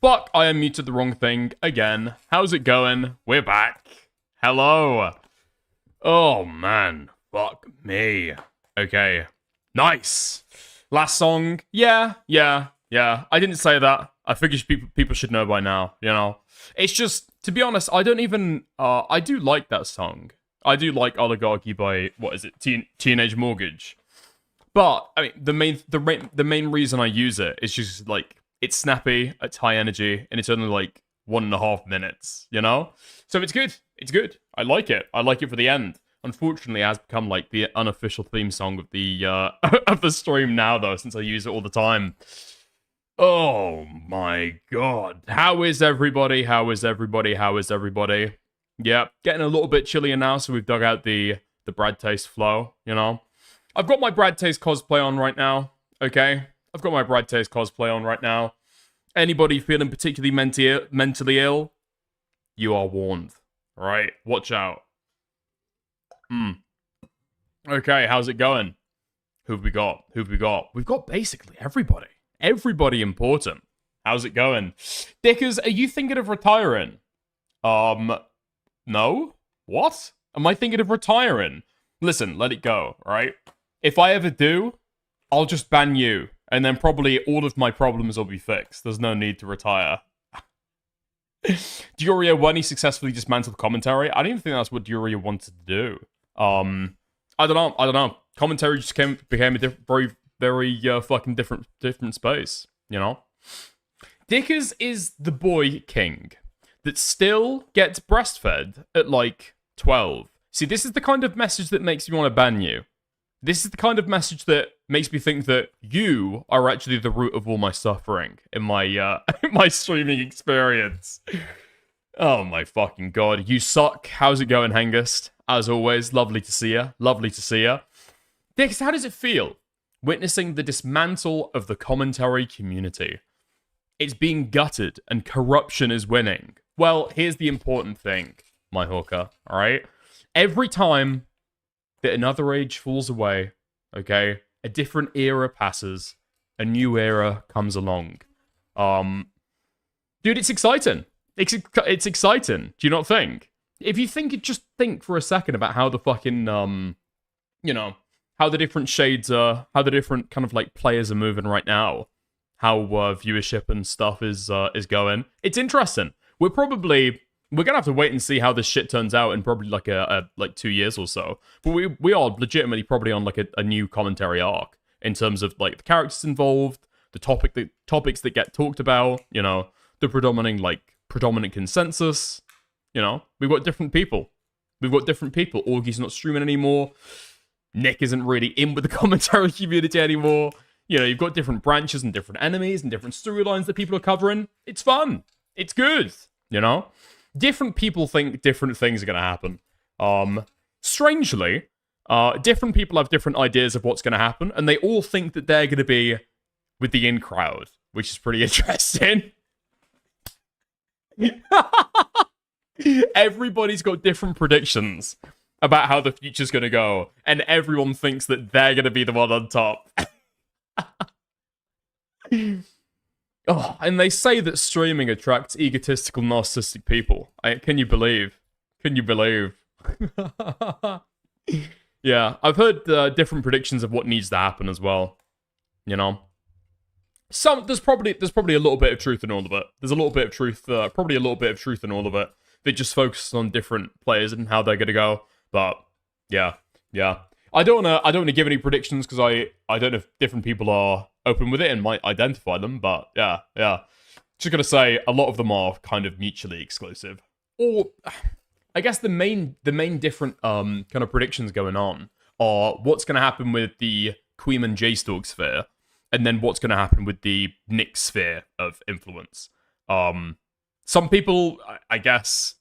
Fuck, I unmuted the wrong thing again. How's it going? We're back. Hello. Oh, man. Fuck me. Okay. Nice. Last song. Yeah. I didn't say that. I figured people should know by now, you know. It's just, to be honest, I don't even, I do like that song. I do like Oligarchy by, what is it, Teenage Mortgage. But, I mean, the main reason I use it is just, like, it's snappy, it's high energy, and it's only, like, 1.5 minutes, you know? So it's good. It's good. I like it. I like it for the end. Unfortunately, it has become, like, the unofficial theme song of the, of the stream now, though, since I use it all the time. Oh, my God. How is everybody? How is everybody? How is everybody? Yeah, getting a little bit chillier now, so we've dug out the Brad Taste flow, you know? I've got my Brad Taste cosplay on right now, okay? I've got my Brad Taste cosplay on right now. Anybody feeling particularly mentally ill, you are warned, alright? Watch out. Okay, how's it going? Who've we got? Who've we got? We've got basically everybody. Everybody important. How's it going? Dickers, are you thinking of retiring? No? What? Am I thinking of retiring? Listen, let it go, alright? If I ever do, I'll just ban you, and then probably all of my problems will be fixed. There's no need to retire. Duria, when he successfully dismantled commentary, I don't even think that's what Duria wanted to do. I don't know. Commentary just became a very fucking different space, you know? Dickers is the boy king that still gets breastfed at, like, 12. See, this is the kind of message that makes me want to ban you. This is the kind of message that makes me think that you are actually the root of all my suffering in my my streaming experience. Oh my fucking god, you suck. How's it going, Hengist? As always, lovely to see ya. Lovely to see ya. Dix, how does it feel witnessing the dismantle of the commentary community? It's being gutted and corruption is winning. Well, here's the important thing, my hooker, alright? Every time that another age falls away, okay, a different era passes, a new era comes along. Dude, it's exciting. It's exciting. Do you not think? If you just think for a second about how the fucking, you know, how the different shades are, how the different kind of like players are moving right now, how viewership and stuff is going. It's interesting. We're gonna have to wait and see how this shit turns out in probably like like 2 years or so. But we are legitimately probably on like a new commentary arc in terms of like the characters involved, the topics that get talked about, you know, the predominant consensus. You know, we've got different people. Augie's not streaming anymore. Nick isn't really in with the commentary community anymore. You know, you've got different branches and different enemies and different storylines that people are covering. It's fun. It's good. You know? Different people think different things are going to happen. Strangely, different people have different ideas of what's going to happen, and they all think that they're going to be with the in crowd, which is pretty interesting. Everybody's got different predictions about how the future's going to go, and everyone thinks that they're going to be the one on top. Oh, and they say that streaming attracts egotistical, narcissistic people. Can you believe? Can you believe? Yeah, I've heard different predictions of what needs to happen as well. You know, there's probably a little bit of truth in all of it. There's a little bit of truth, probably a little bit of truth in all of it. They just focus on different players and how they're gonna go. But yeah. I don't wanna give any predictions because I don't know if different people are open with it and might identify them, but yeah. Just gonna say a lot of them are kind of mutually exclusive. Or I guess the main different kind of predictions going on are what's gonna happen with the Queen and J-Stalk sphere, and then what's gonna happen with the Nick sphere of influence. Some people, I guess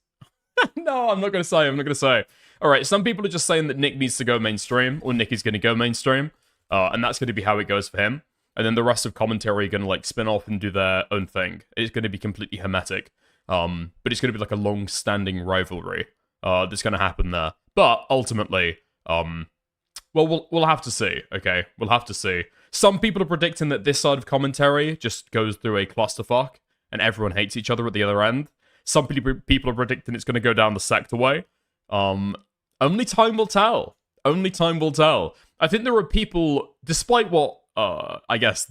no, I'm not gonna say. Alright, some people are just saying that Nick needs to go mainstream, or Nick is gonna go mainstream, and that's gonna be how it goes for him. And then the rest of commentary are going to, like, spin off and do their own thing. It's going to be completely hermetic. But it's going to be, like, a long-standing rivalry that's going to happen there. But, ultimately, well, we'll have to see, okay? We'll have to see. Some people are predicting that this side of commentary just goes through a clusterfuck, and everyone hates each other at the other end. Some people are predicting it's going to go down the sector way. Only time will tell. Only time will tell. I think there are people, despite what, I guess,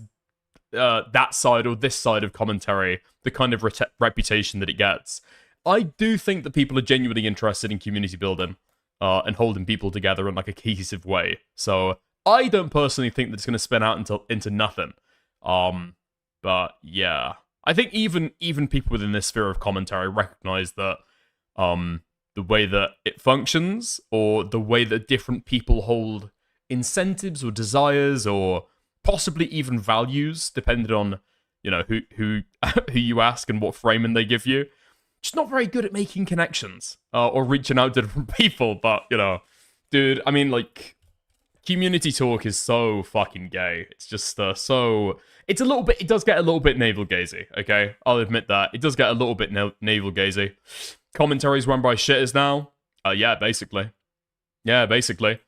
that side or this side of commentary, the kind of reputation that it gets, I do think that people are genuinely interested in community building and holding people together in like a cohesive way. So I don't personally think that it's going to spin out into nothing. But yeah, I think even people within this sphere of commentary recognize that the way that it functions, or the way that different people hold incentives or desires, or possibly even values, depending on, you know, who who you ask and what framing they give you. Just not very good at making connections or reaching out to different people. But, you know, dude, I mean, like, community talk is so fucking gay. It's just so... It's a little bit... It does get a little bit navel-gazy, okay? I'll admit that. It does get a little bit navel-gazy. Commentaries run by shitters now? Yeah, basically. Yeah, basically.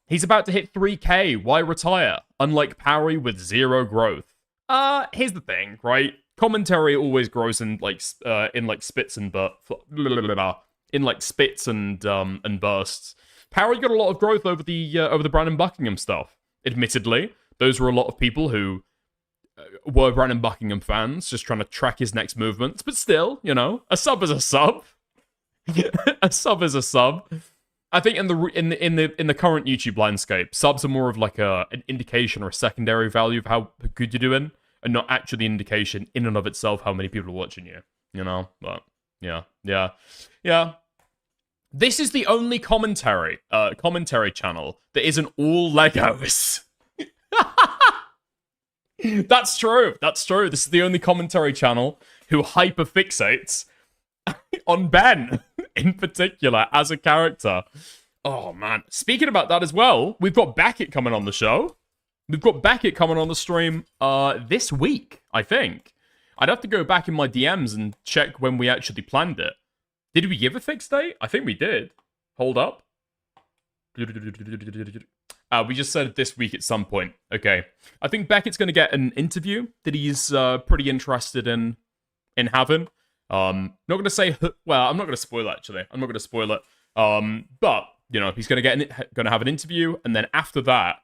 He's about to hit 3K. Why retire? Unlike Parry with zero growth. Here's the thing, right? Commentary always grows in spits and bursts. Parry got a lot of growth over the Brandon Buckingham stuff. Admittedly, those were a lot of people who were Brandon Buckingham fans, just trying to track his next movements. But still, you know, a sub is a sub. A sub is a sub. I think in the current YouTube landscape, subs are more of like an indication or a secondary value of how good you're doing, and not actually an indication in and of itself how many people are watching you. You know, but yeah. This is the only commentary channel that isn't all Legos. That's true. This is the only commentary channel who hyperfixates on Ben in particular as a character. Oh man. Speaking about that as well, we've got Beckett coming on the show. We've got Beckett coming on the stream this week, I think. I'd have to go back in my DMs and check when we actually planned it. Did we give a fixed date? I think we did. Hold up. We just said this week at some point. Okay. I think Beckett's going to get an interview that he's pretty interested in having. Not going to say... Well, I'm not going to spoil it, actually. I'm not going to spoil it. But, you know, he's going to have an interview, and then after that,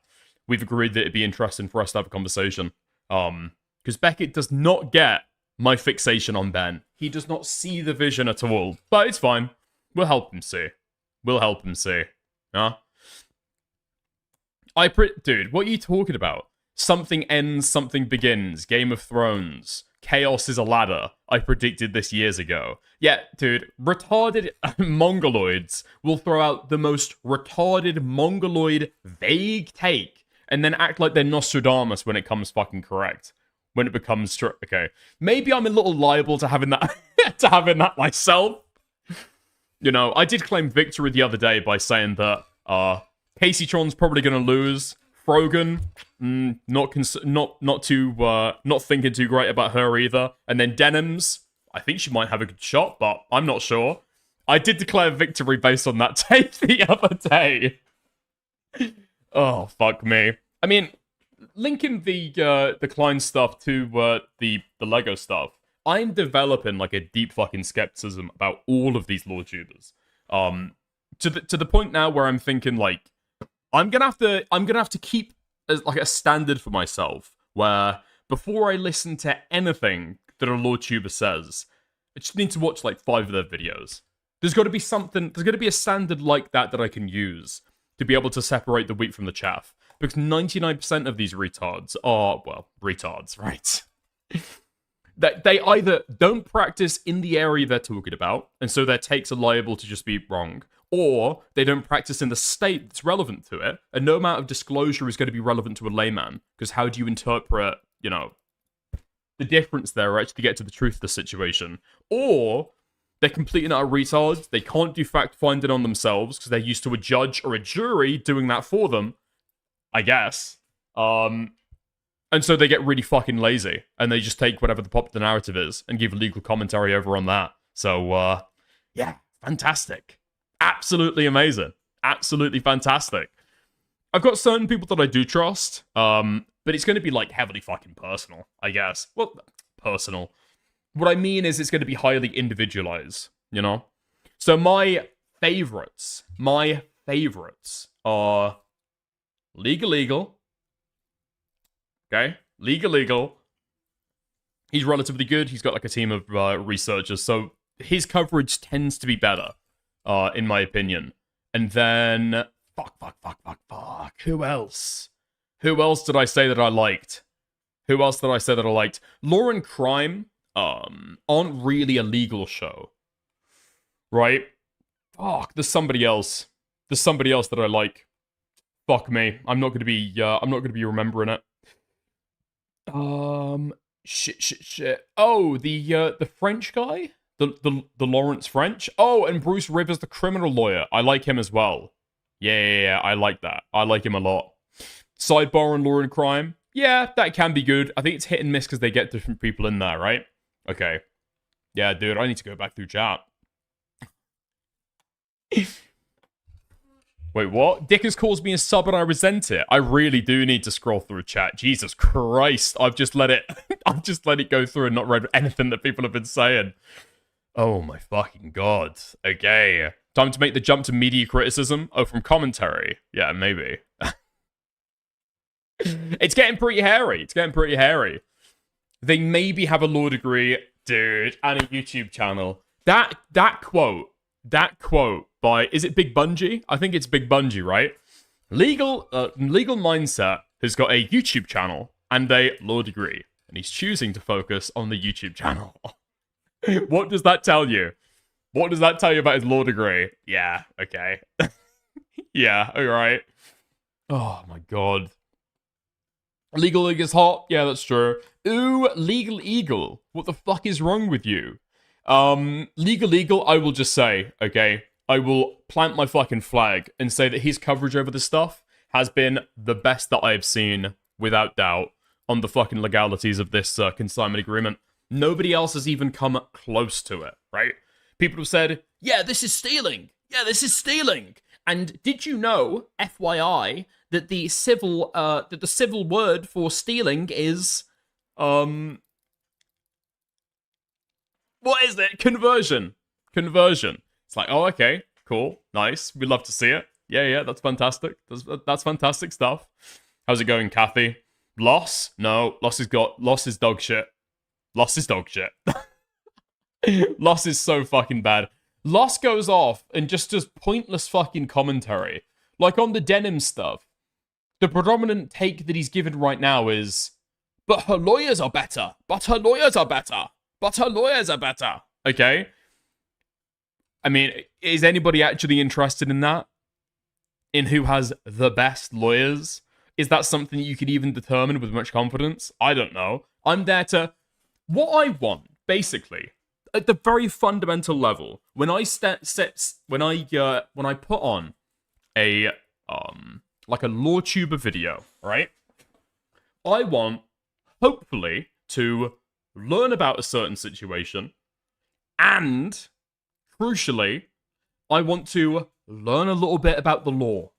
we've agreed that it'd be interesting for us to have a conversation. Because Beckett does not get my fixation on Ben. He does not see the vision at all. But it's fine. We'll help him see. Huh? Dude, what are you talking about? Something ends, something begins. Game of Thrones. Chaos is a ladder. I predicted this years ago. Yeah, dude, retarded mongoloids will throw out the most retarded mongoloid vague take and then act like they're Nostradamus when it comes fucking correct. When it becomes true. Okay. Maybe I'm a little liable to having that myself. You know, I did claim victory the other day by saying that Casey Tron's probably gonna lose. Frogan, not thinking too great about her either. And then Denims, I think she might have a good shot, but I'm not sure. I did declare victory based on that tape the other day. Oh, fuck me. I mean, linking the Klein stuff to the Lego stuff, I'm developing like a deep fucking skepticism about all of these lore tubers. To the point now where I'm thinking like, I'm gonna have to keep like a standard for myself where before I listen to anything that a lore tuber says, I just need to watch like 5 of their videos. There's got to be something. There's got to be a standard like that I can use to be able to separate the wheat from the chaff. Because 99% of these retards are, well, retards, right? That they either don't practice in the area they're talking about, and so their takes are liable to just be wrong, or they don't practice in the state that's relevant to it, and no amount of disclosure is going to be relevant to a layman, because how do you interpret, you know, the difference there or actually get to the truth of the situation? Or they're completely and utter retards, they can't do fact-finding on themselves, because they're used to a judge or a jury doing that for them, I guess. And so they get really fucking lazy, and they just take whatever the popular narrative is and give legal commentary over on that. So, yeah, fantastic. Absolutely amazing. Absolutely fantastic. I've got certain people that I do trust, but it's going to be, like, heavily fucking personal, I guess. Well, personal. What I mean is it's going to be highly individualized, you know? So my favorites are Legal. Okay? Legal. He's relatively good. He's got like a team of researchers, so his coverage tends to be better, in my opinion. And then, fuck. Who else? Who else did I say that I liked? Law and Crime aren't really a legal show, right? Fuck, there's somebody else. That I like. Fuck me. I'm not gonna be remembering it. Shit. Oh, the French guy? The Lawrence French? Oh, and Bruce Rivers, the criminal lawyer. I like him as well. Yeah, I like that. I like him a lot. Sidebar on Law and Crime. Yeah, that can be good. I think it's hit and miss because they get different people in there, right? Okay. Yeah, dude, I need to go back through chat. Wait, what? Dickens calls me a sub and I resent it. I really do need to scroll through chat. Jesus Christ. I've just let it go through and not read anything that people have been saying. Oh my fucking god. Okay. Time to make the jump to media criticism? Oh, from commentary. Yeah, maybe. It's getting pretty hairy. They maybe have a law degree, dude, and a YouTube channel. That quote by, is it Big Bungie? I think it's Big Bungie, right? Legal Mindset has got a YouTube channel and a law degree, and he's choosing to focus on the YouTube channel. What does that tell you? What does that tell you about his law degree? Yeah, okay. Yeah, alright. Oh my god. Legal League is hot. Yeah, that's true. Ooh, Legal Eagle. What the fuck is wrong with you? Legal, I will just say, okay, I will plant my fucking flag and say that his coverage over this stuff has been the best that I have seen, without doubt, on the fucking legalities of this consignment agreement. Nobody else has even come close to it, right? People have said, yeah, this is stealing. And did you know, FYI, that the civil word for stealing is, what is it? Conversion. It's like, oh, okay, cool, nice. We'd love to see it. Yeah, that's fantastic. That's fantastic stuff. How's it going, Kathy? Loss? No, Loss is dog shit. Loss is so fucking bad. Loss goes off and just does pointless fucking commentary. Like on the denim stuff. The predominant take that he's given right now is, but her lawyers are better. Okay? I mean, is anybody actually interested in that? In who has the best lawyers? Is that something you could even determine with much confidence? I don't know. I'm there to... What I want, basically, at the very fundamental level, when I put on a like a LawTuber video, right? I want, hopefully, to learn about a certain situation, and crucially, I want to learn a little bit about the law,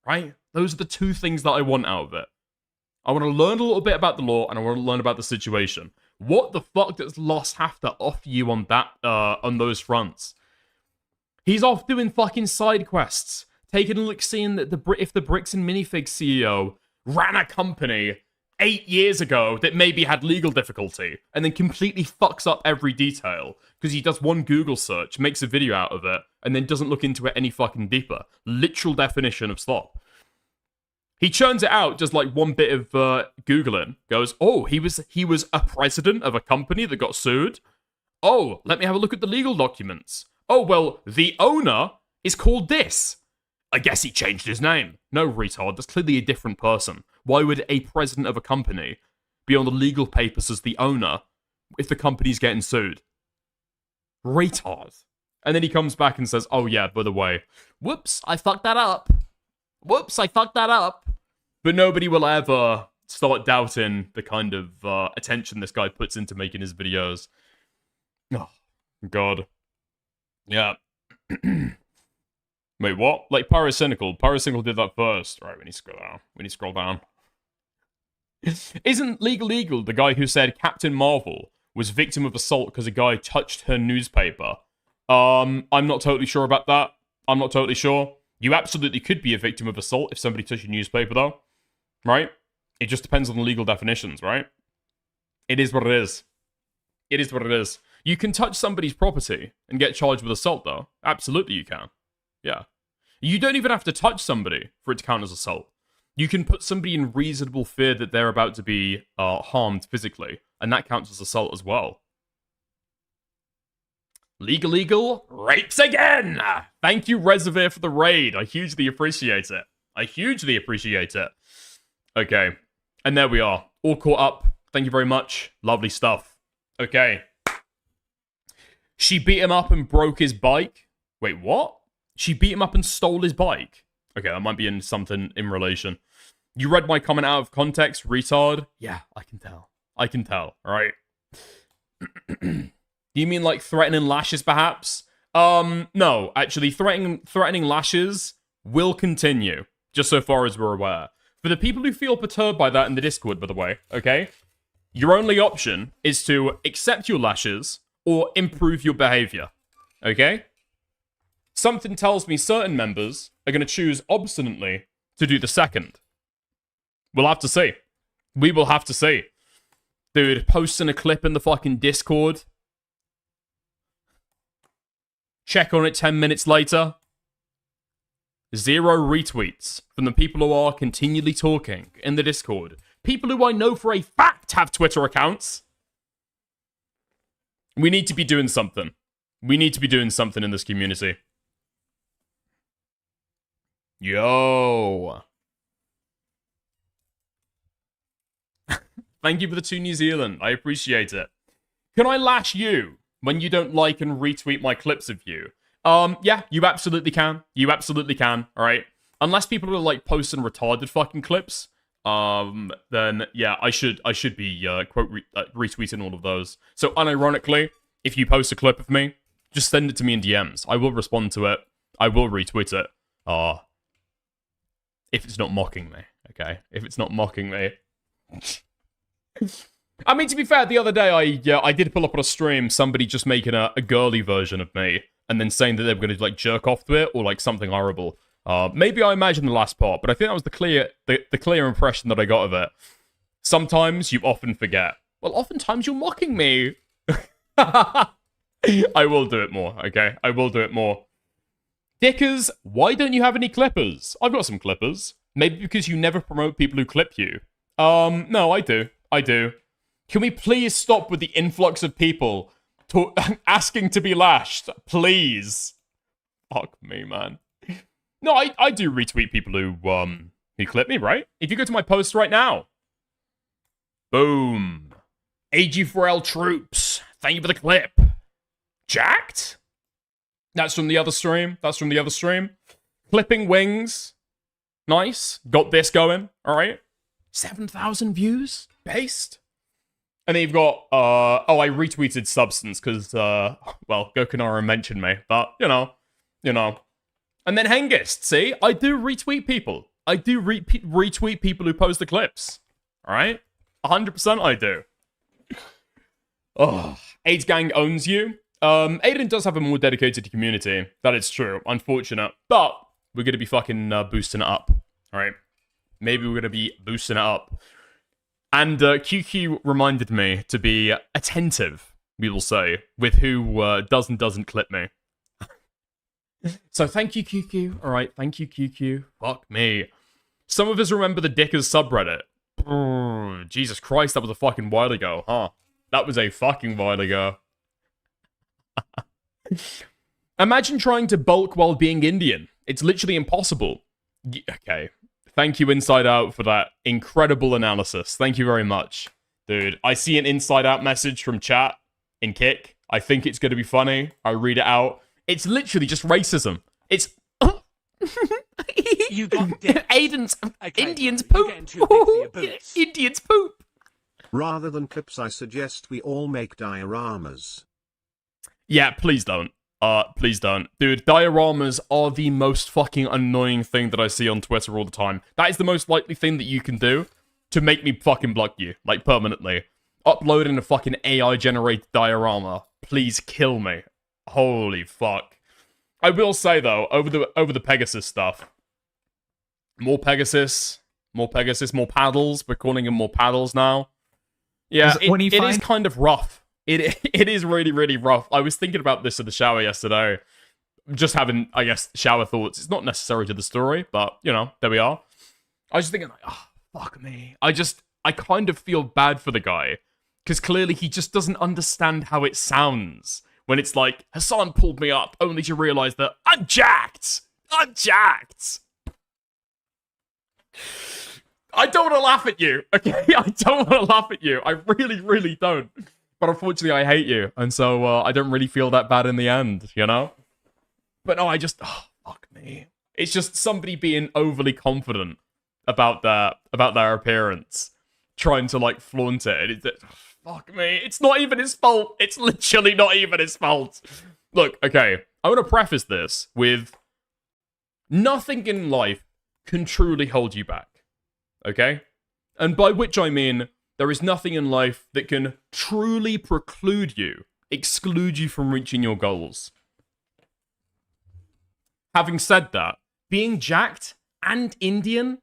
right? Those are the two things that I want out of it. I want to learn a little bit about the law, and I want to learn about the situation. What the fuck does Lost have to offer you on that, on those fronts? He's off doing fucking side quests, taking a look, seeing that if the Bricks and Minifigs CEO ran a company 8 years ago that maybe had legal difficulty, and then completely fucks up every detail because he does one Google search, makes a video out of it, and then doesn't look into it any fucking deeper. Literal definition of slop. He churns it out, just like one bit of Googling. Goes, oh, he was a president of a company that got sued. Oh, let me have a look at the legal documents. Oh, well, the owner is called this. I guess he changed his name. No, retard, that's clearly a different person. Why would a president of a company be on the legal papers as the owner if the company's getting sued? Retard. And then he comes back and says, oh yeah, by the way, whoops, I fucked that up. But nobody will ever start doubting the kind of attention this guy puts into making his videos. Oh, God. Yeah. Wait, what? Like Pyrocynical. Pyrocynical did that first. Right, we need to scroll down. Isn't Legal the guy who said Captain Marvel was victim of assault because a guy touched her newspaper. I'm not totally sure about that. I'm not totally sure. You absolutely could be a victim of assault if somebody touched your newspaper, though. Right? It just depends on the legal definitions, right? It is what it is. It is what it is. You can touch somebody's property and get charged with assault, though. Absolutely you can. Yeah. You don't even have to touch somebody for it to count as assault. You can put somebody in reasonable fear that they're about to be harmed physically, and that counts as assault as well. Legal, rapes again! Thank you, Reservoir, for the raid. I hugely appreciate it. I hugely appreciate it. Okay, and there we are. All caught up. Thank you very much. Lovely stuff. Okay. She beat him up and broke his bike. Wait, what? She beat him up and stole his bike. Okay, that might be in something in relation. You read my comment out of context, retard? Yeah, I can tell. I can tell, alright? Do you mean like threatening lashes, perhaps? No, actually, threatening lashes will continue, just so far as we're aware. For the people who feel perturbed by that in the Discord, by the way, okay? Your only option is to accept your lashes or improve your behavior, okay? Something tells me certain members are going to choose obstinately to do the second. We'll have to see. We will have to see. Dude, posting a clip in the fucking Discord. Check on it 10 minutes later. 0 retweets from the people who are continually talking in the Discord. People who I know for a fact have Twitter accounts. We need to be doing something. We need to be doing something in this community. Yo. Thank you for the 2 New Zealand. I appreciate it. Can I lash you when you don't like and retweet my clips of you? Yeah, you absolutely can. You absolutely can, alright? Unless people are, like, posting retarded fucking clips, then, yeah, I should be, retweeting all of those. So, unironically, if you post a clip of me, just send it to me in DMs. I will respond to it. I will retweet it. If it's not mocking me, okay? If it's not mocking me. I mean, to be fair, the other day, I did pull up on a stream somebody just making a girly version of me, and then saying that they were going to, like, jerk off to it, or, like, something horrible. Maybe I imagined the last part, but I think that was the clear impression that I got of it. Sometimes you often forget. Well, oftentimes you're mocking me. I will do it more, okay? I will do it more. Dickers, why don't you have any clippers? I've got some clippers. Maybe because you never promote people who clip you. No, I do. I do. Can we please stop with the influx of people asking to be lashed? Please. Fuck me, man. No, I do retweet people who clip me, right? If you go to my post right now. Boom. AG4L troops. Thank you for the clip. Jacked? That's from the other stream. That's from the other stream. Clipping wings. Nice. Got this going. Alright. 7,000 views. Based. And then you've got, oh, I retweeted Substance because, well, Gokunara mentioned me. But, you know. And then Hengist, see? I do retweet people. I do retweet people who post the clips. Alright? 100% I do. Oh, AIDS Gang owns you. Aiden does have a more dedicated community. That is true. Unfortunate. But we're going to be fucking boosting it up. Alright? Maybe we're going to be boosting it up. And QQ reminded me to be attentive, we will say, with who does and doesn't clip me. So thank you, QQ. Alright, thank you, QQ. Fuck me. Some of us remember the Dickers subreddit. Oh, Jesus Christ, that was a fucking while ago, huh? That was a fucking while ago. Imagine trying to bulk while being Indian. It's literally impossible. Okay. Thank you, Inside Out, for that incredible analysis. Thank you very much. Dude, I see an Inside Out message from chat in Kick. I think it's going to be funny. I read it out. It's literally just racism. It's... You got dick. Aiden's... Okay, Indians you're poop. getting too big for your boots. Indians poop. Rather than clips, I suggest we all make dioramas. Yeah, please don't. Please don't. Dude, dioramas are the most fucking annoying thing that I see on Twitter all the time. That is the most likely thing that you can do to make me fucking block you, like, permanently. uploading a fucking AI-generated diorama. Please kill me. Holy fuck. I will say, though, over the Pegasus stuff, more Pegasus, more paddles. We're calling them more paddles now. Yeah, it is kind of rough. It is really, really rough. I was thinking about this in the shower yesterday. Just having, I guess, shower thoughts. It's not necessary to the story, but, you know, there we are. I was just thinking, like, oh, fuck me. I kind of feel bad for the guy. Because clearly he just doesn't understand how it sounds. When it's like, Hassan pulled me up, only to realize that I'm jacked! I'm jacked! I don't want to laugh at you, okay? I don't want to laugh at you. I really, really don't. But unfortunately, I hate you. And so I don't really feel that bad in the end, you know? But no, oh, fuck me. It's just somebody being overly confident about their appearance. Trying to, like, flaunt it. Fuck me. It's not even his fault. It's literally not even his fault. Look, okay. I want to preface this with nothing in life can truly hold you back. Okay? And by which I mean, there is nothing in life that can truly preclude you, exclude you from reaching your goals. Having said that, being jacked and Indian,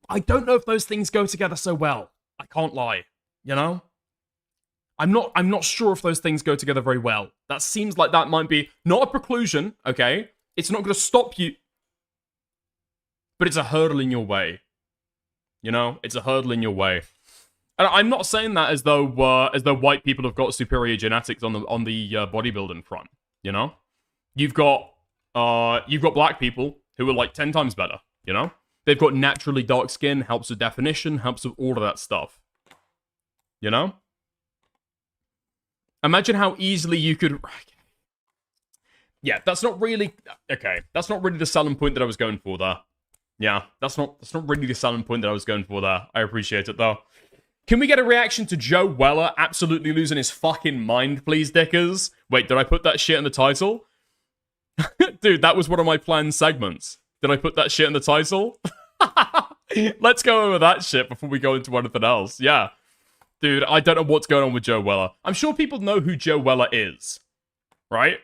I don't know if those things go together so well. I can't lie, you know? I'm not sure if those things go together very well. That seems like that might be not a preclusion, okay? It's not going to stop you, but it's a hurdle in your way. You know, it's a hurdle in your way. And I'm not saying that as though white people have got superior genetics on the bodybuilding front. You know, you've got black people who are like 10 times better. You know, they've got naturally dark skin, helps with definition, helps with all of that stuff. You know, imagine how easily you could. Yeah, that's not really okay. That's not really the selling point that I was going for there. Yeah, that's not really the selling point that I was going for there. I appreciate it though. Can we get a reaction to Joe Weller absolutely losing his fucking mind, please, Dickers? Wait, did I put that shit in the title? Dude, that was one of my planned segments. Did I put that shit in the title? Let's go over that shit before we go into anything else. Yeah. Dude, I don't know what's going on with Joe Weller. I'm sure people know who Joe Weller is. Right?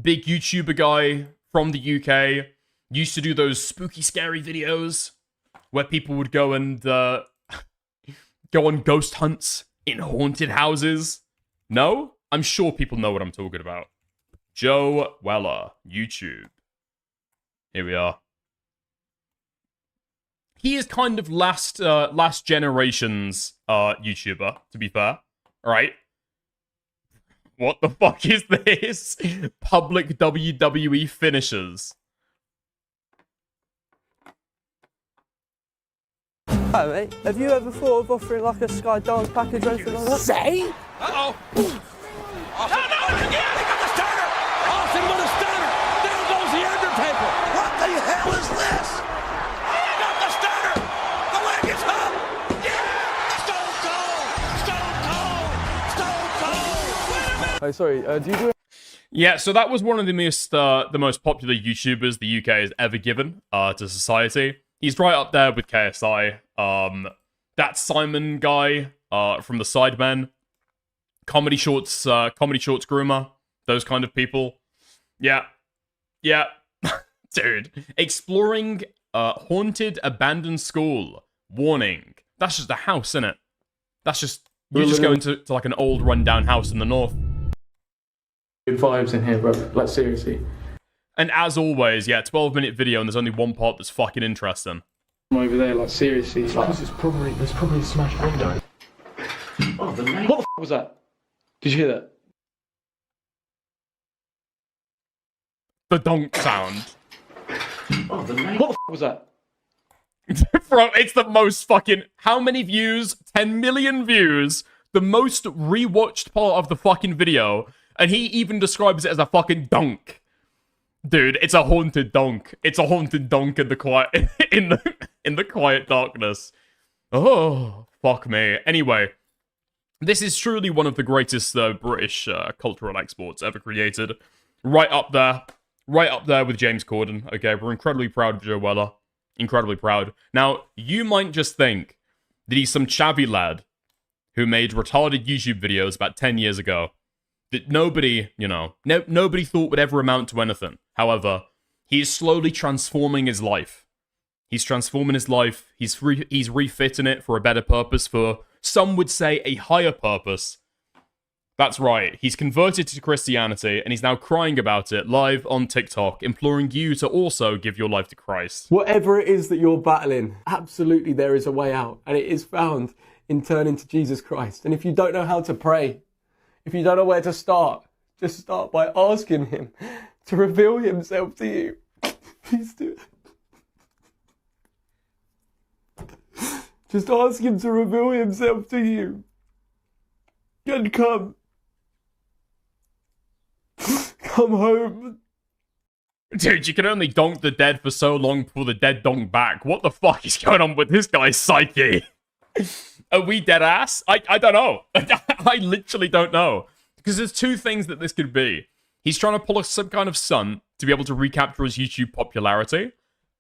Big YouTuber guy from the UK. Used to do those spooky, scary videos where people would go and go on ghost hunts in haunted houses. No? I'm sure people know what I'm talking about. Joe Weller, YouTube. Here we are. He is kind of last generation's YouTuber, to be fair. Alright? What the fuck is this? Public WWE finishers. Hi mate, have you ever thought of offering like a Sky Dance package or anything like that? Say? Uh-oh. Oh, no, again! He got the starter! Austin with a starter! There goes the Undertaker! What the hell is this? He got the starter! The leg is up! Yeah! Stone Cold! Stone Cold! Stone Cold! Wait a minute! Hey, sorry, do you do Yeah, so that was one of the most popular YouTubers the UK has ever given to society. He's right up there with KSI. That Simon guy from the Sidemen, comedy shorts groomer, those kind of people. Yeah, dude. Exploring haunted abandoned school. Warning. That's just a house, isn't it? That's just you just go into like an old rundown house in the north. Good vibes in here, bro. Like seriously. And as always, yeah, 12-minute video, and there's only one part that's fucking interesting. I'm over there, like seriously. Like, There's probably a smashed window. what the f was that? Did you hear that? The donk sound. What the f was that? Bro, it's the most fucking... How many views? 10 million views. The most rewatched part of the fucking video. And he even describes it as a fucking donk. Dude, it's a haunted donk. It's a haunted donk in the quiet... in the quiet darkness. Oh, fuck me. Anyway, this is truly one of the greatest British cultural exports ever created. Right up there with James Corden. Okay, we're incredibly proud of Joe Weller. Incredibly proud. Now, you might just think that he's some chavvy lad who made retarded YouTube videos about 10 years ago that nobody, you know, nobody thought would ever amount to anything. However, he is slowly transforming his life. He's transforming his life. He's refitting it for a better purpose, for some would say a higher purpose. That's right. He's converted to Christianity, and he's now crying about it live on TikTok, imploring you to also give your life to Christ. Whatever it is that you're battling, absolutely there is a way out, and it is found in turning to Jesus Christ. And if you don't know how to pray, if you don't know where to start, just start by asking him to reveal himself to you. Please do. Just ask him to reveal himself to you. And come home. Dude, you can only donk the dead for so long before the dead donk back. What the fuck is going on with this guy's psyche? Are we dead ass? I don't know. I literally don't know. Because there's two things that this could be. He's trying to pull some kind of stunt to be able to recapture his YouTube popularity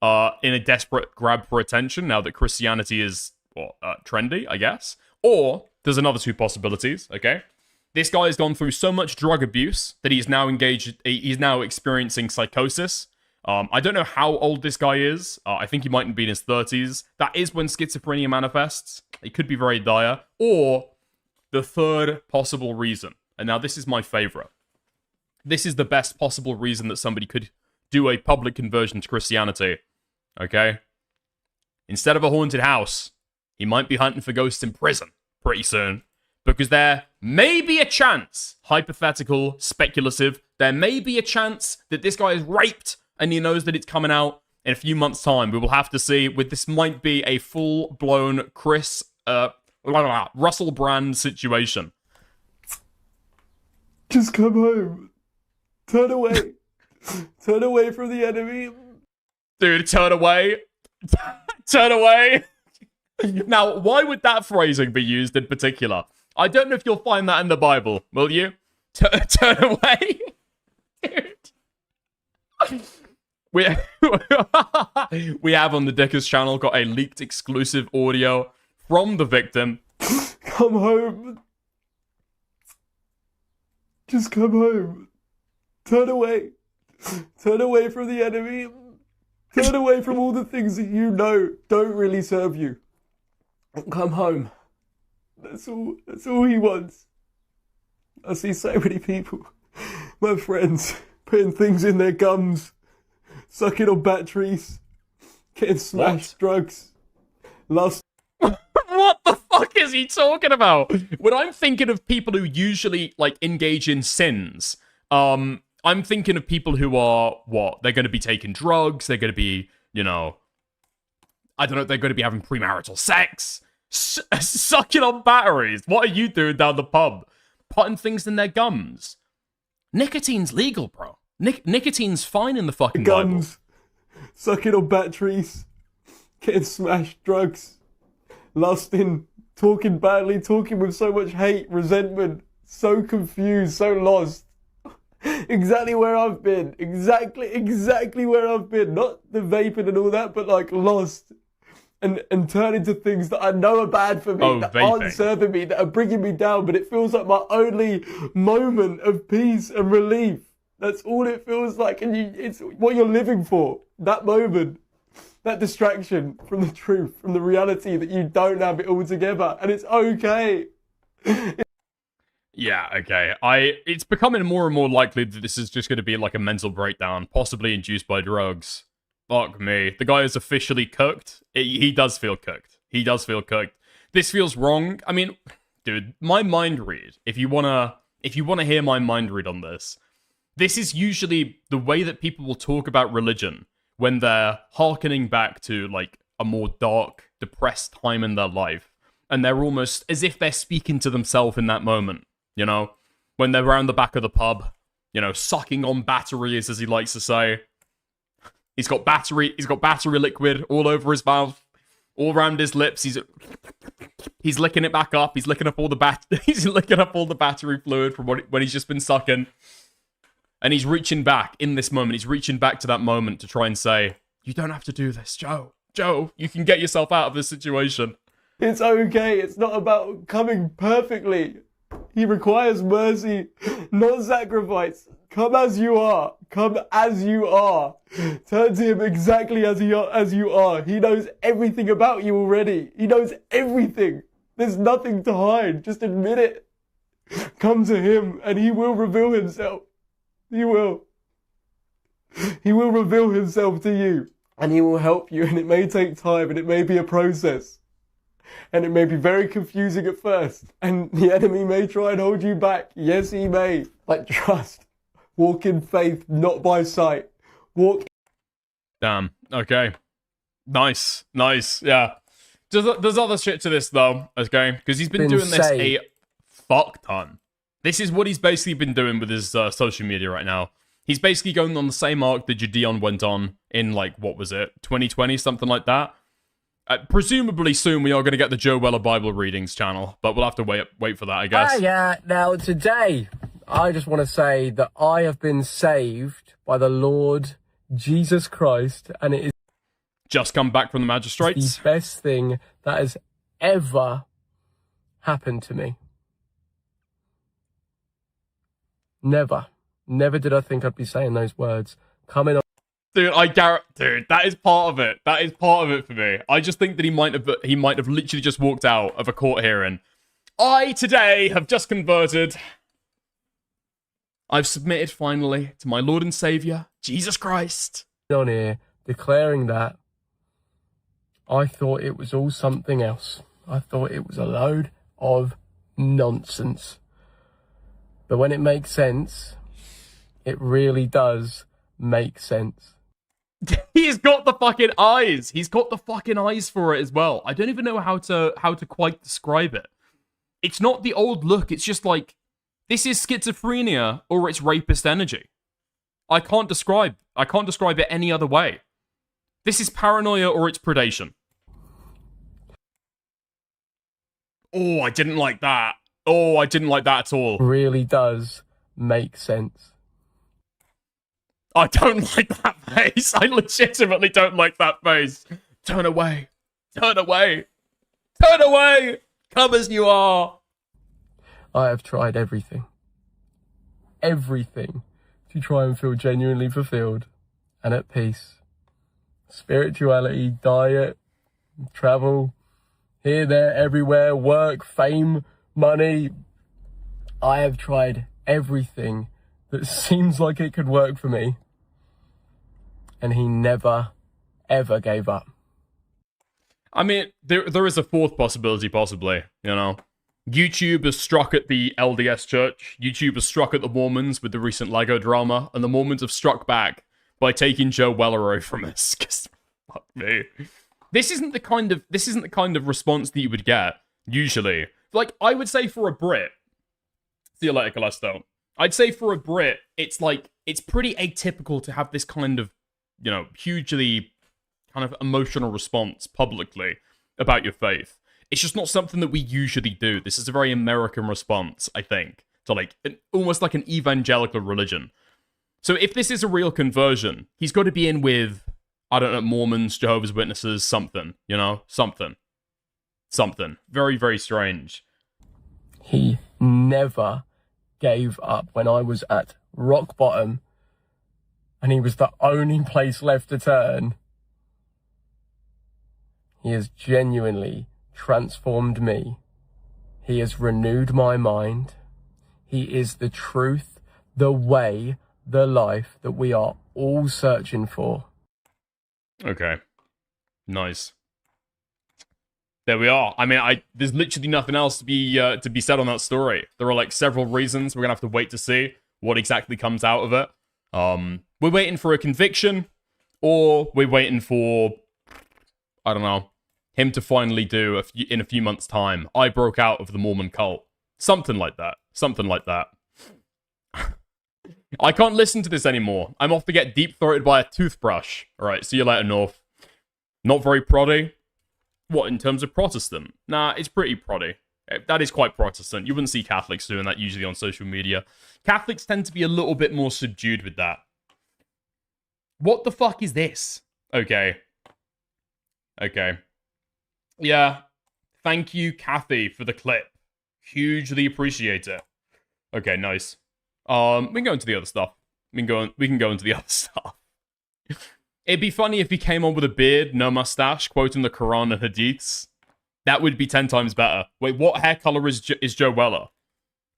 in a desperate grab for attention now that Christianity is trendy, I guess. Or there's another two possibilities, okay? This guy has gone through so much drug abuse that he's now experiencing psychosis. I don't know how old this guy is. I think he might be in his 30s. That is when schizophrenia manifests. It could be very dire. Or the third possible reason, and now this is my favorite. This is the best possible reason that somebody could do a public conversion to Christianity, okay? Instead of a haunted house, he might be hunting for ghosts in prison pretty soon. Because there may be a chance, hypothetical, speculative, there may be a chance that this guy is raped and he knows that it's coming out in a few months' time. We will have to see. This might be a full-blown Russell Brand situation. Just come home. Turn away. Turn away from the enemy. Dude, turn away. Turn away. Now, why would that phrasing be used in particular? I don't know if you'll find that in the Bible, will you? Turn away? Dude. We have on the Dickers channel got a leaked exclusive audio from the victim. Come home. Just come home. Turn away. Turn away from the enemy. Turn away from all the things that you know don't really serve you. Come home. That's all he wants. I see so many people, my friends, putting things in their gums, sucking on batteries, getting smashed, drugs, lust. What the fuck is he talking about? When I'm thinking of people who usually, like, engage in sins, I'm thinking of people who are, they're going to be taking drugs, they're going to be, you know, I don't know, they're going to be having premarital sex, sucking on batteries. What are you doing down the pub? Putting things in their gums. Nicotine's legal, bro. Nicotine's fine in the fucking gums, Bible. Sucking on batteries, getting smashed, drugs, lusting, talking badly, talking with so much hate, resentment, so confused, so lost. Exactly where I've been. Exactly where I've been. Not the vaping and all that, but like lost. And turn into things that I know are bad for me, that vaping. aren't serving me, that are bringing me down, but it feels like my only moment of peace and relief. That's all it feels like, and it's what you're living for. That moment, that distraction from the truth, from the reality that you don't have it all together, and it's okay. Yeah, okay. It's becoming more and more likely that this is just going to be like a mental breakdown, possibly induced by drugs. Fuck me. The guy is officially cooked. He does feel cooked. He does feel cooked. This feels wrong. I mean, dude, my mind read, if you wanna hear my mind read on this, this is usually the way that people will talk about religion when they're hearkening back to, like, a more dark, depressed time in their life. And they're almost as if they're speaking to themselves in that moment, you know? When they're around the back of the pub, you know, sucking on batteries, as he likes to say. He's got battery liquid all over his mouth, all around his lips. He's licking it back up. He's licking up all the battery fluid from when he's just been sucking. And he's reaching back in this moment. He's reaching back to that moment to try and say, "You don't have to do this, Joe. Joe, you can get yourself out of this situation." It's okay. It's not about coming perfectly. He requires mercy, not sacrifice. Come as you are. Come as you are. Turn to him exactly as you are. He knows everything about you already. He knows everything. There's nothing to hide. Just admit it. Come to him and he will reveal himself. He will. He will reveal himself to you and he will help you, and it may take time and it may be a process. And it may be very confusing at first. And the enemy may try and hold you back. Yes, he may. But trust. Walk in faith, not by sight. Walk. Damn. Okay. Nice. Nice. Yeah. There's other shit to this, though. Okay. Because he's been doing this a fuck ton. This is what he's basically been doing with his social media right now. He's basically going on the same arc that Gideon went on in, like, what was it? 2020? Something like that. Presumably soon we are going to get the Joe Weller Bible Readings channel, but we'll have to wait for that, I guess. Yeah. Now, today, I just want to say that I have been saved by the Lord Jesus Christ, and it is just come back from the magistrates. the best thing that has ever happened to me. Never did I think I'd be saying those words. Coming on. Dude, dude, that is part of it. That is part of it for me. I just think that he might have literally just walked out of a court hearing. I today have just converted. I've submitted finally to my Lord and Savior, Jesus Christ. On here declaring that I thought it was all something else. I thought it was a load of nonsense. But when it makes sense, it really does make sense. He's got the fucking eyes. He's got the fucking eyes for it as well. I don't even know how to quite describe it. It's not the old look. It's just like, this is schizophrenia or it's rapist energy. I can't describe it any other way. This is paranoia or it's predation. Oh, I didn't like that. Oh, I didn't like that at all. Really does make sense. I don't like that face. I legitimately don't like that face. Turn away. Turn away. Turn away. Come as you are. I have tried everything. Everything to try and feel genuinely fulfilled and at peace. Spirituality, diet, travel, here, there, everywhere, work, fame, money. I have tried everything that seems like it could work for me. And he never, ever gave up. I mean, there is a fourth possibility, possibly, you know. YouTube has struck at the LDS Church. YouTube has struck at the Mormons with the recent Lego drama. And the Mormons have struck back by taking Joe Weller away from us. Because, fuck me. This isn't the kind of response that you would get, usually. Like, I would say for a Brit, see you later, Callisto. I'd say for a Brit, it's pretty atypical to have this kind of, you know, hugely kind of emotional response publicly about your faith. It's just not something that we usually do. This is a very American response, I think, to like almost like an evangelical religion. So if this is a real conversion, he's got to be in with, I don't know, Mormons, Jehovah's Witnesses, something, you know, something. Very, very strange. He never gave up when I was at rock bottom and he was the only place left to turn. He has genuinely transformed me. He has renewed my mind. He is the truth, the way, the life that we are all searching for. Okay. Nice. There we are. I mean, there's literally nothing else to be said on that story. There are like several reasons. We're gonna have to wait to see what exactly comes out of it. We're waiting for a conviction, or we're waiting for, I don't know, him to finally do in a few months' time. I broke out of the Mormon cult. Something like that. Something like that. I can't listen to this anymore. I'm off to get deep-throated by a toothbrush. Alright, see you later, North. Not very proddy. What, in terms of Protestant? Nah, it's pretty proddy. That is quite Protestant. You wouldn't see Catholics doing that usually on social media. Catholics tend to be a little bit more subdued with that. What the fuck is this? Okay. Okay. Yeah. Thank you, Kathy, for the clip. Hugely appreciate it. Okay, nice. We can go into the other stuff. We can go into the other stuff. It'd be funny if he came on with a beard, no mustache, quoting the Quran and Hadiths. That would be 10 times better. Wait, what hair color is Joe Weller?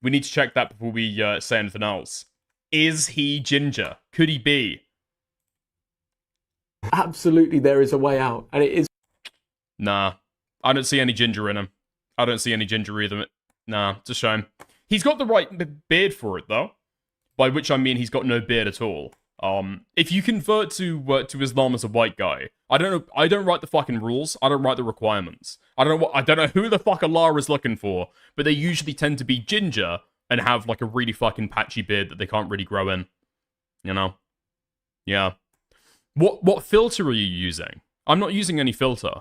We need to check that before we say anything else. Is he ginger? Could he be? Absolutely, there is a way out, and it is. Nah, I don't see any ginger in him. I don't see any ginger either. Nah, it's a shame. He's got the right beard for it, though. By which I mean he's got no beard at all. If you convert to Islam as a white guy, I don't know. I don't write the fucking rules. I don't write the requirements. I don't know who the fuck Allah is looking for, but they usually tend to be ginger and have like a really fucking patchy beard that they can't really grow in. You know? Yeah. What filter are you using? I'm not using any filter.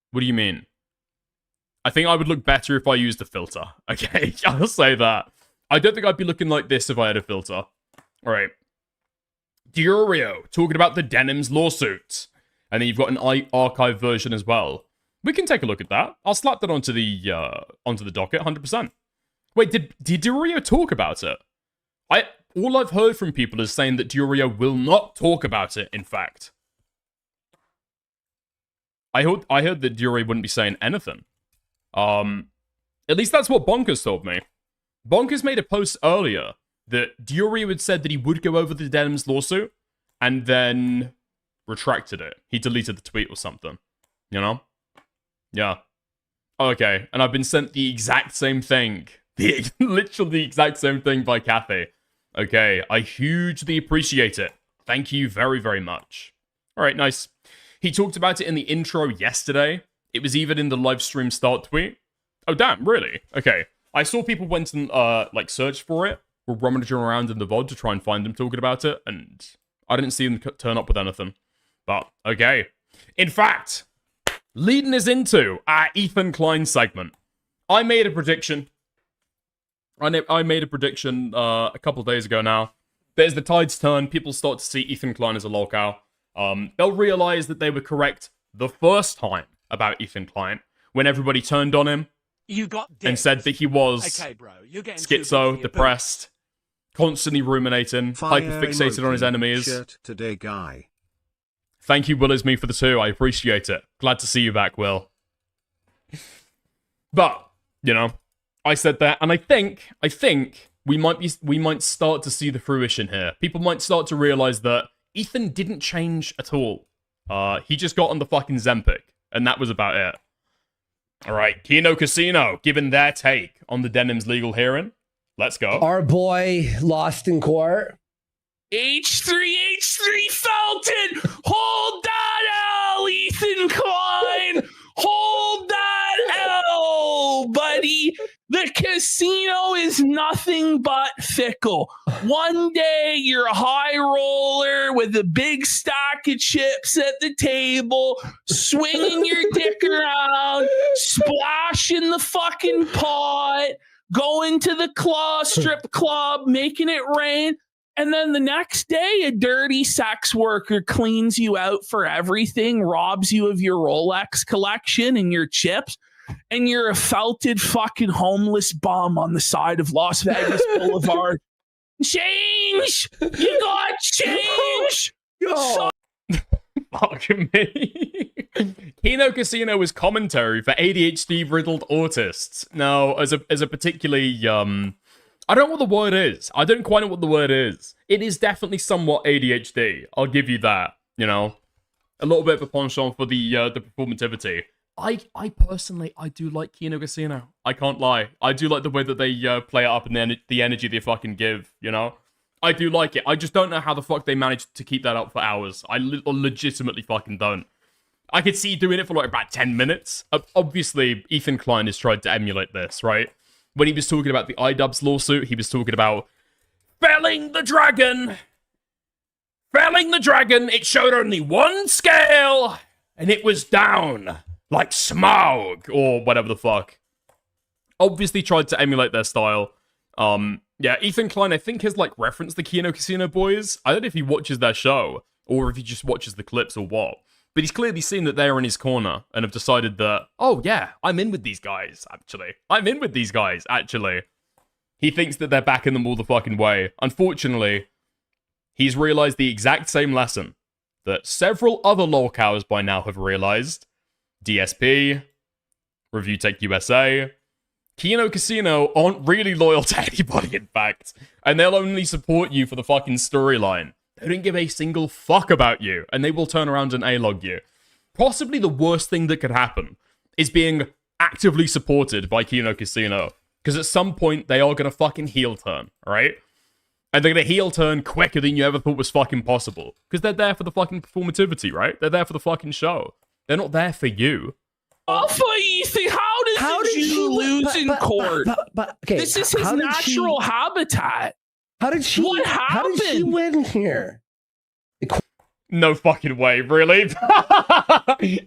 What do you mean? I think I would look better if I used a filter. Okay, I'll say that. I don't think I'd be looking like this if I had a filter. Alright. Diorio, talking about the Denims lawsuit. And then you've got an archive version as well. We can take a look at that. I'll slap that onto the docket, 100%. Wait, did Diorio talk about it? All I've heard from people is saying that Diorio will not talk about it, in fact. I heard that Diorio wouldn't be saying anything. At least that's what Bonkers told me. Bonkers made a post earlier that Diorio had said that he would go over the Denims lawsuit, and then retracted it. He deleted the tweet or something. You know? Yeah. Okay, and I've been sent the exact same thing. Literally the exact same thing by Kathy. Okay, I hugely appreciate it. Thank you very, very much. Alright, nice. He talked about it in the intro yesterday. It was even in the live stream start tweet. Oh, damn, really? Okay. I saw people went and, search for it, were rummaging around in the VOD to try and find them talking about it, and I didn't see them turn up with anything. But, okay. In fact, leading us into our Ethan Klein segment. I made a prediction. I made a prediction a couple of days ago now. But as the tides turn, people start to see Ethan Klein as a lolcow. They'll realize that they were correct the first time about Ethan Klein, when everybody turned on him and said that he was schizo, depressed, constantly ruminating, hyperfixated on his enemies. Shirt today, guy. Thank you, Will Is Me, for the 2. I appreciate it. Glad to see you back, Will. But, you know, I said that, and I think we might start to see the fruition here. People might start to realize that Ethan didn't change at all. He just got on the fucking Zempic, and that was about it. Alright, Kino Casino, given their take on the Denims legal hearing. Let's go. Our boy lost in court. H3 Felton! Hold that L, Ethan Klein! Hold that L, buddy! The casino is nothing but fickle. One day you're a high roller with a big stack of chips at the table, swinging your dick around, splashing the fucking pot, going to the strip club, making it rain. And then the next day, a dirty sex worker cleans you out for everything, robs you of your Rolex collection and your chips, and you're a felted fucking homeless bum on the side of Las Vegas Boulevard. Change! You got change! Yo. Fuck me. Kino Casino is commentary for ADHD-riddled autists. Now, as a particularly, I don't know what the word is. I don't quite know what the word is. It is definitely somewhat ADHD. I'll give you that, you know. A little bit of a penchant for the performativity. I personally, I do like Kino Casino. I can't lie. I do like the way that they play it up and the energy they fucking give, you know? I do like it. I just don't know how the fuck they managed to keep that up for hours. I legitimately fucking don't. I could see doing it for like about 10 minutes. Obviously, Ethan Klein has tried to emulate this, right? When he was talking about the iDubbbz lawsuit, he was talking about felling the dragon. Felling the dragon, it showed only one scale, and it was down. Like Smaug, or whatever the fuck. Obviously tried to emulate their style. Yeah, Ethan Klein, I think, has, like, referenced the Kino Casino boys. I don't know if he watches their show, or if he just watches the clips or what. But he's clearly seen that they're in his corner and have decided that, oh yeah, I'm in with these guys, actually. I'm in with these guys, actually. He thinks that they're backing them all the fucking way. Unfortunately, he's realized the exact same lesson that several other lolcows by now have realized. DSP, Review Tech USA, Kino Casino aren't really loyal to anybody, in fact. And they'll only support you for the fucking storyline. They don't give a single fuck about you, and they will turn around and A-log you. Possibly the worst thing that could happen is being actively supported by Kino Casino. Because at some point, they are going to fucking heel turn, alright? And they're going to heel turn quicker than you ever thought was fucking possible. Because they're there for the fucking performativity, right? They're there for the fucking show. They're not there for you. Alpha Ethan, how did you lose in court? Okay, this is his natural habitat. How did she? What happened? How did she win here? No fucking way, really?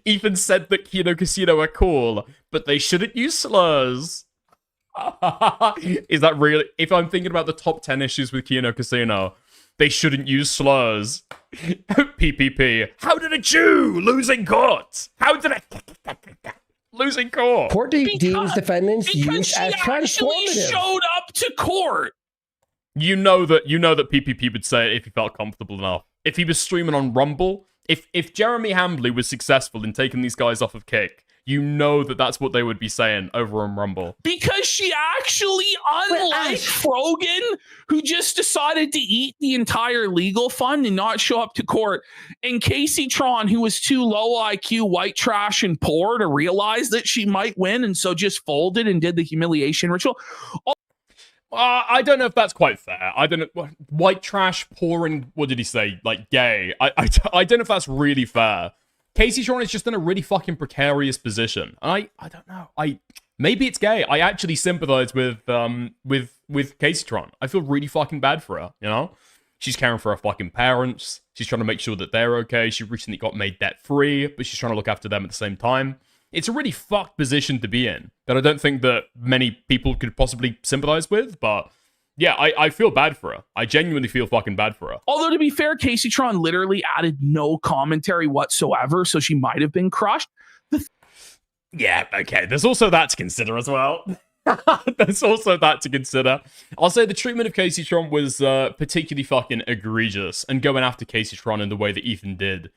Ethan said that Kino Casino are cool, but they shouldn't use slurs. Is that really? If I'm thinking about the top 10 issues with Kino Casino, they shouldn't use slurs. PPP. How did a Jew lose in court? How did a lose in court? Court deems defendants used as actually transformative. showed up to court. You know that PPP would say it if he felt comfortable enough. If he was streaming on Rumble, if Jeremy Hambley was successful in taking these guys off of Kick, you know that that's what they would be saying over on Rumble. Because she actually, unlike Frogan, who just decided to eat the entire legal fund and not show up to court, and Casey Tron, who was too low IQ, white trash, and poor to realize that she might win, and so just folded and did the humiliation ritual. I don't know if that's quite fair. I don't know. White trash, poor, and what did he say? Like gay. I don't know if that's really fair. Casey Tron is just in a really fucking precarious position. And I don't know. Maybe it's gay. I actually sympathize with Casey Tron. I feel really fucking bad for her, you know? She's caring for her fucking parents. She's trying to make sure that they're okay. She recently got made debt-free, but she's trying to look after them at the same time. It's a really fucked position to be in that I don't think that many people could possibly sympathize with, but yeah, I feel bad for her. I genuinely feel fucking bad for her. Although, to be fair, Casey Tron literally added no commentary whatsoever, so she might have been crushed. Yeah, okay. There's also that to consider as well. There's also that to consider. I'll say the treatment of Casey Tron was particularly fucking egregious, and going after Casey Tron in the way that Ethan did.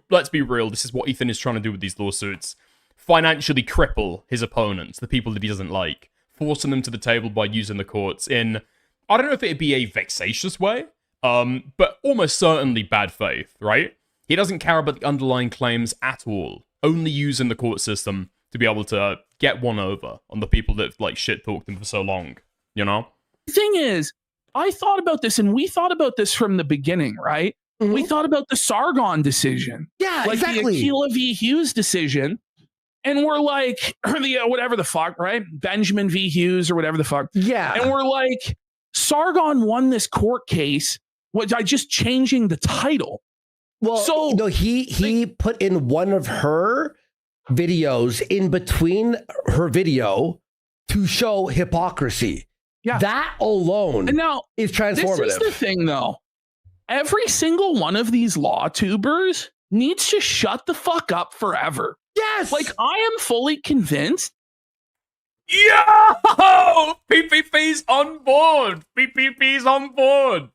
Let's be real, this is what Ethan is trying to do with these lawsuits. Financially cripple his opponents, the people that he doesn't like, forcing them to the table by using the courts in, I don't know if it'd be a vexatious way, but almost certainly bad faith, right? He doesn't care about the underlying claims at all, only using the court system to be able to get one over on the people that like shit talked him for so long, you know? The thing is, I thought about this, and we thought about this from the beginning, right? Mm-hmm. We thought about the Sargon decision. Yeah, like exactly. The Aquila v. Hughes decision. And we're like, or the whatever the fuck, right? Benjamin v. Hughes or whatever the fuck. Yeah. And we're like, Sargon won this court case by just changing the title. Well, so no, he put in one of her videos in between her video to show hypocrisy. Yeah. That alone and now, is transformative. This is the thing, though. Every single one of these law tubers needs to shut the fuck up forever. Yes! Like, I am fully convinced. Yo! PPP's on board! PPP's on board!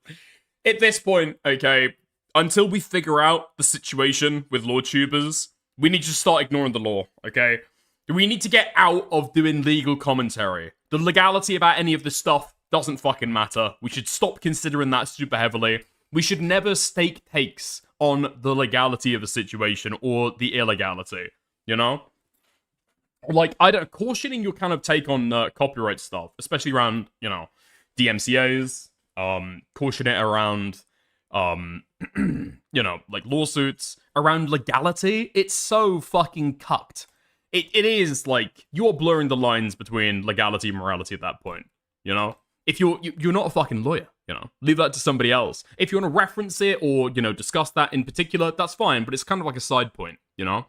At this point, okay, until we figure out the situation with law tubers, we need to start ignoring the law, okay? We need to get out of doing legal commentary. The legality about any of this stuff doesn't fucking matter. We should stop considering that super heavily. We should never stake takes on the legality of a situation or the illegality. You know? Like, cautioning your kind of take on copyright stuff, especially around, you know, DMCAs, caution it around, you know, like lawsuits, around legality, it's so fucking cucked. It is, like, you're blurring the lines between legality and morality at that point, you know? If you're not a fucking lawyer, you know? Leave that to somebody else. If you want to reference it or, you know, discuss that in particular, that's fine, but it's kind of like a side point, you know?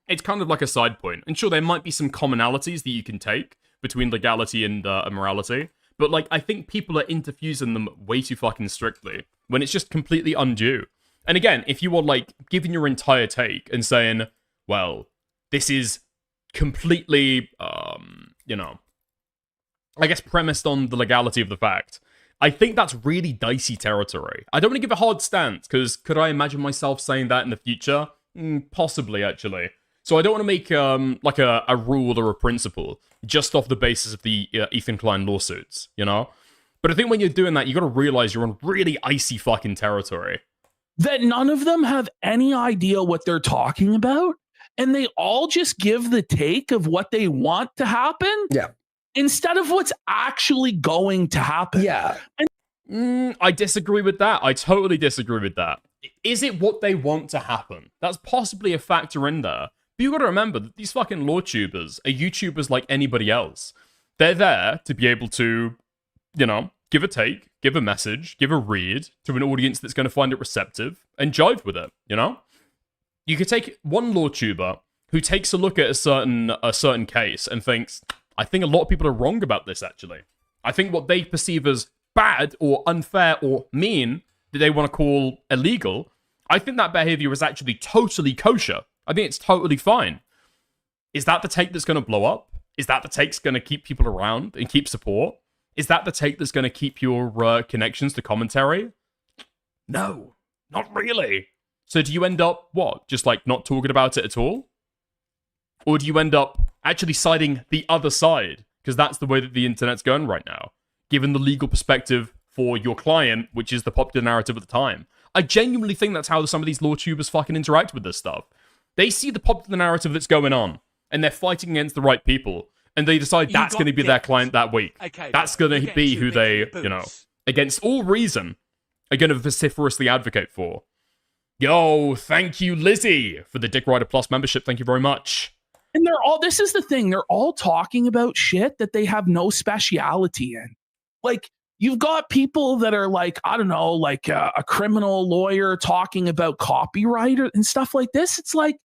It's kind of like a side point. And sure, there might be some commonalities that you can take between legality and morality, but, like, I think people are interfusing them way too fucking strictly when it's just completely undue. And again, if you are like giving your entire take and saying, well, this is completely, you know, I guess premised on the legality of the fact, I think that's really dicey territory. I don't want to give a hard stance, because could I imagine myself saying that in the future? Possibly, actually. So I don't want to make like a rule or a principle just off the basis of the Ethan Klein lawsuits, you know? But I think when you're doing that, you got to realize you're on really icy fucking territory. That none of them have any idea what they're talking about, and they all just give the take of what they want to happen. Yeah. Instead of what's actually going to happen. Yeah. I disagree with that. I totally disagree with that. Is it what they want to happen? That's possibly a factor in there. But you got to remember that these fucking law tubers are YouTubers like anybody else. They're there to be able to, you know, give a take, give a message, give a read to an audience that's going to find it receptive and jive with it, you know? You could take one law tuber who takes a look at a certain case and thinks, I think a lot of people are wrong about this, actually. I think what they perceive as bad or unfair or mean that they want to call illegal, I think that behavior is actually totally kosher. I think it's totally fine. Is that the take that's going to blow up? Is that the take that's going to keep people around and keep support? Is that the take that's going to keep your connections to commentary? No, not really. So do you end up, what, just like not talking about it at all? Or do you end up actually siding the other side? Because that's the way that the internet's going right now. Given the legal perspective for your client, which is the popular narrative at the time. I genuinely think that's how some of these law tubers fucking interact with this stuff. They see the popular narrative that's going on, and they're fighting against the right people, and they decide that's going to be their client that week. Okay, that's going to be who they, you know, against all reason, are going to vociferously advocate for. Yo, thank you, Lizzie, for the Dick Rider Plus membership. Thank you very much. And they're all, this is the thing, they're all talking about shit that they have no speciality in. Like, you've got people that are like, I don't know, like a criminal lawyer talking about copyright and stuff like this. It's like,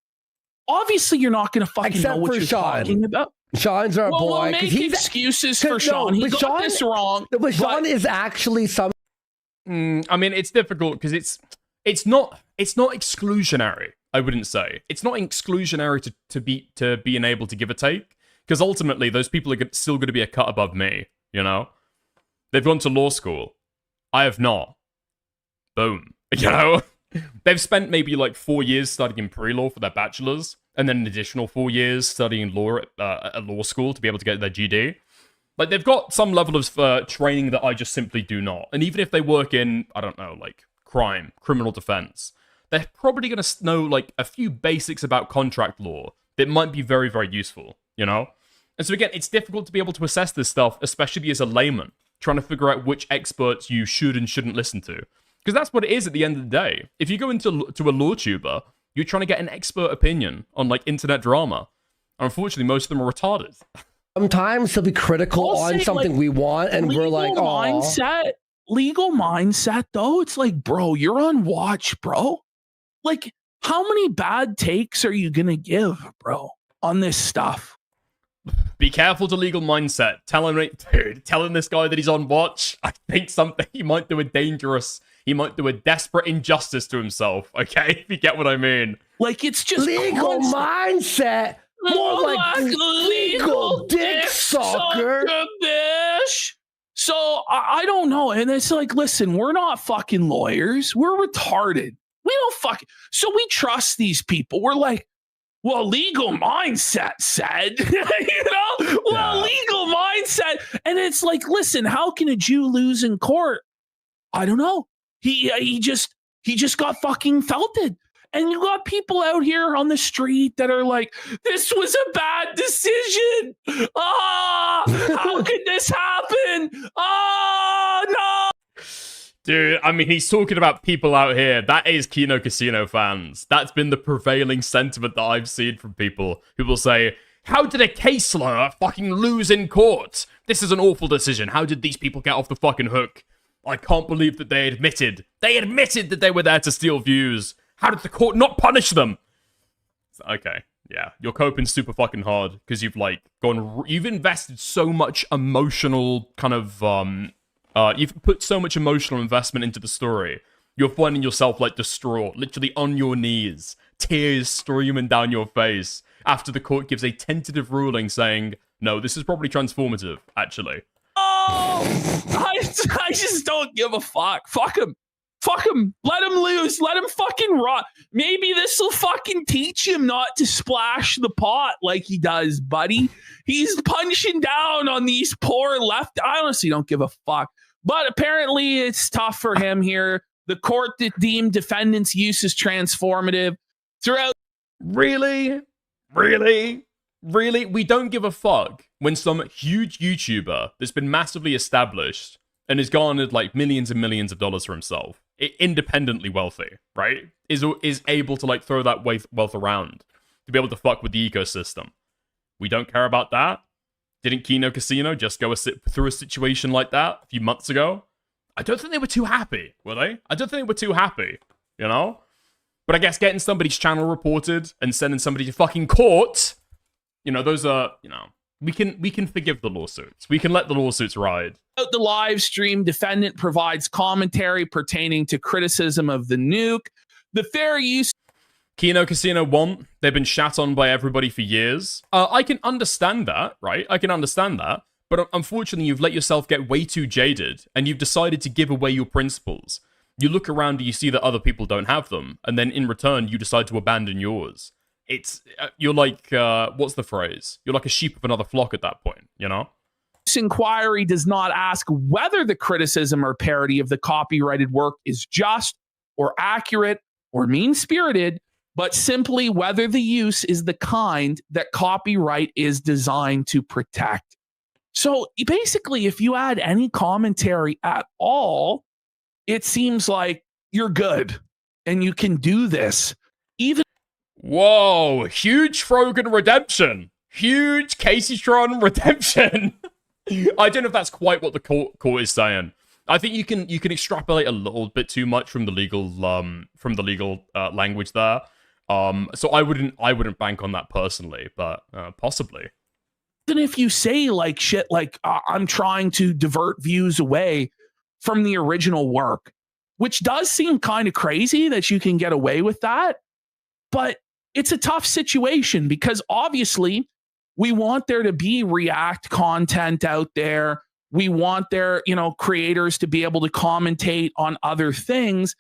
obviously you're not going to fucking know what you're talking about. Sean's our boy. We'll make excuses for Sean. He got this wrong. But Sean is actually some. I mean, it's difficult because it's not exclusionary. I wouldn't say it's not exclusionary to being able to give a take, because ultimately those people are still going to be a cut above me. You know, they've gone to law school. I have not. Boom. You know, they've spent maybe like 4 years studying pre-law for their bachelor's, and then an additional 4 years studying law at law school to be able to get their GD. Like, they've got some level of training that I just simply do not. And even if they work in, I don't know, like criminal defense, they're probably going to know like a few basics about contract law that might be very, very useful, you know? And so again, it's difficult to be able to assess this stuff, especially as a layman, trying to figure out which experts you should and shouldn't listen to. Because that's what it is at the end of the day. If you go into a law tuber, you're trying to get an expert opinion on like internet drama. And unfortunately, most of them are retarded. Sometimes they'll be critical on something like, we want, and we're like, oh. Legal mindset, though, it's like, bro, you're on watch, bro. Like, how many bad takes are you going to give, bro, on this stuff? Be careful to legal mindset. Telling this guy that he's on watch, I think he might do he might do a desperate injustice to himself, okay? If you get what I mean. Like, it's just legal mindset. More like legal dick sucker. Bitch. So, I don't know. And it's like, listen, we're not fucking lawyers. We're retarded. We don't fucking... So we trust these people. We're like, well, legal mindset said, you know? Well, legal mindset. And it's like, listen, how can a Jew lose in court? I don't know. He just got fucking felted. And you got people out here on the street that are like, this was a bad decision. How could this happen? No. Dude, I mean, he's talking about people out here. That is Kino Casino fans. That's been the prevailing sentiment that I've seen from people. People say, how did a case lawyer fucking lose in court? This is an awful decision. How did these people get off the fucking hook? I can't believe that they admitted that they were there to steal views. How did the court not punish them? Okay, yeah, you're coping super fucking hard because you've you've invested so much emotional kind of you've put so much emotional investment into the story You're finding yourself like distraught, literally on your knees, tears streaming down your face after the court gives a tentative ruling saying, no, this is probably transformative, actually. Oh, I just don't give a fuck. Fuck him. Fuck him. Let him lose. Let him fucking rot. Maybe this will fucking teach him not to splash the pot like he does, buddy. He's punching down on these poor left. I honestly don't give a fuck. But apparently it's tough for him here. The court deemed defendant's use as transformative throughout. Really? Really? Really? We don't give a fuck when some huge YouTuber that's been massively established and has garnered like millions and millions of dollars for himself, independently wealthy, right? Is able to like throw that wealth around to be able to fuck with the ecosystem. We don't care about that. Didn't Kino Casino just go through a situation like that a few months ago? I don't think they were too happy, were they? I don't think they were too happy, you know? But I guess getting somebody's channel reported and sending somebody to fucking court, you know, those are, you know, we can forgive the lawsuits. We can let the lawsuits ride. The live stream, defendant provides commentary pertaining to criticism of the nuke. The fair use. Kino Casino won. They've been shat on by everybody for years. I can understand that, right? I can understand that. But unfortunately, you've let yourself get way too jaded, and you've decided to give away your principles. You look around and you see that other people don't have them, and then in return, you decide to abandon yours. You're like, what's the phrase? You're like a sheep of another flock at that point, you know? This inquiry does not ask whether the criticism or parody of the copyrighted work is just or accurate or mean-spirited, but simply whether the use is the kind that copyright is designed to protect. So basically, if you add any commentary at all, it seems like you're good and you can do this. Even. Whoa, huge Frogan redemption. Huge Casey Tron redemption. I don't know if that's quite what the court is saying. I think you can extrapolate a little bit too much from the legal language there. So I wouldn't bank on that personally, but possibly. Even if you say like shit like I'm trying to divert views away from the original work, which does seem kind of crazy that you can get away with that, but it's a tough situation because obviously we want there to be React content out there. We want their, creators to be able to commentate on other things.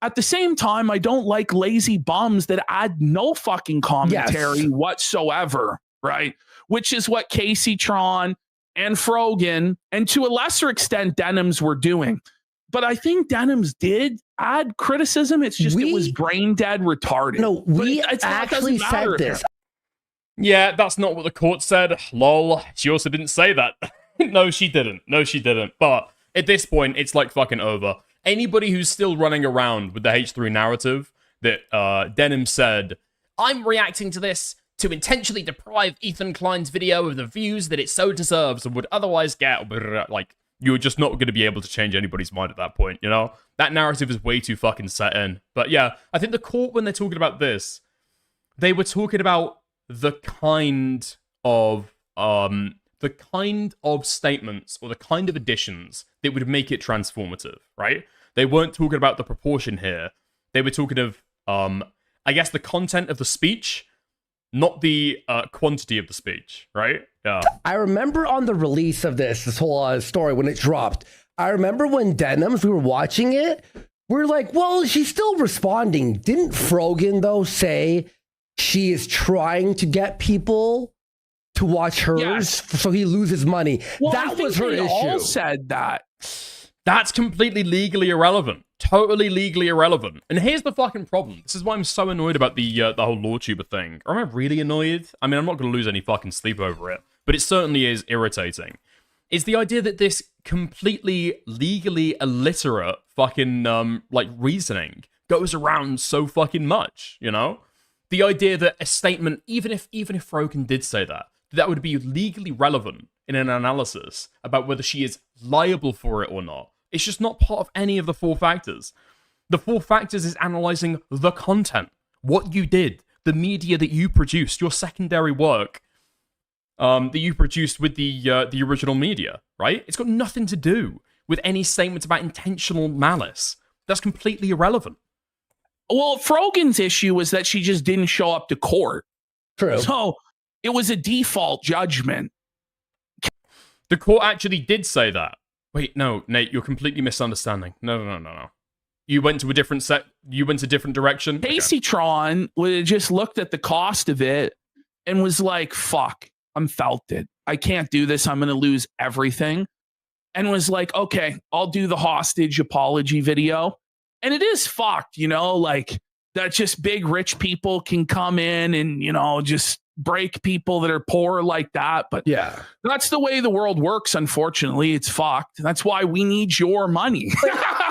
At the same time, I don't like lazy bums that add no fucking commentary whatsoever, right? Which is what Casey Tron and Frogan, and to a lesser extent, Denims were doing. But I think Denims did add criticism. It's just it was brain dead retarded. No, we actually said this. Yeah, that's not what the court said. Lol. She also didn't say that. No, she didn't. But at this point, it's like fucking over. Anybody who's still running around with the H3 narrative that Denim said, I'm reacting to this to intentionally deprive Ethan Klein's video of the views that it so deserves and would otherwise get, like, you're just not going to be able to change anybody's mind at that point, you know? That narrative is way too fucking set in. But yeah, I think the court, when they're talking about this, they were talking about the kind of statements or the kind of additions that would make it transformative, right? They weren't talking about the proportion here. They were talking of, I guess, the content of the speech, not the quantity of the speech, right? Yeah. I remember on the release of this whole story when it dropped, I remember when Denims, we were watching it, we were like, well, she's still responding. Didn't Frogan, though, say she is trying to get people to watch hers so he loses money? Well, that was her issue. All said that. That's completely legally irrelevant. Totally legally irrelevant. And here's the fucking problem. This is why I'm so annoyed about the whole LawTuber thing. Or am I really annoyed? I mean, I'm not going to lose any fucking sleep over it. But it certainly is irritating. Is the idea that this completely legally illiterate fucking, reasoning goes around so fucking much, you know? The idea that a statement, even if Frogan did say that would be legally relevant in an analysis about whether she is liable for it or not. It's just not part of any of the four factors. The four factors is analyzing the content, what you did, the media that you produced, your secondary work that you produced with the original media, right? It's got nothing to do with any statements about intentional malice. that's completely irrelevant. Well, Frogan's issue was that she just didn't show up to court. True. So it was a default judgment. The court actually did say that. Wait, no, Nate, you're completely misunderstanding. No. You went to a different You went a different direction. Casey Tron would have just looked at the cost of it and was like, "Fuck, I'm felted. I can't do this. I'm going to lose everything." And was like, "Okay, I'll do the hostage apology video." And it is fucked, like that. Just big rich people can come in and just break people that are poor like that. But yeah, that's the way the world works. Unfortunately, it's fucked. That's why we need your money.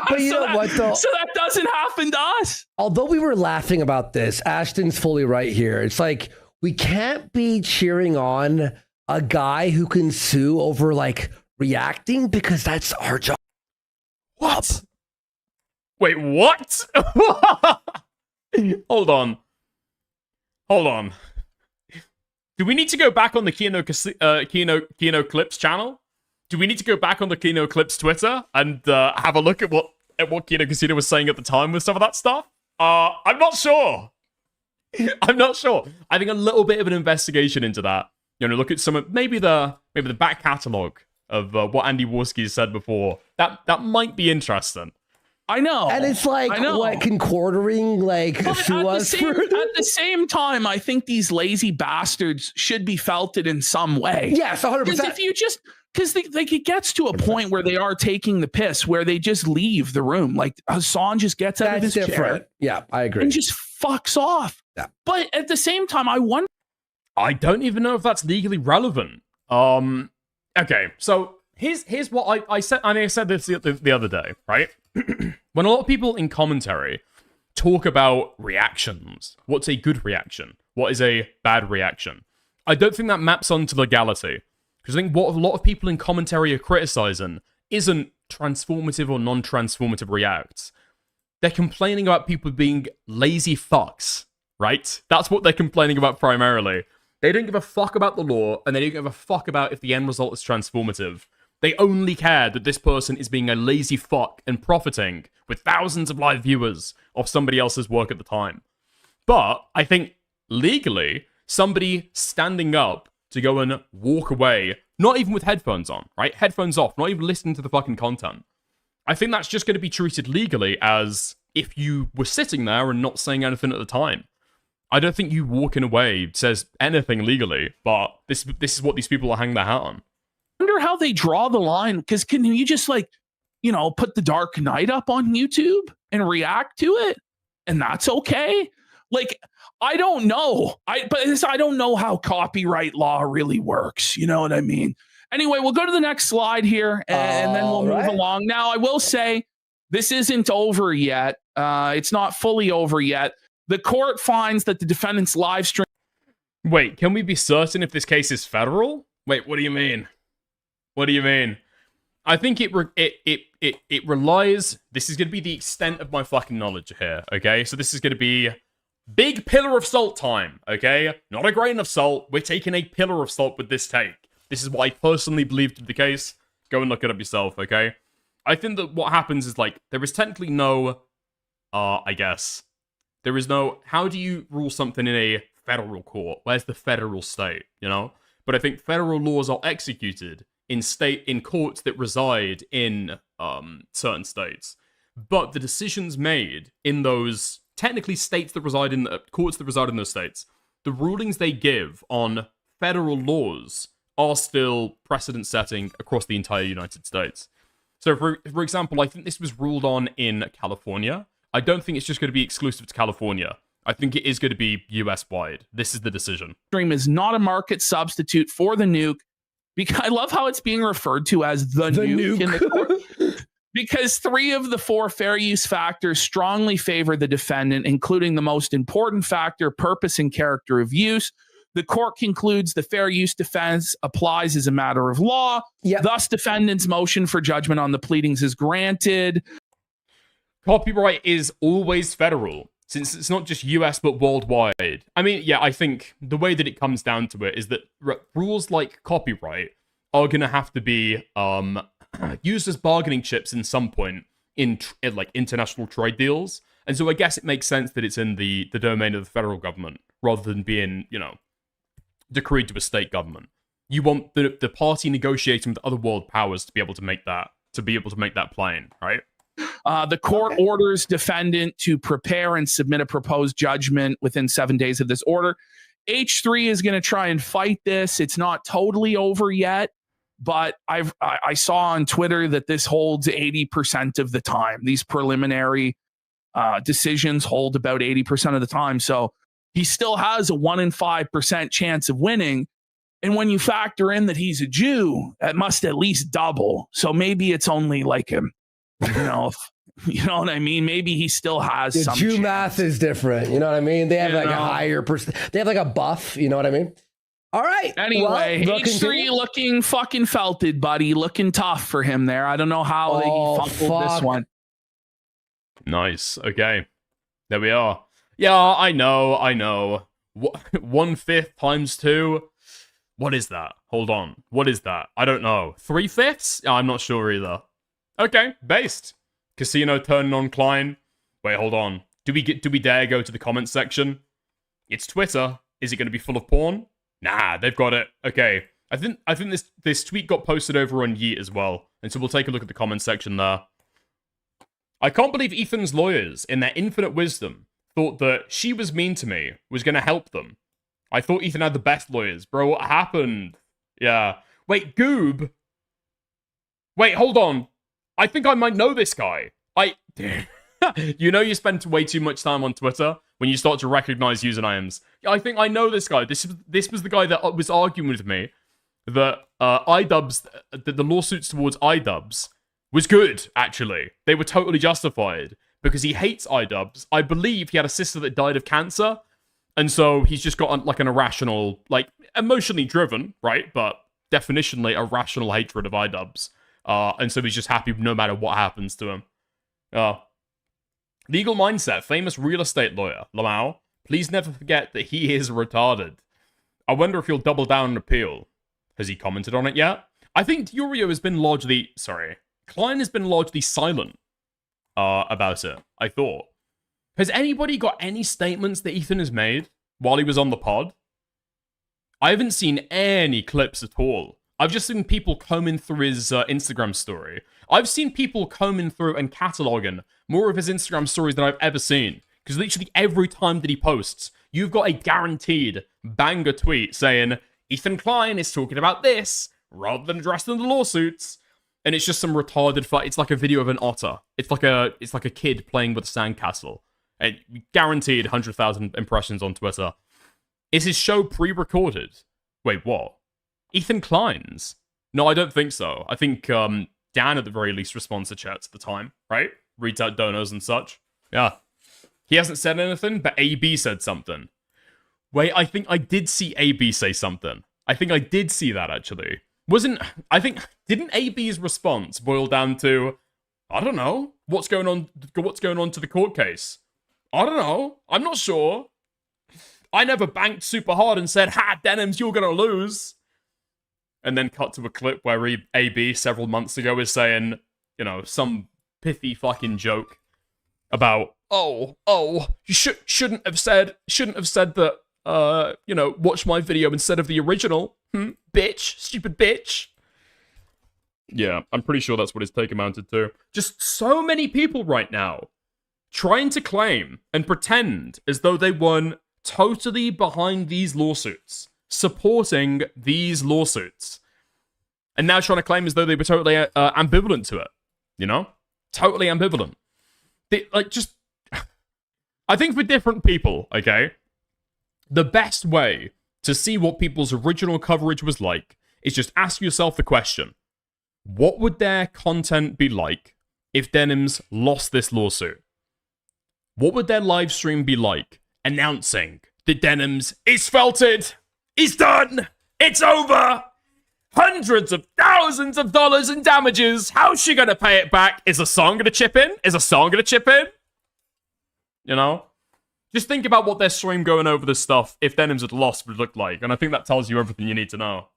But you know what, though? So that doesn't happen to us. Although we were laughing about this, Ashton's fully right here. It's like we can't be cheering on a guy who can sue over like reacting because that's our job. What? Wait, what? Hold on. Do we need to go back on the Kino Clips channel? Do we need to go back on the Kino Clips Twitter and have a look at what Kino Casino was saying at the time with some of that stuff? I'm not sure. I think a little bit of an investigation into that. Look at some of maybe the back catalogue of what Andy Warski said before. That might be interesting. I know. And it's like, what, concordering, sue us for... At the same time, I think these lazy bastards should be felted in some way. Yes, 100%. Because if you just... Because it gets to a point where they are taking the piss, where they just leave the room. Like, Hassan just gets out of his chair. Yeah, I agree. And just fucks off. Yeah. But at the same time, I wonder... I don't even know if that's legally relevant. Okay, so here's what I said. I said this the other day, right? When a lot of people in commentary talk about reactions, what's a good reaction? What is a bad reaction? I don't think that maps onto legality. Because I think what a lot of people in commentary are criticizing isn't transformative or non-transformative reacts. They're complaining about people being lazy fucks, right? That's what they're complaining about primarily. They don't give a fuck about the law, and they don't give a fuck about if the end result is transformative. They only care that this person is being a lazy fuck and profiting with thousands of live viewers of somebody else's work at the time. But I think legally, somebody standing up to go and walk away, not even with headphones on, right? Headphones off, not even listening to the fucking content. I think that's just going to be treated legally as if you were sitting there and not saying anything at the time. I don't think you walking away says anything legally, but this is what these people are hanging their hat on. I wonder how they draw the line, because can you just put The Dark Knight up on YouTube and react to it, and that's okay? I don't know. I don't know how copyright law really works. You know what I mean? Anyway, we'll go to the next slide here, and then we'll move along. Now, I will say this isn't over yet. It's not fully over yet. The court finds that the defendant's live stream. Wait, can we be certain if this case is federal? Wait, what do you mean? What do you mean? I think it relies... This is going to be the extent of my fucking knowledge here, okay? So this is going to be big pillar of salt time, okay? Not a grain of salt. We're taking a pillar of salt with this take. This is what I personally believe to be the case. Go and look it up yourself, okay? I think that what happens is, there is technically no... I guess... There is no... How do you rule something in a federal court? Where's the federal state, But I think federal laws are executed in courts that reside in certain states. But the decisions made in those technically states that reside in courts that reside in those states, the rulings they give on federal laws are still precedent setting across the entire United States. So for example, I think this was ruled on in California. I don't think it's just going to be exclusive to California. I think it is going to be US-wide. This is the decision. Stream is not a market substitute for the nuke. Because I love how it's being referred to as the nuke. In the court. Because 3 of the 4 fair use factors strongly favor the defendant, including the most important factor, purpose and character of use. The court concludes the fair use defense applies as a matter of law. Yep. Thus, defendant's motion for judgment on the pleadings is granted. Copyright is always federal, since it's not just US but worldwide. I mean, yeah, I think the way that it comes down to it is that rules like copyright are going to have to be used as bargaining chips in some point in like international trade deals. And so I guess it makes sense that it's in the domain of the federal government rather than being, decreed to a state government. You want the party negotiating with other world powers to be able to make that plain, right? The court orders defendant to prepare and submit a proposed judgment within 7 days of this order. H3 is going to try and fight this. It's not totally over yet, but I saw on Twitter that this holds 80% of the time. These preliminary decisions hold about 80% of the time. So he still has a 1 in 5% chance of winning. And when you factor in that he's a Jew, that must at least double. So maybe it's only like him. You know what I mean? Maybe he still has some Jew chance. math is different. You know what I mean? They have a higher percent. They have like a buff. You know what I mean? All right. Anyway, well, H3 looking fucking felted, buddy. Looking tough for him there. I don't know how he fumbled this one. Nice. Okay. There we are. Yeah, I know. 1/5 times 2. What is that? Hold on. What is that? I don't know. 3/5? I'm not sure either. Okay, based. Casino turning on Klein. Wait, hold on. Do we dare go to the comments section? It's Twitter. Is it going to be full of porn? Nah, they've got it. Okay. I think this tweet got posted over on Yeet as well. And so we'll take a look at the comments section there. I can't believe Ethan's lawyers, in their infinite wisdom, thought that she was mean to me was going to help them. I thought Ethan had the best lawyers. Bro, what happened? Yeah. Wait, Goob? Wait, hold on. I think I might know this guy. You spend way too much time on Twitter when you start to recognize usernames. I think I know this guy. This was the guy that was arguing with me that the lawsuits towards iDubbbz was good, actually. They were totally justified because he hates iDubbbz. I believe he had a sister that died of cancer, and so he's just got like an irrational, like emotionally driven, right? But definitionally irrational hatred of iDubbbz. And so he's just happy no matter what happens to him. Legal Mindset, famous real estate lawyer, Lamau. Please never forget that he is retarded. I wonder if he'll double down and appeal. Has he commented on it yet? I think Klein has been largely silent about it, I thought. Has anybody got any statements that Ethan has made while he was on the pod? I haven't seen any clips at all. I've just seen people combing through his Instagram story. I've seen people combing through and cataloging more of his Instagram stories than I've ever seen. Because literally every time that he posts, you've got a guaranteed banger tweet saying, Ethan Klein is talking about this, rather than addressing the lawsuits. And it's just some retarded fight. It's like a video of an otter. It's like a kid playing with a sandcastle. And guaranteed 100,000 impressions on Twitter. Is his show pre-recorded? Wait, what? Ethan Klein's? No, I don't think so. I think Dan at the very least responds to chats at the time, right? Reads out donors and such. Yeah. He hasn't said anything, but AB said something. Wait, I think I did see AB say something. I think I did see that, actually. Didn't AB's response boil down to, I don't know, what's going on to the court case? I don't know. I'm not sure. I never banked super hard and said, ha, Denims, you're gonna lose. And then cut to a clip where AB several months ago is saying, some pithy fucking joke about, you shouldn't have said that, watch my video instead of the original. Bitch, stupid bitch. Yeah, I'm pretty sure that's what his take amounted to. Just so many people right now trying to claim and pretend as though they weren't totally behind these lawsuits, supporting these lawsuits, and now trying to claim as though they were totally ambivalent to it. Totally ambivalent. I think for different people, okay, the best way to see what people's original coverage was like is just ask yourself the question, what would their content be like if Denims lost this lawsuit? What would their live stream be like announcing that Denims is felted, is done, it's over, hundreds of thousands of dollars in damages, how's she gonna pay it back? Is a song gonna chip in? Just think about what their stream going over this stuff, if Denims had lost, would look like. And I think that tells you everything you need to know,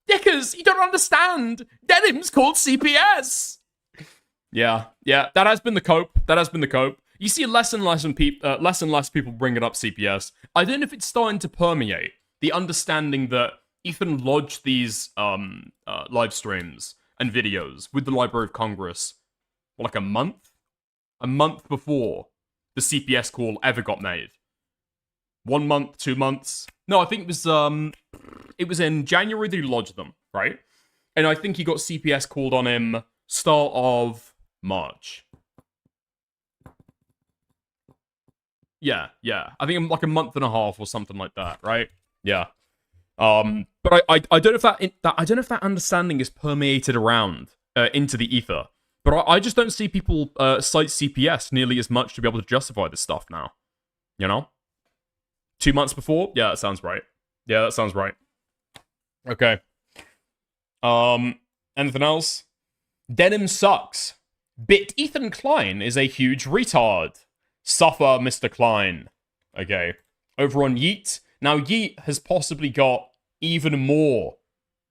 Dickers, you don't understand. Denims called CPS. Yeah, that has been the cope. You see less and less people bringing up CPS. I don't know if it's starting to permeate the understanding that Ethan lodged these live streams and videos with the Library of Congress like a month before the CPS call ever got made. 1 month, 2 months. No, I think it was in January that he lodged them, right? And I think he got CPS called on him start of March. Yeah. I think like a month and a half or something like that, right? Yeah. But I don't know if that understanding is permeated around into the ether. But I just don't see people cite CPS nearly as much to be able to justify this stuff now. You know? 2 months before? Yeah, that sounds right. Okay. Anything else? Denim sucks. Bit Ethan Klein is a huge retard. Suffer, Mr. Klein. Okay. Over on Yeet. Now, Yeet has possibly got even more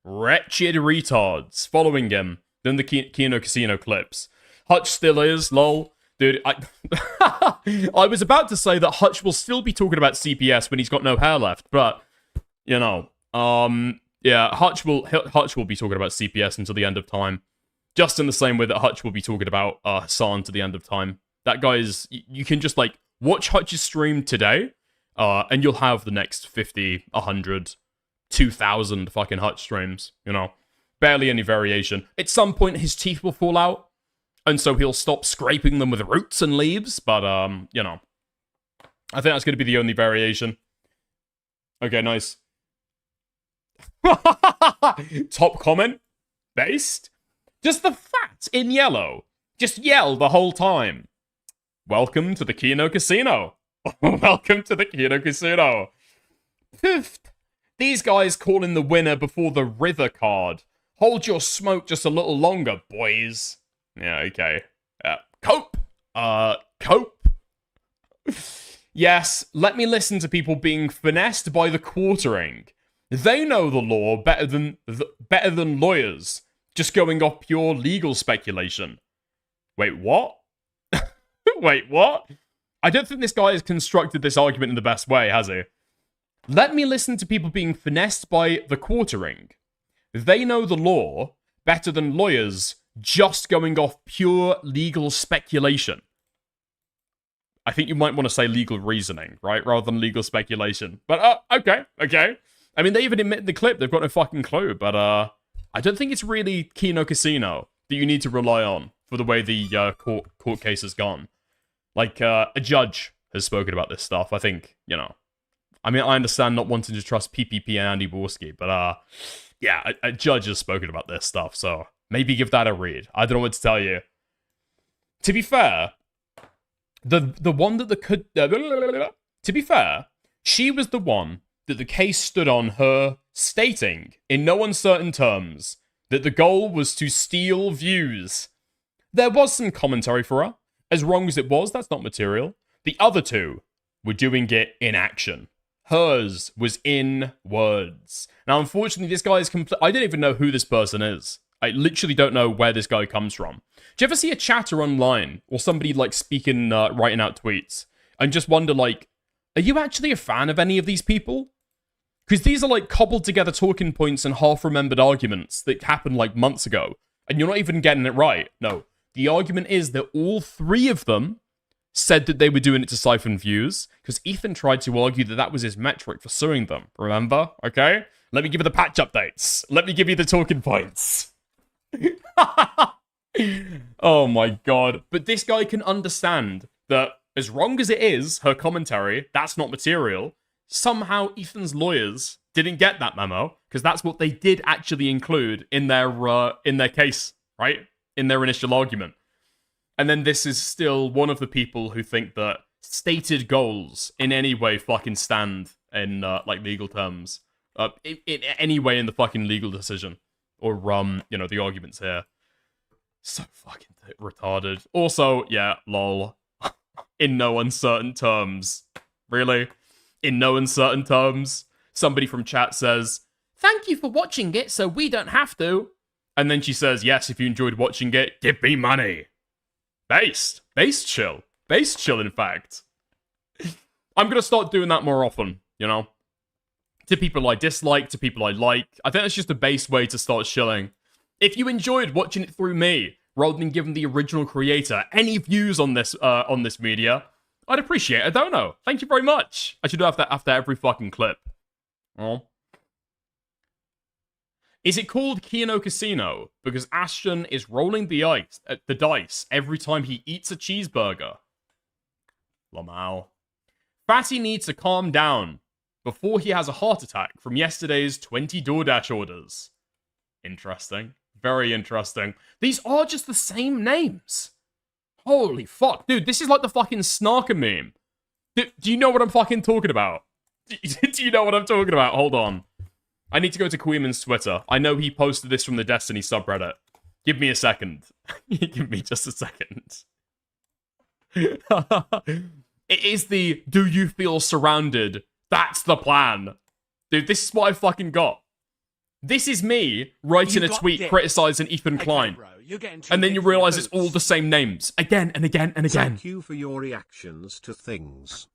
wretched retards following him than the Kino Casino clips. Hutch still is, lol. Dude, I was about to say that Hutch will still be talking about CPS when he's got no hair left, but, you know, yeah, Hutch will be talking about CPS until the end of time. Just in the same way that Hutch will be talking about Hassan to the end of time. That guy is, you can just, like, watch Hutch's stream today, and you'll have the next 50, 100, 2,000 fucking Hutch streams, you know. Barely any variation. At some point, his teeth will fall out, and so he'll stop scraping them with roots and leaves, but, you know. I think that's going to be the only variation. Okay, nice. Top comment? Based? Just the fat in yellow. Just yell the whole time. Welcome to the Kino Casino. Welcome to the Kino Casino. Poof. These guys calling the winner before the river card. Hold your smoke just a little longer, boys. Yeah, okay. Cope. Cope. Yes, let me listen to people being finessed by the quartering. They know the law better than lawyers, just going off pure legal speculation. Wait, what? Wait, what? I don't think this guy has constructed this argument in the best way, has he? Let me listen to people being finessed by the quartering. They know the law better than lawyers, just going off pure legal speculation. I think you might want to say legal reasoning, right? Rather than legal speculation. But, okay. I mean, they even admit in the clip they've got no fucking clue, but, I don't think it's really Kino Casino that you need to rely on for the way the, court case has gone. Like, a judge has spoken about this stuff, I think, you know. I mean, I understand not wanting to trust PPP and Andy Borski, but, yeah, a judge has spoken about this stuff, so maybe give that a read. I don't know what to tell you. To be fair, the one that to be fair, she was the one that the case stood on her stating, in no uncertain terms, that the goal was to steal views. There was some commentary for her. As wrong as it was, that's not material. The other two were doing it in action. Hers was in words. Now, unfortunately, this guy is I don't even know who this person is. I literally don't know where this guy comes from. Do you ever see a chatter online, or somebody, like, speaking, writing out tweets, and just wonder, like, are you actually a fan of any of these people? Because these are, like, cobbled together talking points and half-remembered arguments that happened, like, months ago, and you're not even getting it right. No. The argument is that all three of them said that they were doing it to siphon views, because Ethan tried to argue that that was his metric for suing them. Remember? Okay? Let me give you the patch updates. Let me give you the talking points. Oh my god. But this guy can understand that as wrong as it is, her commentary, that's not material. Somehow Ethan's lawyers didn't get that memo, because that's what they did actually include in their case, right? In their initial argument. And then this is still one of the people who think that stated goals in any way fucking stand in, like, legal terms. In any way in the fucking legal decision. Or, you know, the arguments here. So fucking retarded. Also, yeah, lol. In no uncertain terms. Really? In no uncertain terms? Somebody from chat says, "Thank you for watching it so we don't have to." And then she says, "Yes, if you enjoyed watching it, give me money." Based chill. Based chill, in fact. I'm gonna start doing that more often, you know? To people I dislike, to people I like. I think that's just a base way to start chilling. If you enjoyed watching it through me, rather than giving the original creator any views on this media, I'd appreciate a dono. Thank you very much. I should do that after every fucking clip. Oh. Is it called Kino Casino because Ashton is rolling the dice every time he eats a cheeseburger? Lamau. Fatty needs to calm down before he has a heart attack from yesterday's 20 DoorDash orders. Interesting. Very interesting. These are just the same names. Holy fuck. Dude, this is like the fucking Snarker meme. Do you know what I'm fucking talking about? Do you know what I'm talking about? Hold on. I need to go to Queeman's Twitter. I know he posted this from the Destiny subreddit. Give me a second. Give me just a second. It is the do you feel surrounded? That's the plan. Dude, this is what I fucking got. This is me writing a tweet criticizing Ethan Klein. And then you realize it's all the same names. Again and again and again. Thank you for your reactions to things.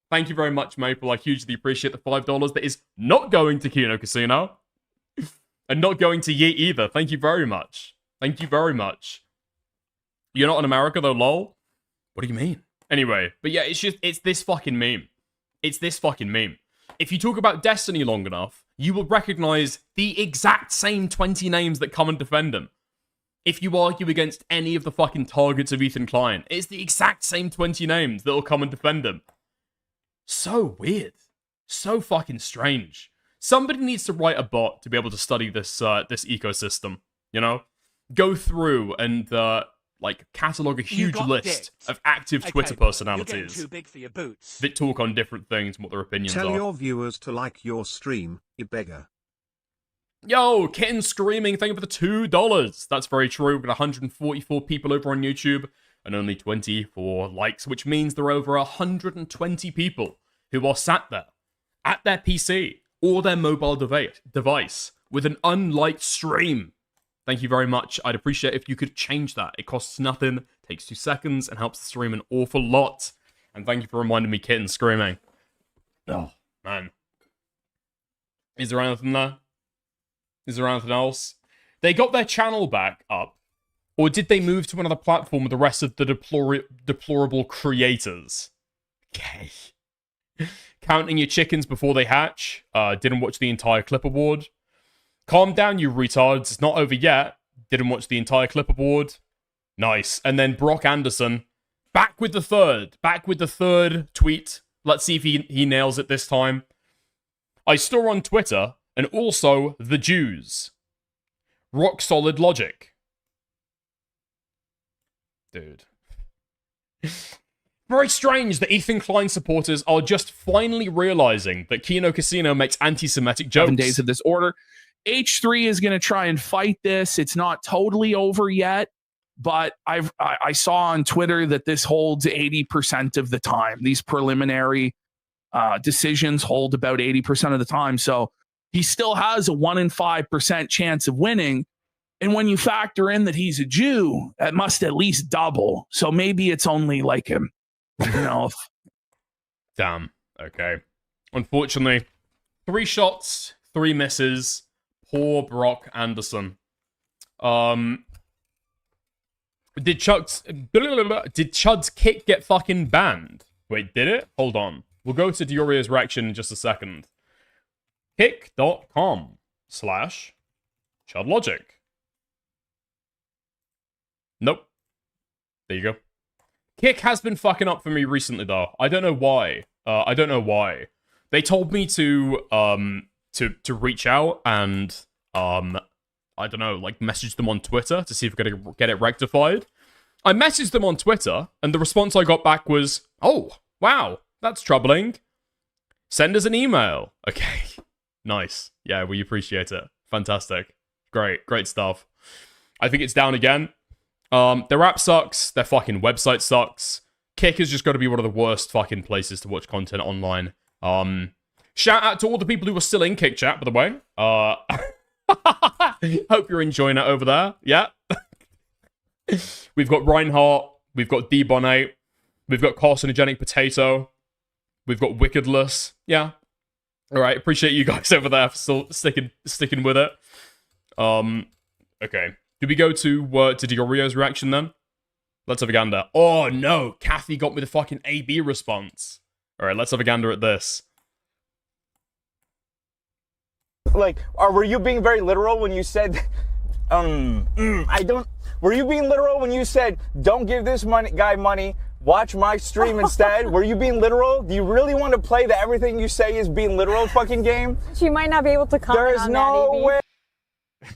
Thank you very much, Maple. I hugely appreciate the $5 that is not going to Kino Casino. And not going to Yeet either. Thank you very much. Thank you very much. You're not in America though, lol? What do you mean? Anyway, but yeah, it's this fucking meme. It's this fucking meme. If you talk about Destiny long enough, you will recognize the exact same 20 names that come and defend him. If you argue against any of the fucking targets of Ethan Klein, it's the exact same 20 names that will come and defend him. So weird. So fucking strange. Somebody needs to write a bot to be able to study this this ecosystem, you know? Go through and like catalog a huge list of active Twitter personalities too big for your boots. that talk on different things and what their opinions are. Tell your viewers to like your stream, you beggar. Yo, Kitten Screaming, thank you for the $2. That's very true. We've got 144 people over on YouTube and only 24 likes, which means there are over 120 people who are sat there at their PC or their mobile device with an unliked stream. Thank you very much. I'd appreciate if you could change that. It costs nothing, takes 2 seconds, and helps the stream an awful lot. And thank you for reminding me, Kitten Screaming. Oh, man. Is there anything there? Is there anything else? They got their channel back up, or did they move to another platform with the rest of the deplorable creators? Okay. Counting your chickens before they hatch. Didn't watch the entire clip award. Calm down, you retards. It's not over yet. Didn't watch the entire clip award. Nice. And then Brock Anderson. Back with the third. Back with the third tweet. Let's see if he nails it this time. I store on Twitter, and also the Jews. Rock solid logic. Dude. Very strange that Ethan Klein supporters are just finally realizing that Kino Casino makes anti-Semitic jokes. 7 days of this order. H3 is going to try and fight this. It's not totally over yet, but I saw on Twitter that this holds 80% of the time. These preliminary decisions hold about 80% of the time. So he still has a 1 in 5% chance of winning. And when you factor in that he's a Jew, that must at least double. So maybe it's only like him. You know. Damn. Okay. Unfortunately, 3 shots, 3 misses. Poor Brock Anderson. Did Chud's kick get fucking banned? Wait, did it? Hold on. We'll go to Dioria's reaction in just a second. Kick.com/ChudLogic. Nope. There you go. Kick has been fucking up for me recently, though. I don't know why. They told me to reach out and I don't know, like message them on Twitter to see if we're gonna get it rectified. I messaged them on Twitter, and the response I got back was, "Oh, wow, that's troubling. Send us an email." Okay, nice. Yeah, we appreciate it. Fantastic. Great stuff. I think it's down again. Their app sucks. Their fucking website sucks. Kick has just got to be one of the worst fucking places to watch content online. Shout out to all the people who are still in Kick Chat, by the way. Hope you're enjoying it over there. Yeah. We've got Reinhardt. We've got Debonate. We've got Carcinogenic Potato. We've got Wickedless. Yeah. All right. Appreciate you guys over there for still sticking with it. Okay. Do we go to Diorio's reaction then? Let's have a gander. Oh no, Kathy got me the fucking AB response. All right, let's have a gander at this. Like, were you being very literal when you said, were you being literal when you said, don't give this guy money, watch my stream instead? Were you being literal? Do you really want to play the everything you say is being literal fucking game? She might not be able to comment There is on no that, AB. way.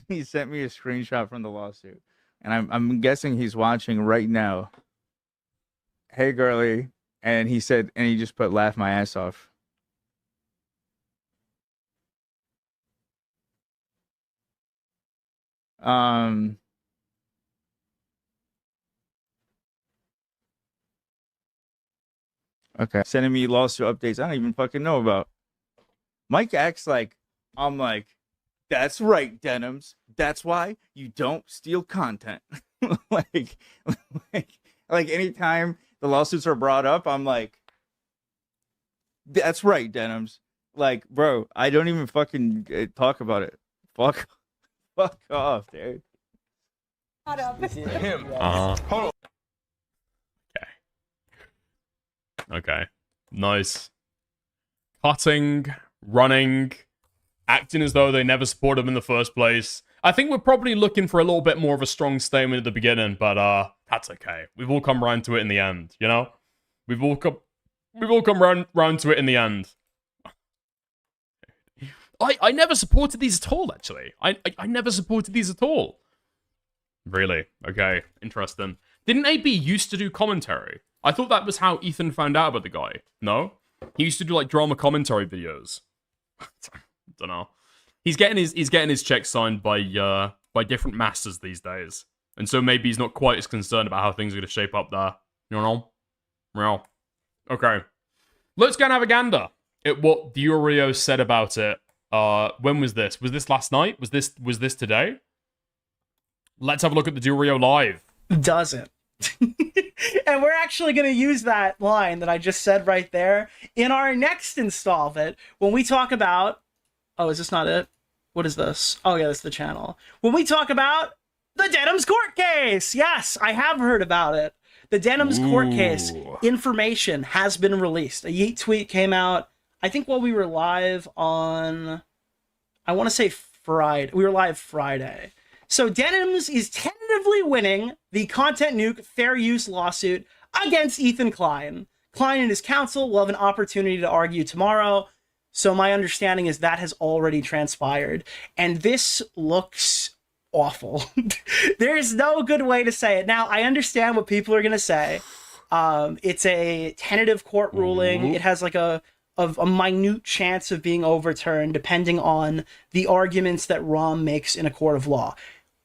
He sent me a screenshot from the lawsuit, and I'm guessing he's watching right now. Hey, girly, and he said, and he just put laugh my ass off. Okay, sending me lawsuit updates I don't even fucking know about. Mike acts like I'm like, that's right, Denims. That's why you don't steal content. like anytime the lawsuits are brought up, I'm like, that's right, Denims. Like, bro, I don't even fucking talk about it. Fuck off, dude. Shut up. Him. Hold on. Okay. Nice. Cutting, running, acting as though they never supported him in the first place. I think we're probably looking for a little bit more of a strong statement at the beginning, but that's okay. We've all come round to it in the end, you know? We've all come round to it in the end. I never supported these at all, actually. I never supported these at all. Really? Okay. Interesting. Didn't AB used to do commentary? I thought that was how Ethan found out about the guy. No? He used to do, like, drama commentary videos. Don't know. He's getting his checks signed by different masters these days. And so maybe he's not quite as concerned about how things are going to shape up there. You know? Well. Okay. Let's go and have a gander at what Diorio said about it. When was this? Was this last night? Was this today? Let's have a look at the Diorio live. Doesn't. And we're actually going to use that line that I just said right there in our next installment when we talk about... Oh, is this not it? What is this? Oh, yeah, that's the channel. When we talk about the Denims court case. Yes, I have heard about it. The Denims court case information has been released. A Yeet tweet came out, I think while we were live on... I want to say Friday. We were live Friday. So Denims is tentatively winning the Content Nuke fair use lawsuit against Ethan Klein. Klein and his counsel will have an opportunity to argue tomorrow. So my understanding is that has already transpired. And this looks awful. There's no good way to say it. Now, I understand what people are going to say. It's a tentative court ruling. It has like a minute chance of being overturned depending on the arguments that Rom makes in a court of law.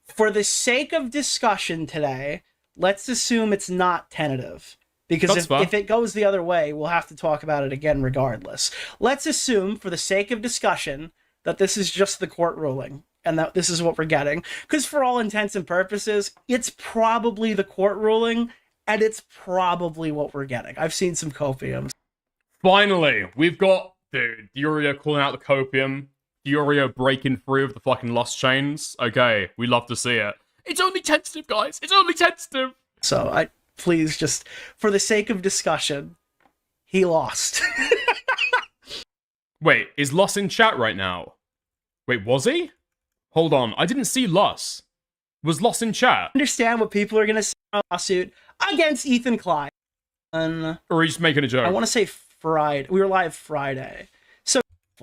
For the sake of discussion today, let's assume it's not tentative. Because if it goes the other way, we'll have to talk about it again regardless. Let's assume, for the sake of discussion, that this is just the court ruling and that this is what we're getting. Because for all intents and purposes, it's probably the court ruling and it's probably what we're getting. I've seen some copiums. Finally, we've got Diorio calling out the copium. Diorio breaking free of the fucking lost chains. Okay, we love to see it. It's only tentative, guys. It's only tentative. So please, just for the sake of discussion, he lost. Wait, is Luss in chat right now? Wait, was he? Hold on, I didn't see Luss. Was Luss in chat? Understand what people are going to say in a lawsuit against Ethan Klein. Or are you just making a joke? I want to say Friday. We were live Friday. So,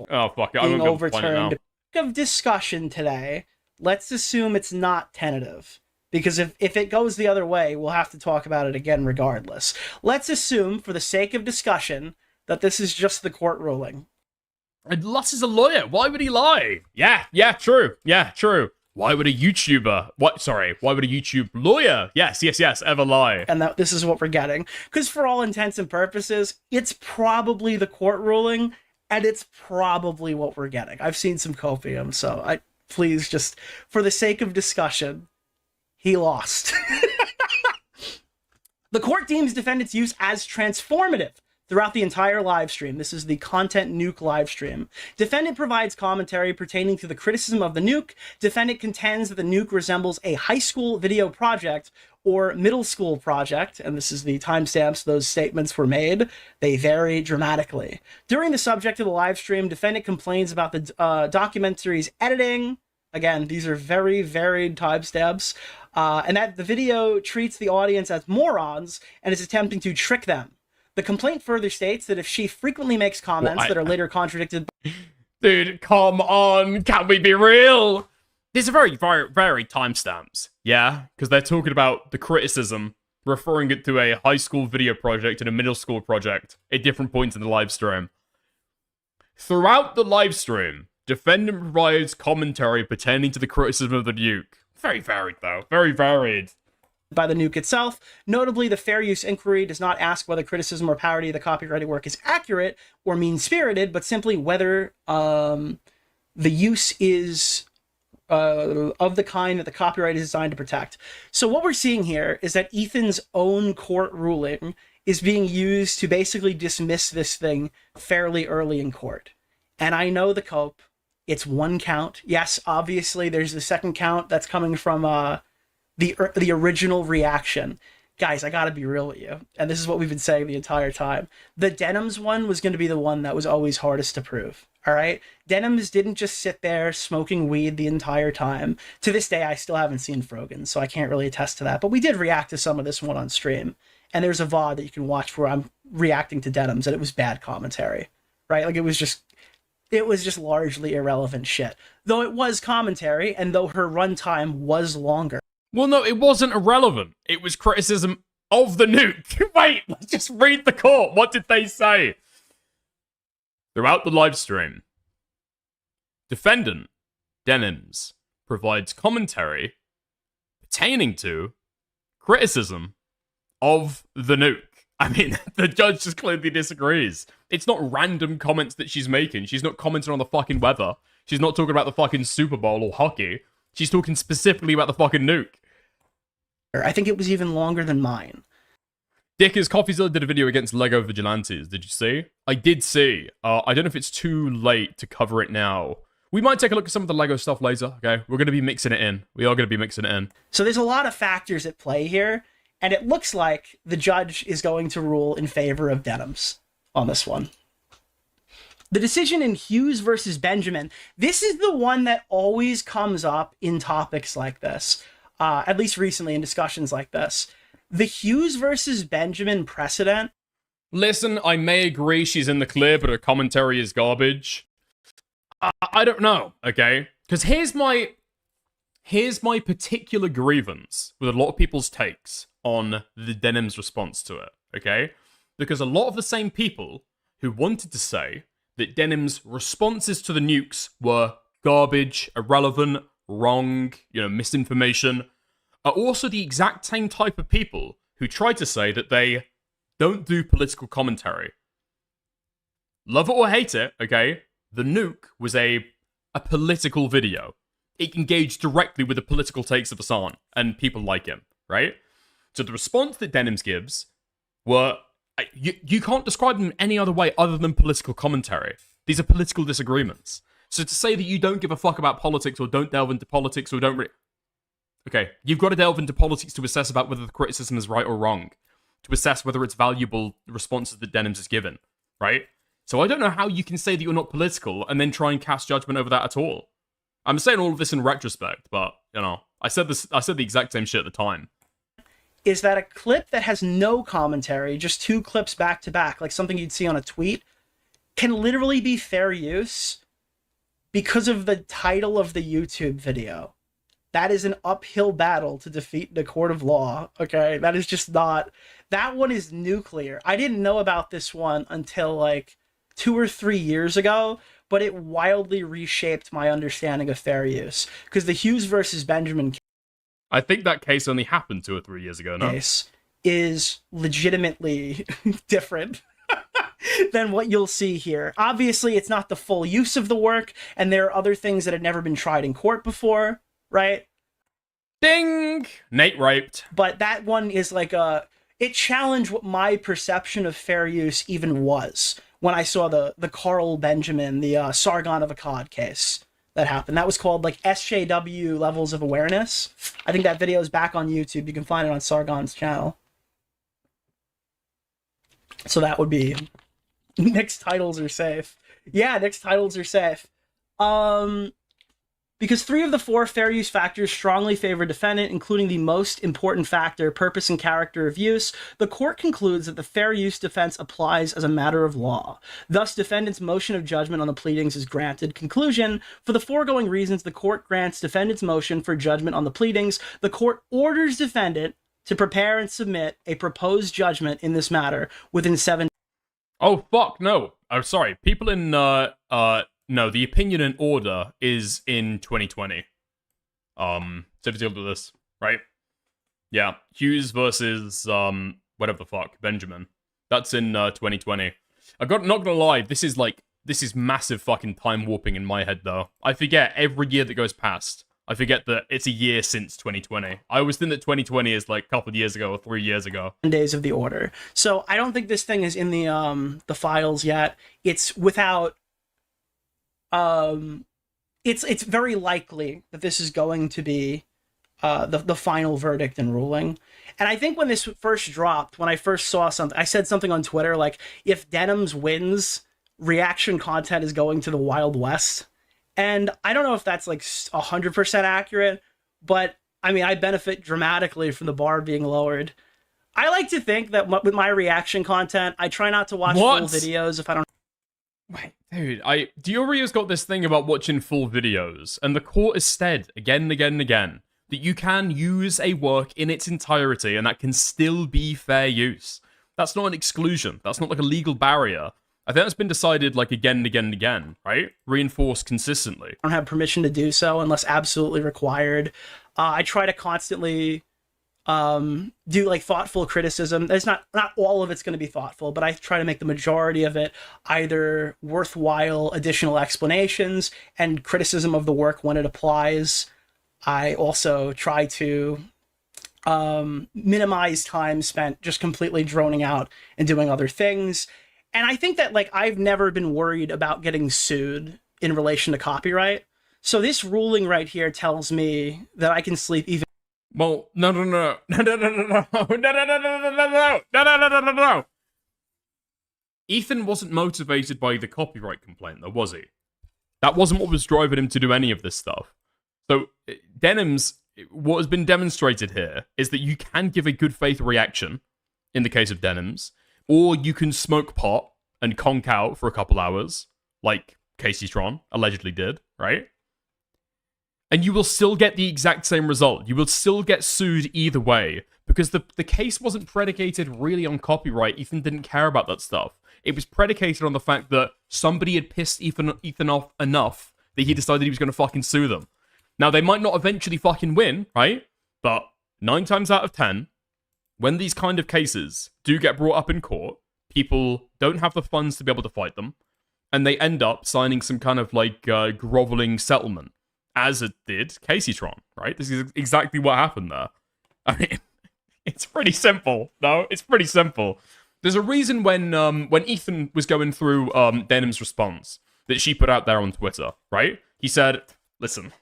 oh, fuck it. I being won't go find it now. overturned. Of discussion today, let's assume it's not tentative. Because if it goes the other way, we'll have to talk about it again regardless. Let's assume, for the sake of discussion, that this is just the court ruling. And Luss is a lawyer. Why would he lie? Yeah, true. Yeah, true. Why would a YouTuber... Why would a YouTube lawyer... Yes, ever lie? And that this is what we're getting. Because for all intents and purposes, it's probably the court ruling, and it's probably what we're getting. I've seen some copium, so please, just for the sake of discussion, he lost. The court deems defendant's use as transformative throughout the entire live stream. This is the content nuke live stream. Defendant provides commentary pertaining to the criticism of the nuke. Defendant contends that the nuke resembles a high school video project or middle school project, and this is the timestamps those statements were made. They vary dramatically. During the subject of the live stream, defendant complains about the documentary's editing. Again, these are very varied timestamps. And that the video treats the audience as morons and is attempting to trick them. The complaint further states that if she frequently makes comments that are later contradicted... Dude, come on, can we be real? These are very timestamps, yeah? Because they're talking about the criticism, referring it to a high school video project and a middle school project at different points in the live stream. Throughout the live stream, defendant provides commentary pertaining to the criticism of the nuke. Very varied, though. Very varied. By the nuke itself. Notably, the fair use inquiry does not ask whether criticism or parody of the copyrighted work is accurate or mean-spirited, but simply whether the use is of the kind that the copyright is designed to protect. So what we're seeing here is that Ethan's own court ruling is being used to basically dismiss this thing fairly early in court. And I know the cope. It's one count. Yes, obviously, there's the second count that's coming from... the original reaction. Guys, I gotta be real with you. And this is what we've been saying the entire time. The Denims one was going to be the one that was always hardest to prove. All right? Denims didn't just sit there smoking weed the entire time. To this day, I still haven't seen Frogan, so I can't really attest to that. But we did react to some of this one on stream. And there's a VOD that you can watch where I'm reacting to Denims, and it was bad commentary. Right? Like, it was just largely irrelevant shit. Though it was commentary, and though her runtime was longer. Well, no, it wasn't irrelevant. It was criticism of the nuke. Wait, let's just read the court. What did they say? Throughout the live stream, defendant, Denims, provides commentary pertaining to criticism of the nuke. I mean, the judge just clearly disagrees. It's not random comments that she's making. She's not commenting on the fucking weather. She's not talking about the fucking Super Bowl or hockey. She's talking specifically about the fucking nuke. I think it was even longer than mine. Dickers Coffeezilla did a video against Lego Vigilantes. Did you see? I did see. I don't know if it's too late to cover it now. We might take a look at some of the Lego stuff later, okay? We're going to be mixing it in. We are going to be mixing it in. So there's a lot of factors at play here, and it looks like the judge is going to rule in favor of Denims on this one. The decision in Hughes versus Benjamin, this is the one that always comes up in topics like this, at least recently in discussions like this. The Hughes versus Benjamin precedent. Listen, I may agree she's in the clear, but her commentary is garbage. I don't know, okay? Because here's my particular grievance with a lot of people's takes on the Denims' response to it, okay? Because a lot of the same people who wanted to say that Denims' responses to the nukes were garbage, irrelevant, wrong, misinformation, are also the exact same type of people who try to say that they don't do political commentary. Love it or hate it, okay? The nuke was a political video. It engaged directly with the political takes of Hassan and people like him, right? So the response that Denims gives were... You can't describe them any other way other than political commentary. These are political disagreements. So to say that you don't give a fuck about politics or don't delve into politics or don't... Okay, you've got to delve into politics to assess about whether the criticism is right or wrong. To assess whether it's valuable responses that Denims has given, right? So I don't know how you can say that you're not political and then try and cast judgment over that at all. I'm saying all of this in retrospect, but, I said the exact same shit at the time. Is that a clip that has no commentary, just two clips back to back, like something you'd see on a tweet, can literally be fair use because of the title of the YouTube video. That is an uphill battle to defeat in a court of law, okay? That is just not... That one is nuclear. I didn't know about this one until, 2 or 3 years ago, but it wildly reshaped my understanding of fair use. Because the Hughes versus Benjamin I think that case only happened 2 or 3 years ago, no? Case is legitimately different than what you'll see here. Obviously, it's not the full use of the work, and there are other things that had never been tried in court before, right? Ding! Nate raped. But that one is it challenged what my perception of fair use even was when I saw the Carl Benjamin, the Sargon of Akkad case that happened. That was called like SJW Levels of Awareness. I think that video is back on YouTube. You can find it on Sargon's channel. So that would be Nick's titles are safe. Yeah, Nick's titles are safe. Because 3 of the 4 fair use factors strongly favor defendant, including the most important factor, purpose and character of use, the court concludes that the fair use defense applies as a matter of law. Thus, defendant's motion of judgment on the pleadings is granted. Conclusion, for the foregoing reasons, the court grants defendant's motion for judgment on the pleadings. The court orders defendant to prepare and submit a proposed judgment in this matter within 7 days. Oh, fuck, no. Oh, sorry. People in, no, the opinion and order is in 2020. So to deal with this, right? Yeah, Hughes versus, whatever the fuck, Benjamin. That's in, 2020. Not gonna lie, this is massive fucking time warping in my head, though. I forget every year that goes past. I forget that it's a year since 2020. I always think that 2020 is like a couple of years ago or 3 years ago. Days of the order. So I don't think this thing is in the files yet. It's without... it's very likely that this is going to be the final verdict and ruling. And I think when this first dropped, when I first saw something, I said something on Twitter like, if Denims wins, reaction content is going to the Wild West. And I don't know if that's like 100% accurate, but I mean, I benefit dramatically from the bar being lowered. I like to think that with my reaction content, I try not to watch full videos if I don't... Wait, dude, Diorio's got this thing about watching full videos, and the court has said again and again and again that you can use a work in its entirety, and that can still be fair use. That's not an exclusion. That's not like a legal barrier. I think that's been decided like again and again and again, right? Reinforced consistently. I don't have permission to do so unless absolutely required. I try to constantly do like thoughtful criticism. It's not all of it's going to be thoughtful, but I try to make the majority of it either worthwhile additional explanations and criticism of the work when it applies. I also try to minimize time spent just completely droning out and doing other things. And I think that like I've never been worried about getting sued in relation to copyright. So this ruling right here tells me that I can sleep even. Well, no. Ethan wasn't motivated by the copyright complaint, though, was he? That wasn't what was driving him to do any of this stuff. So, Denims, what has been demonstrated here is that you can give a good faith reaction in the case of Denims, or you can smoke pot and conk out for a couple hours, like Casey Tron allegedly did, right? And you will still get the exact same result. You will still get sued either way, because the case wasn't predicated really on copyright. Ethan didn't care about that stuff. It was predicated on the fact that somebody had pissed Ethan off enough that he decided he was going to fucking sue them. Now, they might not eventually fucking win, right? But 9 times out of 10, when these kind of cases do get brought up in court, people don't have the funds to be able to fight them, and they end up signing some kind of like groveling settlement, as it did Casey Tron, right? This is exactly what happened there. I mean, it's pretty simple, no? It's pretty simple. There's a reason when Ethan was going through Denim's response that she put out there on Twitter, right? He said, listen,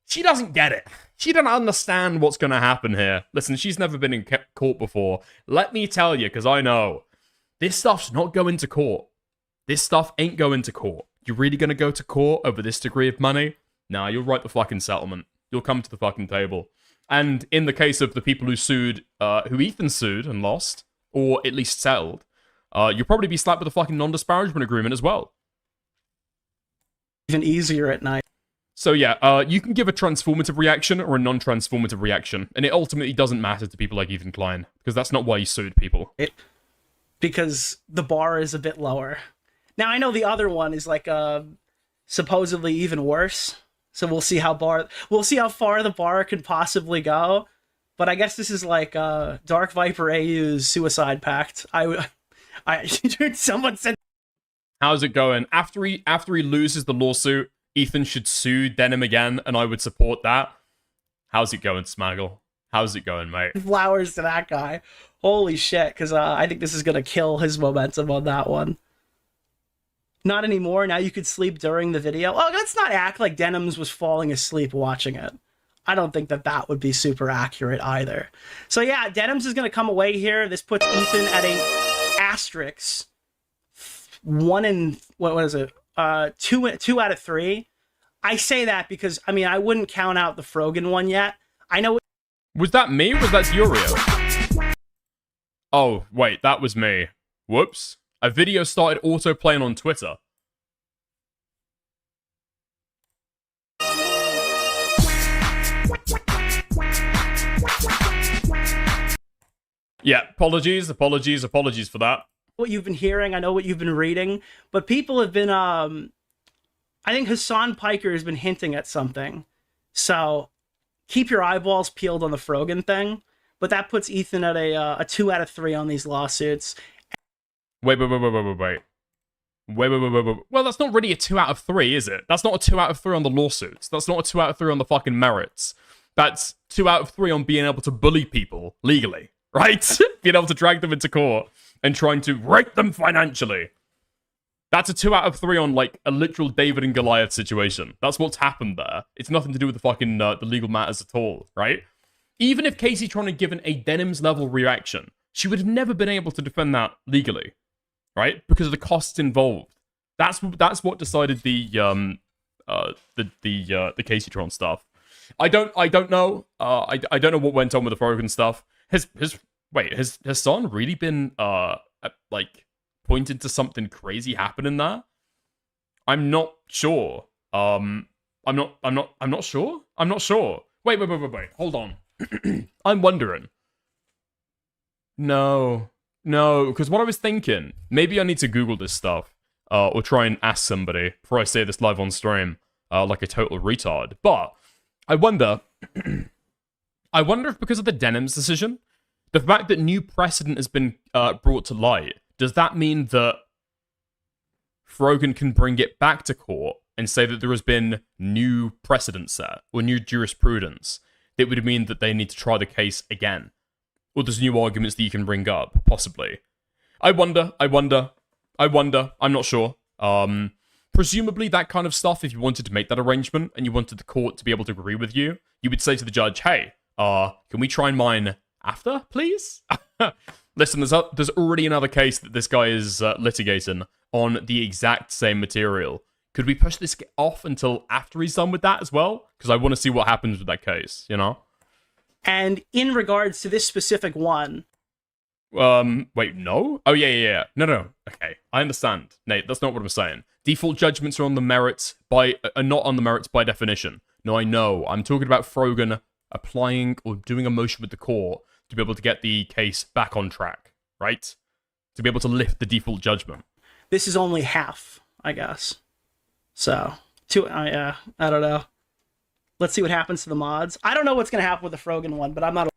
she doesn't get it. She doesn't understand what's going to happen here. Listen, she's never been in court before. Let me tell you, because I know. This stuff's not going to court. This stuff ain't going to court. You really going to go to court over this degree of money? Nah, you'll write the fucking settlement. You'll come to the fucking table. And in the case of the people who sued, who Ethan sued and lost, or at least settled, you'll probably be slapped with a fucking non-disparagement agreement as well. Even easier at night. So yeah, you can give a transformative reaction or a non-transformative reaction, and it ultimately doesn't matter to people like Ethan Klein, because that's not why he sued people. Because the bar is a bit lower. Now, I know the other one is like supposedly even worse, so we'll see how far the bar could possibly go. But I guess this is like Dark Viper AU's suicide pact. Someone said, how's it going? After he loses the lawsuit, Ethan should sue Denim again, and I would support that. How's it going, Smaggle? How's it going, mate? Flowers to that guy. Holy shit, because I think this is going to kill his momentum on that one. Not anymore. Now you could sleep during the video. Oh, let's not act like Denims was falling asleep watching it. I don't think that that would be super accurate either. So yeah, Denims is going to come away here. This puts Ethan at a asterisk. What is it? Two out of 3. I say that because, I mean, I wouldn't count out the Frogan one yet. I know. Was that me? Was that Furio? Oh, wait, that was me. Whoops. A video started auto-playing on Twitter. Yeah, apologies for that. What you've been hearing, I know what you've been reading, but people have been, I think Hassan Piker has been hinting at something. So keep your eyeballs peeled on the Frogan thing, but that puts Ethan at a 2 out of 3 on these lawsuits. Wait. Well, that's not really a 2 out of 3, is it? That's not a 2 out of 3 on the lawsuits. That's not a 2 out of 3 on the fucking merits. That's 2 out of 3 on being able to bully people legally, right? Being able to drag them into court and trying to rape them financially. That's a 2 out of 3 on, like, a literal David and Goliath situation. That's what's happened there. It's nothing to do with the fucking, the legal matters at all, right? Even if Casey Tron had given a Denims-level reaction, she would have never been able to defend that legally, right? Because of the costs involved. That's what decided the Casey Tron stuff. I don't know. I don't know what went on with the Frogan stuff. Has Son really been like pointed to something crazy happening there? I'm not sure. I'm not sure. Wait. Hold on. I'm wondering. No, because what I was thinking, maybe I need to Google this stuff, or try and ask somebody before I say this live on stream, like a total retard. But I wonder if because of the Denims decision, the fact that new precedent has been brought to light, does that mean that Frogan can bring it back to court and say that there has been new precedent set or new jurisprudence that would mean that they need to try the case again? Or there's new arguments that you can bring up, possibly. I wonder. I'm not sure. Presumably that kind of stuff, if you wanted to make that arrangement and you wanted the court to be able to agree with you, you would say to the judge, hey, can we try and mine after, please? Listen, there's already another case that this guy is litigating on the exact same material. Could we push this off until after he's done with that as well? Because I want to see what happens with that case, you know? And in regards to this specific one... Wait, no? Oh, yeah. No. Okay, I understand. Nate, that's not what I'm saying. Default judgments are not on the merits by definition. No, I know. I'm talking about Frogan applying or doing a motion with the court to be able to get the case back on track, right? To be able to lift the default judgment. This is only half, I guess. So, I don't know. Let's see what happens to the mods. I don't know what's going to happen with the Frogan one, but I'm not...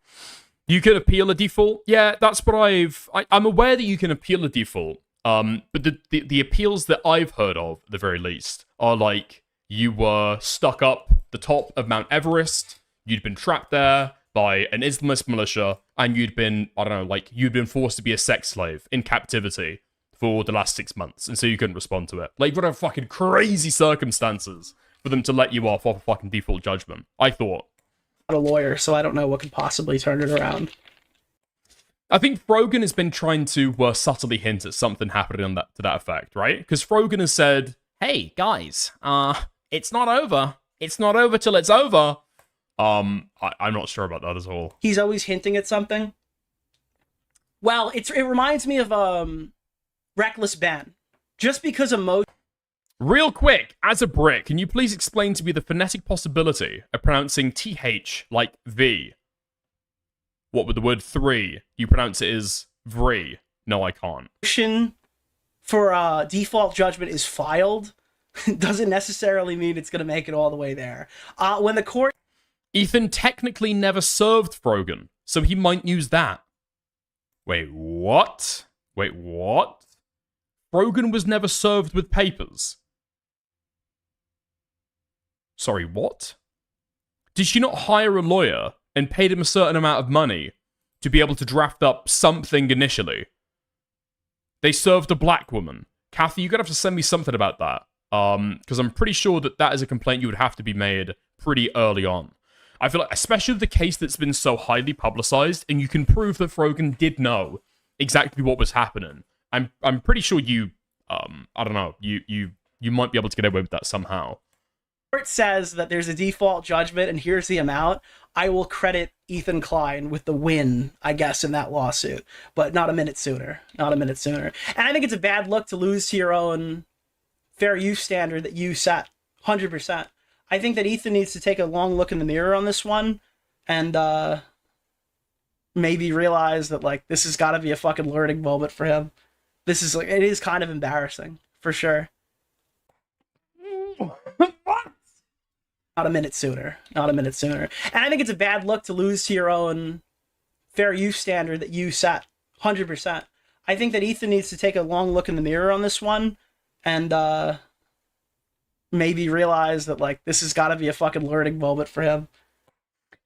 You can appeal a default? Yeah, that's what I'm aware that you can appeal a default. But the appeals that I've heard of, at the very least, are like, you were stuck up the top of Mount Everest, you'd been trapped there by an Islamist militia, and you'd been forced to be a sex slave in captivity for the last 6 months, and so you couldn't respond to it. Like, what are fucking crazy circumstances for them to let you off a fucking default judgment, I thought. I'm not a lawyer, so I don't know what could possibly turn it around. I think Frogan has been trying to subtly hint at something happening to that effect, right? Because Frogan has said, hey, guys, it's not over. It's not over till it's over. I'm not sure about that at all. He's always hinting at something. Well, it reminds me of Reckless Ben. Just because emotion... Real quick, as a Brit, can you please explain to me the phonetic possibility of pronouncing TH like V? What with the word 3? You pronounce it as vree. No, I can't. For default judgment is filed doesn't necessarily mean it's going to make it all the way there. When the court... Ethan technically never served Frogan, so he might use that. Wait, what? Frogan was never served with papers. Sorry, what? Did she not hire a lawyer and paid him a certain amount of money to be able to draft up something initially. They served a black woman. Kathy, you're going to have to send me something about that. Because I'm pretty sure that that is a complaint you would have to be made pretty early on. I feel like, especially the case that's been so highly publicized, and you can prove that Frogan did know exactly what was happening. I'm pretty sure you, I don't know, you might be able to get away with that somehow. Court says that there's a default judgment and here's the amount. I will credit Ethan Klein with the win, I guess, in that lawsuit, but not a minute sooner. Not a minute sooner. And I think it's a bad look to lose to your own fair use standard that you set. 100%. I think that Ethan needs to take a long look in the mirror on this one and maybe realize that, like, this has got to be a fucking learning moment for him. This is, like, it is kind of embarrassing, for sure. Not a minute sooner. Not a minute sooner. And I think it's a bad look to lose to your own fair use standard that you set. 100%. I think that Ethan needs to take a long look in the mirror on this one and maybe realize that, like, this has got to be a fucking learning moment for him.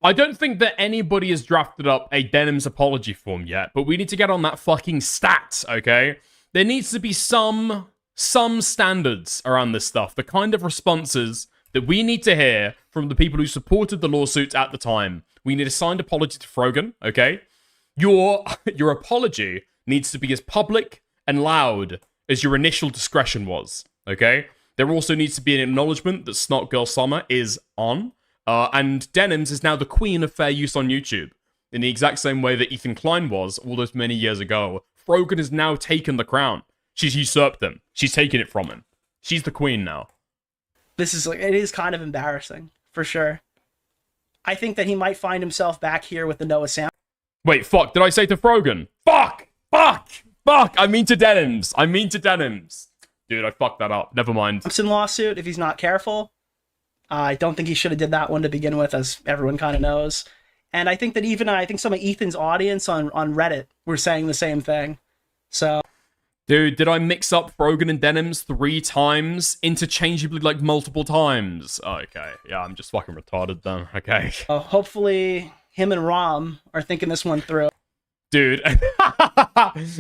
I don't think that anybody has drafted up a Denim's apology form yet, but we need to get on that fucking stat, okay? There needs to be some standards around this stuff. The kind of responses that we need to hear from the people who supported the lawsuits at the time. We need a signed apology to Frogan, okay? Your apology needs to be as public and loud as your initial discretion was, okay? There also needs to be an acknowledgement that Snot Girl Summer is on, and Denims is now the queen of fair use on YouTube, in the exact same way that Ethan Klein was all those many years ago. Frogan has now taken the crown. She's usurped him. She's taken it from him. She's the queen now. This is, like, it is kind of embarrassing, for sure. I think that he might find himself back here with the Noah Sam. Wait, fuck, did I say to Frogan? Fuck! I mean to Denims. Dude, I fucked that up. Never mind. Thompson lawsuit, if he's not careful. I don't think he should have did that one to begin with, as everyone kind of knows. And I think that I think some of Ethan's audience on Reddit were saying the same thing. So... Dude, did I mix up Frogan and Denims 3 times? Interchangeably, like, multiple times? Oh, okay. Yeah, I'm just fucking retarded then. Okay. Hopefully, him and Rom are thinking this one through. Dude.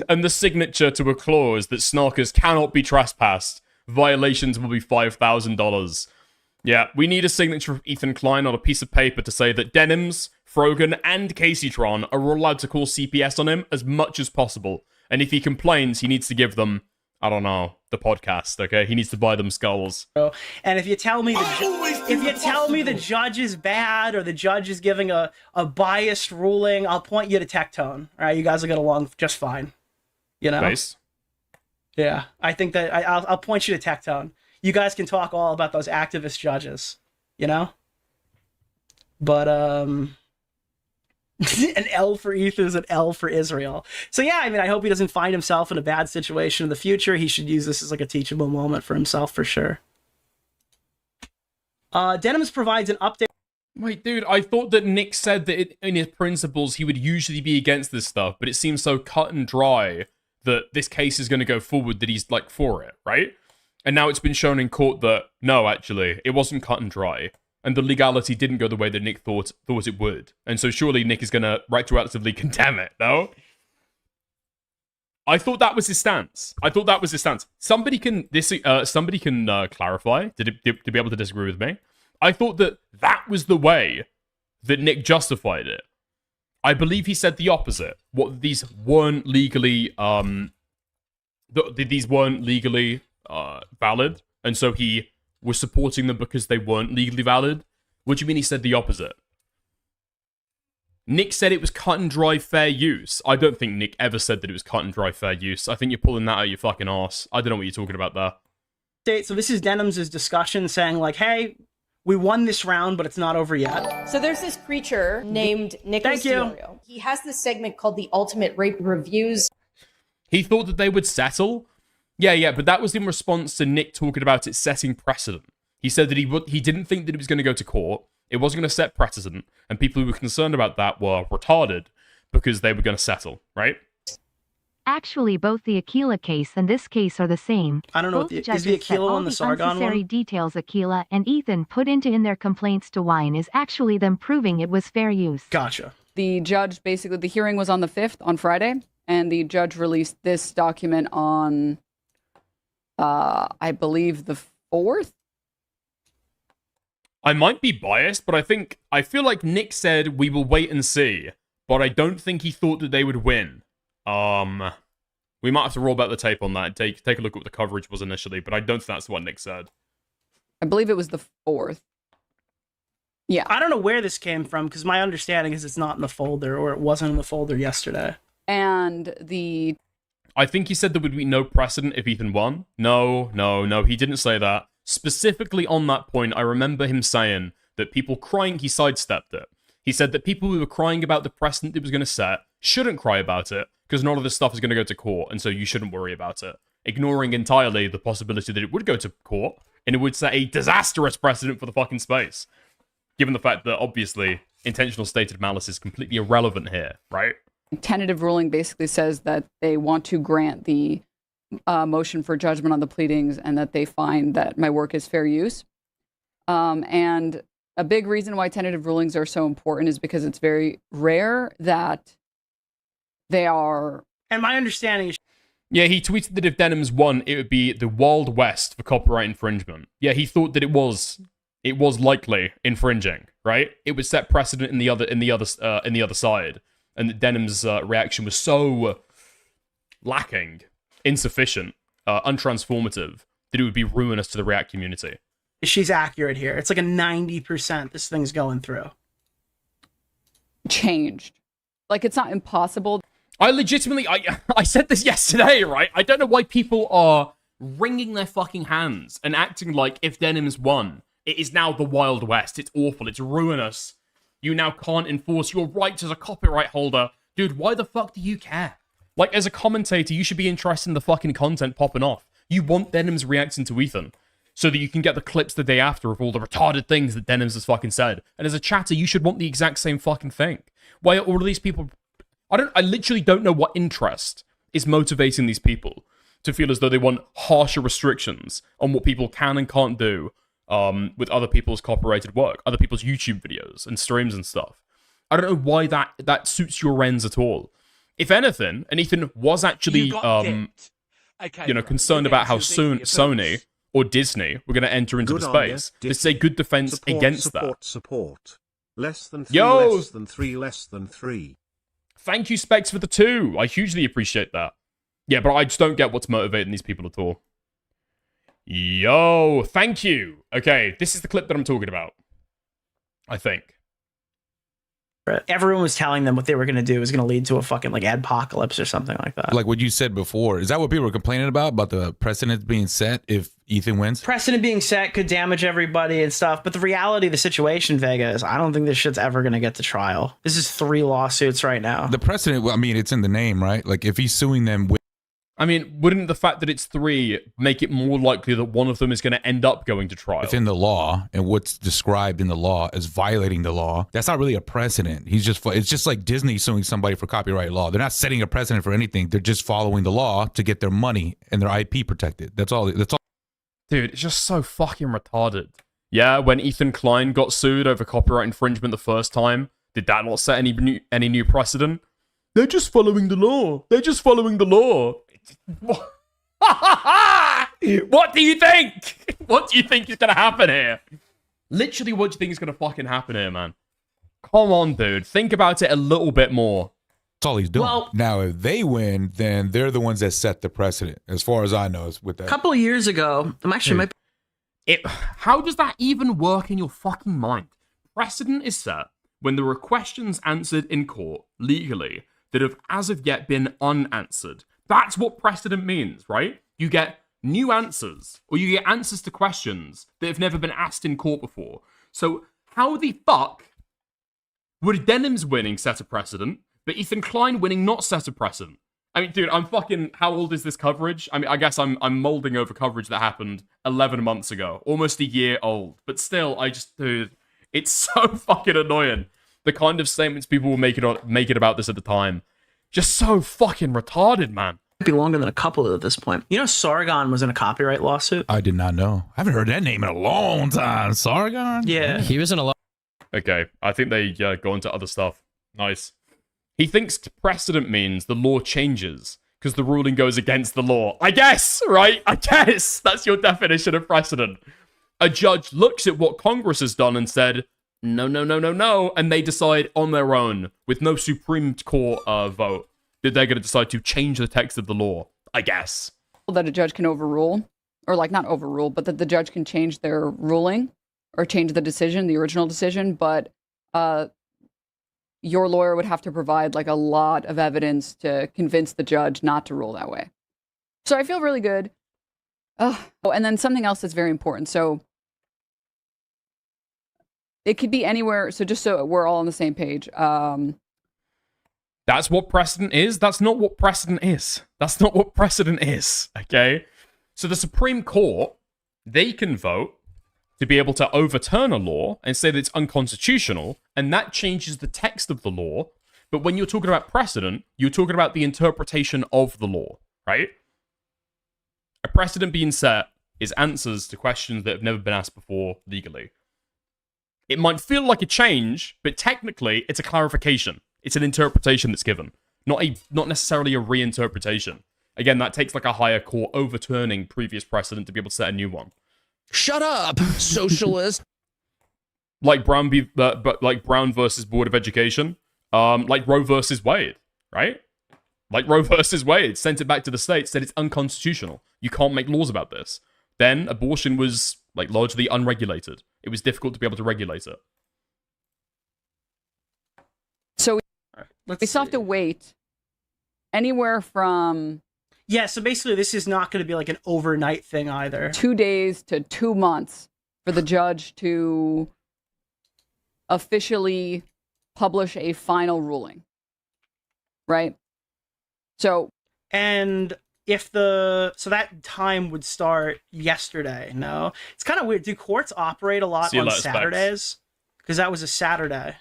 And the signature to a clause that snarkers cannot be trespassed. Violations will be $5,000. Yeah, we need a signature of Ethan Klein on a piece of paper to say that Denims, Frogan, and Caseytron are all allowed to call CPS on him as much as possible. And if he complains, he needs to give them, I don't know, the podcast, okay? He needs to buy them skulls. And if you tell me the judge is bad or the judge is giving a biased ruling, I'll point you to Tectone. All right, you guys will get along just fine. You know? Nice. Yeah, I think that I'll point you to Tectone. You guys can talk all about those activist judges, you know? But, an L for Ethan is an L for Israel. So yeah, I mean, I hope he doesn't find himself in a bad situation in the future. He should use this as like a teachable moment for himself for sure. Denims provides an update. Wait, dude, I thought that Nick said that in his principles he would usually be against this stuff, but it seems so cut and dry that this case is going to go forward that he's like for it, right? And now it's been shown in court that no, actually, it wasn't cut and dry. And the legality didn't go the way that Nick thought it would. And so surely Nick is going to retroactively condemn it, no? I thought that was his stance. Somebody can clarify to be able to disagree with me. I thought that was the way that Nick justified it. I believe he said the opposite. What these weren't legally valid, and so he was supporting them because they weren't legally valid. What do you mean he said the opposite? Nick said it was cut and dry fair use. I don't think Nick ever said that it was cut and dry fair use. I think you're pulling that out of your fucking arse. I don't know what you're talking about there. So this is Denims' discussion saying like, hey, we won this round, but it's not over yet. So there's this creature named Nicholas Diorio. He has this segment called the Ultimate Rape Reviews. He thought that they would settle? Yeah, but that was in response to Nick talking about it setting precedent. He said that he didn't think that it was going to go to court, it wasn't going to set precedent, and people who were concerned about that were retarded because they were going to settle, right? Actually, both the Aquila case and this case are the same. I don't know Both what judges is the said Aquila all one the Sargon unnecessary one? details Aquila and Ethan put in their complaints to Wine is actually them proving it was fair use. Gotcha. The judge, basically, the hearing was on the 5th, on Friday, and the judge released this document on, I believe, the 4th? I might be biased, but I feel like Nick said we will wait and see, but I don't think he thought that they would win. We might have to roll back the tape on that and take a look at what the coverage was initially, but I don't think that's what Nick said. I believe it was the 4th. Yeah. I don't know where this came from, because my understanding is it's not in the folder, or it wasn't in the folder yesterday. And I think he said there would be no precedent if Ethan won. No, he didn't say that. Specifically on that point, I remember him saying that people crying, he sidestepped it. He said that people who were crying about the precedent it was going to set shouldn't cry about it, because none of this stuff is going to go to court, and so you shouldn't worry about it. Ignoring entirely the possibility that it would go to court, and it would set a disastrous precedent for the fucking space. Given the fact that, obviously, intentional stated malice is completely irrelevant here, right? tentative ruling basically says that they want to grant the motion for judgment on the pleadings and that they find that my work is fair use. And a big reason why tentative rulings are so important is because it's very rare that they are. And my understanding is. Yeah, he tweeted that if Denim's won, it would be the Wild West for copyright infringement. Yeah, he thought that it was likely infringing, right? It would set precedent in the other side, and that Denim's reaction was so lacking, insufficient, untransformative that it would be ruinous to the React community. She's accurate here. It's like a 90% this thing's going through. Changed. Like, it's not impossible. I legitimately, I said this yesterday, right? I don't know why people are wringing their fucking hands and acting like if Denim's won, it is now the Wild West. It's awful. It's ruinous. You now can't enforce your rights as a copyright holder. Dude, why the fuck do you care? Like, as a commentator, you should be interested in the fucking content popping off. You want Denim's reacting to Ethan so that you can get the clips the day after of all the retarded things that Denim's has fucking said. And as a chatter, you should want the exact same fucking thing. Why are all of these people... I literally don't know what interest is motivating these people to feel as though they want harsher restrictions on what people can and can't do with other people's copyrighted work, other people's YouTube videos and streams and stuff. I don't know why that suits your ends at all. If anything, and Ethan was actually concerned about how soon Sony or Disney were going to enter into the space. This is a good defense against that. Support. Less than 3, Yo! less than 3, less than 3. Thank you, Specs, for the 2. I hugely appreciate that. Yeah, but I just don't get what's motivating these people at all. Yo, thank you. Okay, this is the clip that I'm talking about. I think. Everyone was telling them what they were going to do was going to lead to a fucking like adpocalypse or something like that. Like what you said before. Is that what people were complaining about the precedent being set if Ethan wins? Precedent being set could damage everybody and stuff. But the reality of the situation, Vega, is I don't think this shit's ever going to get to trial. This is 3 lawsuits right now. The precedent, well, I mean, it's in the name, right? Like if he's suing them with... I mean, wouldn't the fact that it's 3 make it more likely that one of them is going to end up going to trial? Within the law and what's described in the law as violating the law, that's not really a precedent. It's just like Disney suing somebody for copyright law. They're not setting a precedent for anything. They're just following the law to get their money and their IP protected. That's all. Dude, it's just so fucking retarded. Yeah, when Ethan Klein got sued over copyright infringement the first time, did that not set any new precedent? They're just following the law. They're just following the law. What do you think? What do you think is going to happen here? Literally, what do you think is going to fucking happen here, man? Come on, dude. Think about it a little bit more. That's all he's doing. Well, now, if they win, then they're the ones that set the precedent, as far as I know. Is with that. A couple of years ago, I'm actually... How does that even work in your fucking mind? Precedent is set when there are questions answered in court, legally, that have as of yet been unanswered. That's what precedent means, right? You get new answers, or you get answers to questions that have never been asked in court before. So how the fuck would Denim's winning set a precedent, but Ethan Klein winning not set a precedent? I mean, dude, how old is this coverage? I mean, I guess I'm molding over coverage that happened 11 months ago, almost a year old. But still, dude, it's so fucking annoying. The kind of statements people will make it about this at the time. Just so fucking retarded, man. Be longer than a couple at this point. You know, Sargon was in a copyright lawsuit. I did not know. I haven't heard that name in a long time. Sargon? Yeah. He was in a lot. Okay, I think they go into other stuff. Nice. He thinks precedent means the law changes because the ruling goes against the law. I guess, right? I guess that's your definition of precedent. A judge looks at what Congress has done and said, no, no, no, no, no, and they decide on their own with no Supreme Court vote that they're going to decide to change the text of the law. I guess. That a judge can overrule, or like not overrule, but that the judge can change their ruling or change the decision, the original decision, but your lawyer would have to provide like a lot of evidence to convince the judge not to rule that way. So I feel really good. Oh, and then something else that's very important. So it could be anywhere. So just so we're all on the same page. That's what precedent is. That's not what precedent is. That's not what precedent is. Okay? So the Supreme Court, they can vote to be able to overturn a law and say that it's unconstitutional, and that changes the text of the law. But when you're talking about precedent, you're talking about the interpretation of the law, right? A precedent being set is answers to questions that have never been asked before legally. It might feel like a change, but technically it's a clarification. It's an interpretation that's given, not necessarily a reinterpretation. Again, that takes like a higher court overturning previous precedent to be able to set a new one. Shut up, socialist. Like Brown versus Board of Education, like Roe versus Wade, right? Like Roe versus Wade, sent it back to the states, said it's unconstitutional. You can't make laws about this. Then abortion was like largely unregulated. It was difficult to be able to regulate it. So we still have to wait anywhere from... Yeah, so basically this is not going to be like an overnight thing either. 2 days to 2 months for the judge to officially publish a final ruling. Right? So... And if so that time would start yesterday, no? It's kind of weird. Do courts operate a lot on Saturdays? Because that was a Saturday.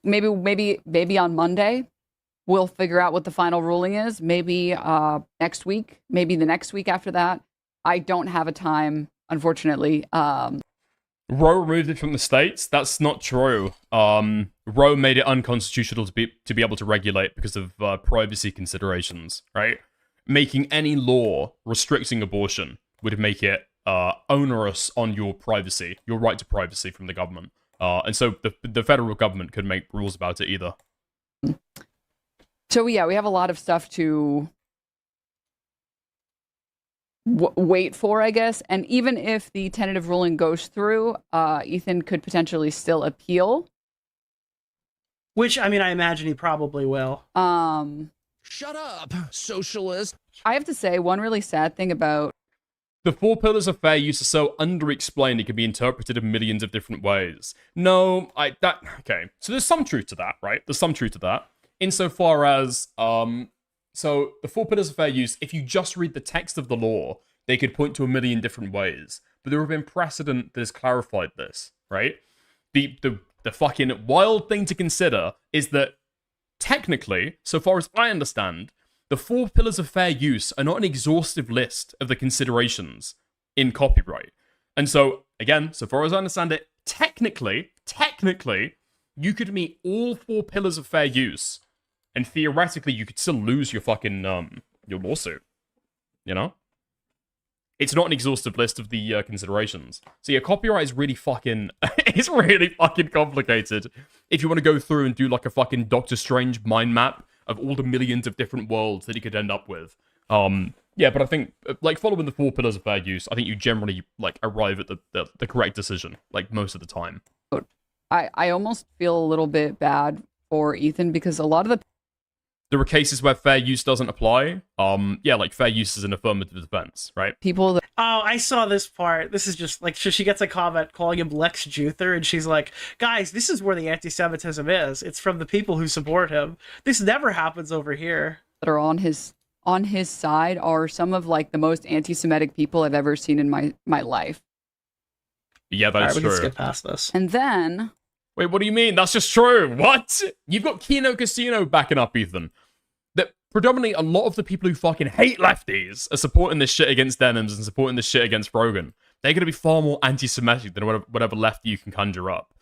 Maybe on Monday. We'll figure out what the final ruling is. Maybe next week. Maybe the next week after that. I don't have a time, unfortunately. Roe removed it from the states? That's not true. Roe made it unconstitutional to be able to regulate because of privacy considerations, right? Making any law restricting abortion would make it onerous on your privacy, your right to privacy from the government. And so the federal government could make rules about it either. So yeah, we have a lot of stuff to wait for, I guess. And even if the tentative ruling goes through, Ethan could potentially still appeal. Which, I mean, I imagine he probably will. Shut up, socialist. I have to say, one really sad thing about... The 4 pillars of fair use are so underexplained it can be interpreted in millions of different ways. Okay. So there's some truth to that, right? There's some truth to that. Insofar as, so the 4 pillars of fair use, if you just read the text of the law, they could point to a million different ways. But there have been precedent that has clarified this, right? The fucking wild thing to consider is that technically, so far as I understand, the 4 pillars of fair use are not an exhaustive list of the considerations in copyright. And so, again, so far as I understand it, technically, you could meet all 4 pillars of fair use, and theoretically, you could still lose your fucking, your lawsuit. You know? It's not an exhaustive list of the considerations. So yeah, copyright is really fucking... it's really fucking complicated. If you want to go through and do like a fucking Doctor Strange mind map of all the millions of different worlds that you could end up with. Yeah, but I think, like, following the 4 pillars of fair use, I think you generally, like, arrive at the correct decision, like, most of the time. I almost feel a little bit bad for Ethan because a lot of there are cases where fair use doesn't apply. Yeah, like fair use is an affirmative defense, right? People that... Oh, I saw this part. This is just like she gets a comment calling him Lex Luthor, and she's like, "Guys, this is where the anti-Semitism is. It's from the people who support him. This never happens over here." That are on his side are some of like the most anti-Semitic people I've ever seen in my life. Yeah, that's true. We can skip past this. And then... Wait, what do you mean? That's just true. What? You've got Kino Casino backing up, Ethan. predominantly a lot of the people who fucking hate lefties are supporting this shit against Denims and supporting this shit against Rogan. They're going to be far more anti-Semitic than whatever lefty you can conjure up.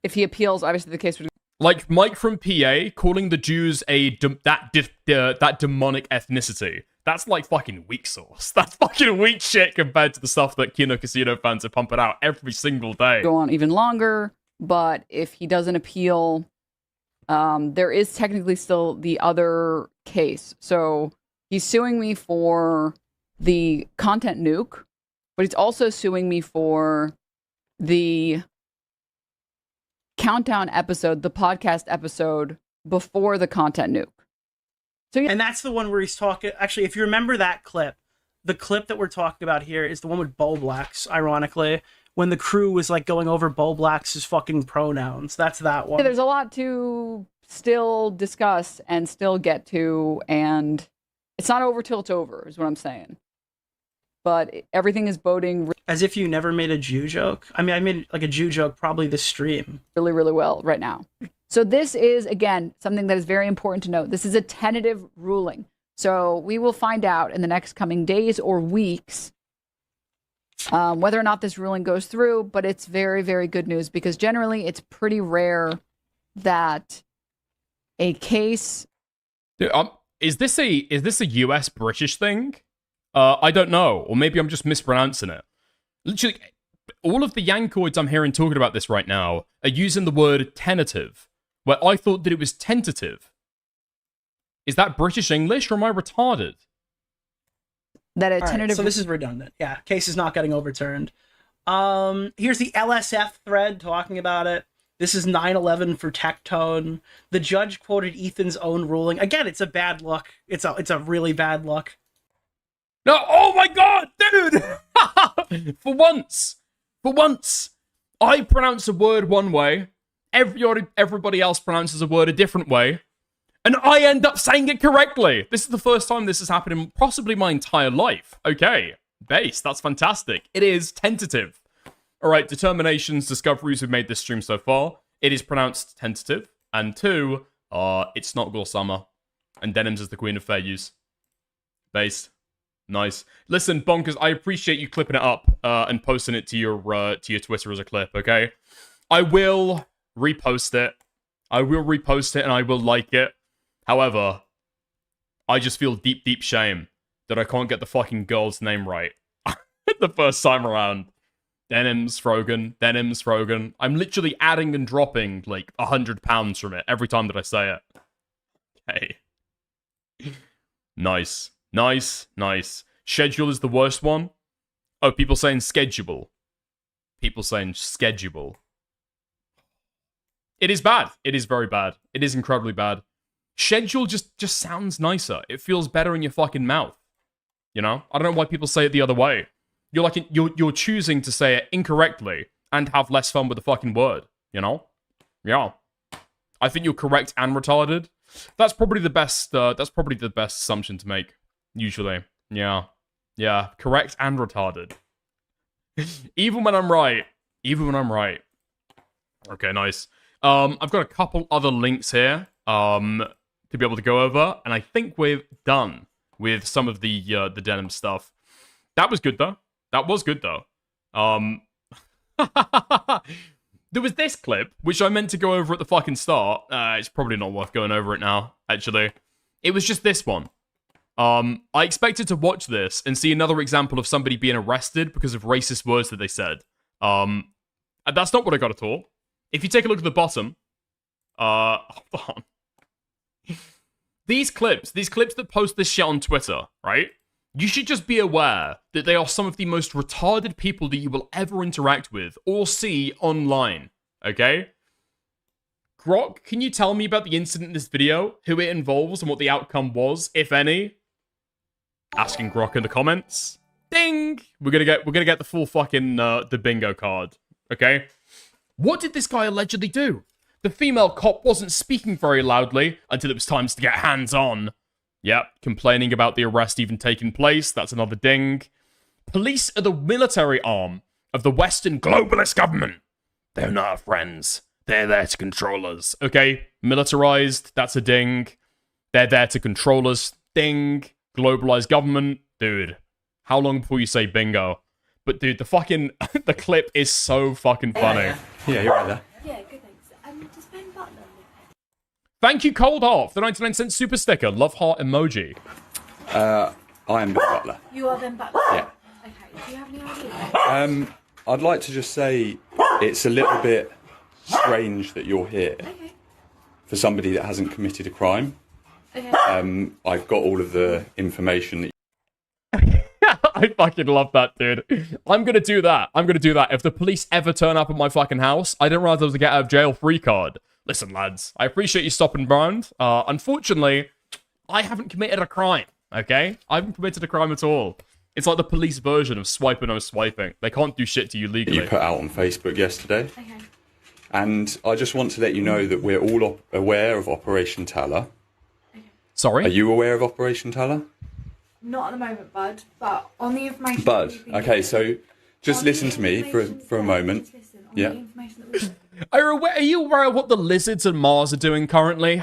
If he appeals, obviously the case would. Like Mike from PA calling the Jews that demonic ethnicity. That's like fucking weak sauce. That's fucking weak shit compared to the stuff that Kino Casino fans are pumping out every single day. Go on even longer, but if he doesn't appeal, there is technically still the other case. So he's suing me for the content nuke, but he's also suing me for the countdown episode, the podcast episode before the content nuke. So and that's the one where he's talking. Actually, if you remember that clip, the clip that we're talking about here is the one with Bo Blacks, ironically, when the crew was like going over Bo Blacks' fucking pronouns. That's that one. Yeah, there's a lot to still discuss and still get to, and it's not over till it's over, is what I'm saying. But everything is boding as if you never made a Jew joke. I mean, I made like a Jew joke probably this stream. Really, really well right now. So this is, again, something that is very important to note. This is a tentative ruling. So we will find out in the next coming days or weeks whether or not this ruling goes through. But it's very, very good news because generally it's pretty rare that a case... Dude, is this a US British thing? I don't know, or maybe I'm just mispronouncing it. Literally, all of the Yankoids I'm hearing talking about this right now are using the word tentative, where I thought that it was tentative. Is that British English, or am I retarded? That a All right, tentative... so this is redundant. Yeah, case is not getting overturned. Here's the LSF thread talking about it. This is 9/11 for Tectone. The judge quoted Ethan's own ruling. Again, it's a bad look. It's a really bad look. No, oh my god, dude! For once, I pronounce a word one way, everybody else pronounces a word a different way, and I end up saying it correctly. This is the first time this has happened in possibly my entire life. Okay, base, that's fantastic. It is tentative. All right, determinations, discoveries we've made this stream so far. It is pronounced tentative. And 2, it's not Gorsama. And Denims is the queen of fair use. Base. Nice. Listen, Bonkers, I appreciate you clipping it up and posting it to your Twitter as a clip, okay? I will repost it. And I will like it. However, I just feel deep, deep shame that I can't get the fucking girl's name right the first time around. Denims, Frogan. I'm literally adding and dropping like 100 pounds from it every time that I say it. Okay. Nice. Schedule is the worst one. Oh, people saying schedule. It is bad. It is very bad. It is incredibly bad. Schedule just sounds nicer. It feels better in your fucking mouth. You know? I don't know why people say it the other way. You're choosing to say it incorrectly and have less fun with the fucking word. You know? Yeah. I think you're correct and retarded. That's probably the best. That's probably the best assumption to make. Usually, yeah. Correct and retarded. Even when I'm right. Okay, nice. I've got a couple other links here. To be able to go over, and I think we're done with some of the denim stuff. That was good though. There was this clip, which I meant to go over at the fucking start. It's probably not worth going over it now, actually. It was just this one. I expected to watch this and see another example of somebody being arrested because of racist words that they said. And that's not what I got at all. If you take a look at the bottom, hold on. These clips that post this shit on Twitter, right? You should just be aware that they are some of the most retarded people that you will ever interact with or see online, okay? Grok, can you tell me about the incident in this video, who it involves, and what the outcome was, if any? Asking Grok in the comments. Ding! We're gonna get the full fucking the bingo card, okay? What did this guy allegedly do? The female cop wasn't speaking very loudly until it was time to get hands-on. Yep, complaining about the arrest even taking place. That's another ding. Police are the military arm of the Western globalist government. They're not our friends. They're there to control us. Okay, militarized. That's a ding. They're there to control us. Ding. Globalized government. Dude, how long before you say bingo? But dude, the fucking, the clip is so fucking funny. Yeah, you're right there. Yeah, good thanks. Does Ben Butler live Thank you, Cold Heart, for the 99-cent super sticker. Love heart emoji. I am Ben Butler. here? You are Ben Butler? Yeah. Okay, do you have any idea? I'd like to just say it's a little bit strange that you're here for somebody that hasn't committed a crime. Okay. I've got all of the information that I fucking love that, dude. I'm gonna do that. I'm gonna do that. If the police ever turn up at my fucking house, I didn't realize there was a get out of jail free card. Listen, lads, I appreciate you stopping around. Unfortunately, I haven't committed a crime, okay? I haven't committed a crime at all. It's like the police version of swipe or no swiping. They can't do shit to you legally. you put out on Facebook yesterday. Okay. And I just want to let you know that we're all aware of Operation Teller. Sorry? Are you aware of Operation Teller? Not at the moment, Bud, but on the information... Bud, okay, so just listen to me for a moment. Yeah. Are you aware of what the lizards and Mars are doing currently?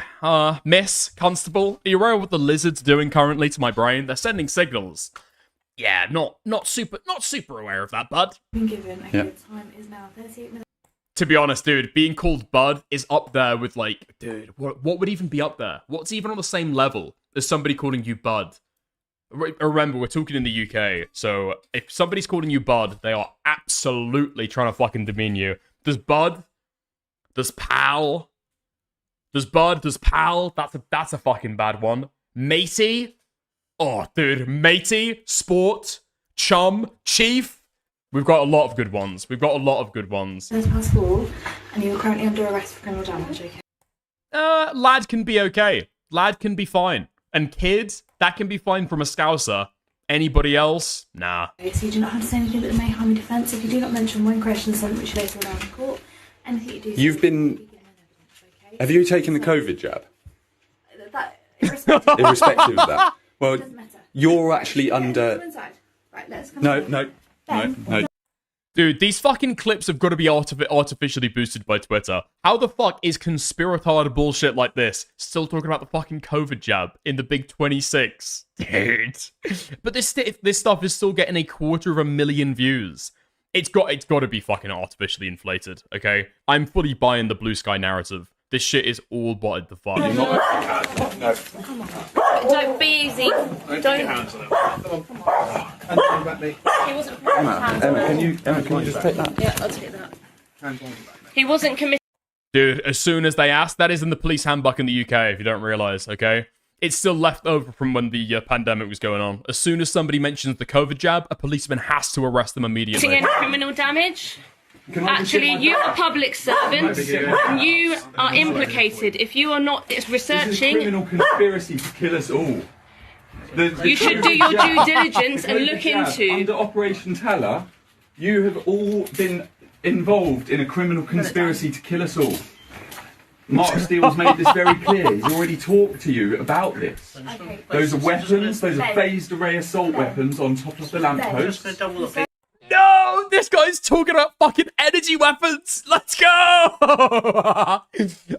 Miss Constable, are you aware of what the lizards are doing currently to my brain? They're sending signals. Yeah, not super aware of that, Bud. Been given a good time is now 38 minutes. To be honest, dude, being called Bud is up there with, like, dude, what would even be up there? What's even on the same level as somebody calling you Bud? Remember, we're talking in the UK, so if somebody's calling you Bud, they are absolutely trying to fucking demean you. Does Bud? Does Pal? Does Bud? Does Pal? That's a fucking bad one. Matey? Oh, dude, matey, sport, chum, chief. We've got a lot of good ones. We've got a lot of good ones. There's past 4, and you're currently under arrest for criminal damage, okay? Lad can be okay. Lad can be fine. And kids, that can be fine from a Scouser. Anybody else? Nah. Okay, so you do not have to say anything that may harm your defence if you do not mention when questions something which you later allow in court. Anything you do... You've been... Have you taken the COVID jab? That, irrespective Irrespective of that. Well, doesn't matter. you're actually under... Come inside. Right, let's come No, inside. no. Dude, these fucking clips have got to be artificially boosted by Twitter. How the fuck is conspiratard bullshit like this still talking about the fucking COVID jab in the Big 26? Dude. But this stuff is still getting 250,000 views. It's got to be fucking artificially inflated, okay? I'm fully buying the blue sky narrative. This shit is all botted the fuck. Don't be easy. Don't. He wasn't Emma, can you just take that? Yeah, I'll take that. He wasn't committed. Dude, as soon as they ask, that is in the police handbook in the UK, if you don't realise, okay? It's still left over from when the pandemic was going on. As soon as somebody mentions the COVID jab, a policeman has to arrest them immediately. Any criminal damage? Actually, you are public servants. You are implicated. If you are not researching... This is a criminal conspiracy to kill us all. You should do your due diligence and look into... Under Operation Teller, you have all been involved in a criminal conspiracy to kill us all. Mark Steele's made this very clear. He's already talked to you about this. Okay. Those are weapons. Those are phased array assault weapons on top of the lamppost. No! This guy's talking about fucking energy weapons! Let's go!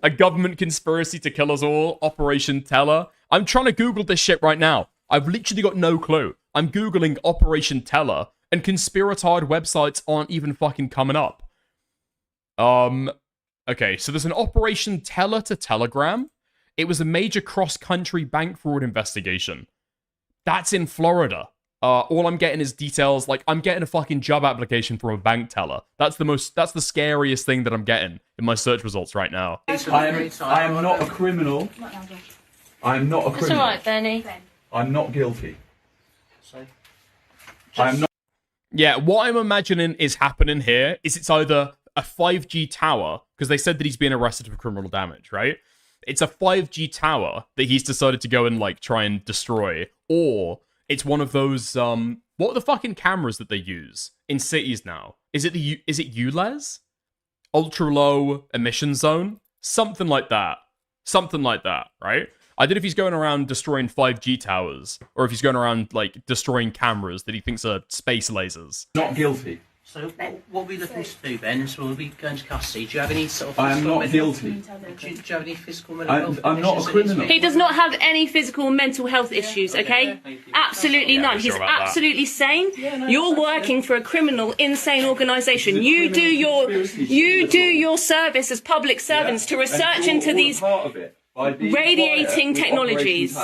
A government conspiracy to kill us all. Operation Teller. I'm trying to Google this shit right now. I've literally got no clue. I'm Googling Operation Teller, and conspiratard websites aren't even fucking coming up. Okay, so there's an Operation Teller to Telegram. It was a major cross-country bank fraud investigation. That's in Florida. All I'm getting is details, like, I'm getting a fucking job application from a bank teller. That's the scariest thing that I'm getting in my search results right now. I am not a criminal. I am not a criminal. It's alright, Benny. I'm not guilty. I'm not. Yeah, what I'm imagining is happening here is it's either a 5G tower, because they said that he's being arrested for criminal damage, right? It's a 5G tower that he's decided to go and, like, try and destroy, or it's one of those, what are the fucking cameras that they use in cities now? Is it ULEZ? Ultra low emission zone? Something like that. Something like that, right? I don't know if he's going around destroying 5G towers, or if he's going around, like, destroying cameras that he thinks are space lasers. Not guilty. So what are we looking to do, Ben? So we'll be going to custody. Do you have any sort of... I am not guilty. Do you have any physical mental health I'm not a issues? criminal. He does not have any physical mental health issues, okay? Absolutely none. He's absolutely sane. You're working for a criminal, insane organisation. You do your service as public servants to research into these radiating technologies.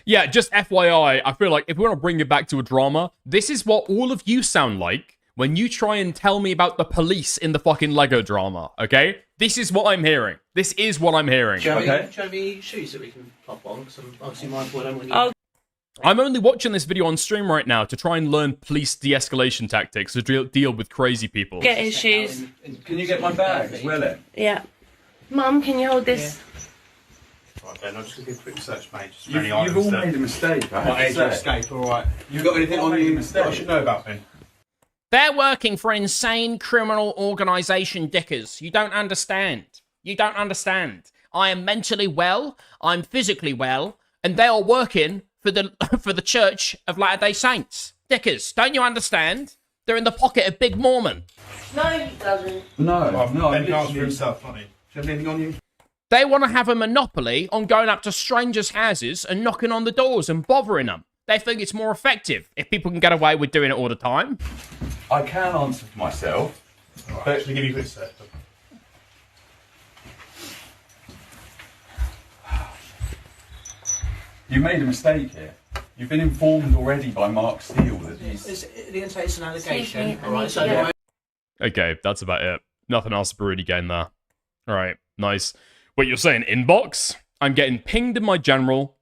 Yeah, just FYI, I feel like if we want to bring it back to a drama, this is what all of you sound like when you try and tell me about the police in the fucking Lego drama, okay? This is what I'm hearing. This is what I'm hearing. Do you have any shoes that we can pop on? Because I'm obviously mindful I don't want you... I'm only watching this video on stream right now to try and learn police de-escalation tactics to deal with crazy people. Get his shoes. Can you get my bag as well, then? Yeah. Mum, can you hold this? Right, Ben, I'm just going to do a quick search, mate. Just You've all made a mistake. Escape, alright. You got anything on you that I should know about, Ben? They're working for insane criminal organisation dickers. You don't understand. You don't understand. I am mentally well, I'm physically well, and they are working for the Church of Latter-day Saints. Dickers, don't you understand? They're in the pocket of Big Mormon. No, he doesn't. No. Ben can't for himself, funny. Do you have anything on you? They want to have a monopoly on going up to strangers' houses and knocking on the doors and bothering them. They think it's more effective if people can get away with doing it all the time. I can answer for myself. Right, but actually, give me a quick sec. You made a mistake here. You've been informed already by Mark Steele that he's... It's an allegation, Excuse me, alright? So yeah. Okay, that's about it. Nothing else to really gain there. Alright, nice. Wait, you're saying inbox? I'm getting pinged in my general.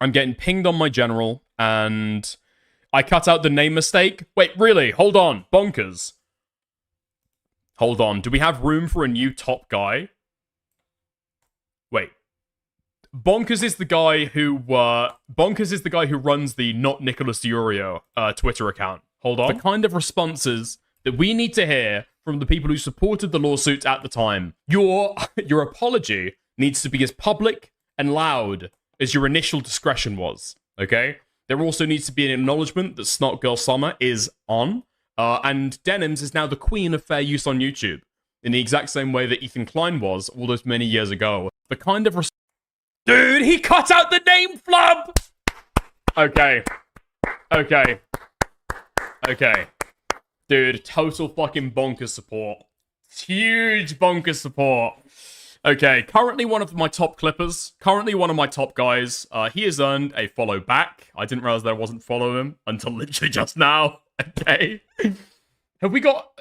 I'm getting pinged on my general, and I cut out the name mistake. Wait, really? Hold on. Bonkers. Hold on. Do we have room for a new top guy? Wait. Bonkers is the guy who runs the Not Nicholas Diorio Twitter account. Hold on. The kind of responses that we need to hear from the people who supported the lawsuit at the time. Your apology needs to be as public and loud as your initial discretion was, okay? There also needs to be an acknowledgement that Snot Girl Summer is on, and Denims is now the queen of fair use on YouTube, in the exact same way that Ethan Klein was all those many years ago. The kind of... Dude, he cut out the name flub! Okay. Dude, total fucking bonkers support. Huge bonkers support. Okay, currently one of my top clippers. Currently one of my top guys. He has earned a follow back. I didn't realize that I wasn't following him until literally just now. Okay. Have we got...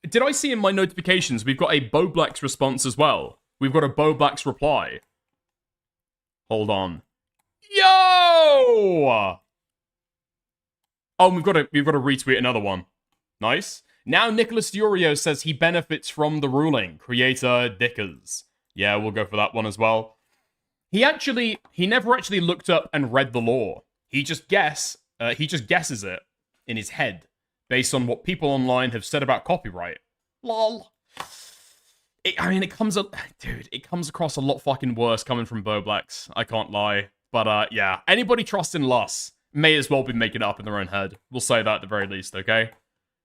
Did I see in my notifications we've got a Boblax response as well? We've got a Boblax reply. Hold on. Yo! Oh, we've got to retweet another one. Nice. Now Nicholas Diorio says he benefits from the ruling. Creator Dickers. Yeah, we'll go for that one as well. He never actually looked up and read the law. He just guesses it in his head based on what people online have said about copyright. Lol. It comes across a lot fucking worse coming from Boblax. I can't lie. But yeah, anybody trusting Loss may as well be making it up in their own head. We'll say that at the very least, okay?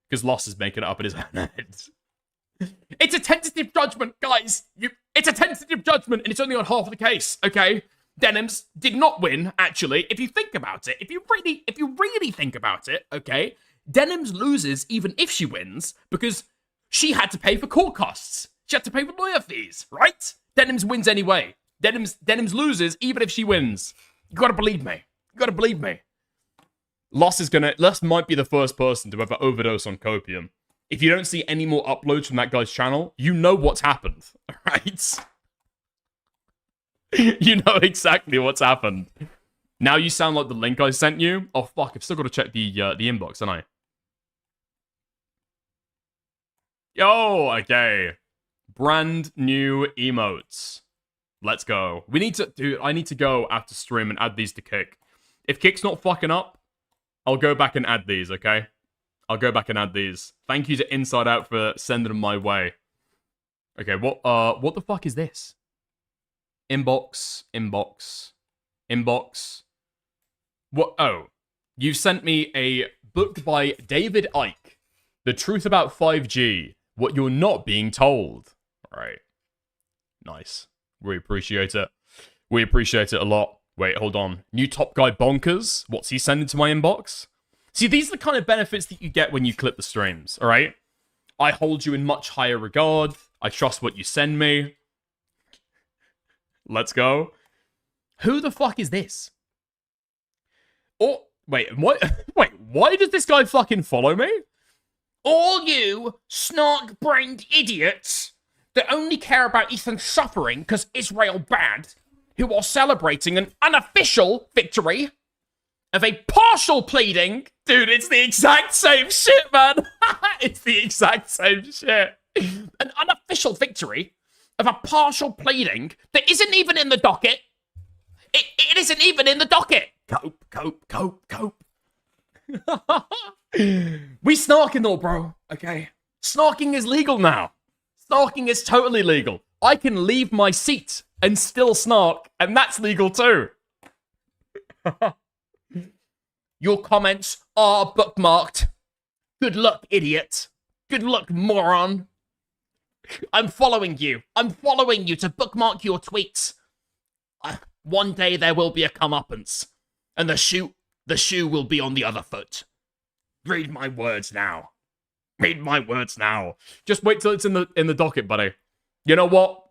Because Loss is making it up in his own head. It's a tentative judgment, guys. It's a tentative judgment, and it's only on half of the case, okay? Denims did not win, actually. If you think about it, if you really think about it, okay? Denims loses even if she wins because she had to pay for court costs. She had to pay for lawyer fees, right? Denims wins anyway. Denims loses even if she wins. You gotta believe me. Loss might be the first person to ever overdose on copium. If you don't see any more uploads from that guy's channel, you know what's happened, right? You know exactly what's happened. Now you sound like the link I sent you. Oh fuck, I've still got to check the inbox, haven't I? Yo, okay. Brand new emotes. Let's go. I need to go after stream and add these to Kick. If Kick's not fucking up, I'll go back and add these, okay? I'll go back and add these. Thank you to Inside Out for sending them my way. Okay, what the fuck is this? Inbox. What? Oh, you've sent me a book by David Icke. The truth about 5G, what you're not being told. All right. Nice. We appreciate it. We appreciate it a lot. Wait, hold on. New top guy bonkers? What's he sending to my inbox? See, these are the kind of benefits that you get when you clip the streams, all right? I hold you in much higher regard. I trust what you send me. Let's go. Who the fuck is this? Oh, wait, what? Wait, why does this guy fucking follow me? All you snark-brained idiots that only care about Ethan's suffering because Israel bad, who are celebrating an unofficial victory of a partial pleading. Dude, it's the exact same shit, man. It's the exact same shit. An unofficial victory of a partial pleading that isn't even in the docket. It isn't even in the docket. Cope. We snarking though, bro. Okay. Snarking is legal now. Snarking is totally legal. I can leave my seat and still snark, and that's legal too. Your comments are bookmarked. Good luck, idiot. Good luck, moron. I'm following you. I'm following you to bookmark your tweets. One day there will be a comeuppance, and the shoe will be on the other foot. Read my words now. Read my words now. Just wait till it's in the docket, buddy. You know what?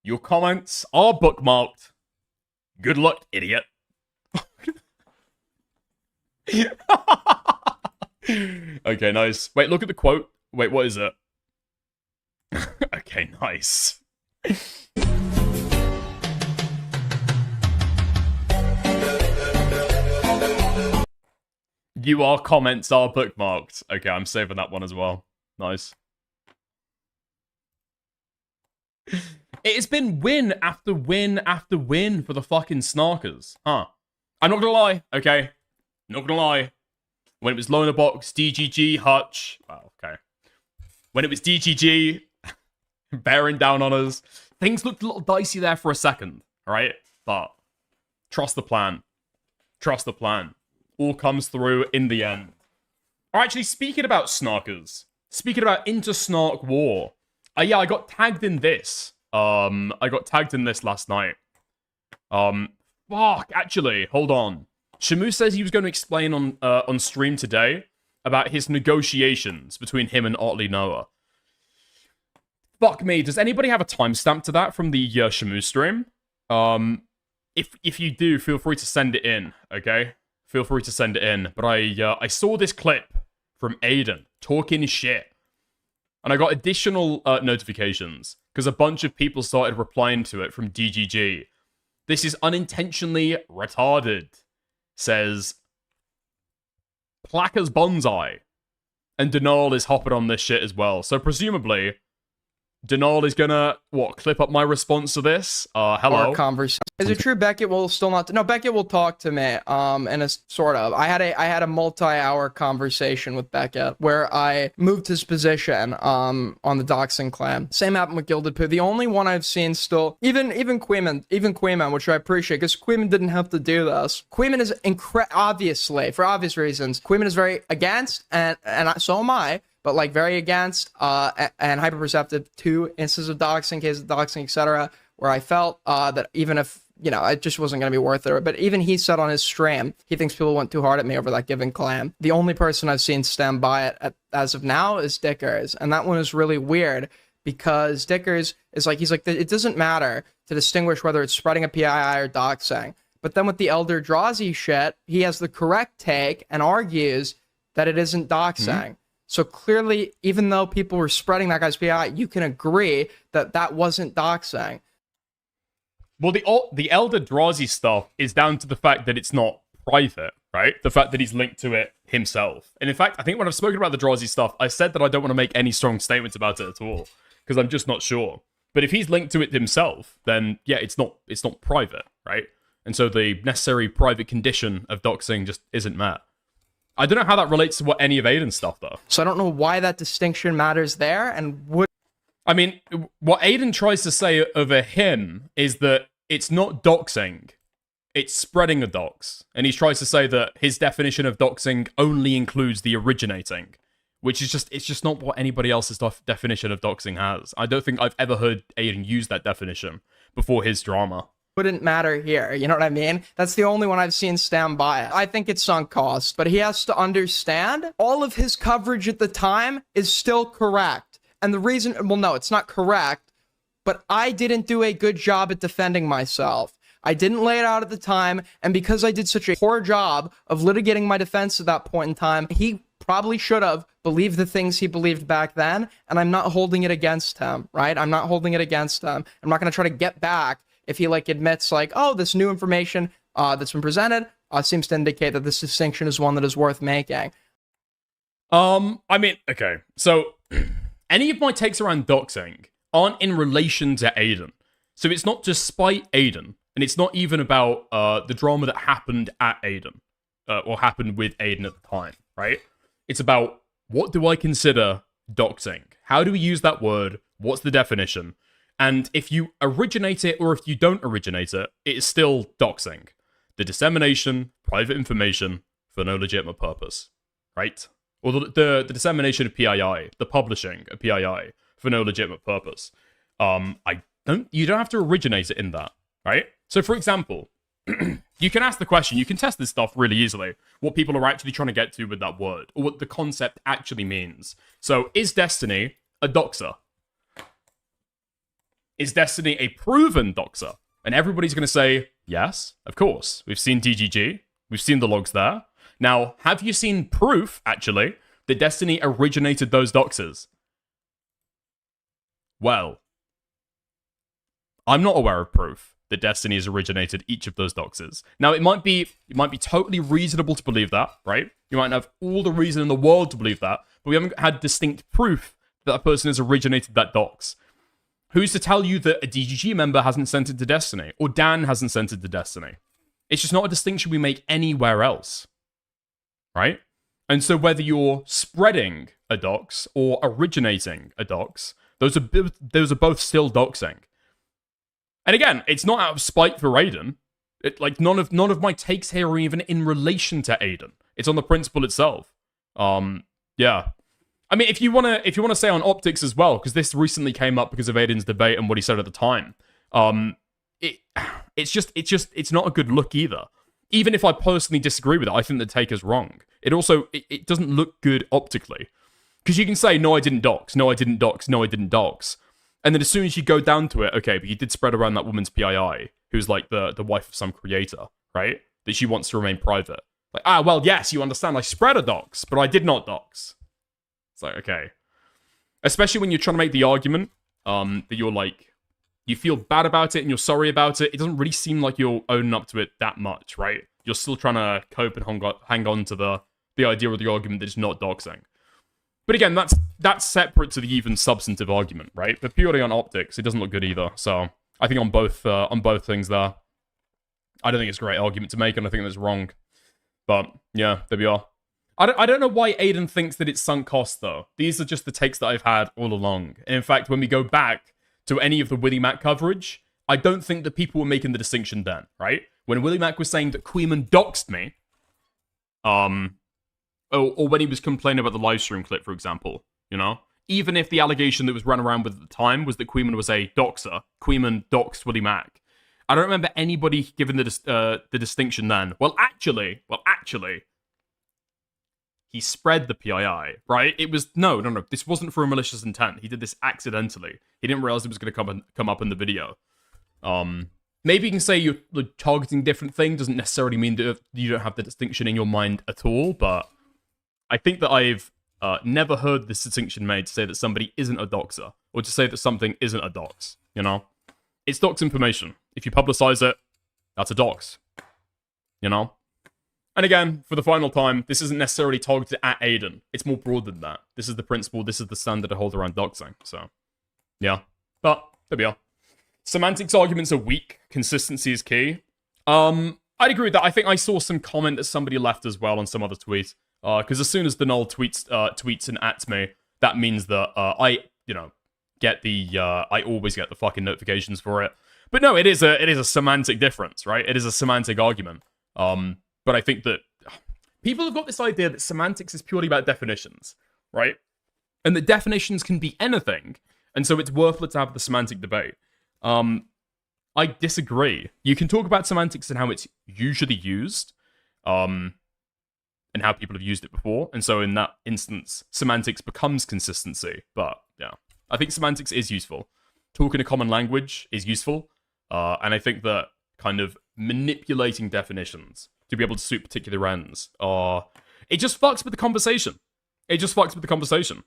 Your comments are bookmarked. Good luck, idiot. Okay, nice. Wait, look at the quote. Wait, what is it? Okay, nice. Your comments are bookmarked. Okay, I'm saving that one as well. Nice. It's been win after win after win for the fucking Snarkers. Huh. I'm not gonna lie, okay? Not gonna lie. When it was Loner Box, DGG, Hutch. Well, okay. When it was DGG, bearing down on us, things looked a little dicey there for a second, alright? But trust the plan. Trust the plan. All comes through in the end. Or actually, speaking about Snarkers, speaking about inter-Snark war, yeah, I got tagged in this. I got tagged in this last night. Fuck, actually, hold on. Shamu says he was going to explain on stream today about his negotiations between him and Otley Noah. Fuck me, does anybody have a timestamp to that from the Shamu stream? If you do, feel free to send it in, okay? Feel free to send it in. But I saw this clip from Aiden talking shit. And I got additional notifications because a bunch of people started replying to it from DGG. This is unintentionally retarded, says Placker's Bonsai. And Denal is hopping on this shit as well. So presumably, Denal is gonna, clip up my response to this? Hello? Our conversation. Is it true Beckett will still not... No, Beckett will talk to me, and it's sort of... I had a multi-hour conversation with Beckett where I moved his position on the doxing claim. Same happened with Gilded Poo. The only one I've seen still... Even Queeman, which I appreciate, because Queeman didn't have to do this. Queeman is obviously, for obvious reasons, Queeman is very against, and so am I, but like very against and hyperperceptive to instances of doxing, cases of doxing, etc., where I felt that even if, it just wasn't going to be worth it. But even he said on his stream, he thinks people went too hard at me over that given claim. The only person I've seen stand by it as of now is Dickers. And that one is really weird because Dickers is like, he's like, it doesn't matter to distinguish whether it's spreading a PII or doxing. But then with the Elder Drazi shit, he has the correct take and argues that it isn't doxing. Mm-hmm. So clearly, even though people were spreading that guy's PI, you can agree that that wasn't doxing. Well, the Elder Drazi stuff is down to the fact that it's not private, right? The fact that he's linked to it himself. And in fact, I think when I've spoken about the Drazi stuff, I said that I don't want to make any strong statements about it at all, because I'm just not sure. But if he's linked to it himself, then yeah, it's not private, right? And so the necessary private condition of doxing just isn't met. I don't know how that relates to what any of Aiden's stuff, though. So I don't know why that distinction matters there, and what... I mean, what Aiden tries to say over him is that it's not doxing it's spreading a dox. And he tries to say that his definition of doxing only includes the originating, which is it's just not what anybody else's definition of doxing has. I don't think I've ever heard Aiden use that definition before his drama. Wouldn't matter here, you know what I mean? That's the only one I've seen stand by it. I think it's sunk cost, but he has to understand all of his coverage at the time is still correct. And the reason, well, no, it's not correct, but I didn't do a good job at defending myself. I didn't lay it out at the time, and because I did such a poor job of litigating my defense at that point in time, he probably should have believed the things he believed back then, and I'm not holding it against him, right? I'm not holding it against him. I'm not going to try to get back if he like admits like, oh, this new information that's been presented seems to indicate that this distinction is one that is worth making. I mean, okay, so any of my takes around doxing aren't in relation to Aiden. So it's not despite Aiden, and it's not even about the drama that happened at Aiden, or happened with Aiden at the time, right? It's about, what do I consider doxing? How do we use that word? What's the definition? And if you originate it or if you don't originate it, it is still doxing. The dissemination, private information for no legitimate purpose, right? Or the dissemination of PII, the publishing of PII for no legitimate purpose. You don't have to originate it in that, right? So for example, you can ask the question, you can test this stuff really easily, what people are actually trying to get to with that word, or what the concept actually means. So, is Destiny a doxer? Is Destiny a proven doxer? And everybody's going to say, yes, of course. We've seen DGG, we've seen the logs there. Now, have you seen proof, actually, that Destiny originated those doxers? Well, I'm not aware of proof that Destiny has originated each of those doxers. Now, it might be totally reasonable to believe that, right? You might have all the reason in the world to believe that, but we haven't had distinct proof that a person has originated that dox. Who's to tell you that a DGG member hasn't sent it to Destiny, or Dan hasn't sent it to Destiny? It's just not a distinction we make anywhere else, right? And so whether you're spreading a dox or originating a dox, those are both still doxing. And again, it's not out of spite for Aiden. None of my takes here are even in relation to Aiden. It's on the principle itself. Yeah. I mean, if you wanna say on optics as well, because this recently came up because of Aiden's debate and what he said at the time. It's not a good look either. Even if I personally disagree with it, I think the take is wrong. It doesn't look good optically. Because you can say, no, I didn't dox, no, I didn't dox, no, I didn't dox. And then as soon as you go down to it, okay, but you did spread around that woman's PII, who's like the wife of some creator, right? That she wants to remain private. Like, well, yes, you understand, I spread a dox, but I did not dox. It's like, okay. Especially when you're trying to make the argument that you're like, you feel bad about it and you're sorry about it. It doesn't really seem like you're owning up to it that much, right? You're still trying to cope and hang on to the idea of the argument that it's not doxing. But again, that's separate to the even substantive argument, right? But purely on optics, it doesn't look good either. So I think on both things there, I don't think it's a great argument to make, and I think that's wrong. But yeah, there we are. I don't know why Aiden thinks that it's sunk cost, though. These are just the takes that I've had all along. And in fact, when we go back to any of the Willie Mac coverage, I don't think that people were making the distinction then, right? When Willie Mac was saying that Queeman doxed me, or when he was complaining about the live stream clip, for example, you know? Even if the allegation that was run around with at the time was that Queeman was a doxer, Queeman doxed Willie Mac. I don't remember anybody giving the distinction then. Well, actually, he spread the PII, right? It was, no, this wasn't for a malicious intent. He did this accidentally. He didn't realize it was going to come up in the video. Maybe you can say you're targeting different thing, doesn't necessarily mean that you don't have the distinction in your mind at all, but I think that I've never heard this distinction made to say that somebody isn't a doxer, or to say that something isn't a dox, you know? It's dox information. If you publicize it, that's a dox, you know? And again, for the final time, this isn't necessarily targeted at Aiden. It's more broad than that. This is the principle, this is the standard I hold around doxing, so yeah. But, there we are. Semantics arguments are weak, consistency is key. I'd agree with that. I think I saw some comment that somebody left as well on some other tweet. Because as soon as the null tweets and ats me, that means that I always get the fucking notifications for it. But no, it is a semantic difference, right? It is a semantic argument. But I think that people have got this idea that semantics is purely about definitions, right? And that definitions can be anything, and so it's worthless to have the semantic debate. I disagree. You can talk about semantics and how it's usually used, and how people have used it before, and so in that instance, semantics becomes consistency. But yeah, I think semantics is useful. Talking a common language is useful, and I think that kind of manipulating definitions to be able to suit particular ends, it just fucks with the conversation. It just fucks with the conversation.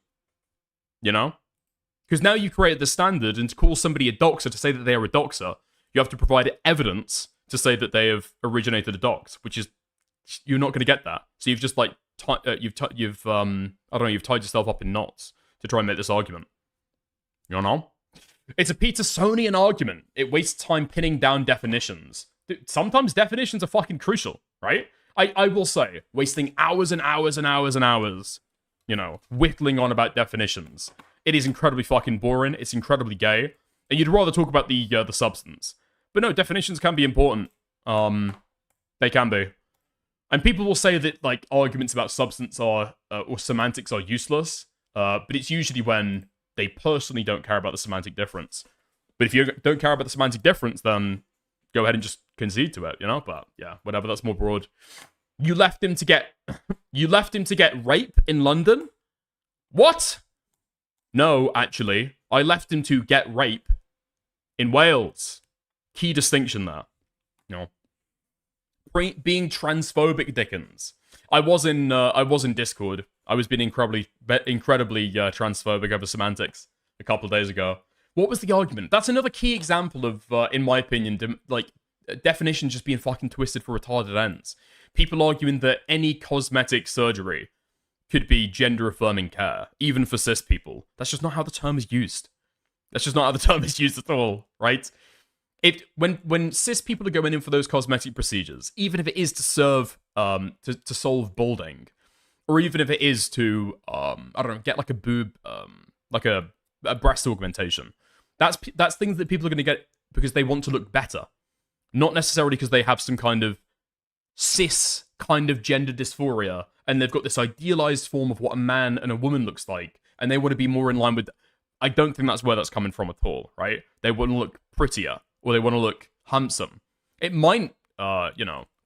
You know? Because now you create the standard, and to call somebody a doxer, to say that they are a doxer, you have to provide evidence to say that they have originated a dox, which is, you're not going to get that. So you've just like, you've tied yourself up in knots to try and make this argument. You know? It's a Petersonian argument. It wastes time pinning down definitions. Sometimes definitions are fucking crucial, right? I will say, wasting hours and hours and hours and hours, you know, whittling on about definitions. It is incredibly fucking boring. It's incredibly gay. And you'd rather talk about the substance. But no, definitions can be important. They can be. And people will say that, like, arguments about substance or semantics are useless. But it's usually when they personally don't care about the semantic difference. But if you don't care about the semantic difference, then go ahead and just concede to it, you know? But yeah, whatever, that's more broad. You left him to get rape in London? What? No, actually, I left him to get rape in Wales. Key distinction there. You know, being transphobic, Dickens. I was in Discord. I was being incredibly transphobic over semantics a couple of days ago. What was the argument? That's another key example of, in my opinion, definitions just being fucking twisted for retarded ends. People arguing that any cosmetic surgery could be gender-affirming care, even for cis people. That's just not how the term is used. That's just not how the term is used at all, right? When cis people are going in for those cosmetic procedures, even if it is to serve, to solve balding, or even if it is to, I don't know, get like a boob, like a breast augmentation, that's things that people are going to get because they want to look better. Not necessarily because they have some kind of cis kind of gender dysphoria, and they've got this idealized form of what a man and a woman looks like, and they want to be more in line with... I don't think that's where that's coming from at all, right? They want to look prettier, or they want to look handsome. It might,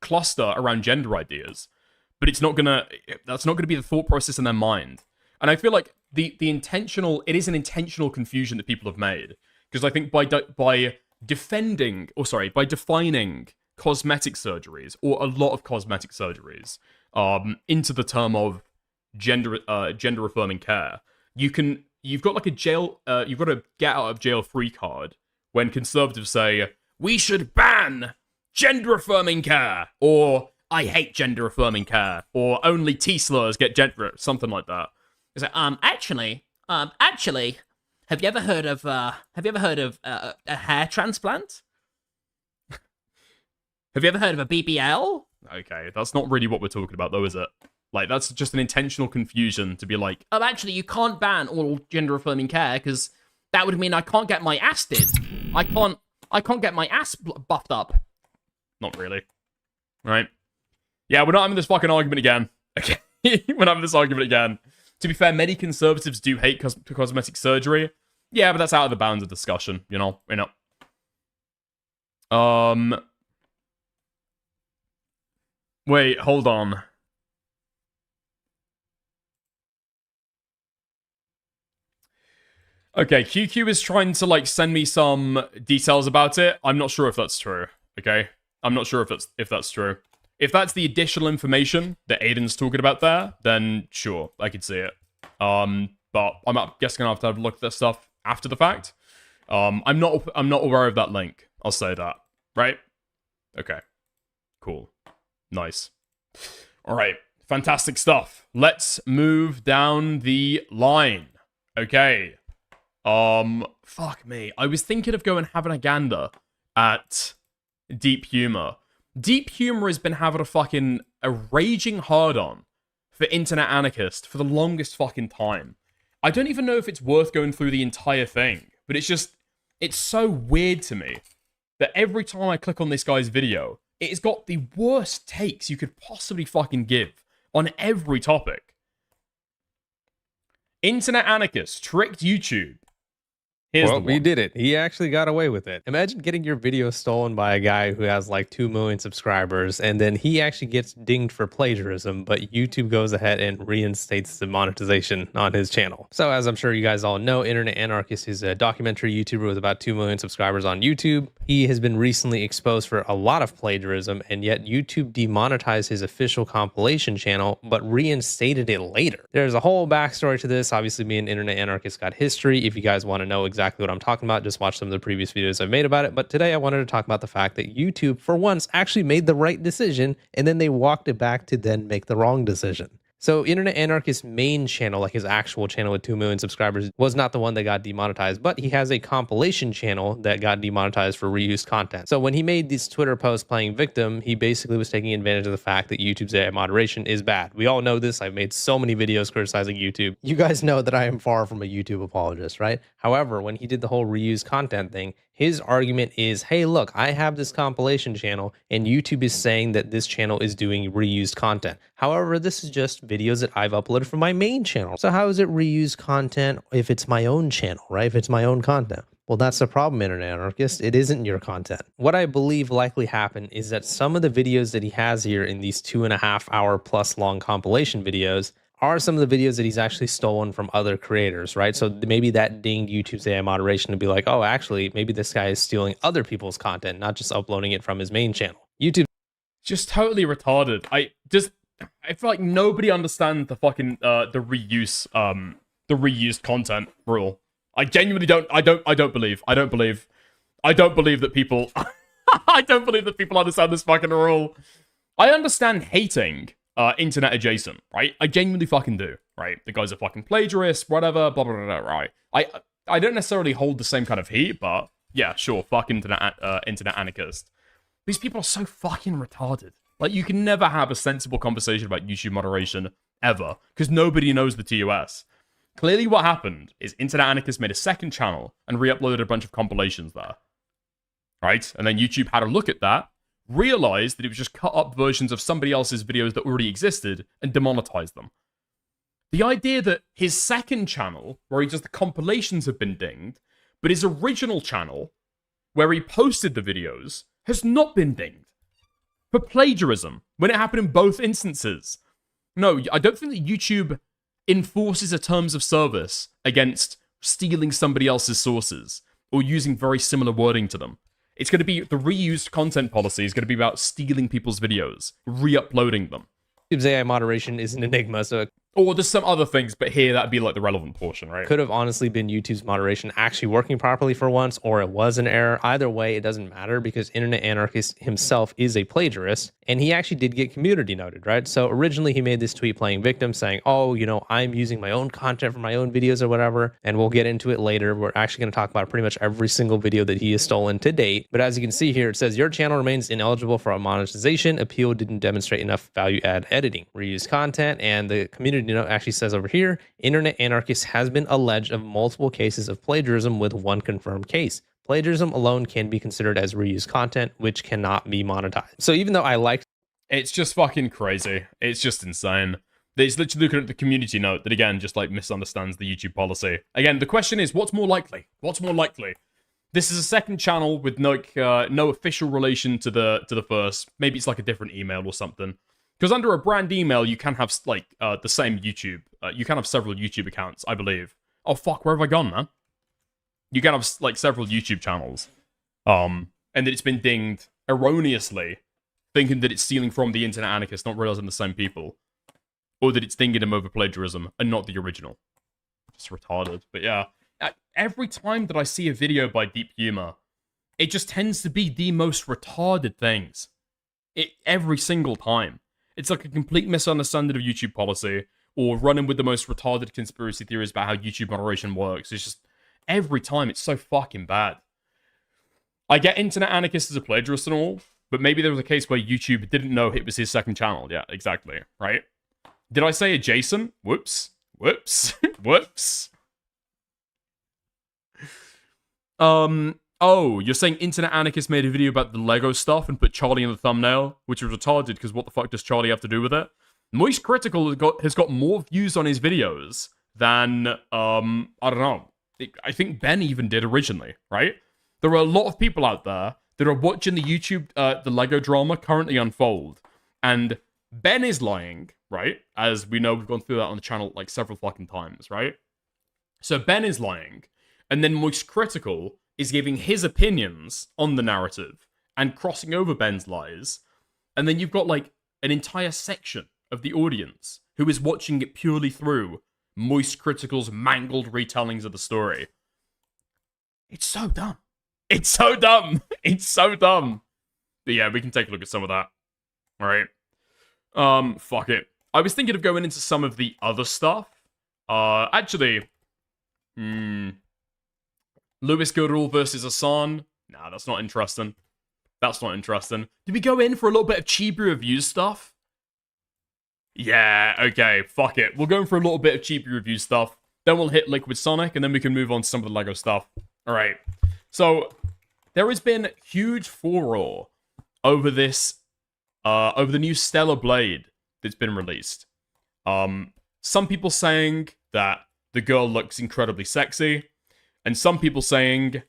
cluster around gender ideas, but that's not gonna be the thought process in their mind. And I feel like it is an intentional confusion that people have made, because I think by defining cosmetic surgeries, or a lot of cosmetic surgeries, into the term of gender affirming care, you've got like you've got a get out of jail free card when conservatives say we should ban gender affirming care, or I hate gender affirming care, or only T-slurs get gender, something like that. It's like, actually, have you ever heard of a hair transplant? Have you ever heard of a BBL? Okay, that's not really what we're talking about, though, is it? Like, that's just an intentional confusion to be like, oh, actually, you can't ban all gender-affirming care, because that would mean I can't get my ass did. I can't get my ass buffed up. Not really. Right? Yeah, we're not having this fucking argument again. Okay? We're not having this argument again. To be fair, many conservatives do hate cosmetic surgery. Yeah, but that's out of the bounds of discussion, you know? Wait, hold on. Okay, QQ is trying to, like, send me some details about it. I'm not sure if that's true, okay? I'm not sure if that's true. If that's the additional information that Aiden's talking about there, then sure, I could see it. But I'm guessing I'll have to have a look at this stuff after the fact. I'm not aware of that link. I'll say that, right? Okay, cool, nice. All right, fantastic stuff. Let's move down the line. Okay. Fuck me. I was thinking of going and having a gander at Deep Humor. Deep Humor has been having a raging hard-on for Internet Anarchist for the longest fucking time. I don't even know if it's worth going through the entire thing, but it's so weird to me that every time I click on this guy's video, it has got the worst takes you could possibly fucking give on every topic. Internet anarchists tricked YouTube. Here's Well, the we one. did it. He actually got away with it. Imagine getting your video stolen by a guy who has like 2 million subscribers, and then he actually gets dinged for plagiarism, but YouTube goes ahead and reinstates the monetization on his channel. So as I'm sure you guys all know, Internet Anarchist is a documentary YouTuber with about 2 million subscribers on YouTube. He has been recently exposed for a lot of plagiarism, and yet YouTube demonetized his official compilation channel, but reinstated it later. There's a whole backstory to this. Obviously, me and Internet Anarchist got history. If you guys want to know exactly what I'm talking about, just watch some of the previous videos I've made about it. But today I wanted to talk about the fact that YouTube, for once, actually made the right decision, and then they walked it back to then make the wrong decision. So Internet Anarchist's main channel, like his actual channel with 2 million subscribers, was not the one that got demonetized, but he has a compilation channel that got demonetized for reused content. So when he made this Twitter post playing victim, he basically was taking advantage of the fact that YouTube's AI moderation is bad. We all know this. I've made so many videos criticizing YouTube. You guys know that I am far from a YouTube apologist, right? However, when he did the whole reused content thing, his argument is, hey, look, I have this compilation channel and YouTube is saying that this channel is doing reused content. However, this is just videos that I've uploaded from my main channel. So how is it reused content if it's my own channel, right? If it's my own content? Well, that's the problem, Internet Anarchist. It isn't your content. What I believe likely happened is that some of the videos that he has here in these 2.5 hour plus long compilation videos are some of the videos that he's actually stolen from other creators, right? So maybe that dinged YouTube's AI moderation to be like, oh, actually, maybe this guy is stealing other people's content, not just uploading it from his main channel. YouTube Just totally retarded. I feel like nobody understands the fucking the reused content rule. I genuinely don't believe that people I don't believe that people understand this fucking rule. I understand hating internet adjacent, right? I genuinely fucking do, right? The guy's a fucking plagiarist, whatever, blah, blah, blah, blah, right? I don't necessarily hold the same kind of heat, but yeah, sure, fuck internet anarchist. These people are so fucking retarded. Like, you can never have a sensible conversation about YouTube moderation, ever, because nobody knows the TOS. Clearly what happened is Internet Anarchist made a second channel and re-uploaded a bunch of compilations there. Right? And then YouTube had a look at that, realized that it was just cut up versions of somebody else's videos that already existed and demonetized them. The idea that his second channel, where he does the compilations, have been dinged, but his original channel, where he posted the videos, has not been dinged. For plagiarism, when it happened in both instances. No, I don't think that YouTube enforces a terms of service against stealing somebody else's sources or using very similar wording to them. It's going to be, the reused content policy is going to be about stealing people's videos, re-uploading them. YouTube's AI moderation is an enigma, so or there's some other things, but here that'd be like the relevant portion, right? Could have honestly been YouTube's moderation actually working properly for once, or it was an error. Either way, it doesn't matter because Internet Anarchist himself is a plagiarist, and he actually did get community noted, right? So originally he made this tweet playing victim saying, oh, you know, I'm using my own content for my own videos or whatever, and we'll get into it later. We're actually going to talk about pretty much every single video that he has stolen to date. But as you can see here, it says your channel remains ineligible for monetization. Appeal didn't demonstrate enough value add editing. Reused content, and the community note actually says over here, Internet Anarchist has been alleged of multiple cases of plagiarism with one confirmed case. Plagiarism alone can be considered as reused content, which cannot be monetized. So even though I like... It's just fucking crazy. It's just insane. It's literally looking at the community note that, again, just like misunderstands the YouTube policy. Again, the question is, what's more likely? What's more likely? This is a second channel with no official relation to the first. Maybe it's like a different email or something. Because under a brand email, you can have, like, the same YouTube. You can have several YouTube accounts, I believe. Oh, fuck, where have I gone, man? You can have, like, several YouTube channels. And that it's been dinged erroneously, thinking that it's stealing from the Internet Anarchist, not realizing the same people. Or that it's dinging him over plagiarism, and not the original. Just retarded. But yeah, every time that I see a video by Deep Humor, it just tends to be the most retarded things. Every single time. It's like a complete misunderstanding of YouTube policy, or running with the most retarded conspiracy theories about how YouTube moderation works. It's just, every time, it's so fucking bad. I get Internet Anarchist as a plagiarist and all, but maybe there was a case where YouTube didn't know it was his second channel. Yeah, exactly, right? Did I say adjacent? Whoops. Whoops. Whoops. Oh, you're saying Internet Anarchist made a video about the Lego stuff and put Charlie in the thumbnail, which was retarded because what the fuck does Charlie have to do with it? Moist Critical has got more views on his videos than, I don't know. I think Ben even did originally, right? There are a lot of people out there that are watching the YouTube, the Lego drama currently unfold. And Ben is lying, right? As we know, we've gone through that on the channel like several fucking times, right? So Ben is lying. And then Moist Critical is giving his opinions on the narrative and crossing over Ben's lies. And then you've got like an entire section of the audience who is watching it purely through Moist Critical's mangled retellings of the story. It's so dumb. It's so dumb. It's so dumb. But yeah, we can take a look at some of that. All right. Fuck it. I was thinking of going into some of the other stuff. Actually, Lewis Goodall versus Hassan. Nah, that's not interesting. That's not interesting. Did we go in for a little bit of Chibi review stuff? Yeah, okay, fuck it. We'll go in for a little bit of Chibi review stuff. Then we'll hit Liquid Sonic, and then we can move on to some of the Lego stuff. Alright. So, there has been huge furore over this, over the new Stellar Blade that's been released. Some people saying that the girl looks incredibly sexy, and some people saying,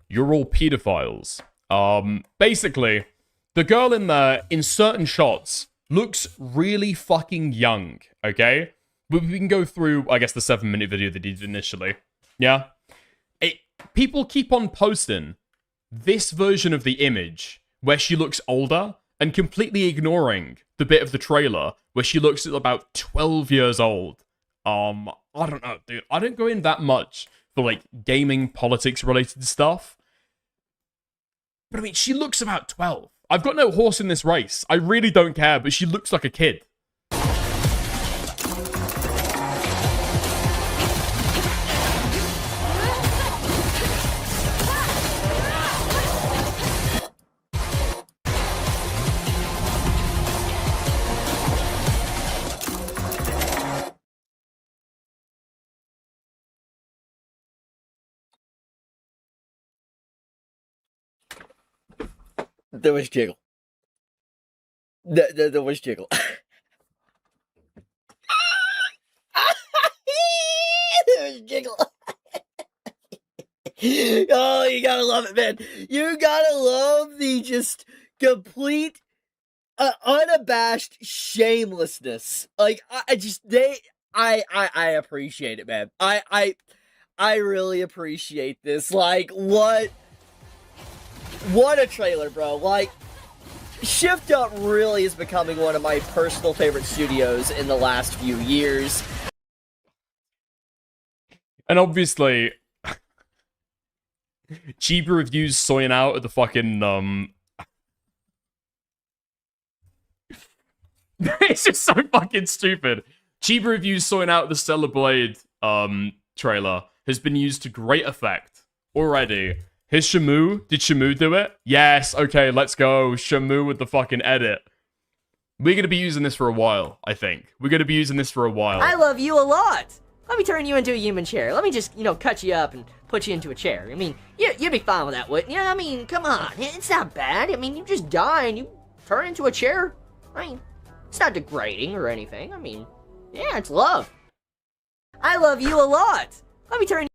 you're all pedophiles. Basically, the girl in certain shots looks really fucking young, okay? But we can go through, I guess, the 7-minute video that he did initially. Yeah? People keep on posting this version of the image where she looks older and completely ignoring the bit of the trailer where she looks at about 12 years old. I don't know, dude. I don't go in that much for, like, gaming, politics-related stuff. But, I mean, she looks about 12. I've got no horse in this race. I really don't care, but she looks like a kid. There was Jiggle. There was Jiggle. There was Jiggle. Oh, you gotta love it, man. You gotta love the just complete, unabashed shamelessness. Like, I appreciate it, man. I really appreciate this. Like, what a trailer, bro. Like, Shift Up really is becoming one of my personal favorite studios in the last few years. And obviously, Chibi Reviews soying out at the fucking, it's just so fucking stupid. Chibi Reviews soying out the Stellar Blade, trailer has been used to great effect already. Here's Shamu. Did Shamu do it? Yes, okay, let's go. Shamu with the fucking edit. We're gonna be using this for a while, I think. We're gonna be using this for a while. I love you a lot. Let me turn you into a human chair. Let me just, cut you up and put you into a chair. I mean, you'd be fine with that, wouldn't you? I mean, come on. It's not bad. I mean, you just die and you turn into a chair. I mean, it's not degrading or anything. I mean, yeah, it's love. I love you a lot. Let me turn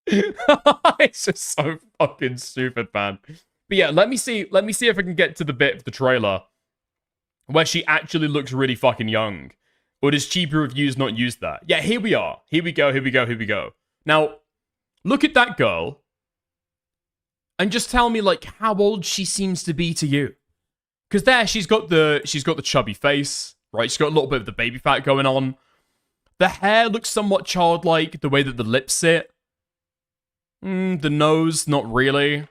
It's just so fucking stupid, man. But yeah, let me see if I can get to the bit of the trailer where she actually looks really fucking young. Or does Chibi Reviews not use that? Yeah, here we are. Here we go. Now, look at that girl. And just tell me, like, how old she seems to be to you. Because there, she's got the chubby face, right? She's got a little bit of the baby fat going on. The hair looks somewhat childlike, the way that the lips sit. The nose, not really.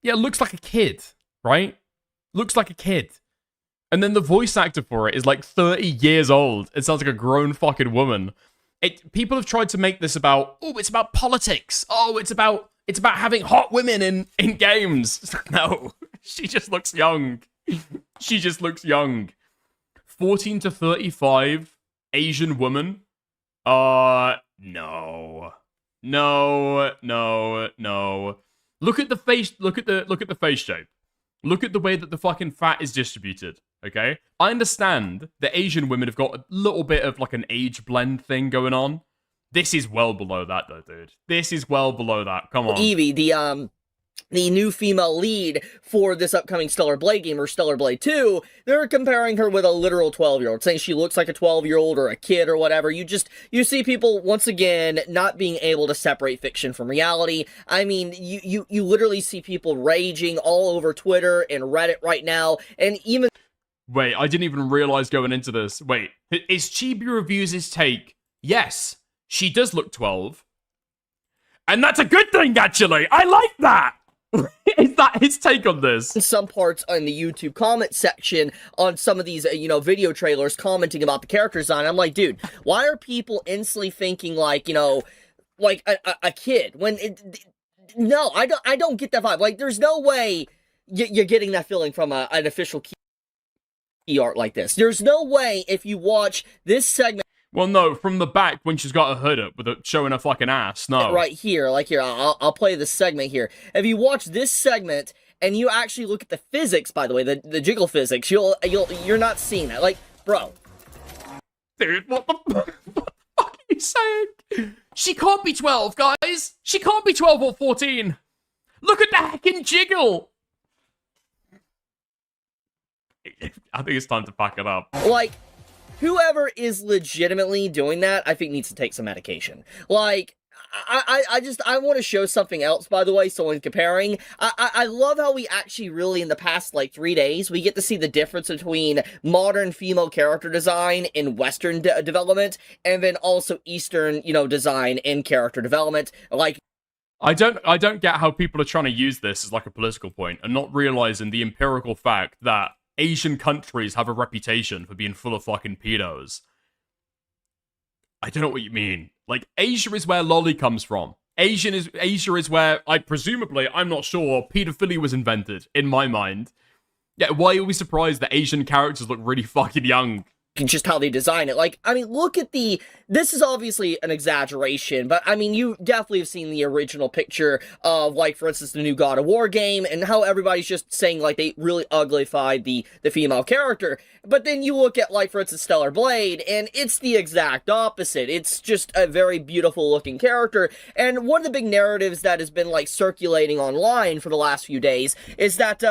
Yeah, it looks like a kid, right? Looks like a kid. And then the voice actor for it is like 30 years old. It sounds like a grown fucking woman. People have tried to make this about, oh, it's about politics. Oh, it's about having hot women in games. No, she just looks young. She just looks young. 14 to 35 Asian woman. No. No, no, no. Look at the face. Look at the face shape. Look at the way that the fucking fat is distributed. Okay, I understand that Asian women have got a little bit of like an age blend thing going on. This is well below that, though, dude. This is well below that. Come on. Evie, the new female lead for this upcoming Stellar Blade game, or Stellar Blade 2, they're comparing her with a literal 12-year-old, saying she looks like a 12-year-old or a kid or whatever. You see people, once again, not being able to separate fiction from reality. I mean, you literally see people raging all over Twitter and Reddit right now, and even... Wait, I didn't even realize going into this. Wait, is Chibi Reviews' take? Yes, she does look 12. And that's a good thing, actually! I like that! Is that his take on this? In some parts in the YouTube comment section on some of these, video trailers commenting about the character design, I'm like, dude, why are people instantly thinking like, like a kid? When no, I don't get that vibe. Like, there's no way you're getting that feeling from an official key art like this. There's no way if you watch this segment. Well, no, from the back when she's got her hood up with it showing her fucking ass. No, right here, like here, I'll play this segment here. If you watch this segment and you actually look at the physics, by the way, the jiggle physics, you're not seeing that. Like, bro, dude, what the fuck are you saying? She can't be 12, guys. She can't be 12 or 14. Look at the heckin' jiggle. I think it's time to pack it up. Like, whoever is legitimately doing that, I think needs to take some medication. Like, I want to show something else, by the way, so when comparing, I love how we actually really, in the past, 3 days, we get to see the difference between modern female character design in Western development, and then also Eastern, design in character development. Like, I don't get how people are trying to use this as like a political point and not realizing the empirical fact that Asian countries have a reputation for being full of fucking pedos. I don't know what you mean. Like, Asia is where lolly comes from. Asia is where, I'm not sure, pedophilia was invented, in my mind. Yeah, why are we surprised that Asian characters look really fucking young? Just how they design it. Like, I mean, look at this is obviously an exaggeration, but I mean, you definitely have seen the original picture of, for instance, the new God of War game, and how everybody's just saying, they really uglified the female character. But then you look at, for instance, Stellar Blade, and it's the exact opposite. It's just a very beautiful looking character, and one of the big narratives that has been, circulating online for the last few days is that,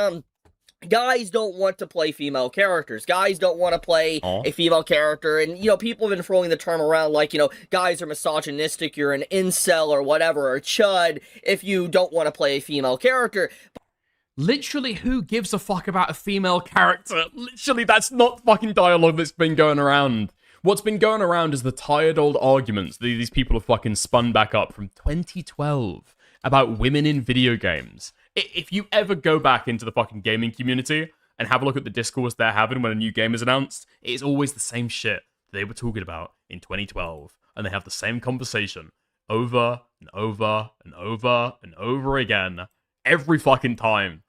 guys don't want to play female characters. Guys don't want to play a female character. And, people have been throwing the term around guys are misogynistic, you're an incel or whatever, or chud, if you don't want to play a female character. Literally, who gives a fuck about a female character? Literally, that's not fucking dialogue that's been going around. What's been going around is the tired old arguments that these people have fucking spun back up from 2012 about women in video games. If you ever go back into the fucking gaming community and have a look at the discourse they're having when a new game is announced, it is always the same shit they were talking about in 2012. And they have the same conversation over and over and over and over again every fucking time.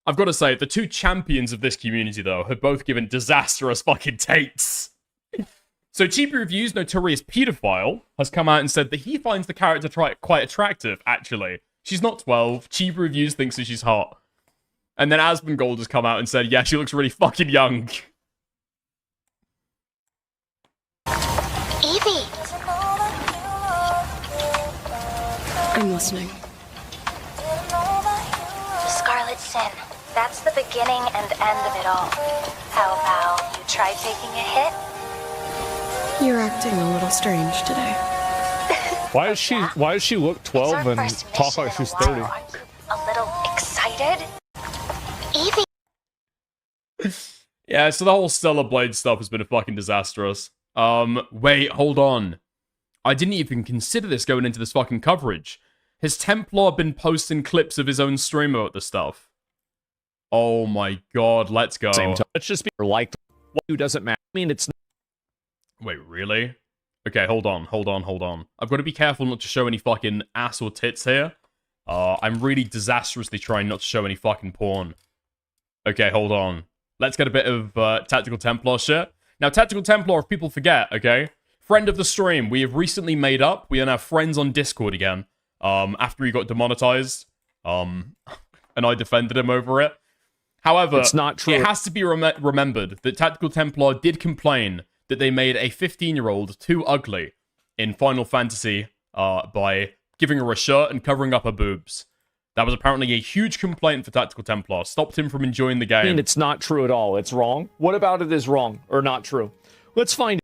I've got to say, the two champions of this community, though, have both given disastrous fucking takes. So Chibi Review's notorious pedophile has come out and said that he finds the character quite attractive, actually. She's not 12. Chibi Reviews thinks that she's hot. And then Asmongold has come out and said, yeah, she looks really fucking young. Evie! I'm listening. The Scarlet Sin. That's the beginning and end of it all. How about you try taking a hit? You're acting a little strange today. Why does she look 12 and talk like she's 30? A little excited? Evie! Yeah, so the whole Stellar Blade stuff has been fucking disastrous. Wait, hold on. I didn't even consider this going into this fucking coverage. Has Templar been posting clips of his own stream about this stuff? Oh my god, let's go. Same time. Let's just be like, who doesn't matter. I mean, it's... Wait, really? Okay, hold on. I've got to be careful not to show any fucking ass or tits here. I'm really disastrously trying not to show any fucking porn. Okay, hold on. Let's get a bit of Tactical Templar shit. Now, Tactical Templar, if people forget, okay? friend of the stream. We have recently made up. We are now friends on Discord again. After he got demonetized. And I defended him over it. However, it's not true. It has to be remembered that Tactical Templar did complain that they made a 15-year-old too ugly in Final Fantasy by giving her a shirt and covering up her boobs. That was apparently a huge complaint for Tactical Templar. Stopped him from enjoying the game. I mean, it's not true at all. It's wrong. What about it is wrong or not true? Let's find.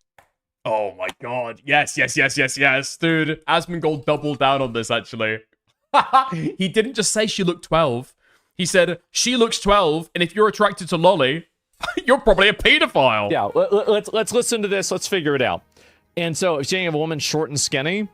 Oh my god. Yes. Dude, Asmongold doubled down on this, actually. He didn't just say she looked 12. He said, she looks 12, and if you're attracted to Lolly, you're probably a pedophile. Yeah, let's listen to this. Let's figure it out. And so, if you have a woman short and skinny,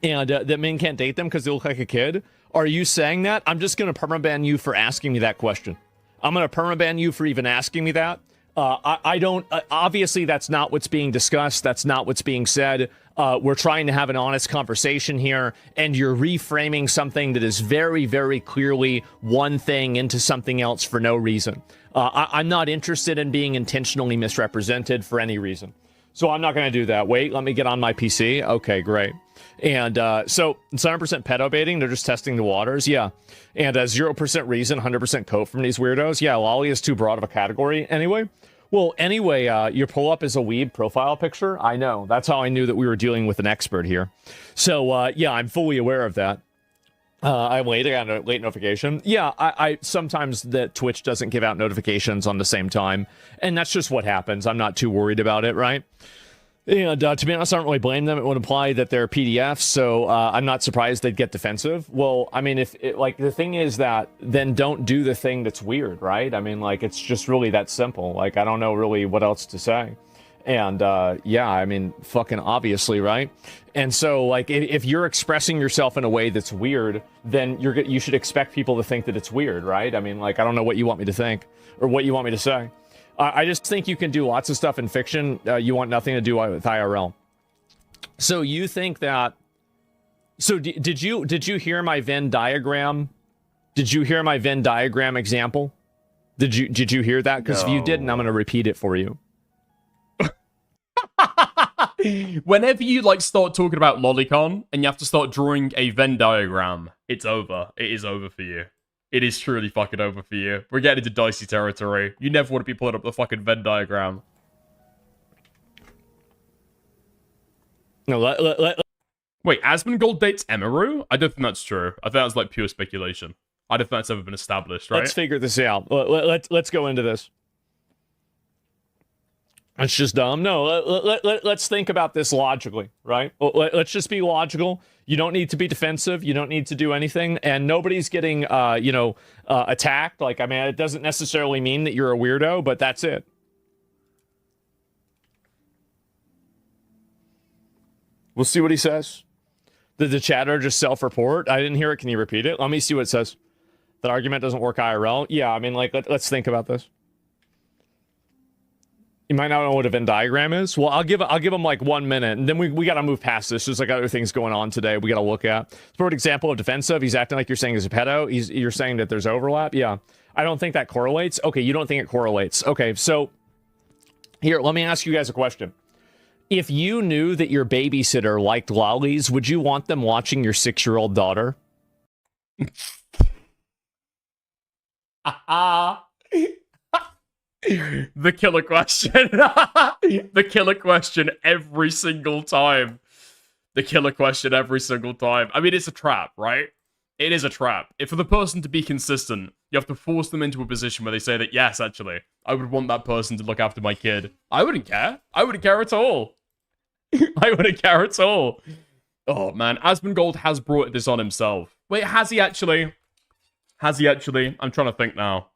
and that men can't date them because they look like a kid, are you saying that? I'm just going to permaban you for asking me that question. I'm going to permaban you for even asking me that. I don't, obviously that's not what's being discussed. That's not what's being said. We're trying to have an honest conversation here, and you're reframing something that is very, very clearly one thing into something else for no reason. I'm not interested in being intentionally misrepresented for any reason. So I'm not going to do that. Wait, let me get on my PC. Okay, great. And so it's 100% pedo baiting. They're just testing the waters. Yeah. And 0% reason, 100% coat from these weirdos. Yeah, Lolly is too broad of a category anyway. Well, anyway, your pull-up is a weeb profile picture. I know. That's how I knew that we were dealing with an expert here. So, yeah, I'm fully aware of that. I'm late. I got a late notification. Yeah, I sometimes that Twitch doesn't give out notifications on the same time. And that's just what happens. I'm not too worried about it, right? And to be honest, I don't really blame them. It would imply that they're PDFs, so I'm not surprised they'd get defensive. Well, I mean, like, the thing is that then don't do the thing that's weird, right? I mean, like, it's just really that simple. Like, I don't know really what else to say. And, yeah, I mean, fucking obviously, right? And so, like, if you're expressing yourself in a way that's weird, then you should expect people to think that it's weird, right? I mean, like, I don't know what you want me to think or what you want me to say. I just think you can do lots of stuff in fiction. You want nothing to do with IRL. So you think that... So did you hear my Venn diagram? Did you hear my Venn diagram example? Did you hear that? Because if you didn't, I'm going to repeat it for you. Whenever you like start talking about lolicon and you have to start drawing a Venn diagram, it's over. It is over for you. It is truly fucking over for you. We're getting into dicey territory. You never want to be pulling up the fucking Venn diagram. No, Wait, Asmongold dates Emiru? I don't think that's true. I think that's like pure speculation. I don't think that's ever been established, right? Let's figure this out. Let's go into this. It's just dumb. No, let's think about this logically, right? Let's just be logical. You don't need to be defensive. You don't need to do anything. And nobody's getting, attacked. Like, I mean, it doesn't necessarily mean that you're a weirdo, but that's it. We'll see what he says. Did the chatter just self-report? I didn't hear it. Can you repeat it? Let me see what it says. That argument doesn't work IRL. Yeah, I mean, like, let's think about this. You might not know what a Venn diagram is. Well, I'll give him like 1 minute, and then we got to move past this. There's like other things going on today we got to look at. For an example of defensive, he's acting like you're saying he's a pedo. You're saying that there's overlap. Yeah, I don't think that correlates. Okay, you don't think it correlates. Okay, so here, let me ask you guys a question. If you knew that your babysitter liked lollies, would you want them watching your 6-year-old daughter? The killer question. The killer question every single time. The killer question every single time. I mean, it's a trap, right? It is a trap. If for the person to be consistent, you have to force them into a position where they say that, yes, actually, I would want that person to look after my kid. I wouldn't care. I wouldn't care at all. I wouldn't care at all. Oh, man. Asmongold has brought this on himself. Wait, has he actually? Has he actually? I'm trying to think now.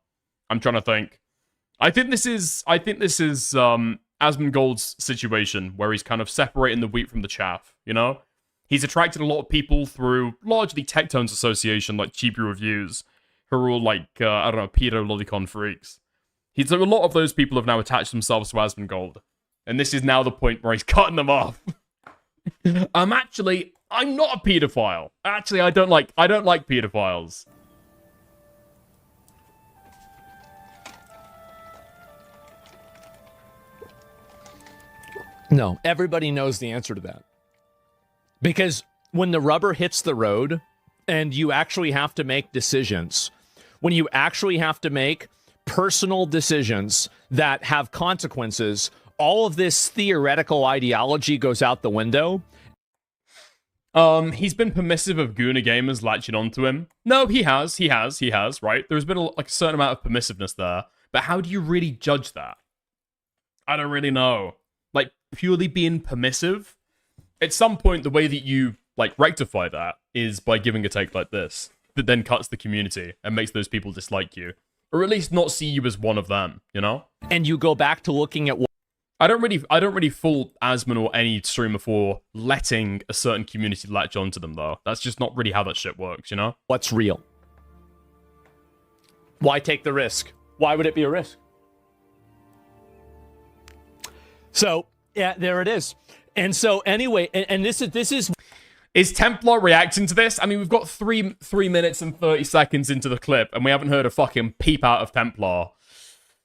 I'm trying to think. I think this is Asmongold's situation, where he's kind of separating the wheat from the chaff, you know? He's attracted a lot of people through largely Tectone's association, like Chibi Reviews, who are all like, I don't know, pedo lolicon freaks. A lot of those people have now attached themselves to Asmongold. And this is now the point where he's cutting them off. I'm not a pedophile. Actually, I don't like pedophiles. No, everybody knows the answer to that. Because when the rubber hits the road and you actually have to make decisions, when you actually have to make personal decisions that have consequences, all of this theoretical ideology goes out the window. He's been permissive of Gooner gamers latching onto him. No, he has, right? There's been a certain amount of permissiveness there. But how do you really judge that? I don't really know. Like, purely being permissive? At some point, the way that you, like, rectify that is by giving a take like this, that then cuts the community and makes those people dislike you. Or at least not see you as one of them, you know? And you go back to looking at what I don't really fault Asmon or any streamer for letting a certain community latch onto them, though. That's just not really how that shit works, you know? What's real? Why take the risk? Why would it be a risk? So, yeah, there it is. And so, anyway, and this is... Is Templar reacting to this? I mean, we've got 3 minutes and 30 seconds into the clip, and we haven't heard a fucking peep out of Templar.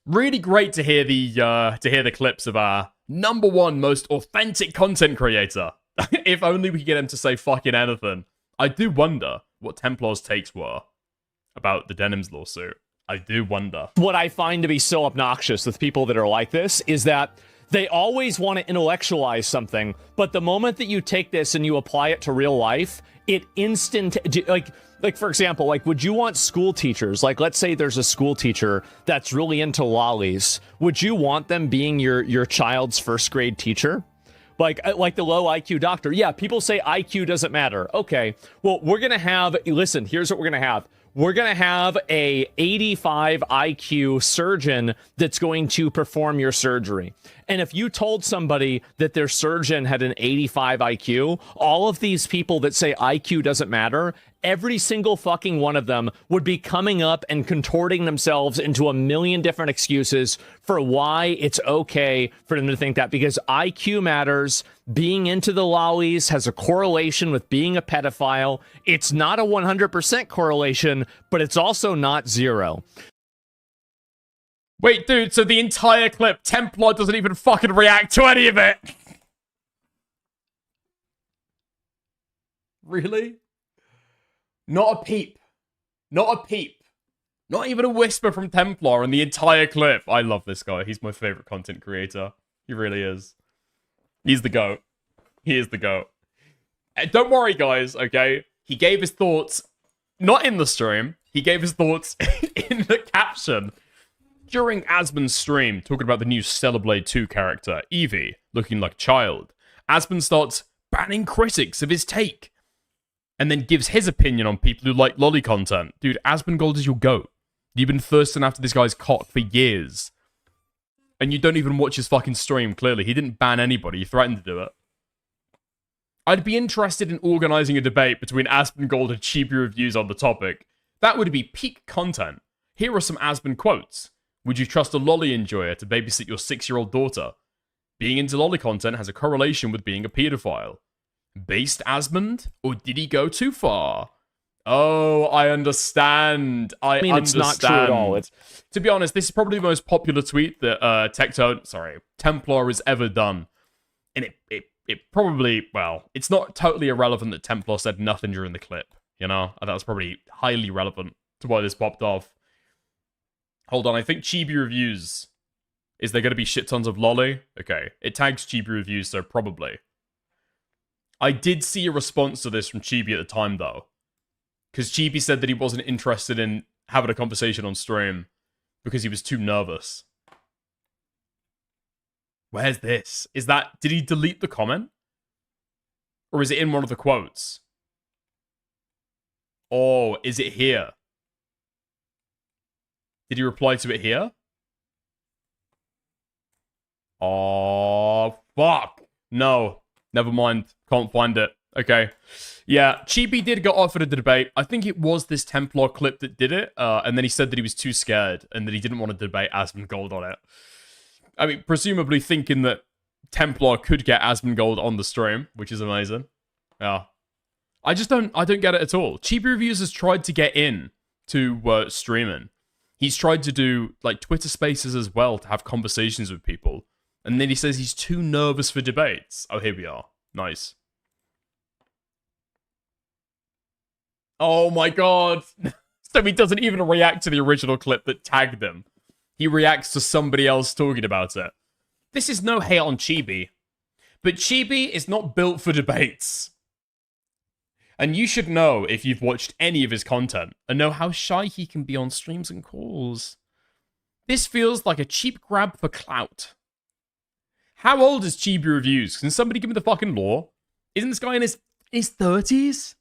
Really great to hear the clips of our #1 most authentic content creator. If only we could get him to say fucking anything. I do wonder what Templar's takes were about the Denims lawsuit. I do wonder. What I find to be so obnoxious with people that are like this is that they always want to intellectualize something, but the moment that you take this and you apply it to real life, it like for example, like, would you want school teachers, like, let's say there's a school teacher that's really into lollies, would you want them being your child's first grade teacher? Like the low IQ doctor. Yeah, people say IQ doesn't matter. Okay, well, we're gonna have, listen, here's what we're gonna have. We're going to have a 85 IQ surgeon that's going to perform your surgery. And if you told somebody that their surgeon had an 85 IQ, all of these people that say IQ doesn't matter, every single fucking one of them would be coming up and contorting themselves into a million different excuses for why it's okay for them to think that, because IQ matters. Being into the lollies has a correlation with being a pedophile. It's not a 100% correlation, but it's also not 0. Wait, dude, so the entire clip, Templar doesn't even fucking react to any of it? Really? Not a peep. Not a peep. Not even a whisper from Templar in the entire clip. I love this guy. He's my favorite content creator. He really is. He's the GOAT. He is the GOAT. And don't worry, guys, okay? He gave his thoughts, not in the stream. He gave his thoughts in the caption. During Asmon's stream, talking about the new Stellar Blade 2 character, Evie, looking like a child, Asmon starts banning critics of his take, and then gives his opinion on people who like lolly content. Dude, Asmongold is your GOAT. You've been thirsting after this guy's cock for years. And you don't even watch his fucking stream, clearly. He didn't ban anybody, he threatened to do it. I'd be interested in organising a debate between Asmongold and Chibi Reviews on the topic. That would be peak content. Here are some Asmon quotes. Would you trust a lolly enjoyer to babysit your 6-year-old daughter? Being into lolly content has a correlation with being a paedophile. Based Asmond? Or did he go too far? Oh, I understand. I mean, it's not true at all. To be honest, this is probably the most popular tweet that Templar has ever done. And it probably, well, it's not totally irrelevant that Templar said nothing during the clip, you know? And that was probably highly relevant to why this popped off. Hold on, I think Chibi Reviews. Is there going to be shit tons of lolly? Okay, it tags Chibi Reviews, so probably. I did see a response to this from Chibi at the time, though. Because Chibi said that he wasn't interested in having a conversation on stream because he was too nervous. Where's this? Is that... Did he delete the comment? Or is it in one of the quotes? Oh, is it here? Did he reply to it here? Oh, fuck. No. Never mind. Can't find it. Okay. Yeah, Chibi did get offered a debate. I think it was this Templar clip that did it. And then he said that he was too scared and that he didn't want to debate Asmongold on it. I mean, presumably thinking that Templar could get Asmongold on the stream, which is amazing. Yeah. I don't get it at all. Chibi Reviews has tried to get in to streaming. He's tried to do, like, Twitter spaces as well to have conversations with people. And then he says he's too nervous for debates. Oh, here we are. Nice. Oh my god. So he doesn't even react to the original clip that tagged him. He reacts to somebody else talking about it. This is no hate on Chibi. But Chibi is not built for debates. And you should know if you've watched any of his content and know how shy he can be on streams and calls. This feels like a cheap grab for clout. How old is Chibi Reviews? Can somebody give me the fucking lore? Isn't this guy in his 30s?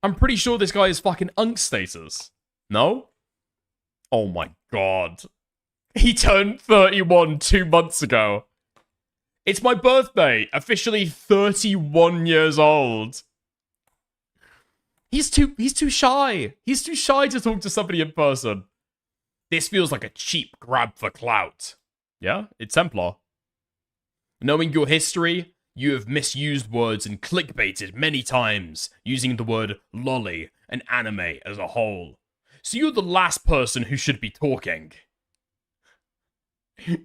I'm pretty sure this guy is fucking unk status. No? Oh my god. He turned 31 2 months ago. It's my birthday. Officially 31 years old. He's too shy. He's too shy to talk to somebody in person. This feels like a cheap grab for clout. Yeah, it's Templar. Knowing your history, you have misused words and clickbaited many times, using the word lolly and anime as a whole. So you're the last person who should be talking.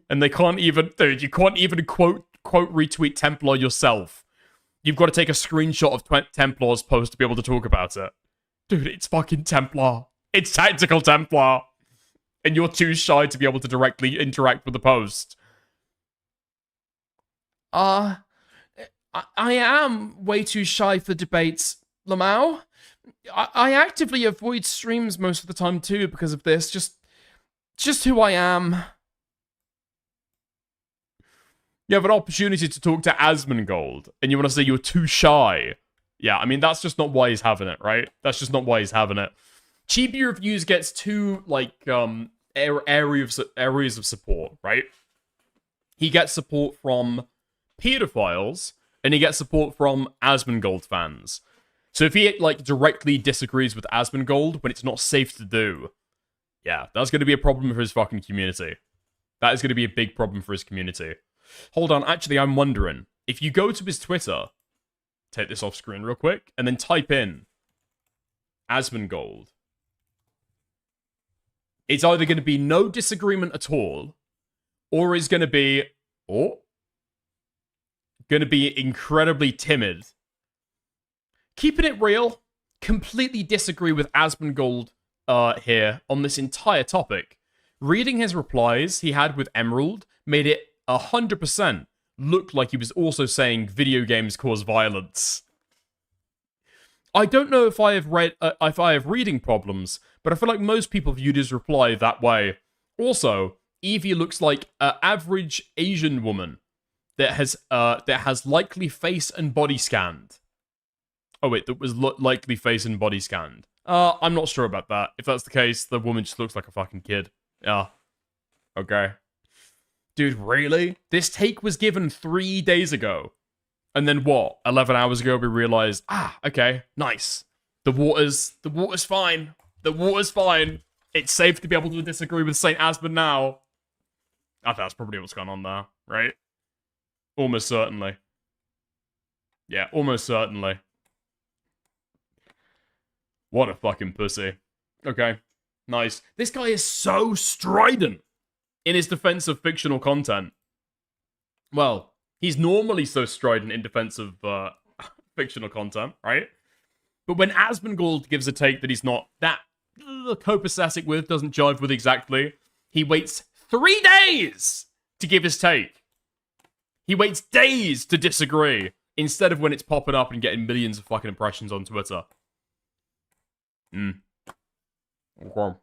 And they can't even, dude, you can't even quote retweet Templar yourself. You've got to take a screenshot of Templar's post to be able to talk about it. Dude, it's fucking Templar. It's Tactical Templar. And you're too shy to be able to directly interact with the post. I am way too shy for debates, Lamau. I actively avoid streams most of the time too because of this. Just who I am. You have an opportunity to talk to Asmongold, and you want to say you're too shy. Yeah, I mean, that's just not why he's having it, right? That's just not why he's having it. Chibi Reviews gets two, like, areas of support, right? He gets support from pedophiles, and he gets support from Asmongold fans. So if he, like, directly disagrees with Asmongold when it's not safe to do, yeah, that's going to be a problem for his fucking community. That is going to be a big problem for his community. Hold on, actually, I'm wondering, if you go to his Twitter, take this off screen real quick, and then type in Asmongold, it's either going to be no disagreement at all, or is going to be, incredibly timid. Keeping it real, completely disagree with Asmongold here on this entire topic. Reading his replies he had with Emerald made it 100% look like he was also saying video games cause violence. I don't know if I have reading problems, but I feel like most people viewed his reply that way. Also, Evie looks like an average Asian woman that has likely face and body scanned. Oh wait, that was likely face and body scanned. I'm not sure about that. If that's the case, the woman just looks like a fucking kid. Yeah. Okay. Dude, really? This take was given 3 days ago. And then what? 11 hours ago we realized, okay, nice. The water's fine. The water's fine. It's safe to be able to disagree with St. Asmund now. I think that's probably what's going on there, right? Almost certainly. Yeah, almost certainly. What a fucking pussy. Okay, nice. This guy is so strident in his defense of fictional content. Well, he's normally so strident in defense of fictional content, right? But when Asmongold gives a take that he's not that copacetic with, doesn't jive with exactly, he waits 3 days to give his take. He waits days to disagree, instead of when it's popping up and getting millions of fucking impressions on Twitter. Okay.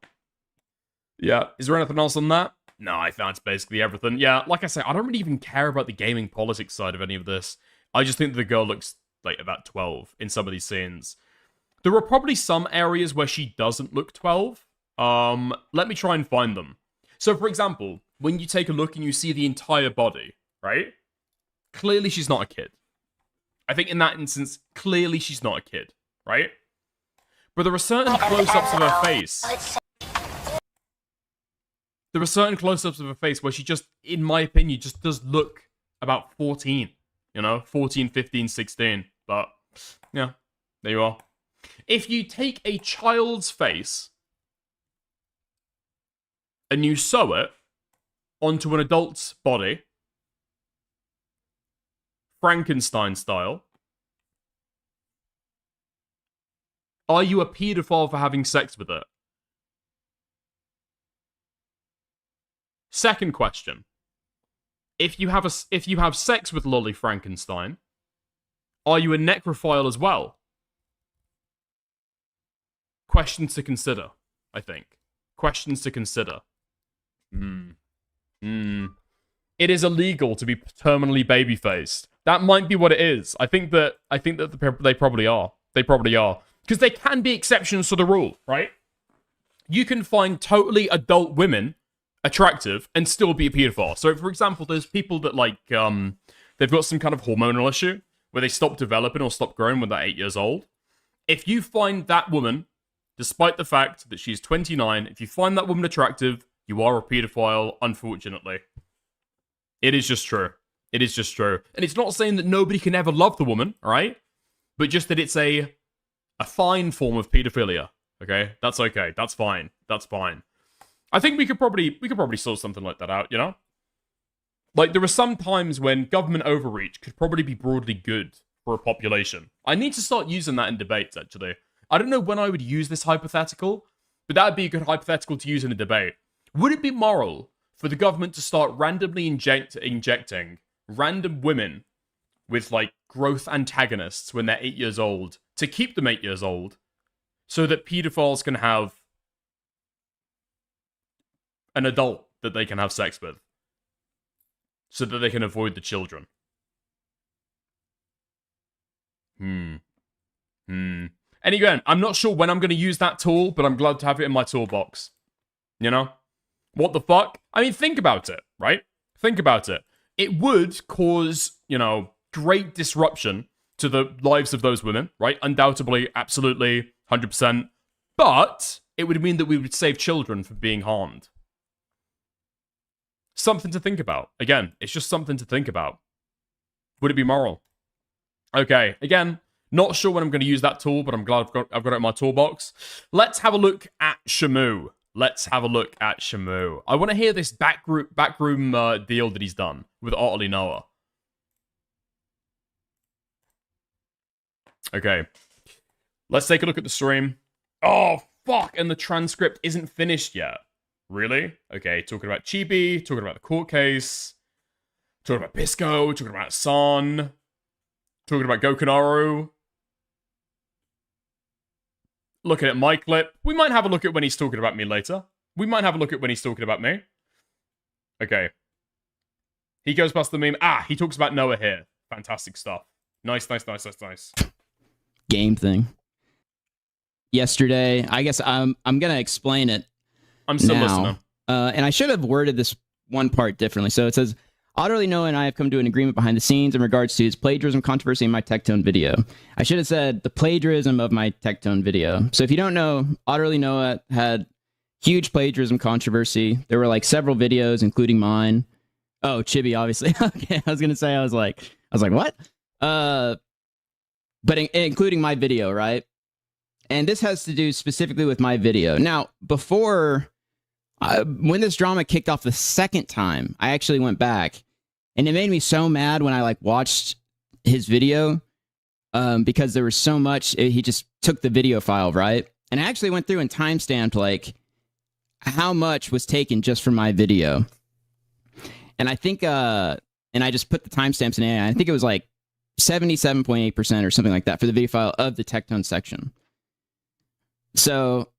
Yeah, is there anything else on that? No, I found it's basically everything. Yeah, like I say, I don't really even care about the gaming politics side of any of this. I just think the girl looks like about 12 in some of these scenes. There are probably some areas where she doesn't look 12. Let me try and find them. So, for example, when you take a look and you see the entire body, right? Clearly she's not a kid. I think in that instance, clearly she's not a kid, right? But there are certain close-ups of her face. There are certain close-ups of her face where she just, in my opinion, just does look about 14. You know, 14, 15, 16. But, yeah, there you are. If you take a child's face and you sew it onto an adult's body, Frankenstein style, are you a paedophile for having sex with it? Second question. If you have sex with Lolly Frankenstein, are you a necrophile as well? Questions to consider, I think. Questions to consider. It is illegal to be terminally baby-faced. That might be what it is. I think that they probably are. They probably are. Because there can be exceptions to the rule, right? You can find totally adult women attractive and still be a pedophile. So, for example, there's people that, like, they've got some kind of hormonal issue where they stop developing or stop growing when they're 8 years old. If you find that woman, despite the fact that she's 29, if you find that woman attractive, you are a pedophile, unfortunately. It is just true. It is just true. And it's not saying that nobody can ever love the woman, right? But just that it's a fine form of pedophilia. Okay? That's okay. That's fine. That's fine. I think we could probably sort something like that out, you know? Like, there are some times when government overreach could probably be broadly good for a population. I need to start using that in debates, actually. I don't know when I would use this hypothetical, but that would be a good hypothetical to use in a debate. Would it be moral for the government to start randomly injecting random women with, like, growth antagonists when they're 8 years old to keep them 8 years old so that pedophiles can have an adult that they can have sex with so that they can avoid the children? And again, I'm not sure when I'm going to use that tool, but I'm glad to have it in my toolbox. You know? What the fuck? I mean, think about it, right? Think about it. It would cause, you know, great disruption to the lives of those women, right? Undoubtedly, absolutely, 100%. But it would mean that we would save children from being harmed. Something to think about. Again, it's just something to think about. Would it be moral? Okay, again, not sure when I'm going to use that tool, but I'm glad I've got it in my toolbox. Let's have a look at Shamu. Let's have a look at Shamu. I want to hear this backroom deal that he's done with Otterly Noah. Okay. Let's take a look at the stream. Oh, fuck, and the transcript isn't finished yet. Really? Okay, talking about Chibi, talking about the court case, talking about Pisco, talking about Son, talking about Gokunaru. Looking at my clip. We might have a look at when he's talking about me later. We might have a look at when he's talking about me. Okay. He goes past the meme. Ah, he talks about Noah here. Fantastic stuff. Nice. Game thing. Yesterday, I guess I'm gonna explain it. I'm still now. listening. And I should have worded this one part differently. So it says, Otterly Noah and I have come to an agreement behind the scenes in regards to his plagiarism controversy in my Tectone video. I should have said the plagiarism of my Tectone video. So if you don't know, Otterly Noah had huge plagiarism controversy. There were like several videos, including mine. Oh, Chibi, obviously. Okay, I was gonna say, I was like, what? But including my video, right? And this has to do specifically with my video. Now, before, when this drama kicked off the second time, I actually went back. And it made me so mad when I like watched his video because there was so much. He just took the video file, right? And I actually went through and timestamped like how much was taken just from my video. And I think, and I just put the timestamps in AI. I think it was like 77.8% or something like that for the video file of the Tectone section. So,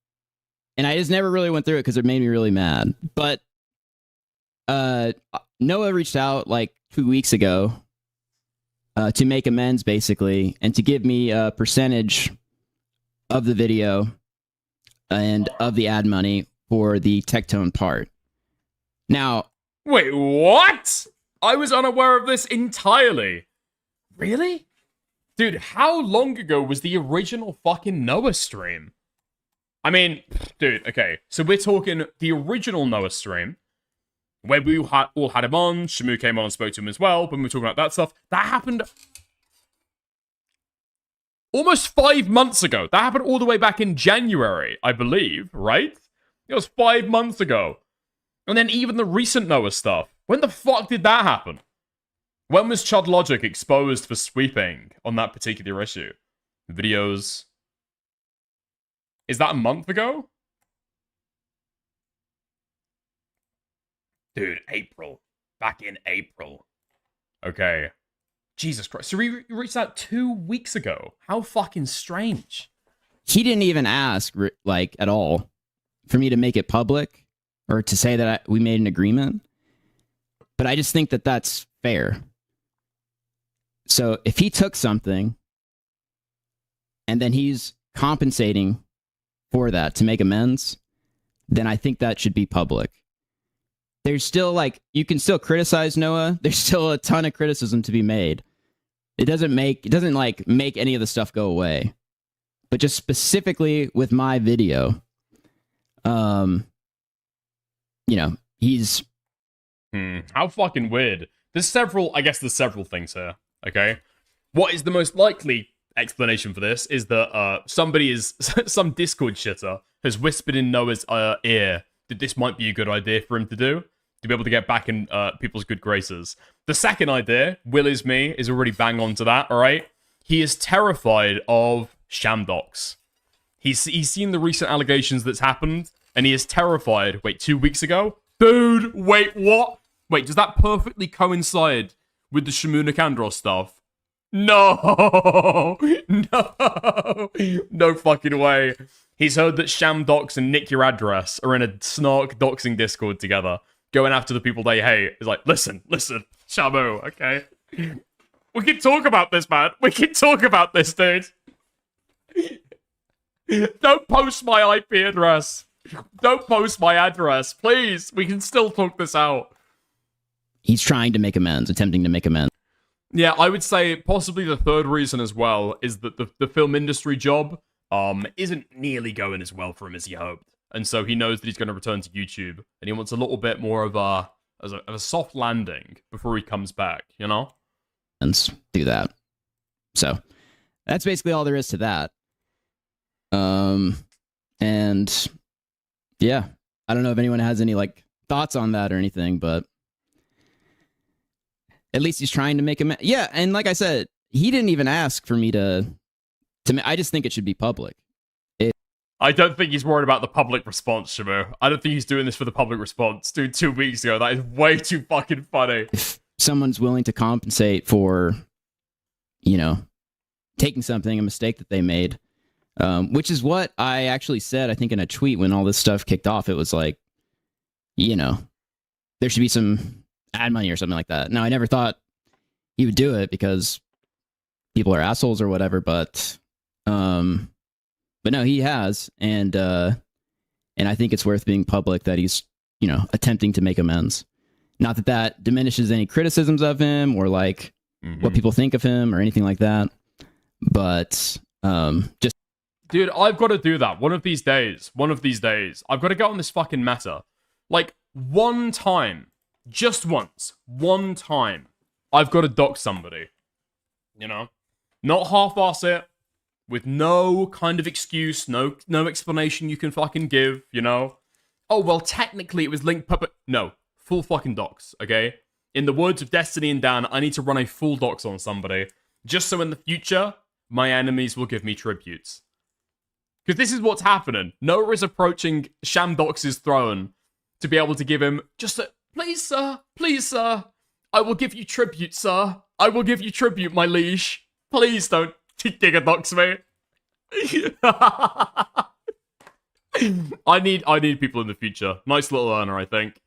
and I just never really went through it because it made me really mad. But Noah reached out like 2 weeks ago to make amends, basically, and to give me a percentage of the video and of the ad money for the Tectone part. Now, wait, what? I was unaware of this entirely. Really? Dude, how long ago was the original fucking Noah stream? I mean, dude, okay, so we're talking the original Noah stream, where we all had him on, Shamu came on and spoke to him as well, when we were talking about that stuff. That happened almost 5 months ago. That happened all the way back in January, I believe, right? It was 5 months ago. And then even the recent Noah stuff. When the fuck did that happen? When was Chud Logic exposed for sweeping on that particular issue? Videos. Is that a month ago? Dude, April. Back in April. Okay. Jesus Christ. So we reached out 2 weeks ago. How fucking strange. He didn't even ask, like, at all for me to make it public or to say that we made an agreement. But I just think that that's fair. So if he took something and then he's compensating for that to make amends, then I think that should be public. There's still, like, you can still criticize Noah. There's still a ton of criticism to be made. It doesn't make any of the stuff go away. But just specifically with my video, he's... How fucking weird. There's several things here, okay? What is the most likely explanation for this is that some Discord shitter has whispered in Noah's ear that this might be a good idea for him to do, to be able to get back in people's good graces. The second idea, Will is me, is already bang on to that, alright? He is terrified of Shamdocs. He's seen the recent allegations that's happened, and he is terrified. Wait, 2 weeks ago? Dude, wait, what? Wait, does that perfectly coincide with the Shimuna Kandros stuff? No! No! No fucking way. He's heard that Shamdocs and Nick Your Address are in a snark doxing Discord together, going after the people they hate. He's like, listen, Shamu, okay? We can talk about this, man. We can talk about this, dude. Don't post my IP address. Don't post my address, please. We can still talk this out. He's trying to make amends, attempting to make amends. Yeah, I would say possibly the third reason as well is that the film industry job isn't nearly going as well for him as he hoped. And so he knows that he's going to return to YouTube, and he wants a little bit more of a soft landing before he comes back, you know? And do that. So that's basically all there is to that. And yeah, I don't know if anyone has any like thoughts on that or anything, but at least he's trying to make him. Yeah, and like I said, he didn't even ask for me to. I just think it should be public. I don't think he's worried about the public response, Shamu. I don't think he's doing this for the public response. Dude, 2 weeks ago, that is way too fucking funny. If someone's willing to compensate for, taking something, a mistake that they made, which is what I actually said, I think, in a tweet when all this stuff kicked off. It was like, there should be some ad money or something like that. Now, I never thought he would do it because people are assholes or whatever, but no, he has, and I think it's worth being public that he's, attempting to make amends. Not that that diminishes any criticisms of him or like what people think of him or anything like that, but just. Dude, I've got to do that one of these days. I've got to get on this fucking meta. Like, one time, just once, one time, I've got to dox somebody. Not half-ass it, with no kind of excuse, no explanation you can fucking give, Oh, well, technically it was linked puppet. No, full fucking dox, okay? In the words of Destiny and Dan, I need to run a full dox on somebody, just so in the future, my enemies will give me tributes. Because this is what's happening. Noah is approaching Shamdox's throne to be able to give him just a, please, sir, I will give you tribute, sir. I will give you tribute, my liege. Please don't Gigadox me. I need people in the future. Nice little earner, I think.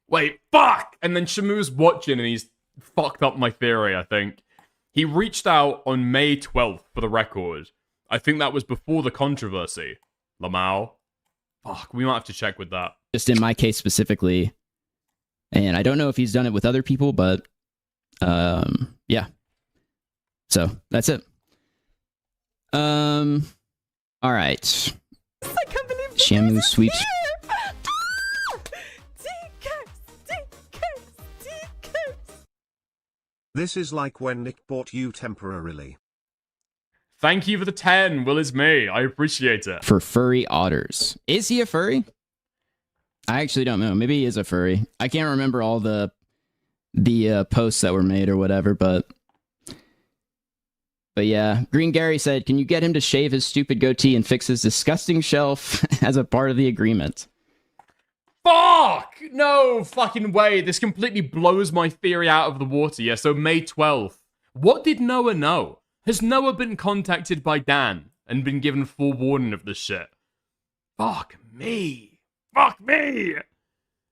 Wait, fuck! And then Shamu's watching and he's fucked up my theory, I think. He reached out on May 12th for the record. I think that was before the controversy. Lamau. Fuck, we might have to check with that. Just in my case specifically, and I don't know if he's done it with other people, but yeah. So that's it. All right. Shamu sweeps. This is like when Nick bought you temporarily. Thank you for the 10. Will is me. I appreciate it. For furry otters. Is he a furry? I actually don't know. Maybe he is a furry. I can't remember all the posts that were made or whatever, but yeah. Green Gary said, "Can you get him to shave his stupid goatee and fix his disgusting shelf as a part of the agreement?" Fuck! No fucking way. This completely blows my theory out of the water. Yeah, so May 12th. What did Noah know? Has Noah been contacted by Dan and been given forewarning of this shit? Fuck me. Fuck me.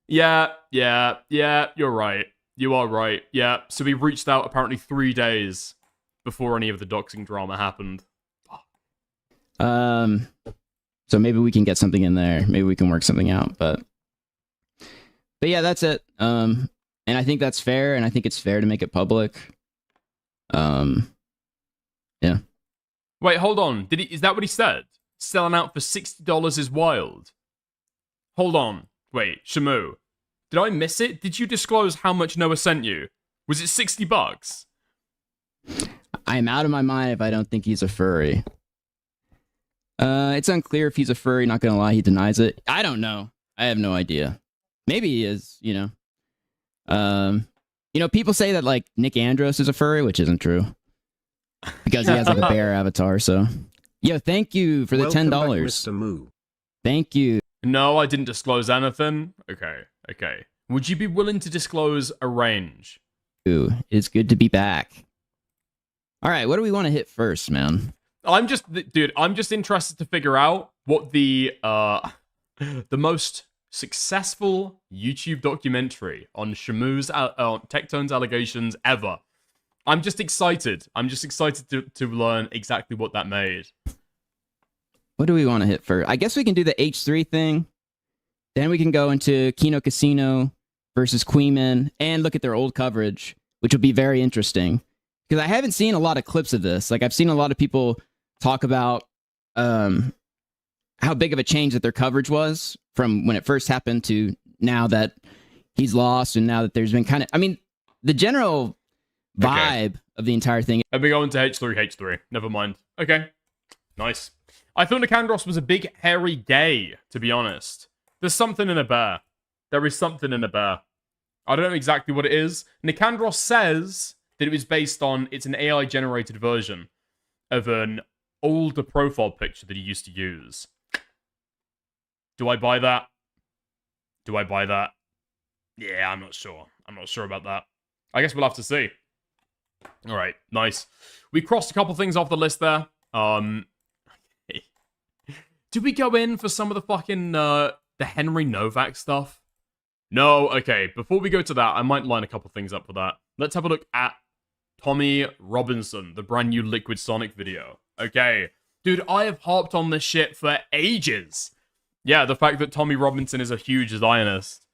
Yeah, you're right. You are right. Yeah, so we reached out apparently 3 days before any of the doxing drama happened. So maybe we can get something in there. Maybe we can work something out, but yeah, that's it. And I think that's fair, and I think it's fair to make it public. Yeah. Wait, hold on. Is that what he said? Selling out for $60 is wild. Hold on. Wait, Shamu. Did I miss it? Did you disclose how much Noah sent you? Was it $60? I'm out of my mind if I don't think he's a furry. It's unclear if he's a furry, not gonna lie, he denies it. I don't know. I have no idea. Maybe he is, you know. People say that, like, Nick Andros is a furry, which isn't true. Because he has, like, a bear avatar, so. Yo, thank you for the $10. Mr. Moo. Thank you. No, I didn't disclose anything. Okay. Would you be willing to disclose a range? Ooh, it's good to be back. All right, what do we want to hit first, man? I'm just interested to figure out what the most successful YouTube documentary on Shamu's Tectone's allegations ever. I'm just excited. To learn exactly what that made. What do we want to hit first? I guess we can do the H3 thing. Then we can go into Kino Casino versus Queeman and look at their old coverage, which will be very interesting. Because I haven't seen a lot of clips of this. Like, I've seen a lot of people talk about how big of a change that their coverage was from when it first happened to now that he's lost, and now that there's been kind of, I mean, the general vibe of the entire thing. I'll be going to H3. Never mind. Okay. Nice. I thought Nicandros was a big, hairy gay, to be honest. There's something in a bear. There is something in a bear. I don't know exactly what it is. Nicandros says that it was based on, it's an AI-generated version of an older profile picture that he used to use. Do I buy that? Yeah, I'm not sure. I'm not sure about that. I guess we'll have to see. All right, nice. We crossed a couple things off the list there. Did we go in for some of the fucking, the Henry Novak stuff? No, okay. Before we go to that, I might line a couple things up for that. Let's have a look at Tommy Robinson, the brand new Liquid Sonic video. Okay. Dude, I have harped on this shit for ages. Yeah, the fact that Tommy Robinson is a huge Zionist.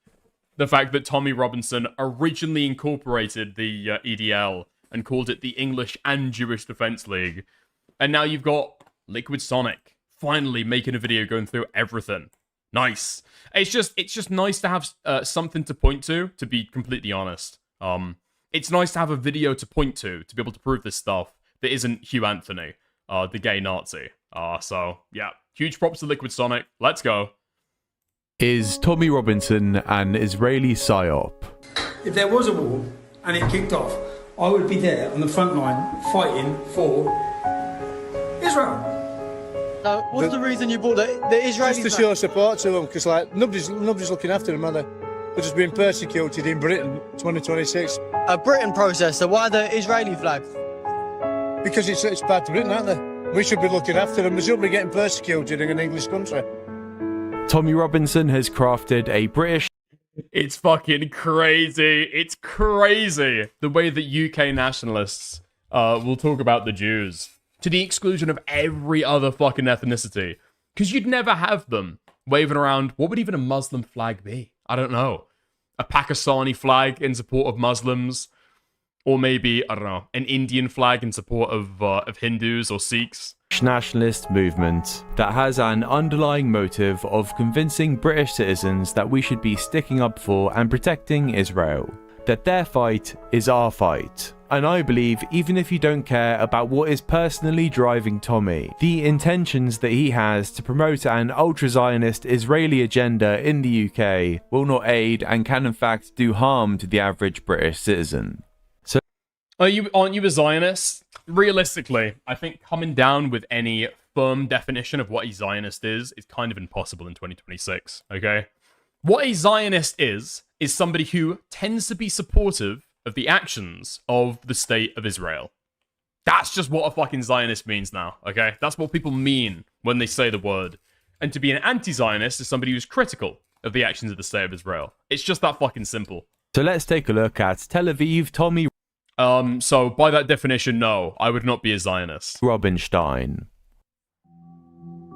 The fact that Tommy Robinson originally incorporated the EDL and called it the English and Jewish Defense League. And now you've got Liquid Sonic finally making a video going through everything. Nice. It's just nice to have something to point to be completely honest. It's nice to have a video to point to be able to prove this stuff that isn't Hugh Anthony, the gay Nazi. So, yeah. Huge props to Liquid Sonic. Let's go. Is Tommy Robinson an Israeli psyop? If there was a war and it kicked off, I would be there on the front line fighting for Israel. What's the reason you bought the Israelis? Just to show support to them, because like nobody's looking after them, are they? They're just being persecuted in Britain, 2026. A Britain protester. Why the Israeli flag? Because it's part of Britain, aren't they? We should be looking after them. They shouldn't be getting persecuted in an English country. Tommy Robinson has crafted a British... It's fucking crazy. It's crazy. The way that UK nationalists will talk about the Jews to the exclusion of every other fucking ethnicity. Because you'd never have them waving around, what would even a Muslim flag be? I don't know. A Pakistani flag in support of Muslims. Or maybe, I don't know, an Indian flag in support of Hindus or Sikhs. Nationalist movement that has an underlying motive of convincing British citizens that we should be sticking up for and protecting Israel. That their fight is our fight. And I believe even if you don't care about what is personally driving Tommy, the intentions that he has to promote an ultra-Zionist Israeli agenda in the UK will not aid and can in fact do harm to the average British citizen. So, aren't you a Zionist? Realistically, I think coming down with any firm definition of what a Zionist is kind of impossible in 2026, okay? What a Zionist is somebody who tends to be supportive of the actions of the state of Israel. That's just what a fucking Zionist means now, okay? That's what people mean when they say the word. And to be an anti-Zionist is somebody who's critical of the actions of the state of Israel. It's just that fucking simple. So let's take a look at Tel Aviv Tommy. So by that definition, no, I would not be a Zionist. Robinstein.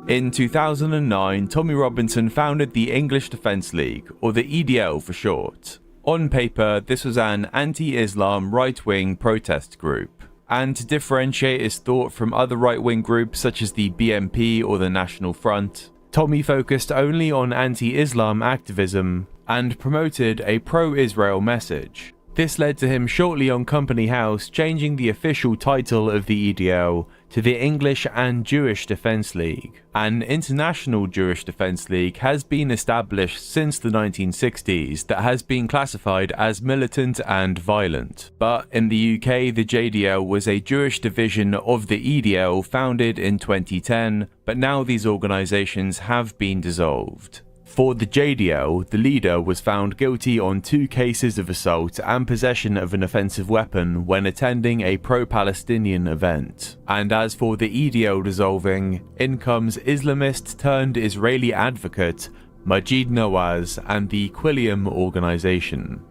In 2009, Tommy Robinson founded the English Defence League, or the EDL for short. On paper, this was an anti-Islam right-wing protest group, and to differentiate his thought from other right-wing groups such as the BNP or the National Front, Tommy focused only on anti-Islam activism and promoted a pro-Israel message. This led to him shortly on Company House changing the official title of the EDL to the English and Jewish Defence League. An international Jewish Defence League has been established since the 1960s that has been classified as militant and violent. But in the UK, the JDL was a Jewish division of the EDL founded in 2010, but now these organisations have been dissolved. For the JDL, the leader was found guilty on 2 cases of assault and possession of an offensive weapon when attending a pro-Palestinian event. And as for the EDL dissolving, in comes Islamist turned Israeli advocate Majid Nawaz and the Quilliam organisation.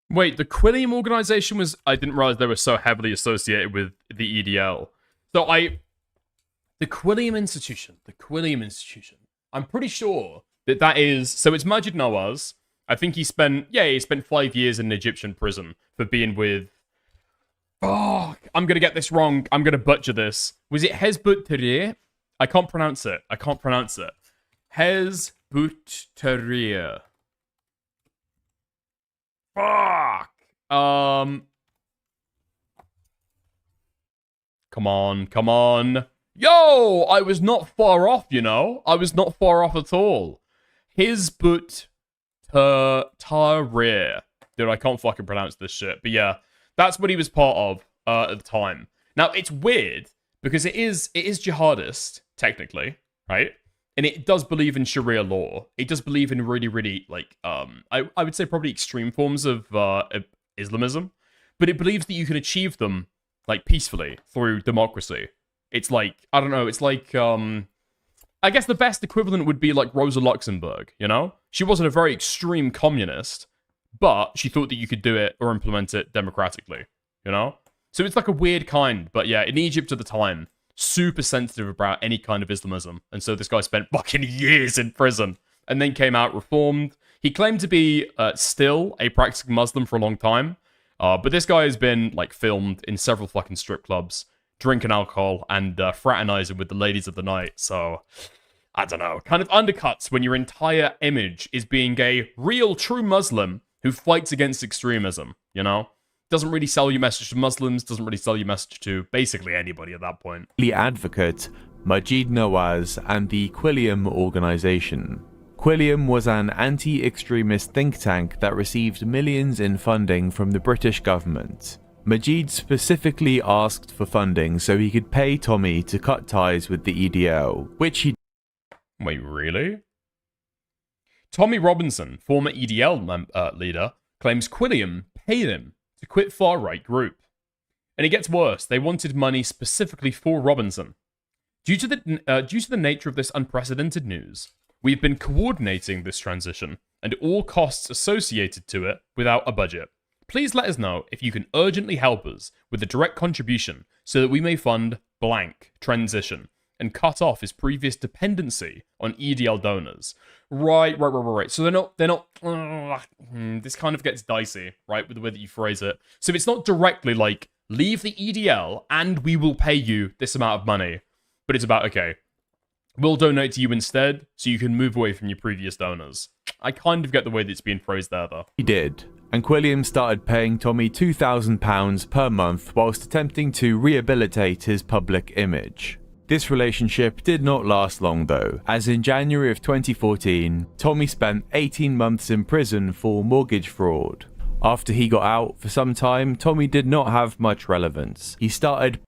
Wait, the Quilliam organisation was... I didn't realise they were so heavily associated with the EDL. The Quilliam Institution. I'm pretty sure... that is, so it's Majid Nawaz. I think he spent 5 years in an Egyptian prison for being with... Oh, I'm going to get this wrong. I'm going to butcher this. Was it Hezbollah Tahrir? I can't pronounce it. Hezbollah Tahrir. Fuck. Come on. Yo, I was not far off, you know. I was not far off at all. Hizbut Tahrir. Dude, I can't fucking pronounce this shit. But yeah, that's what he was part of at the time. Now, it's weird because it is jihadist, technically, right? And it does believe in Sharia law. It does believe in really, really, like, I would say probably extreme forms of Islamism. But it believes that you can achieve them, like, peacefully through democracy. It's like, I don't know, it's like, I guess the best equivalent would be like Rosa Luxemburg, you know? She wasn't a very extreme communist, but she thought that you could do it or implement it democratically, you know? So it's like a weird kind, but yeah, in Egypt at the time, super sensitive about any kind of Islamism. And so this guy spent fucking years in prison and then came out reformed. He claimed to be still a practicing Muslim for a long time, but this guy has been like filmed in several fucking strip clubs, drinking alcohol and fraternizing with the ladies of the night. So, I don't know. Kind of undercuts when your entire image is being a real, true Muslim who fights against extremism, you know? Doesn't really sell your message to Muslims, doesn't really sell your message to basically anybody at that point. The advocate, Majid Nawaz, and the Quilliam organisation. Quilliam was an anti-extremist think tank that received millions in funding from the British government. Majid specifically asked for funding so he could pay Tommy to cut ties with the EDL, which he... Wait, really? Tommy Robinson, former EDL leader, claims Quilliam paid him to quit far-right group. And it gets worse, they wanted money specifically for Robinson. Due to the nature of this unprecedented news, we've been coordinating this transition and all costs associated to it without a budget. Please let us know if you can urgently help us with a direct contribution so that we may fund blank transition and cut off his previous dependency on EDL donors. Right. So they're not, this kind of gets dicey, right, with the way that you phrase it. So it's not directly like, leave the EDL and we will pay you this amount of money. But it's about, okay, we'll donate to you instead so you can move away from your previous donors. I kind of get the way that it's being phrased there, though. He did. and Quilliam started paying Tommy £2,000 per month whilst attempting to rehabilitate his public image. This relationship did not last long though, as in January of 2014, Tommy spent 18 months in prison for mortgage fraud. After he got out, for some time, Tommy did not have much relevance. He started...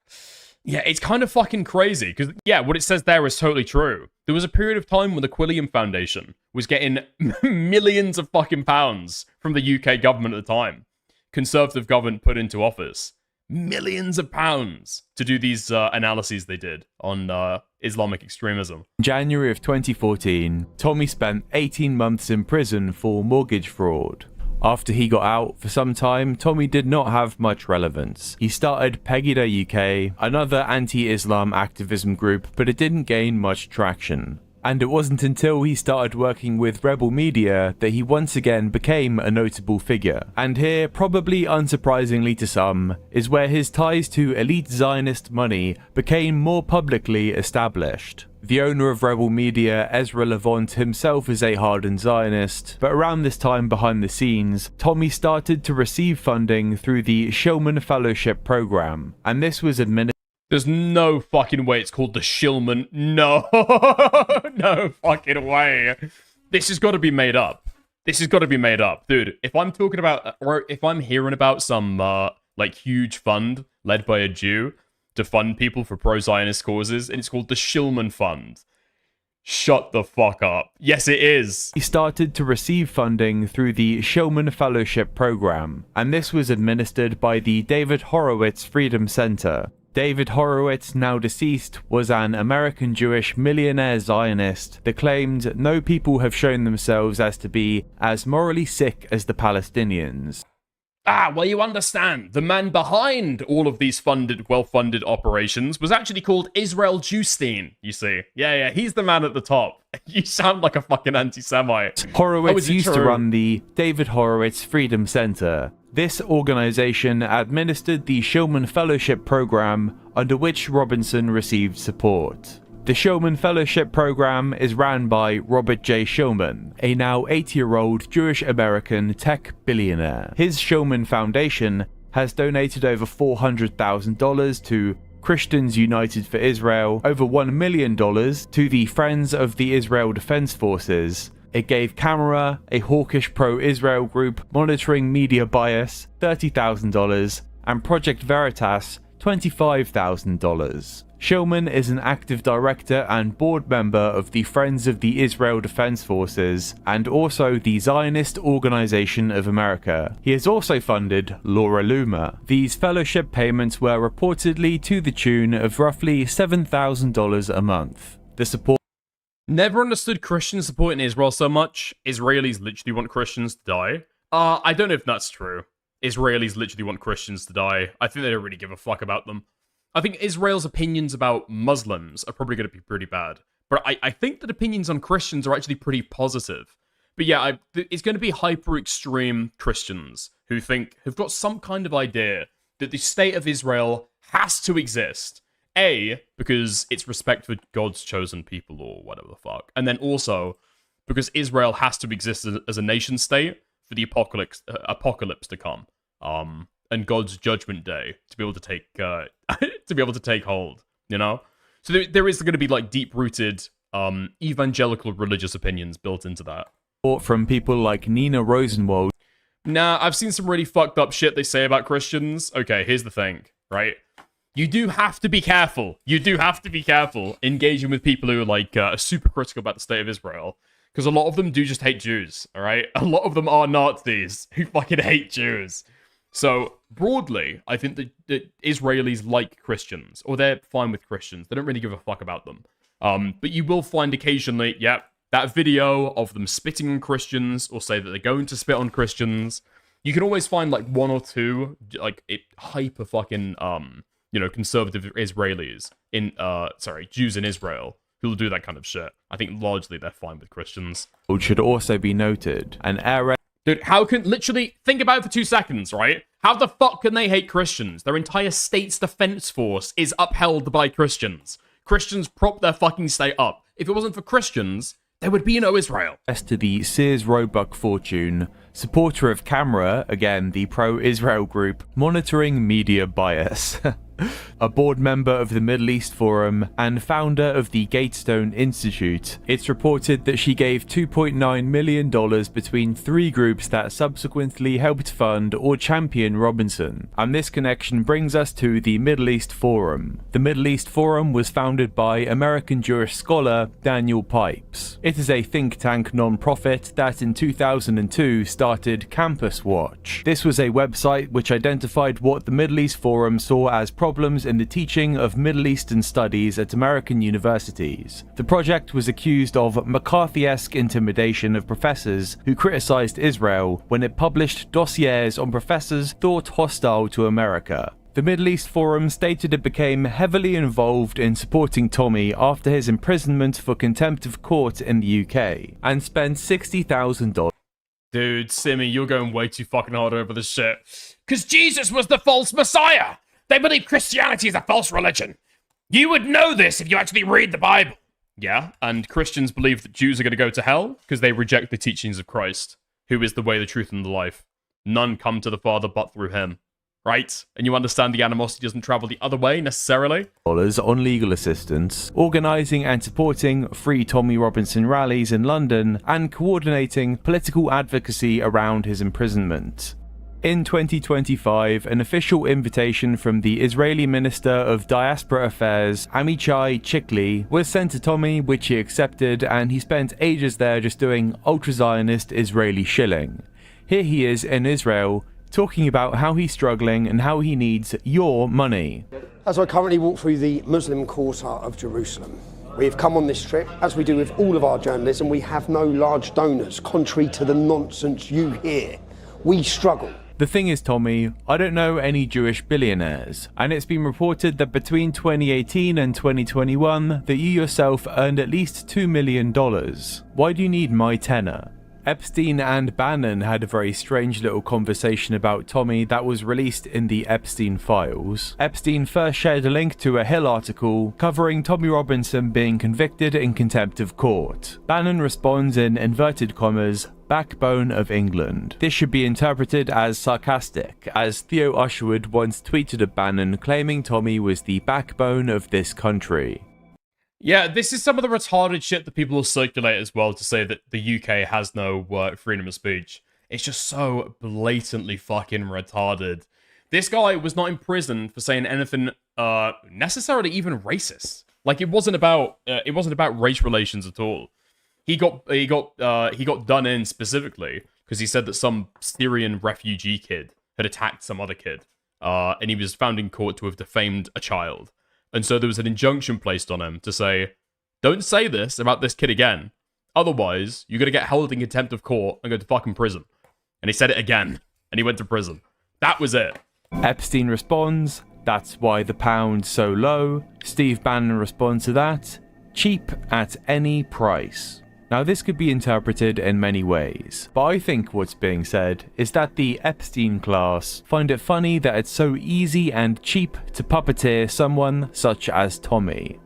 Yeah, it's kind of fucking crazy, because, yeah, what it says there is totally true. There was a period of time when the Quilliam Foundation was getting millions of fucking pounds from the UK government at the time. Conservative government put into office. Millions of pounds to do these analyses they did on Islamic extremism. January of 2014, Tommy spent 18 months in prison for mortgage fraud. After he got out, for some time, Tommy did not have much relevance. He started Pegida UK, another anti-Islam activism group, but it didn't gain much traction. And it wasn't until he started working with Rebel Media that he once again became a notable figure. And here, probably unsurprisingly to some, is where his ties to elite Zionist money became more publicly established. The owner of Rebel Media, Ezra Levant, himself is a hardened Zionist, but around this time behind the scenes, Tommy started to receive funding through the Shulman Fellowship program, and this was administered. There's no fucking way it's called the Shilman. No. No fucking way. This has got to be made up. This has got to be made up. Dude, if I'm talking about, or if I'm hearing about some, like, huge fund led by a Jew to fund people for pro-Zionist causes, and it's called the Shilman Fund, shut the fuck up. Yes, it is. He started to receive funding through the Shulman Fellowship program, and this was administered by the David Horowitz Freedom Center. David Horowitz, now deceased, was an American Jewish millionaire Zionist that claimed no people have shown themselves as to be as morally sick as the Palestinians. Ah, well, you understand. The man behind all of these well-funded operations was actually called Israel Jewstein, you see. Yeah, he's the man at the top. You sound like a fucking anti-Semite. Horowitz used to run the David Horowitz Freedom Center. This organization administered the Shulman Fellowship program, under which Robinson received support. The Shulman Fellowship program is ran by Robert J. Shulman, a now 80-year-old Jewish-American tech billionaire. His Shulman Foundation has donated over $400,000 to Christians United for Israel, over $1 million to the Friends of the Israel Defense Forces. It gave Camera, a hawkish pro-Israel group monitoring media bias, $30,000, and Project Veritas, $25,000. Shulman is an active director and board member of the Friends of the Israel Defense Forces and also the Zionist Organization of America. He has also funded Laura Loomer. These fellowship payments were reportedly to the tune of roughly $7,000 a month. The support Never understood Christians supporting Israel so much. Israelis literally want Christians to die. I don't know if that's true. Israelis literally want Christians to die. I think they don't really give a fuck about them. I think Israel's opinions about Muslims are probably going to be pretty bad. But I think that opinions on Christians are actually pretty positive. But yeah, it's going to be hyper-extreme Christians who have got some kind of idea that the state of Israel has to exist. A, because it's respect for God's chosen people or whatever the fuck. And then also, because Israel has to exist as a nation state for the apocalypse to come. And God's judgment day to be able to take hold, you know? So there is going to be like deep-rooted evangelical religious opinions built into that. From people like Nina Rosenwald. Nah, I've seen some really fucked up shit they say about Christians. Okay, here's the thing, right? You do have to be careful. You do have to be careful engaging with people who are like super critical about the state of Israel. Because a lot of them do just hate Jews, all right? A lot of them are Nazis who fucking hate Jews. So, broadly, I think that Israelis like Christians, or they're fine with Christians. They don't really give a fuck about them. But you will find occasionally, that video of them spitting on Christians, or say that they're going to spit on Christians. You can always find, like, one or two, like, hyper fucking, conservative Israelis Jews in Israel who'll do that kind of shit. I think largely they're fine with Christians. It should also be noted, Dude, how can, literally, think about it for 2 seconds, right? How the fuck can they hate Christians? Their entire state's defense force is upheld by Christians. Christians prop their fucking state up. If it wasn't for Christians, there would be no Israel. To the Sears Roebuck fortune supporter of Camera, again the pro-Israel group, monitoring media bias. A board member of the Middle East Forum and founder of the Gatestone Institute. It's reported that she gave $2.9 million between 3 groups that subsequently helped fund or champion Robinson. And this connection brings us to the Middle East Forum. The Middle East Forum was founded by American Jewish scholar Daniel Pipes. It is a think tank non-profit that in 2002 started Campus Watch. This was a website which identified what the Middle East Forum saw as problems in the teaching of Middle Eastern studies at American universities. The project was accused of McCarthy-esque intimidation of professors who criticized Israel when it published dossiers on professors thought hostile to America. The Middle East Forum stated it became heavily involved in supporting Tommy after his imprisonment for contempt of court in the UK and spent $60,000. Dude, Simi, you're going way too fucking hard over this shit. Because Jesus was the false Messiah! They believe Christianity is a false religion. You would know this if you actually read the Bible. Yeah, and Christians believe that Jews are going to go to hell because they reject the teachings of Christ, who is the way, the truth, and the life. None come to the Father but through him. Right? And you understand the animosity doesn't travel the other way, necessarily? On legal assistance, organising and supporting Free Tommy Robinson rallies in London, and coordinating political advocacy around his imprisonment. In 2025, an official invitation from the Israeli Minister of Diaspora Affairs, Amichai Chikli, was sent to Tommy, which he accepted, and he spent ages there just doing ultra-Zionist Israeli shilling. Here he is in Israel, talking about how he's struggling and how he needs your money. As I currently walk through the Muslim quarter of Jerusalem, we have come on this trip, as we do with all of our journalism, we have no large donors, contrary to the nonsense you hear. We struggle. The thing is, Tommy, I don't know any Jewish billionaires, and it's been reported that between 2018 and 2021 that you yourself earned at least $2 million. Why do you need my tenor? Epstein and Bannon had a very strange little conversation about Tommy that was released in the Epstein files. Epstein first shared a link to a Hill article covering Tommy Robinson being convicted in contempt of court. Bannon responds in inverted commas, backbone of England. This should be interpreted as sarcastic, as Theo Usherwood once tweeted of Bannon claiming Tommy was the backbone of this country. Yeah, this is some of the retarded shit that people will circulate as well to say that the UK has no freedom of speech. It's just so blatantly fucking retarded. This guy was not in prison for saying anything necessarily even racist. Like, it wasn't about race relations at all. He got done in specifically because he said that some Syrian refugee kid had attacked some other kid, and he was found in court to have defamed a child. And so there was an injunction placed on him to say, don't say this about this kid again. Otherwise, you're going to get held in contempt of court and go to fucking prison. And he said it again, and he went to prison. That was it. Epstein responds, that's why the pound's so low. Steve Bannon responds to that, cheap at any price. Now, this could be interpreted in many ways, but I think what's being said is that the Epstein class find it funny that it's so easy and cheap to puppeteer someone such as Tommy.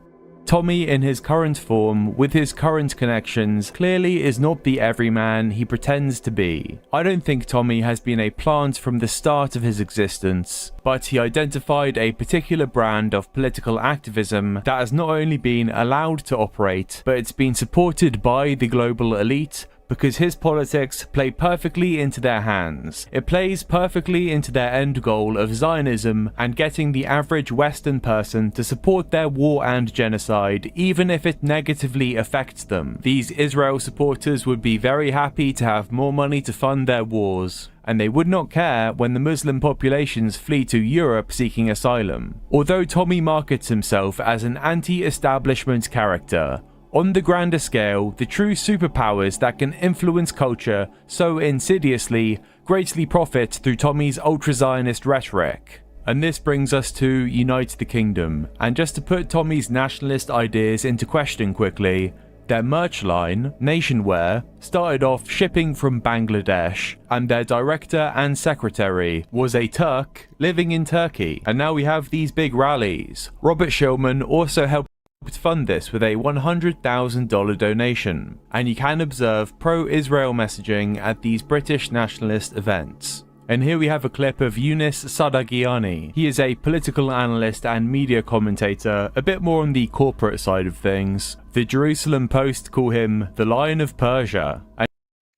Tommy, in his current form, with his current connections, clearly is not the everyman he pretends to be. I don't think Tommy has been a plant from the start of his existence, but he identified a particular brand of political activism that has not only been allowed to operate, but it's been supported by the global elite, because his politics play perfectly into their hands. It plays perfectly into their end goal of Zionism and getting the average Western person to support their war and genocide, even if it negatively affects them. These Israel supporters would be very happy to have more money to fund their wars, and they would not care when the Muslim populations flee to Europe seeking asylum. Although Tommy markets himself as an anti-establishment character, on the grander scale, the true superpowers that can influence culture so insidiously greatly profit through Tommy's ultra-Zionist rhetoric. And this brings us to Unite the Kingdom. And just to put Tommy's nationalist ideas into question quickly, their merch line, Nationwear, started off shipping from Bangladesh, and their director and secretary was a Turk living in Turkey. And now we have these big rallies. Robert Shulman also helped fund this with a $100,000 donation, and you can observe pro-Israel messaging at these British nationalist events. And here we have a clip of Yunus Sadagiani. He is a political analyst and media commentator, a bit more on the corporate side of things. The Jerusalem Post call him the Lion of Persia.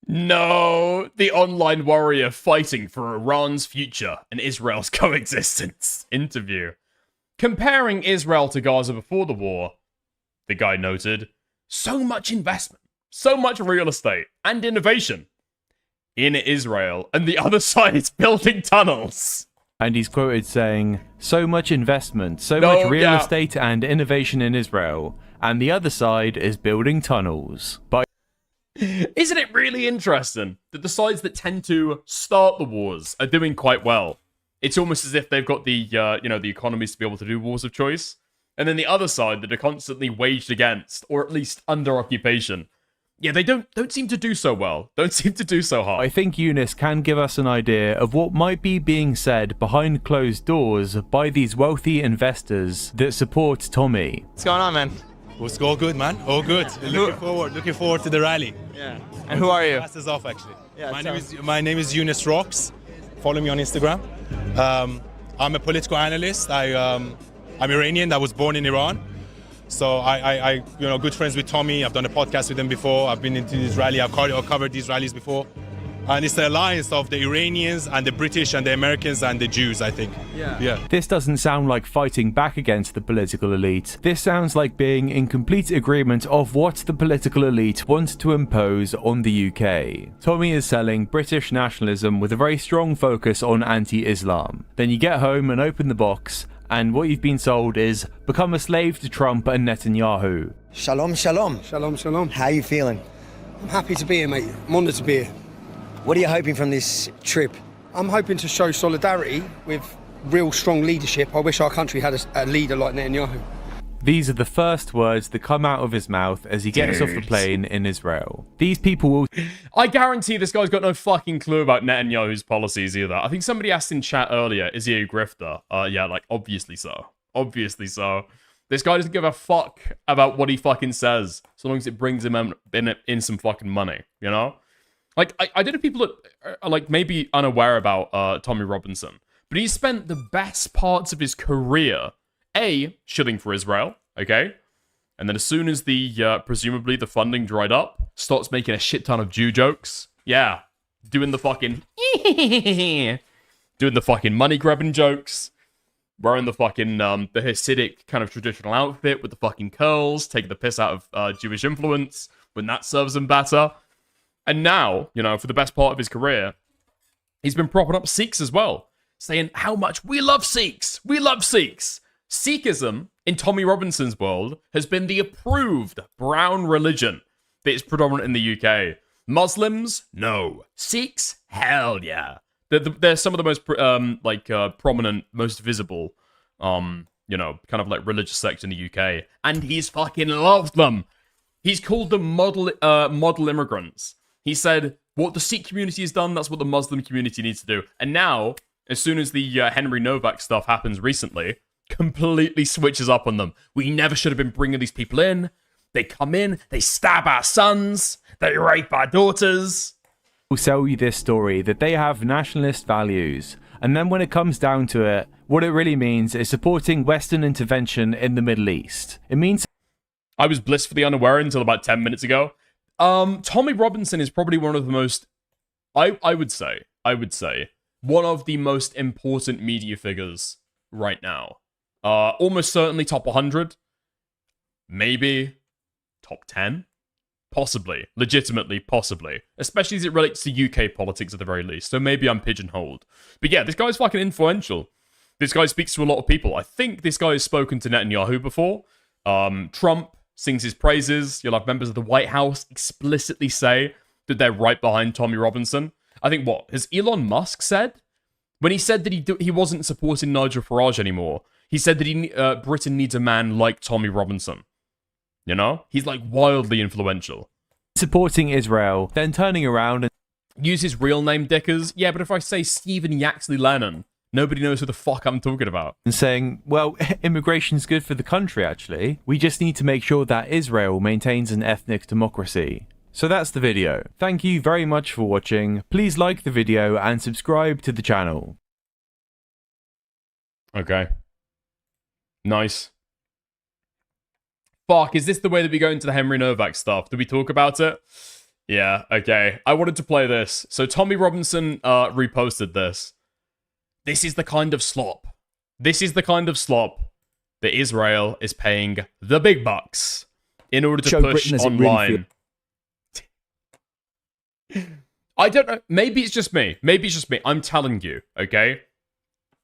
No, the online warrior fighting for Iran's future and Israel's coexistence. Interview. Comparing Israel to Gaza before the war, the guy noted, so much investment, so much real estate, and innovation in Israel, and the other side is building tunnels. And he's quoted saying, so much investment, so much real estate and innovation in Israel, and the other side is building tunnels. But isn't it really interesting that the sides that tend to start the wars are doing quite well? It's almost as if they've got the, the economies to be able to do wars of choice. And then the other side that are constantly waged against, or at least under occupation, yeah, they don't seem to do so well. Don't seem to do so hard. I think Eunice can give us an idea of what might be being said behind closed doors by these wealthy investors that support Tommy. What's going on, man? What's all good, man? All good. Looking forward to the rally. Yeah. And who are you? Pass this off, actually. Yeah, my name is Eunice Rocks. Follow me on Instagram. I'm a political analyst. I'm Iranian. I was born in Iran. So I good friends with Tommy. I've done a podcast with him before. I've been into this rally. I've covered these rallies before. And it's the alliance of the Iranians and the British and the Americans and the Jews, I think. Yeah. This doesn't sound like fighting back against the political elite. This sounds like being in complete agreement of what the political elite want to impose on the UK. Tommy is selling British nationalism with a very strong focus on anti-Islam. Then you get home and open the box, and what you've been sold is become a slave to Trump and Netanyahu. Shalom, shalom. Shalom, shalom. How are you feeling? I'm happy to be here, mate. I'm honoured to be here. What are you hoping from this trip? I'm hoping to show solidarity with real strong leadership. I wish our country had a leader like Netanyahu. These are the first words that come out of his mouth as he gets off the plane in Israel. These people will... I guarantee this guy's got no fucking clue about Netanyahu's policies either. I think somebody asked in chat earlier, is he a grifter? Yeah, like, obviously so. Obviously so. This guy doesn't give a fuck about what he fucking says, so long as it brings him in some fucking money, you know? Like, I don't know people that are, like, maybe unaware about Tommy Robinson, but he spent the best parts of his career, shilling for Israel, okay? And then as soon as the, presumably, the funding dried up, starts making a shit ton of Jew jokes. Yeah, doing the fucking... doing the fucking money-grabbing jokes, wearing the fucking, the Hasidic kind of traditional outfit with the fucking curls, taking the piss out of Jewish influence, when that serves him better. And now, for the best part of his career, he's been propping up Sikhs as well, saying how much we love Sikhs. We love Sikhs. Sikhism, in Tommy Robinson's world, has been the approved brown religion that is predominant in the UK. Muslims? No. Sikhs? Hell yeah. They're some of the most, prominent, most visible, kind of like religious sects in the UK. And he's fucking loved them. He's called them model immigrants. He said, what the Sikh community has done, that's what the Muslim community needs to do. And now, as soon as the Henry Novak stuff happens recently, completely switches up on them. We never should have been bringing these people in. They come in, they stab our sons, they rape our daughters. Will sell you this story that they have nationalist values. And then when it comes down to it, what it really means is supporting Western intervention in the Middle East. It means... I was blissfully unaware until about 10 minutes ago. Tommy Robinson is probably one of the most, I would say, one of the most important media figures right now. Almost certainly top 100. Maybe top 10. Possibly. Legitimately, possibly. Especially as it relates to UK politics at the very least. So maybe I'm pigeonholed. But yeah, this guy's fucking influential. This guy speaks to a lot of people. I think this guy has spoken to Netanyahu before. Trump sings his praises. You'll have members of the White House explicitly say that they're right behind Tommy Robinson. I think has Elon Musk said? When he said that he wasn't supporting Nigel Farage anymore, he said that Britain needs a man like Tommy Robinson. He's like wildly influential. Supporting Israel, then turning around and... Use his real name, Dickers. Yeah, but if I say Stephen Yaxley Lennon, Nobody knows who the fuck I'm talking about. And saying, well, immigration's good for the country, actually. We just need to make sure that Israel maintains an ethnic democracy. So that's the video. Thank you very much for watching. Please like the video and subscribe to the channel. Okay. Nice. Fuck, is this the way that we go into the Henry Novak stuff? Did we talk about it? Yeah, okay. I wanted to play this. So Tommy Robinson reposted this. This is the kind of slop. This is the kind of slop that Israel is paying the big bucks in order to push online. I don't know. Maybe it's just me. Maybe it's just me. I'm telling you, okay?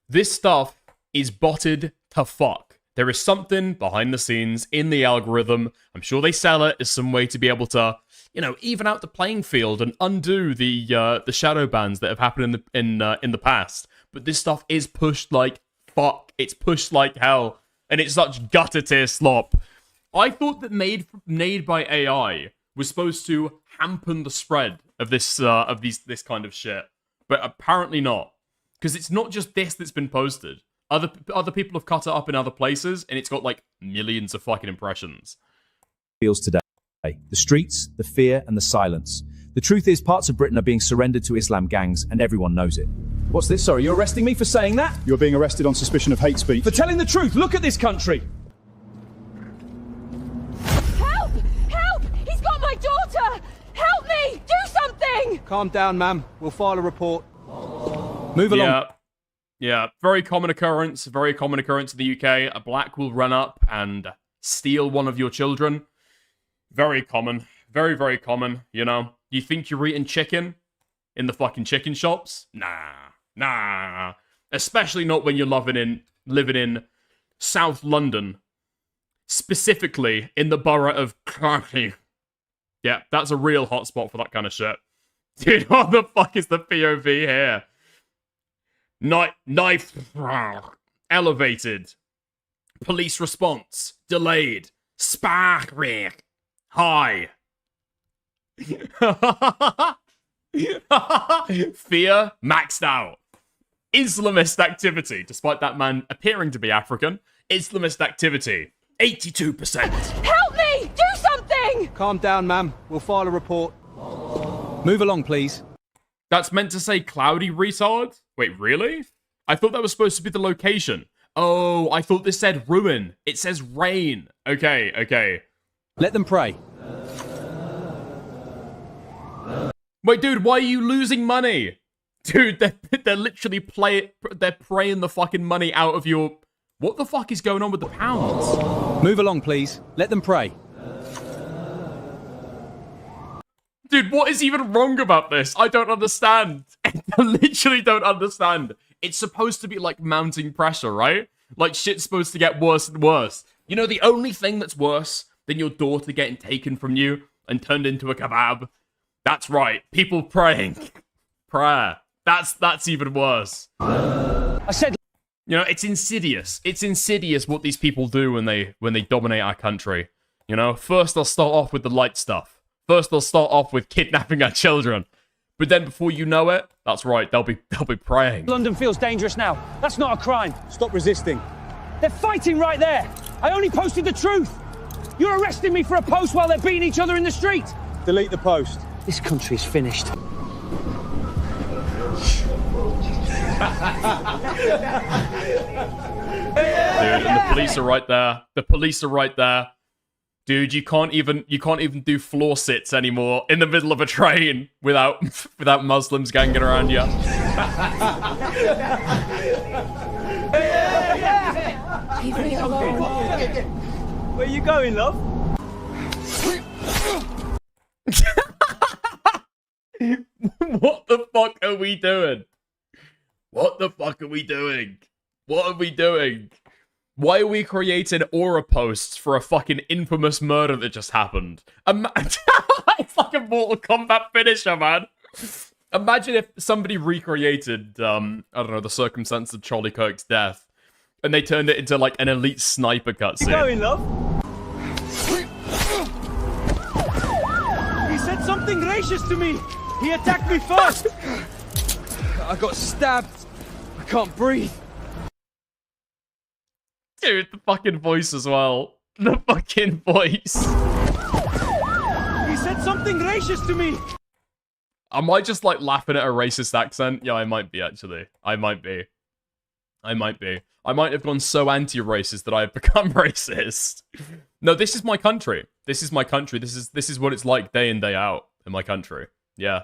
This stuff is botted to fuck. There is something behind the scenes in the algorithm. I'm sure they sell it as some way to be able to, you know, even out the playing field and undo the shadow bans that have happened in the past. But this stuff is pushed like fuck. It's pushed like hell, and it's such gutter tier slop. I thought that made by AI was supposed to hamper the spread of this kind of shit, but apparently not, because it's not just this that's been posted. Other people have cut it up in other places, and it's got like millions of fucking impressions. Feels today. The streets, the fear, and the silence. The truth is, parts of Britain are being surrendered to Islam gangs, and everyone knows it. What's this? Sorry, you're arresting me for saying that? You're being arrested on suspicion of hate speech. For telling the truth. Look at this country. Help! Help! He's got my daughter! Help me! Do something! Calm down, ma'am. We'll file a report. Move along. Yeah, very common occurrence. Very common occurrence in the UK. A black will run up and steal one of your children. Very common. Very, very common, you know. You think you're eating chicken in the fucking chicken shops? Nah. Especially not when you're living in South London. Specifically in the borough of Klein. Yeah, that's a real hotspot for that kind of shit. Dude, what the fuck is the POV here? Knife elevated. Police response delayed. Spark high. Fear maxed out. Islamist activity, despite that man appearing to be African. Islamist activity, 82%. Help me! Do something! Calm down, ma'am. We'll file a report. Move along, please. That's meant to say cloudy, retard? Wait, really? I thought that was supposed to be the location. Oh, I thought this said ruin. It says rain. Okay. Let them pray. Wait, dude, why are you losing money? Dude, they're literally they're praying the fucking money out of your... What the fuck is going on with the pounds? Move along, please. Let them pray. Dude, what is even wrong about this? I don't understand. I literally don't understand. It's supposed to be like mounting pressure, right? Like shit's supposed to get worse and worse. You know, the only thing that's worse than your daughter getting taken from you and turned into a kebab? That's right. People praying. Prayer. That's even worse. I said... You know, it's insidious. It's insidious what these people do when they dominate our country. You know, first they'll start off with the light stuff. First they'll start off with kidnapping our children. But then before you know it, that's right, they'll be praying. London feels dangerous now. That's not a crime. Stop resisting. They're fighting right there. I only posted the truth. You're arresting me for a post while they're beating each other in the street. Delete the post. This country's finished. Dude, and the police are right there. The police are right there. Dude, you can't even do floor sits anymore in the middle of a train without Muslims ganging around you. Leave me alone. Where you going, love? What the fuck are we doing? What the fuck are we doing? What are we doing? Why are we creating aura posts for a fucking infamous murder that just happened? Like fucking Mortal Kombat finisher, man. Imagine if somebody recreated, I don't know, the circumstances of Charlie Kirk's death, and they turned it into like an elite sniper cutscene. You going, love? He said something racist to me. He attacked me first. I got stabbed. I can't breathe. Dude, the fucking voice as well. The fucking voice. He said something racist to me. Am I just like laughing at a racist accent? Yeah, I might be actually. I might be. I might have gone so anti-racist that I have become racist. No, this is my country. This is my country. This is what it's like day in, day out in my country. Yeah.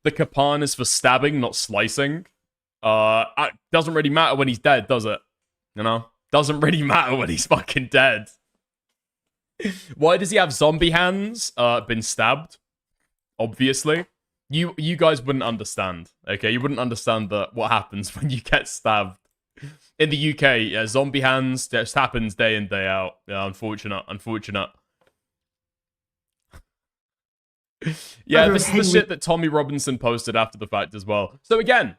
The Kapan is for stabbing, not slicing. It doesn't really matter when he's dead, does it? You know? Doesn't really matter when he's fucking dead. Why does he have zombie hands? Been stabbed. Obviously. You guys wouldn't understand. Okay, you wouldn't understand what happens when you get stabbed. In the UK, yeah, zombie hands just happens day in, day out. Yeah, unfortunate. Yeah, this is the shit that Tommy Robinson posted after the fact as well. So again,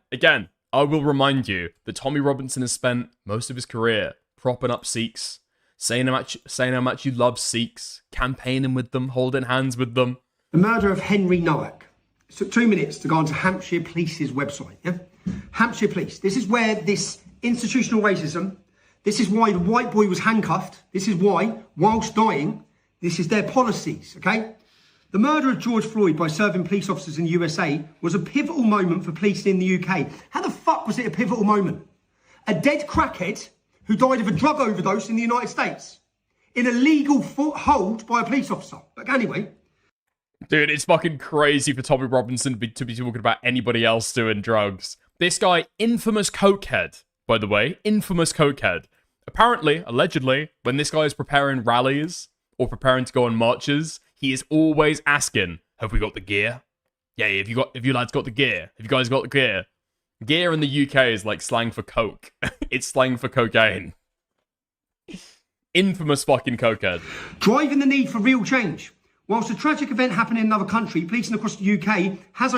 I will remind you that Tommy Robinson has spent most of his career propping up Sikhs, saying how much you love Sikhs, campaigning with them, holding hands with them. The murder of Henry Nowak. It took 2 minutes to go onto Hampshire Police's website. Yeah? Hampshire Police. This is where this institutional racism, this is why the white boy was handcuffed. This is why, whilst dying, this is their policies, okay? The murder of George Floyd by serving police officers in the USA was a pivotal moment for policing in the UK. How the fuck was it a pivotal moment? A dead crackhead who died of a drug overdose in the United States in a legal hold by a police officer. But anyway. Dude, it's fucking crazy for Tommy Robinson to be talking about anybody else doing drugs. This guy, infamous cokehead, by the way, infamous cokehead. Apparently, allegedly, when this guy is preparing rallies or preparing to go on marches, he is always asking, have we got the gear? Yeah, have you lads got the gear? Have you guys got the gear? Gear in the UK is like slang for coke. It's slang for cocaine. Infamous fucking cokehead. Driving the need for real change. Whilst a tragic event happened in another country, policing across the UK has...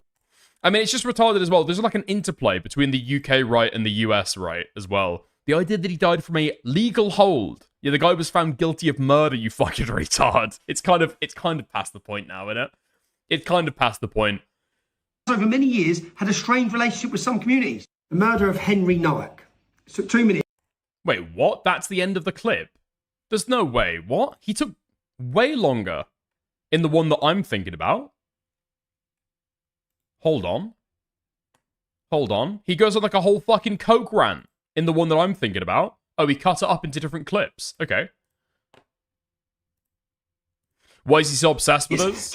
I mean, it's just retarded as well. There's like an interplay between the UK right and the US right as well. The idea that he died from a legal hold. Yeah, the guy was found guilty of murder, you fucking retard. It's kind of past the point now, isn't it? It's kind of past the point. Over many years, had a strained relationship with some communities. The murder of Henry Nowak. It took 2 minutes. Wait, what? That's the end of the clip? There's no way. What? He took way longer in the one that I'm thinking about. Hold on. He goes on like a whole fucking coke rant in the one that I'm thinking about. Oh, he cut it up into different clips. Okay. Why is he so obsessed with us?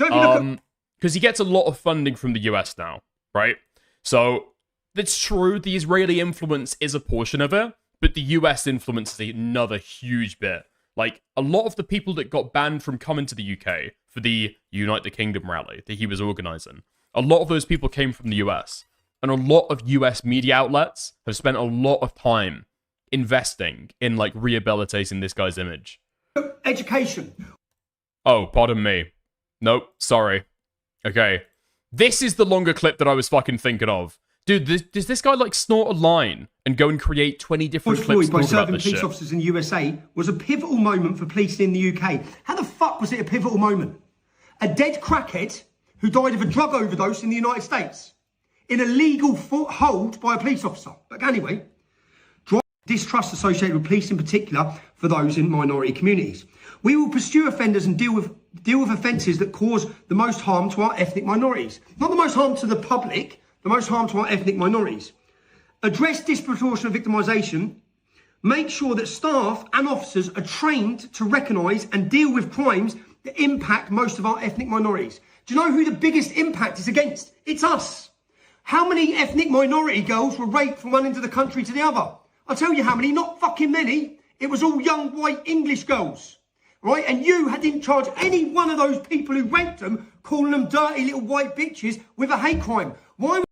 Because he gets a lot of funding from the US now, right? So, it's true, the Israeli influence is a portion of it, but the US influence is another huge bit. Like, a lot of the people that got banned from coming to the UK for the Unite the Kingdom rally that he was organising, a lot of those people came from the US. And a lot of US media outlets have spent a lot of time investing in, like, rehabilitating this guy's image. Education. Oh, pardon me. Nope, sorry. Okay. This is the longer clip that I was fucking thinking of. Dude, does this guy, like, snort a line and go and create 20 different clips by about serving this police shit? officers in the USA was a pivotal moment for policing in the UK. How the fuck was it a pivotal moment? A dead crackhead who died of a drug overdose in the United States in a legal hold by a police officer. But anyway, distrust associated with police in particular for those in minority communities. We will pursue offenders and deal with offences that cause the most harm to our ethnic minorities. Not the most harm to the public, the most harm to our ethnic minorities. Address disproportionate victimisation. Make sure that staff and officers are trained to recognise and deal with crimes that impact most of our ethnic minorities. Do you know who the biggest impact is against? It's us. How many ethnic minority girls were raped from one end of the country to the other? I'll tell you how many, not fucking many. It was all young white English girls, right? And you didn't charge any one of those people who raped them, calling them dirty little white bitches with a hate crime. Why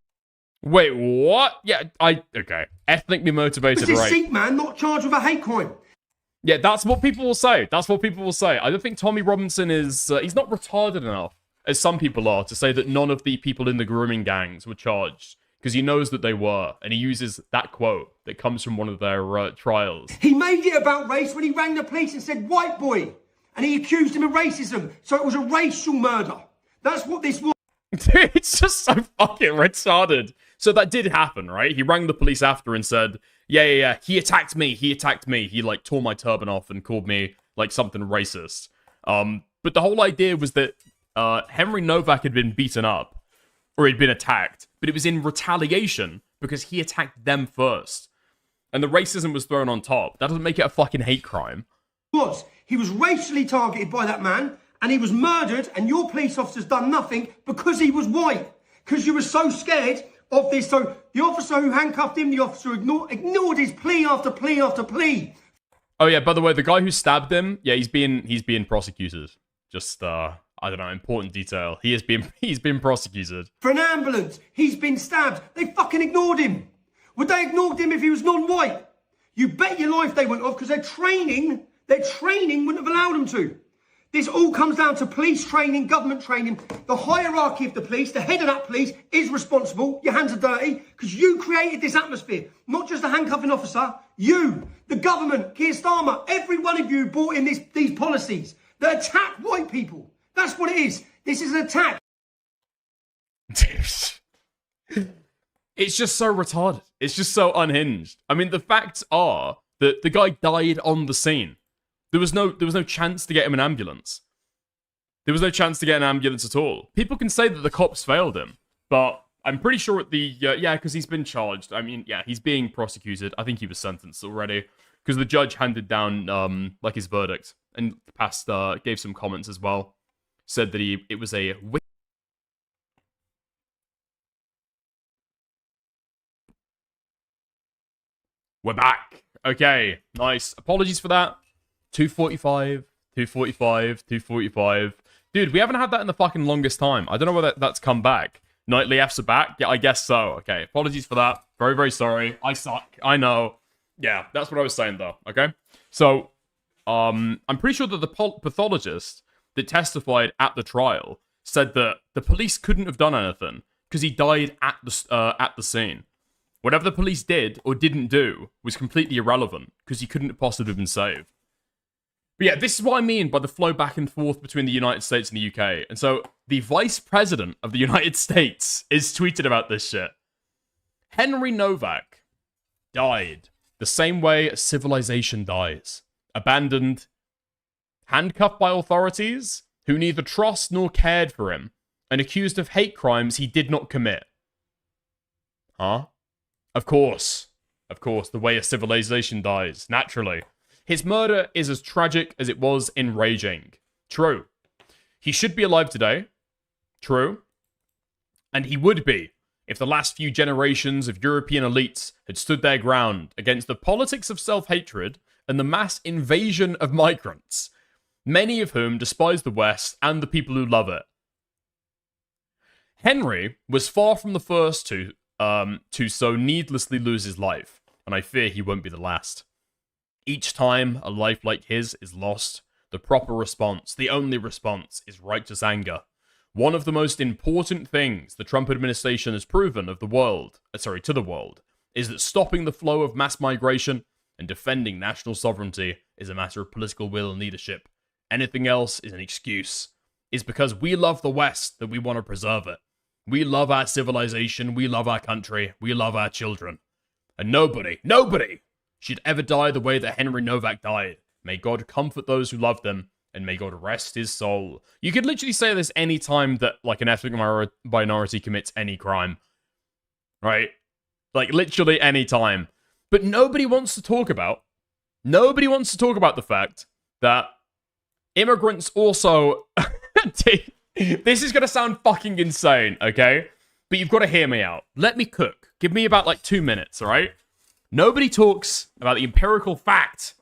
Wait, what? Yeah, okay. Ethnically motivated was this rape. Sikh man not charged with a hate crime? Yeah, that's what people will say. That's what people will say. I don't think Tommy Robinson is... he's not retarded enough, as some people are, to say that none of the people in the grooming gangs were charged. Because he knows that they were. And he uses that quote that comes from one of their trials. He made it about race when he rang the police and said, white boy. And he accused him of racism. So it was a racial murder. That's what this was. Dude, it's just so fucking retarded. So that did happen, right? He rang the police after and said, yeah, he attacked me. He, like, tore my turban off and called me, like, something racist. But the whole idea was that Henry Novak had been beaten up, or he'd been attacked, but it was in retaliation because he attacked them first. And the racism was thrown on top. That doesn't make it a fucking hate crime. He was racially targeted by that man, and he was murdered, and your police officers done nothing because he was white. Because you were so scared of this. So the officer who handcuffed him, the officer ignored his plea after plea after plea. Oh yeah, by the way, the guy who stabbed him, yeah, he's being prosecuted. Just I don't know, important detail. He's been prosecuted. For an ambulance, he's been stabbed. They fucking ignored him. Would they ignored him if he was non-white? You bet your life they went off because their training wouldn't have allowed them to. This all comes down to police training, government training. The hierarchy of the police, the head of that police is responsible. Your hands are dirty because you created this atmosphere. Not just a handcuffing officer, you, the government, Keir Starmer, every one of you brought in these policies that attack white people. That's what it is. This is an attack. It's just so retarded. It's just so unhinged. I mean, the facts are that the guy died on the scene. There was no chance to get him an ambulance. There was no chance to get an ambulance at all. People can say that the cops failed him, but I'm pretty sure at the because he's been charged. I mean, yeah, he's being prosecuted. I think he was sentenced already because the judge handed down like his verdict and passed gave some comments as well. Said that it was a We're back. Okay, nice. Apologies for that. 245, 245, 245. Dude, we haven't had that in the fucking longest time. I don't know whether that's come back. Nightly F's are back? Yeah, I guess so. Okay, apologies for that. Very, very sorry. I suck. I know. Yeah, that's what I was saying, though. Okay? So, I'm pretty sure that the pathologist that testified at the trial said that the police couldn't have done anything because he died at the scene. Whatever the police did or didn't do was completely irrelevant because he couldn't have possibly been saved. But yeah, this is what I mean by the flow back and forth between the United States and the UK. And so the Vice President of the United States is tweeted about this shit. Henry Novak died the same way civilization dies. Abandoned, handcuffed by authorities who neither trust nor cared for him, and accused of hate crimes he did not commit. Huh? Of course, the way a civilization dies, naturally. His murder is as tragic as it was enraging. True. He should be alive today. True. And he would be if the last few generations of European elites had stood their ground against the politics of self-hatred and the mass invasion of migrants, many of whom despise the West and the people who love it. Henry was far from the first to so needlessly lose his life, and I fear he won't be the last. Each time a life like his is lost, the proper response, the only response, is righteous anger. One of the most important things the Trump administration has proven to the world, is that stopping the flow of mass migration and defending national sovereignty is a matter of political will and leadership. Anything else is an excuse. It's because we love the West that we want to preserve it. We love our civilization, we love our country, we love our children. And nobody should ever die the way that Henry Novak died. May God comfort those who loved him, and may God rest his soul. You could literally say this any time that, like, an ethnic minority commits any crime. Right? Like, literally any time. But nobody wants to talk about the fact that immigrants also... This is gonna sound fucking insane, okay? But you've got to hear me out. Let me cook. Give me about, 2 minutes, alright? Nobody talks about the empirical fact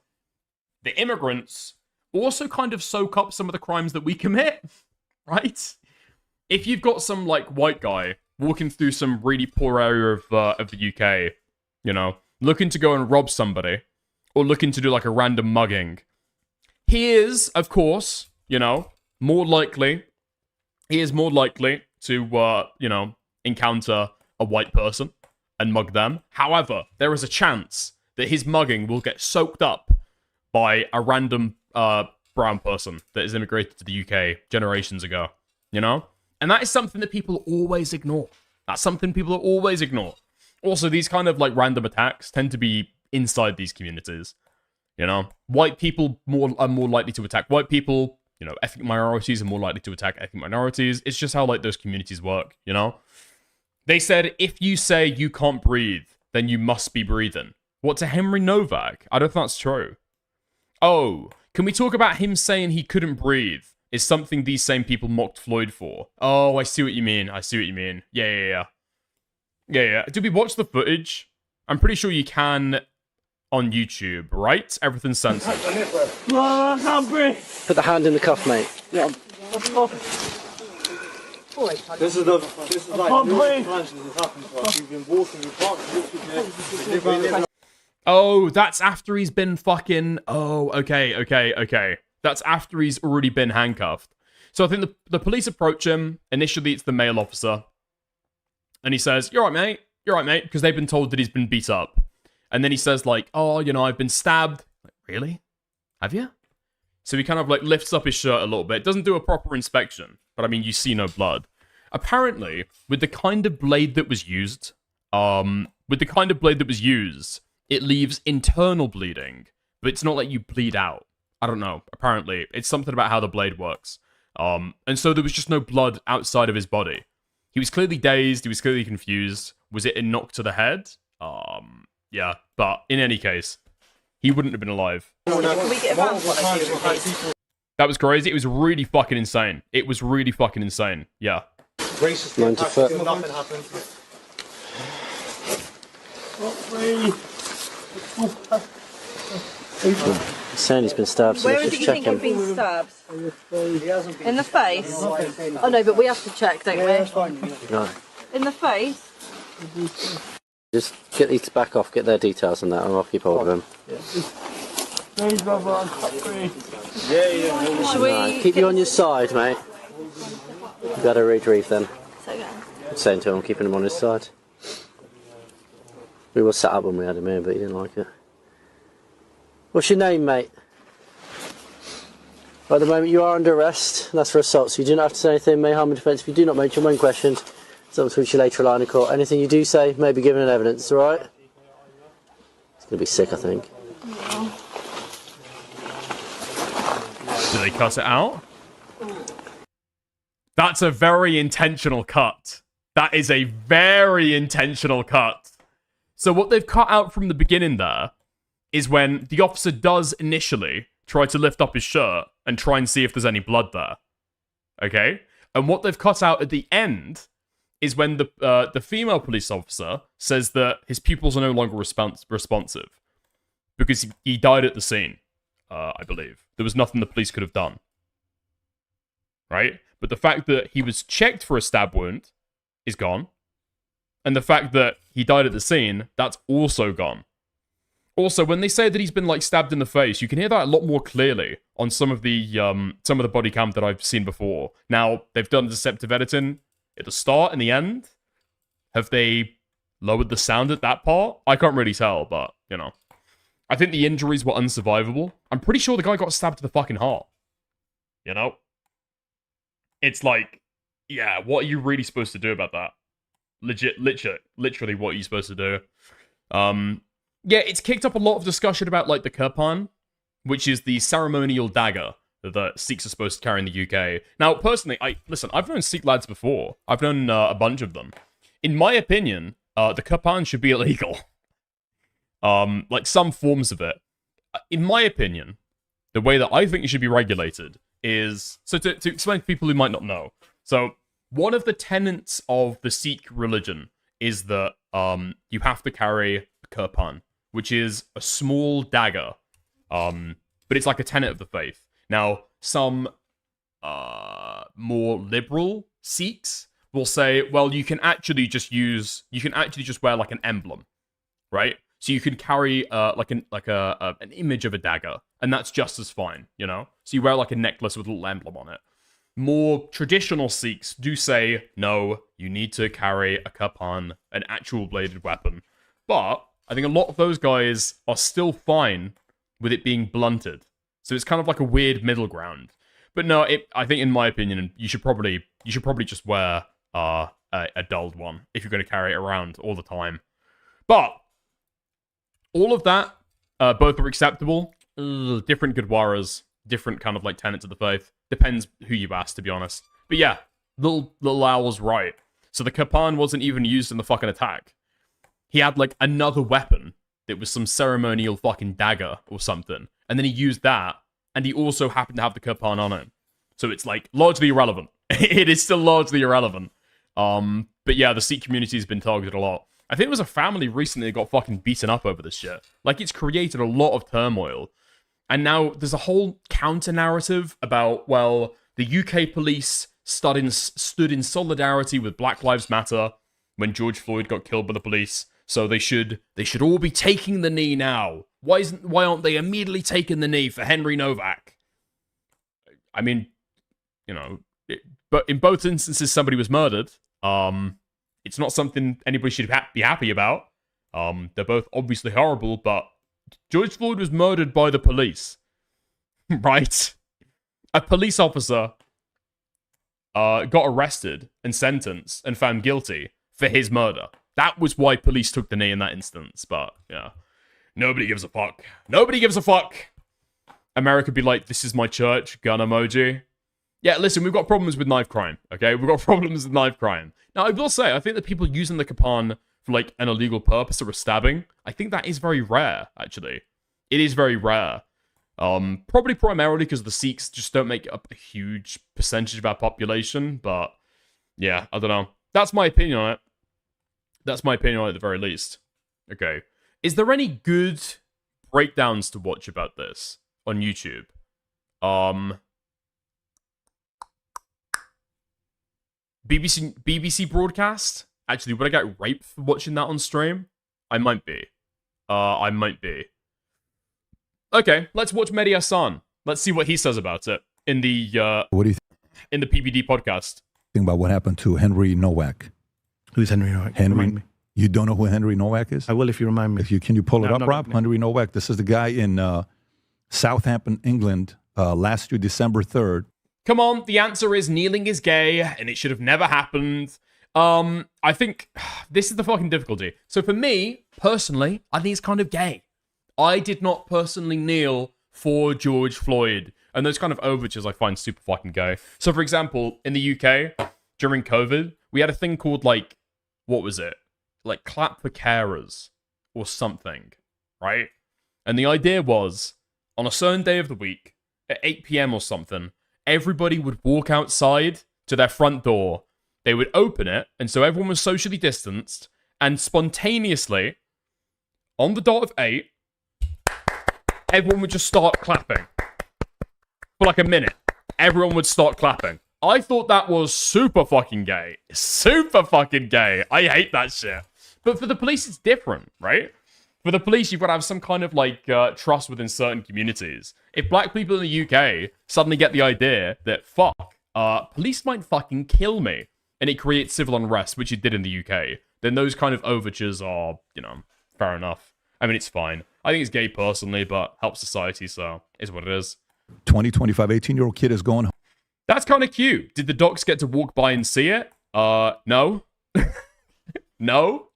that immigrants also kind of soak up some of the crimes that we commit, right? If you've got some, white guy walking through some really poor area of the UK, looking to go and rob somebody, or looking to do, a random mugging, he is, of course, more likely to, encounter a white person and mug them. However, there is a chance that his mugging will get soaked up by a random brown person that has immigrated to the UK generations ago, And that is something that people always ignore. That's something people always ignore. Also, these kind of like random attacks tend to be inside these communities. You know, white people are more likely to attack white people. You know, ethnic minorities are more likely to attack ethnic minorities. It's just how like those communities work, you know? They said, if you say you can't breathe, then you must be breathing. What, to Henry Novak? I don't think that's true. Oh, can we talk about him saying he couldn't breathe is something these same people mocked Floyd for? Oh, I see what you mean. Yeah. Did we watch the footage? I'm pretty sure you can on YouTube, right? Everything's censored. I can't breathe. Put the hand in the cuff, mate. Yeah. This is like you've been walking, you can't. Oh, that's after he's been fucking... Oh, okay. That's after he's already been handcuffed. So I think the police approach him. Initially, it's the male officer. And he says, you're right, mate. Because they've been told that he's been beat up. And then he says, like, oh, you know, I've been stabbed. Like, really? Have you? So he kind of, like, lifts up his shirt a little bit. Doesn't do a proper inspection. But, I mean, you see no blood. Apparently, with the kind of blade that was used, it leaves internal bleeding. But it's not like you bleed out. I don't know. Apparently, it's something about how the blade works. And so there was just no blood outside of his body. He was clearly dazed. He was clearly confused. Was it a knock to the head? Yeah. But in any case, he wouldn't have been alive. Can we get a van for one of you? That was crazy. It was really fucking insane. Yeah. Racist 90 foot. Nothing happened. He's saying he's been stabbed, so Where let's is it just you check think him. you've been stabbed? In the face? Oh no, but we have to check, don't we? No. In the face? Just get these back off, get their details on that, and I'll keep hold of him. Please, brother, I can't breathe. Yeah. Should we... Keep you on your side, mate. You better retrieve then. So good. I'm saying to him, keeping him on his side. We were set up when we had him here, but he didn't like it. What's your name, mate? At the moment you are under arrest, and that's for assault, so you do not have to say anything, may harm in defence if you do not mention when questioned. It's up to which you later line of court. Anything you do say may be given in evidence, alright? It's going to be sick, I think. Do they cut it out? That's a very intentional cut. That is a very intentional cut. So what they've cut out from the beginning there is when the officer does initially try to lift up his shirt and try and see if there's any blood there. Okay? And what they've cut out at the end is when the female police officer says that his pupils are no longer responsive. Because he died at the scene, I believe. There was nothing the police could have done. Right? But the fact that he was checked for a stab wound is gone. And the fact that he died at the scene, that's also gone. Also, when they say that he's been like stabbed in the face, you can hear that a lot more clearly on some of the body cam that I've seen before. Now, they've done deceptive editing at the start and the end. Have they lowered the sound at that part? I can't really tell, but, you know. I think the injuries were unsurvivable. I'm pretty sure the guy got stabbed to the fucking heart. You know? It's like, yeah, what are you really supposed to do about that? Literally, what are you supposed to do? Yeah, it's kicked up a lot of discussion about, like, the kirpan, which is the ceremonial dagger that Sikhs are supposed to carry in the UK. Now, personally, I've known Sikh lads before. I've known a bunch of them. In my opinion, the kirpan should be illegal. Like, some forms of it. In my opinion, the way that I think it should be regulated is... So, to explain to people who might not know. So, one of the tenets of the Sikh religion is that you have to carry a kirpan, which is a small dagger, but it's like a tenet of the faith. Now, some more liberal Sikhs will say, well, you can actually just wear like an emblem, right? So you can carry an image of a dagger, and that's just as fine, you know? So you wear like a necklace with a little emblem on it. More traditional Sikhs do say, no, you need to carry a kirpan, an actual bladed weapon. But I think a lot of those guys are still fine with it being blunted. So it's kind of like a weird middle ground. But no, I think in my opinion, you should probably just wear a a dulled one if you're going to carry it around all the time. But all of that, both are acceptable. Different Gurdwaras, different kind of like tenets of the faith. Depends who you ask, to be honest. But yeah, little Owl's right. So the Kapan wasn't even used in the fucking attack. He had like another weapon that was some ceremonial fucking dagger or something. And then he used that, and he also happened to have the Kapan on him. So it's like largely irrelevant. It is still largely irrelevant. But yeah, the Sikh community has been targeted a lot. I think there was a family recently that got fucking beaten up over this shit. Like, it's created a lot of turmoil. And now there's a whole counter-narrative about, well, the UK police stood in solidarity with Black Lives Matter when George Floyd got killed by the police. So they should all be taking the knee now. Why aren't they immediately taking the knee for Henry Novak? I mean, you know, but in both instances, somebody was murdered. It's not something anybody should be happy about. They're both obviously horrible, but George Floyd was murdered by the police, right? A police officer got arrested and sentenced and found guilty for his murder. That was why police took the knee in that instance. But yeah, nobody gives a fuck. Nobody gives a fuck. America be like, this is my church, gun emoji. Yeah, listen, we've got problems with knife crime, okay? We've got problems with knife crime. Now, I will say, I think that people using the Kapan for, like, an illegal purpose or a stabbing, I think that is very rare, actually. It is very rare. Probably primarily because the Sikhs just don't make up a huge percentage of our population, but yeah, I don't know. That's my opinion on it. That's my opinion on it at the very least. Okay. Is there any good breakdowns to watch about this on YouTube? BBC broadcast? Actually, would I get raped for watching that on stream? I might be. I might be. Okay, let's watch Mehdi Hassan. Let's see what he says about it in the what do you in the PBD podcast. think about what happened to Henry Nowak? Who's Henry Nowak? Remind me. You don't know who Henry Nowak is? I will if you remind me. Can you pull it No, up, no, Rob? no. Henry Nowak. This is the guy in Southampton, England, last year, December 3rd. Come on, the answer is kneeling is gay, and it should have never happened. I think this is the fucking difficulty. So for me, personally, I think it's kind of gay. I did not personally kneel for George Floyd, and those kind of overtures I find super fucking gay. So for example, in the UK, during COVID, we had a thing called, like, what was it? Like, clap for carers, or something, right? And the idea was, on a certain day of the week, at 8 p.m. or something, everybody would walk outside to their front door. They would open it, and so everyone was socially distanced, and spontaneously, on the dot of 8, everyone would just start clapping. For like a minute. Everyone would start clapping. I thought that was super fucking gay. Super fucking gay. I hate that shit. But for the police, it's different, right? For the police, you've got to have some kind of, like, trust within certain communities. If black people in the UK suddenly get the idea that, fuck, police might fucking kill me, and it creates civil unrest, which it did in the UK, then those kind of overtures are, you know, fair enough. I mean, it's fine. I think it's gay personally, but helps society, so is what it is. 25, 18-year-old kid is going home. That's kind of cute. Did the docs get to walk by and see it? No. No?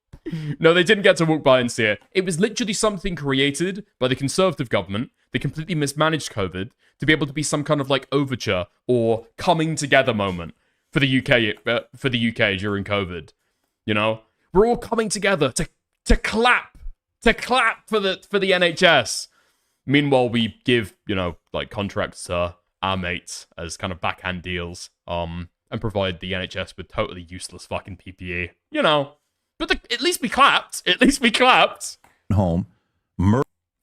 No, they didn't get to walk by and see it. It was literally something created by the Conservative government that completely mismanaged COVID to be able to be some kind of, like, overture or coming together moment for the UK during COVID. You know? We're all coming together to clap for the NHS. Meanwhile, we give, you know, like, contracts to our mates as kind of backhand deals, and provide the NHS with totally useless fucking PPE. You know. But at least we clapped. At least we clapped. Home.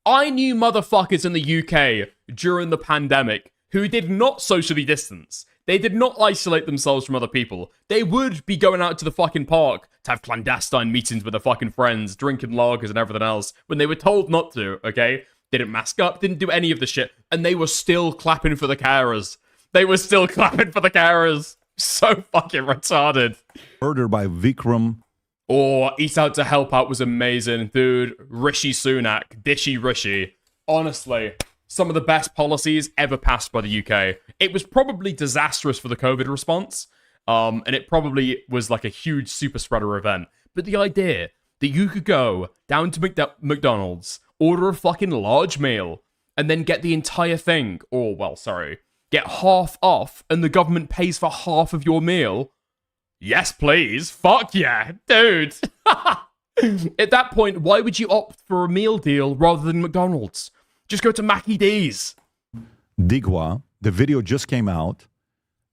I knew motherfuckers in the UK during the pandemic who did not socially distance. They did not isolate themselves from other people. They would be going out to the fucking park to have clandestine meetings with their fucking friends, drinking lagers and everything else, when they were told not to, okay? They didn't mask up, didn't do any of the shit, and they were still clapping for the carers. They were still clapping for the carers. So fucking retarded. Murder by Vikram. Or Eat Out to Help Out was amazing. Dude, Rishi Sunak, Dishy Rishi. Honestly, some of the best policies ever passed by the UK. It was probably disastrous for the COVID response, And it probably was like a huge super spreader event. But the idea that you could go down to McDonald's, order a fucking large meal, and then get the entire thing, or, well, sorry, get half off, and the government pays for half of your meal. Yes, please. Fuck yeah, dude. At that point, why would you opt for a meal deal rather than McDonald's? Just go to Mackie D's. Digwa, the video just came out.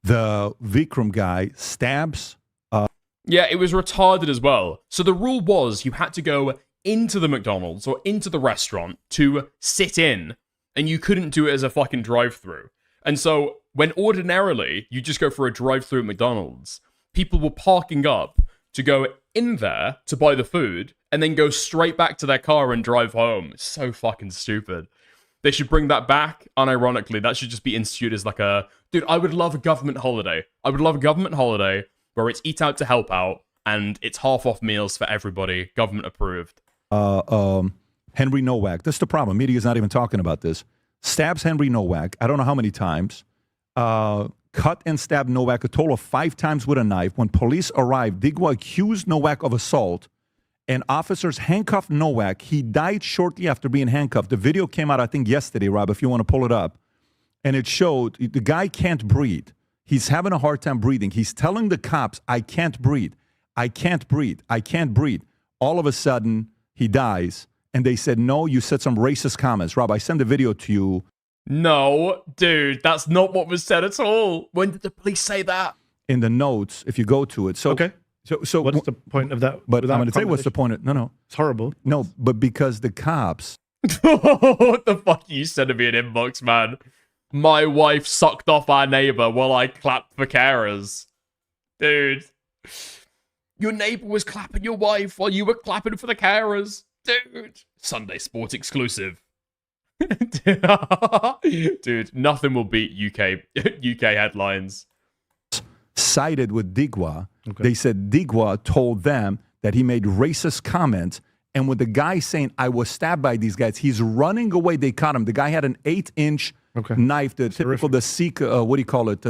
The Vikram guy stabs. Yeah, it was retarded as well. So the rule was you had to go into the McDonald's or into the restaurant to sit in, and you couldn't do it as a fucking drive-through. And so when ordinarily you just go for a drive-through at McDonald's, people were parking up to go in there to buy the food and then go straight back to their car and drive home. It's so fucking stupid. They should bring that back. Unironically, that should just be instituted as like a... Dude, I would love a government holiday. I would love a government holiday where it's eat out to help out and it's half off meals for everybody, government approved. Henry Nowak. That's the problem. Media's not even talking about this. Stabs Henry Nowak. I don't know how many times. Cut and stabbed Nowak a total of 5 times with a knife. When police arrived, Digwa accused Nowak of assault, and officers handcuffed Nowak. He died shortly after being handcuffed. The video came out, I think, yesterday, Rob, if you want to pull it up. And it showed the guy can't breathe. He's having a hard time breathing. He's telling the cops, I can't breathe. I can't breathe. I can't breathe. All of a sudden, he dies. And they said, no, you said some racist comments. Rob, I sent the video to you. No, dude, that's not what was said at all. When did the police say that? In the notes, if you go to it. So, okay. So what's the point of that? But I'm going to tell you what's the point of... No. It's horrible. No, but because the cops... What the fuck are you sending me an inbox, man? My wife sucked off our neighbor while I clapped for carers. Dude. Your neighbor was clapping your wife while you were clapping for the carers. Dude. Sunday Sport exclusive. Dude, nothing will beat UK headlines. Sided with Digwa. Okay. They said Digwa told them that he made racist comments. And with the guy saying, I was stabbed by these guys, he's running away. They caught him. The guy had an 8-inch knife, the typical, the Sikh, what do you call it?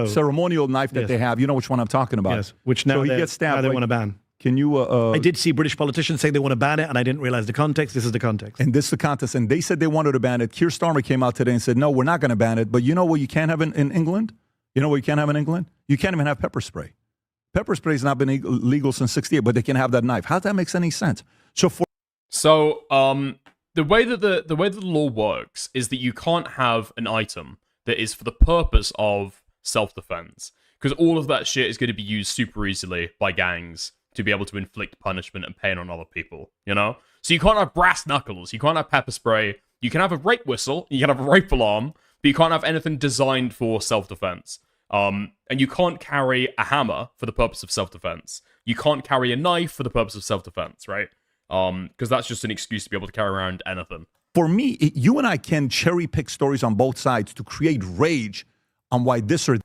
Ceremonial knife that they have. You know which one I'm talking about. Yes, which now so he gets stabbed. Now they want to ban. Can you... I did see British politicians say they want to ban it, and I didn't realize the context. This is the context. And this is the context. And they said they wanted to ban it. Keir Starmer came out today and said, no, we're not going to ban it. But you know what you can't have in England? You know what you can't have in England? You can't even have pepper spray. Pepper spray has not been legal since 68, but they can have that knife. How does that make any sense? The way that the law works is that you can't have an item that is for the purpose of self-defense, because all of that shit is going to be used super easily by gangs to be able to inflict punishment and pain on other people, you know? So you can't have brass knuckles, you can't have pepper spray, you can have a rape whistle, you can have a rape alarm, but you can't have anything designed for self-defense. And you can't carry a hammer for the purpose of self-defense. You can't carry a knife for the purpose of self-defense, right? Because that's just an excuse to be able to carry around anything. For me, you and I can cherry-pick stories on both sides to create rage on why this or...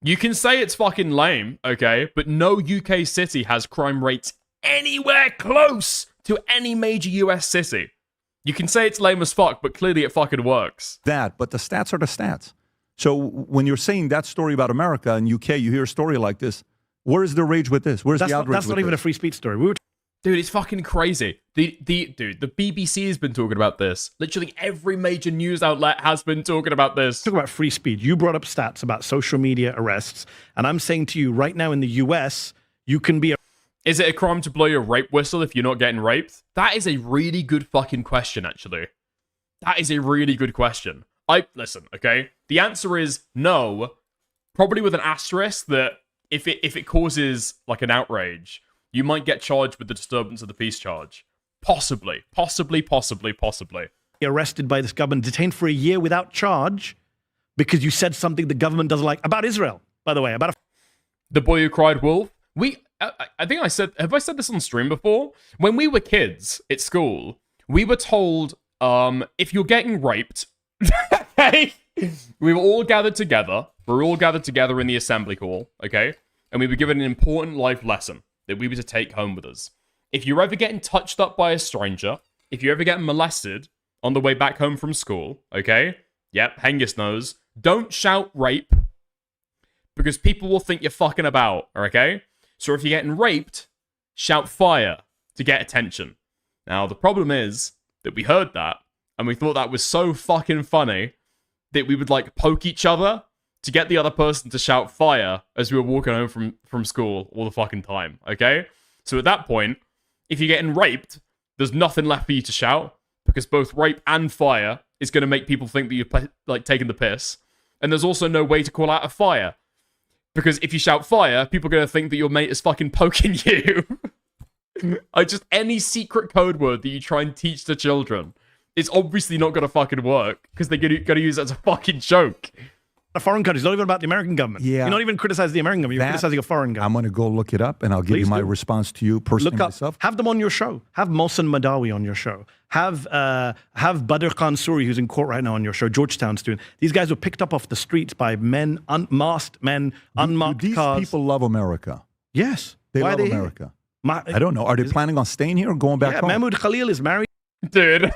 You can say it's fucking lame, okay? But no UK city has crime rates anywhere close to any major US city. You can say it's lame as fuck, but clearly it fucking works. But the stats are the stats. So when you're saying that story about America and UK, you hear a story like this, where is the rage with this? Where's the outrage? That's not even a free speech story. Dude, it's fucking crazy. The BBC has been talking about this. Literally every major news outlet has been talking about this. Talk about free speech. You brought up stats about social media arrests, and I'm saying to you right now in the US, you can be... Is it a crime to blow your rape whistle if you're not getting raped? That is a really good fucking question, actually. That is a really good question. Listen, okay? The answer is no, probably with an asterisk that if it causes like an outrage, you might get charged with the disturbance of the peace charge. Possibly. Arrested by this government, detained for a year without charge because you said something the government doesn't like about Israel, by the way. The boy who cried wolf? I think have I said this on stream before? When we were kids at school, we were told, if you're getting raped, okay? We were all gathered together. We were all gathered together in the assembly hall, okay? And we were given an important life lesson that we were to take home with us. If you're ever getting touched up by a stranger, if you're ever getting molested on the way back home from school, okay? Yep, Hengist knows. Don't shout rape, because people will think you're fucking about, okay? So if you're getting raped, shout fire to get attention. Now, the problem is that we heard that, and we thought that was so fucking funny that we would, like, poke each other to get the other person to shout fire as we were walking home from school all the fucking time, okay? So at that point, if you're getting raped, there's nothing left for you to shout, because both rape and fire is going to make people think that you're, like, taking the piss. And there's also no way to call out a fire. Because if you shout fire, people are going to think that your mate is fucking poking you. Any secret code word that you try and teach to children, it's obviously not going to fucking work, because they're going to use it as a fucking joke. A foreign country. It's not even about the American government. Yeah. You're not even criticizing the American government. You're criticizing a foreign government. I'm going to go look it up, and I'll give you my response to you personally myself. Have them on your show. Have Mohsen Madawi on your show. Have Badr Khan Suri, who's in court right now, on your show. Georgetown student. These guys were picked up off the streets by men, unmasked men, unmarked cars. These people love America. Yes. They Why love are they America. I don't know. Are they planning on staying here or going back home? Mahmoud Khalil is married. Dude,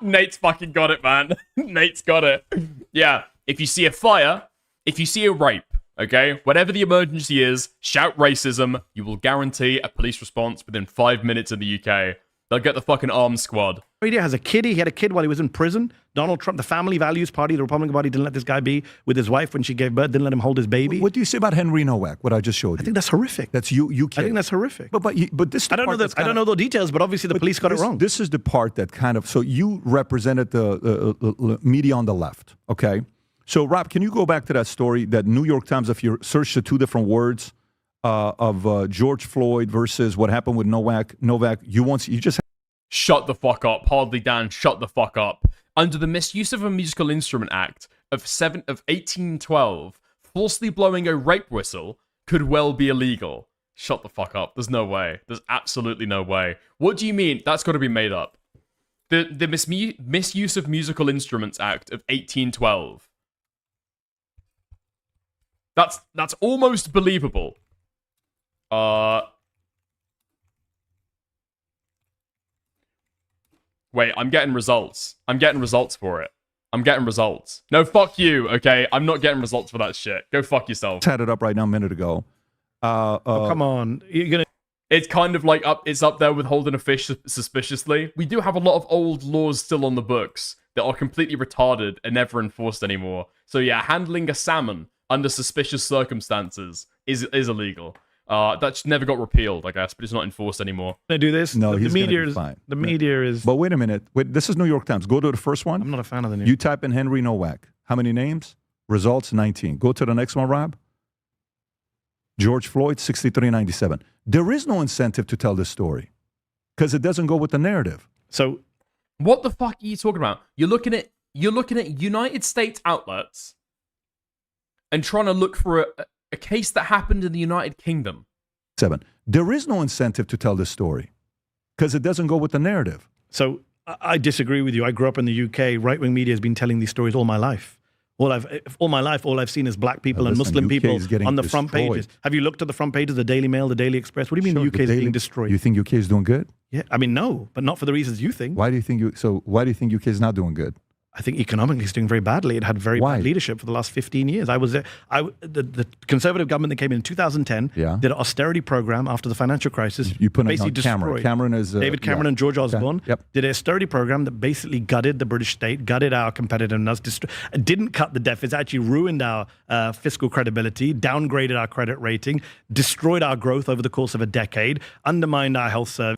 Nate's fucking got it, man. Nate's got it. Yeah, if you see a fire, if you see a rape, okay, whatever the emergency is, shout racism. You will guarantee a police response within 5 minutes in the UK. They'll get the fucking armed squad. He has a kid. He had a kid while he was in prison. Donald Trump, the Family Values Party, the Republican Party, didn't let this guy be with his wife when she gave birth. Didn't let him hold his baby. What do you say about Henry Nowak? What I just showed you. I think that's horrific. That's UK. I think that's horrific. But this. I don't know the details, but obviously the police got it wrong. This is the part that kind of. So you represented the media on the left, okay? So Rob, can you go back to that story that New York Times? If you search the two different words of George Floyd versus what happened with Novak, you just. Shut the fuck up. Hardly Dan, shut the fuck up. Under the Misuse of a Musical Instrument Act of 1812, falsely blowing a rape whistle could well be illegal. Shut the fuck up. There's no way. There's absolutely no way. What do you mean? That's got to be made up. The Misuse of Musical Instruments Act of 1812. That's almost believable. Wait, I'm getting results. I'm getting results for it. I'm getting results. No, fuck you, okay? I'm not getting results for that shit. Go fuck yourself. Had it up right now a minute ago. Come on. You're gonna... It's kind of like it's up there with holding a fish suspiciously. We do have a lot of old laws still on the books that are completely retarded and never enforced anymore. So yeah, handling a salmon under suspicious circumstances is illegal. That's never got repealed, I guess, but it's not enforced anymore. Can I do this? No, the media is fine. The media is. But wait a minute. Wait, this is New York Times. Go to the first one. I'm not a fan of the news. You type in Henry Nowak. How many names? Results 19. Go to the next one, Rob. George Floyd 6397. There is no incentive to tell this story because it doesn't go with the narrative. So, what the fuck are you talking about? You're looking at United States outlets and trying to look for a case that happened in the United Kingdom. 7. There is no incentive to tell this story because it doesn't go with the narrative. So I disagree with you. I grew up in the UK. Right-wing media has been telling these stories all my life. All my life, all I've seen is black people and Muslim people on the front pages. Have you looked at the front pages, the Daily Mail, the Daily Express? What do you mean the UK is being destroyed? You think UK is doing good? Yeah, I mean, no, but not for the reasons you think. Why do you think UK is not doing good? I think economically it's doing very badly. It had very bad leadership for the last 15 years. I was there. The Conservative government that came in 2010 did an austerity program after the financial crisis. You put basically on Cameron. destroyed. Cameron is David Cameron and George Osborne Yep. did an austerity program that basically gutted the British state, gutted our competitiveness, didn't cut the deficits, actually ruined our fiscal credibility, downgraded our credit rating, destroyed our growth over the course of a decade, undermined our health service.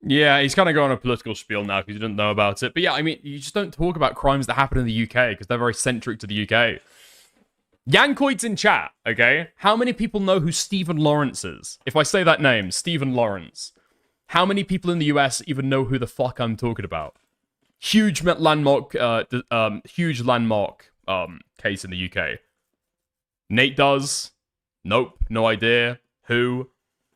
Yeah, he's kind of going on a political spiel now because you didn't know about it. But yeah, I mean, you just don't talk about crimes that happen in the UK because they're very centric to the UK. Yankoid's in chat, okay? How many people know who Stephen Lawrence is? If I say that name, Stephen Lawrence. How many people in the US even know who the fuck I'm talking about? Huge landmark case in the UK. Nate does. Nope, no idea. Who?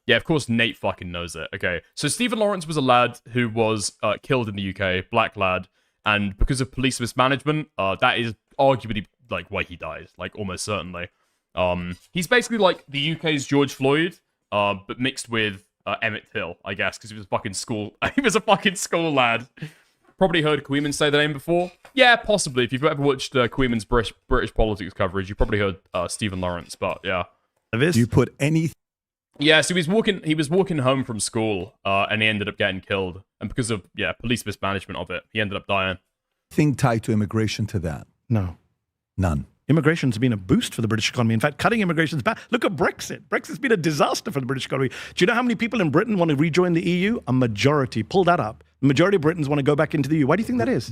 Yeah, of course Nate fucking knows it. Okay, so Stephen Lawrence was a lad who was killed in the UK, black lad, and because of police mismanagement, that is arguably like why he died, like almost certainly. He's basically like the UK's George Floyd, but mixed with Emmett Till, I guess, because he was a fucking school. He was a fucking school lad. Probably heard Queeman say the name before. Yeah, possibly. If you've ever watched Queeman's British politics coverage, you probably heard Stephen Lawrence. But yeah, Do you put any yeah. So he was walking home from school, and he ended up getting killed. And because of police mismanagement of it, he ended up dying. thing tied to immigration to that? No. None. Immigration's been a boost for the British economy. In fact, cutting immigration's bad. Look at Brexit. Brexit's been a disaster for the British economy. Do you know how many people in Britain want to rejoin the EU? A majority. Pull that up. The majority of Britons want to go back into the EU. Why do you think that is?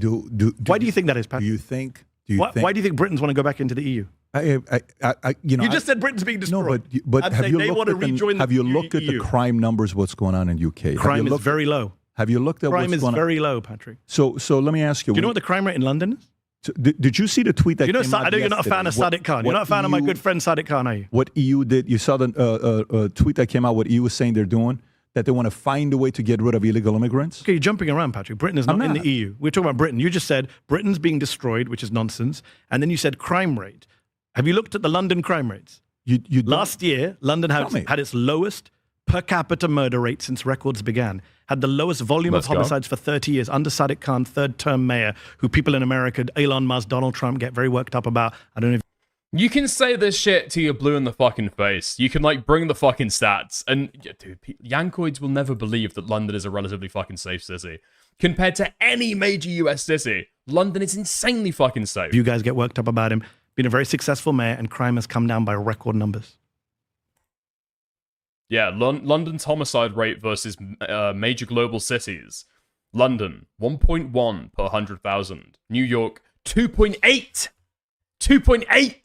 Why do you think that is, Pat? Do you think? Why do you think Britons want to go back into the EU? You just said Britain's being destroyed. No, but I'm have saying you they looked want to at the, rejoin have the you looked at the EU? crime numbers? What's going on in UK? Crime is very low. Have you looked at crime what's is going on? very low, Patrick. So let me ask you. Do you know what the crime rate in London is? So did you see the tweet that You know, came out I know you're not a fan of yesterday? Sadiq Khan. You're not a fan of my good friend Sadiq Khan, are you? What EU did? You saw the tweet that came out. What EU was saying they're doing, that they want to find a way to get rid of illegal immigrants. Okay, you're jumping around, Patrick. Britain is not in the EU. We're talking about Britain. You just said Britain's being destroyed, which is nonsense, and then you said crime rate. Have you looked at the London crime rates? Last year, London had its lowest per capita murder rate since records began. Had the lowest volume of homicides for 30 years under Sadiq Khan, third-term mayor, who people in America, Elon Musk, Donald Trump, get very worked up about. I don't know if You can say this shit till you're blue in the fucking face. You can, like, bring the fucking stats. And, dude, Yankoids will never believe that London is a relatively fucking safe city. Compared to any major US city, London is insanely fucking safe. you guys get worked up about him. Been a very successful mayor, and crime has come down by record numbers. Yeah, London's homicide rate versus major global cities. London, 1.1 per 100,000. New York, 2.8. 2.8!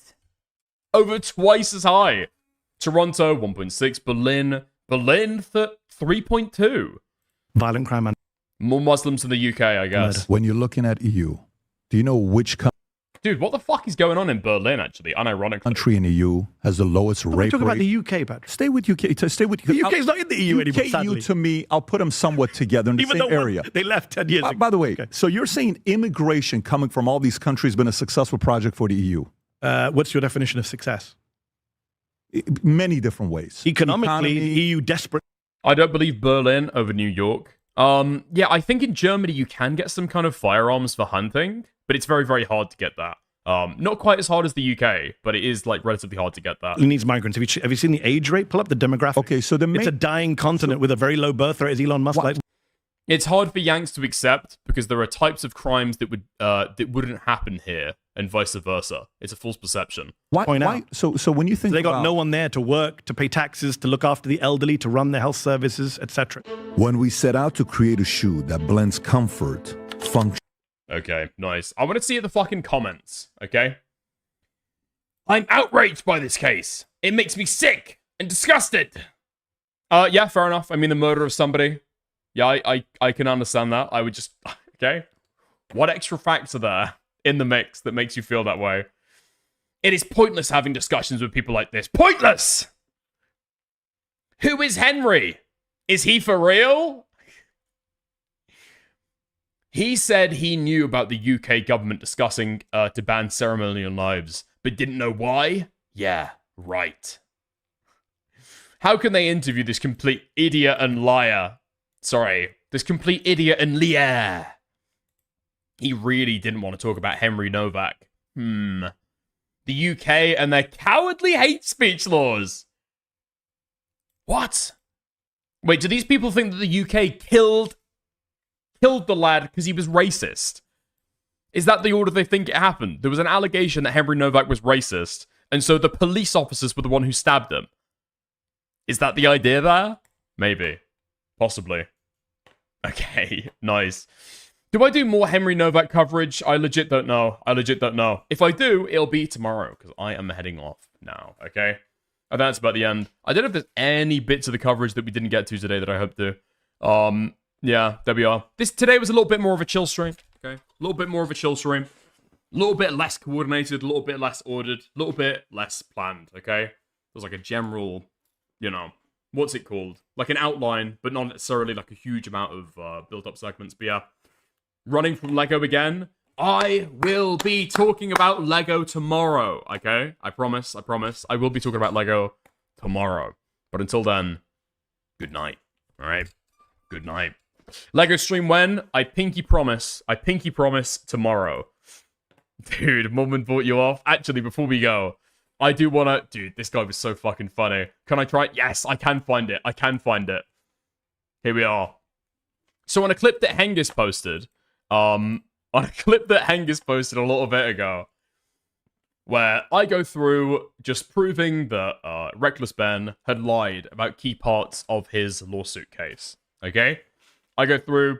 Over twice as high. Toronto, 1.6. Berlin, 3.2. Violent crime and more Muslims in the UK, I guess. When you're looking at EU, do you know which Dude, what the fuck is going on in Berlin, actually, unironically? country in EU has the lowest We're rape talking rate? about the UK, Patrick. Stay with UK. Stay with The UK is not in the EU anymore, UK, sadly. EU to me, I'll put them somewhat together in the Even same though area. they left 10 years ago. By the way, so you're saying immigration coming from all these countries has been a successful project for the EU? What's your definition of success? Many different ways. Economically, the EU desperate. I don't believe Berlin over New York. Yeah, I think in Germany you can get some kind of firearms for hunting, but it's very, very hard to get that. Not quite as hard as the UK, but it is like relatively hard to get that. It needs migrants. Have you seen the age rate? Pull up the demographic. Okay, so it's a dying continent with a very low birth rate, as Elon Musk like. It's hard for Yanks to accept because there are types of crimes that wouldn't happen here, and vice versa. It's a false perception. Why? So when you think they got about, no one there to work, to pay taxes, to look after the elderly, to run their health services, etc. when we set out to create a shoe that blends comfort, function. Okay, nice. I want to see the fucking comments, okay? I'm outraged by this case. It makes me sick and disgusted. Yeah, fair enough. I mean, the murder of somebody. Yeah, I can understand that. I would just... Okay? What extra facts are there in the mix that makes you feel that way? It is pointless having discussions with people like this. Pointless! Who is Henry? Is he for real? He said he knew about the UK government discussing to ban ceremonial knives, but didn't know why? Yeah, right. How can they interview this complete idiot and liar? Sorry, this complete idiot and liar. He really didn't want to talk about Henry Novak. The UK and their cowardly hate speech laws. What? Wait, do these people think that the UK killed the lad because he was racist? Is that the order they think it happened? There was an allegation that Henry Novak was racist, and so the police officers were the one who stabbed him. Is that the idea there? Maybe. Possibly. Okay, nice. Do I do more Henry Novak coverage? I legit don't know. If I do, it'll be tomorrow, because I am heading off now, okay? And that's about the end. I don't know if there's any bits of the coverage that we didn't get to today that I hope to. Yeah, there we are. Today was a little bit more of a chill stream, okay? A little bit more of a chill stream. A little bit less coordinated, a little bit less ordered, a little bit less planned, okay? There's like a general, what's it called? Like an outline, but not necessarily like a huge amount of built-up segments. But yeah, running from Lego again. I will be talking about Lego tomorrow, okay? I promise. I will be talking about Lego tomorrow. But until then, good night, all right? Good night. Lego stream when? I pinky promise tomorrow. Dude, Mumman bought you off. Actually, before we go, I do want to... Dude, this guy was so fucking funny. Can I try it? Yes, I can find it. I can find it. Here we are. So on a clip that Hengist posted, a little bit ago, where I go through just proving that Reckless Ben had lied about key parts of his lawsuit case. Okay? I go through,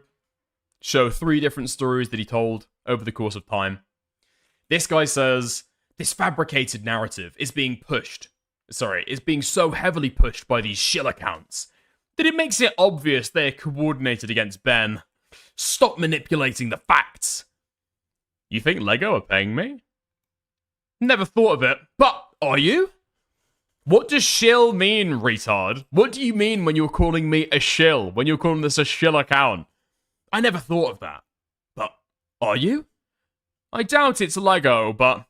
show 3 different stories that he told over the course of time. This guy says, this fabricated narrative is being so heavily pushed by these shill accounts that it makes it obvious they're coordinated against Ben. Stop manipulating the facts. You think Lego are paying me? Never thought of it, but are you? What does shill mean, retard? What do you mean when you're calling me a shill? When you're calling this a shill account? I never thought of that. But are you? I doubt it's Lego, but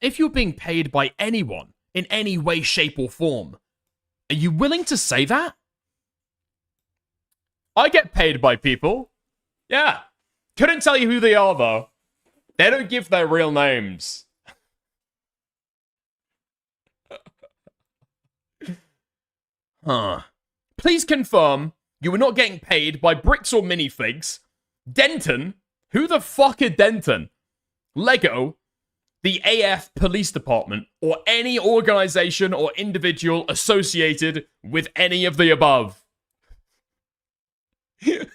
if you're being paid by anyone in any way, shape, or form, are you willing to say that? I get paid by people. Yeah. Couldn't tell you who they are, though. They don't give their real names. Huh. Please confirm you were not getting paid by Bricks or Minifigs, Denton, who the fuck are Denton, Lego, the AF Police Department, or any organization or individual associated with any of the above. Dude,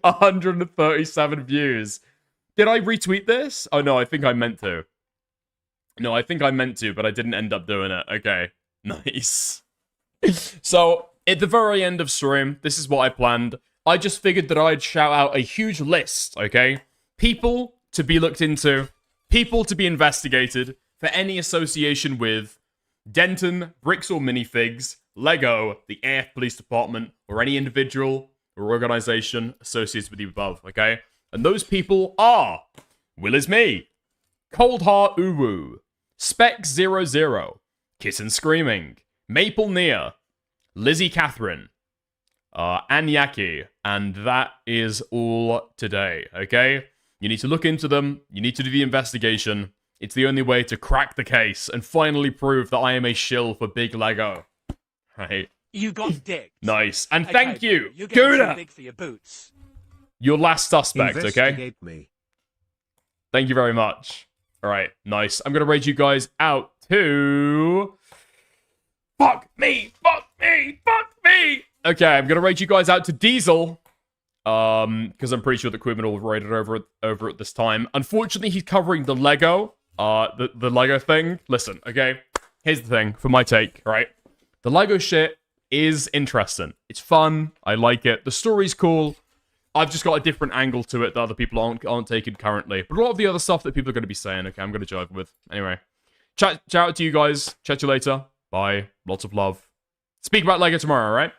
137 views. Did I retweet this? Oh no, I think I meant to. No, I think I meant to, but I didn't end up doing it. Okay, nice. So, at the very end of stream, this is what I planned. I just figured that I'd shout out a huge list, okay? People to be looked into, people to be investigated for any association with Denton, Bricks or Minifigs, Lego, the AF Police Department, or any individual or organization associated with the above, okay? And those people are Will Is Me, Cold Heart Uwu, Spec00, Kitten Screaming, Maple Nia, Lizzie Catherine, Anyaki, and that is all today, okay? You need to look into them, you need to do the investigation. It's the only way to crack the case and finally prove that I am a shill for Big Lego. Right. You got dick. Nice. And Okay, thank you, You're getting too Gouda, big for your boots. your last suspect, okay? Investigate me. Thank you very much. All right, nice. I'm going to raid you guys out to... Fuck me! Fuck me! Fuck me! Okay, I'm going to raid you guys out to Diesel. Because I'm pretty sure that Quidman will raid it over at this time. Unfortunately, he's covering the Lego. The Lego thing. Listen, okay? Here's the thing, for my take, right? The Lego shit is interesting. It's fun. I like it. The story's cool. I've just got a different angle to it that other people aren't taking currently. But a lot of the other stuff that people are going to be saying, okay, I'm going to jive with. Anyway, shout out to you guys. Chat to you later. Bye. Lots of love. Speak about Lego tomorrow, all right?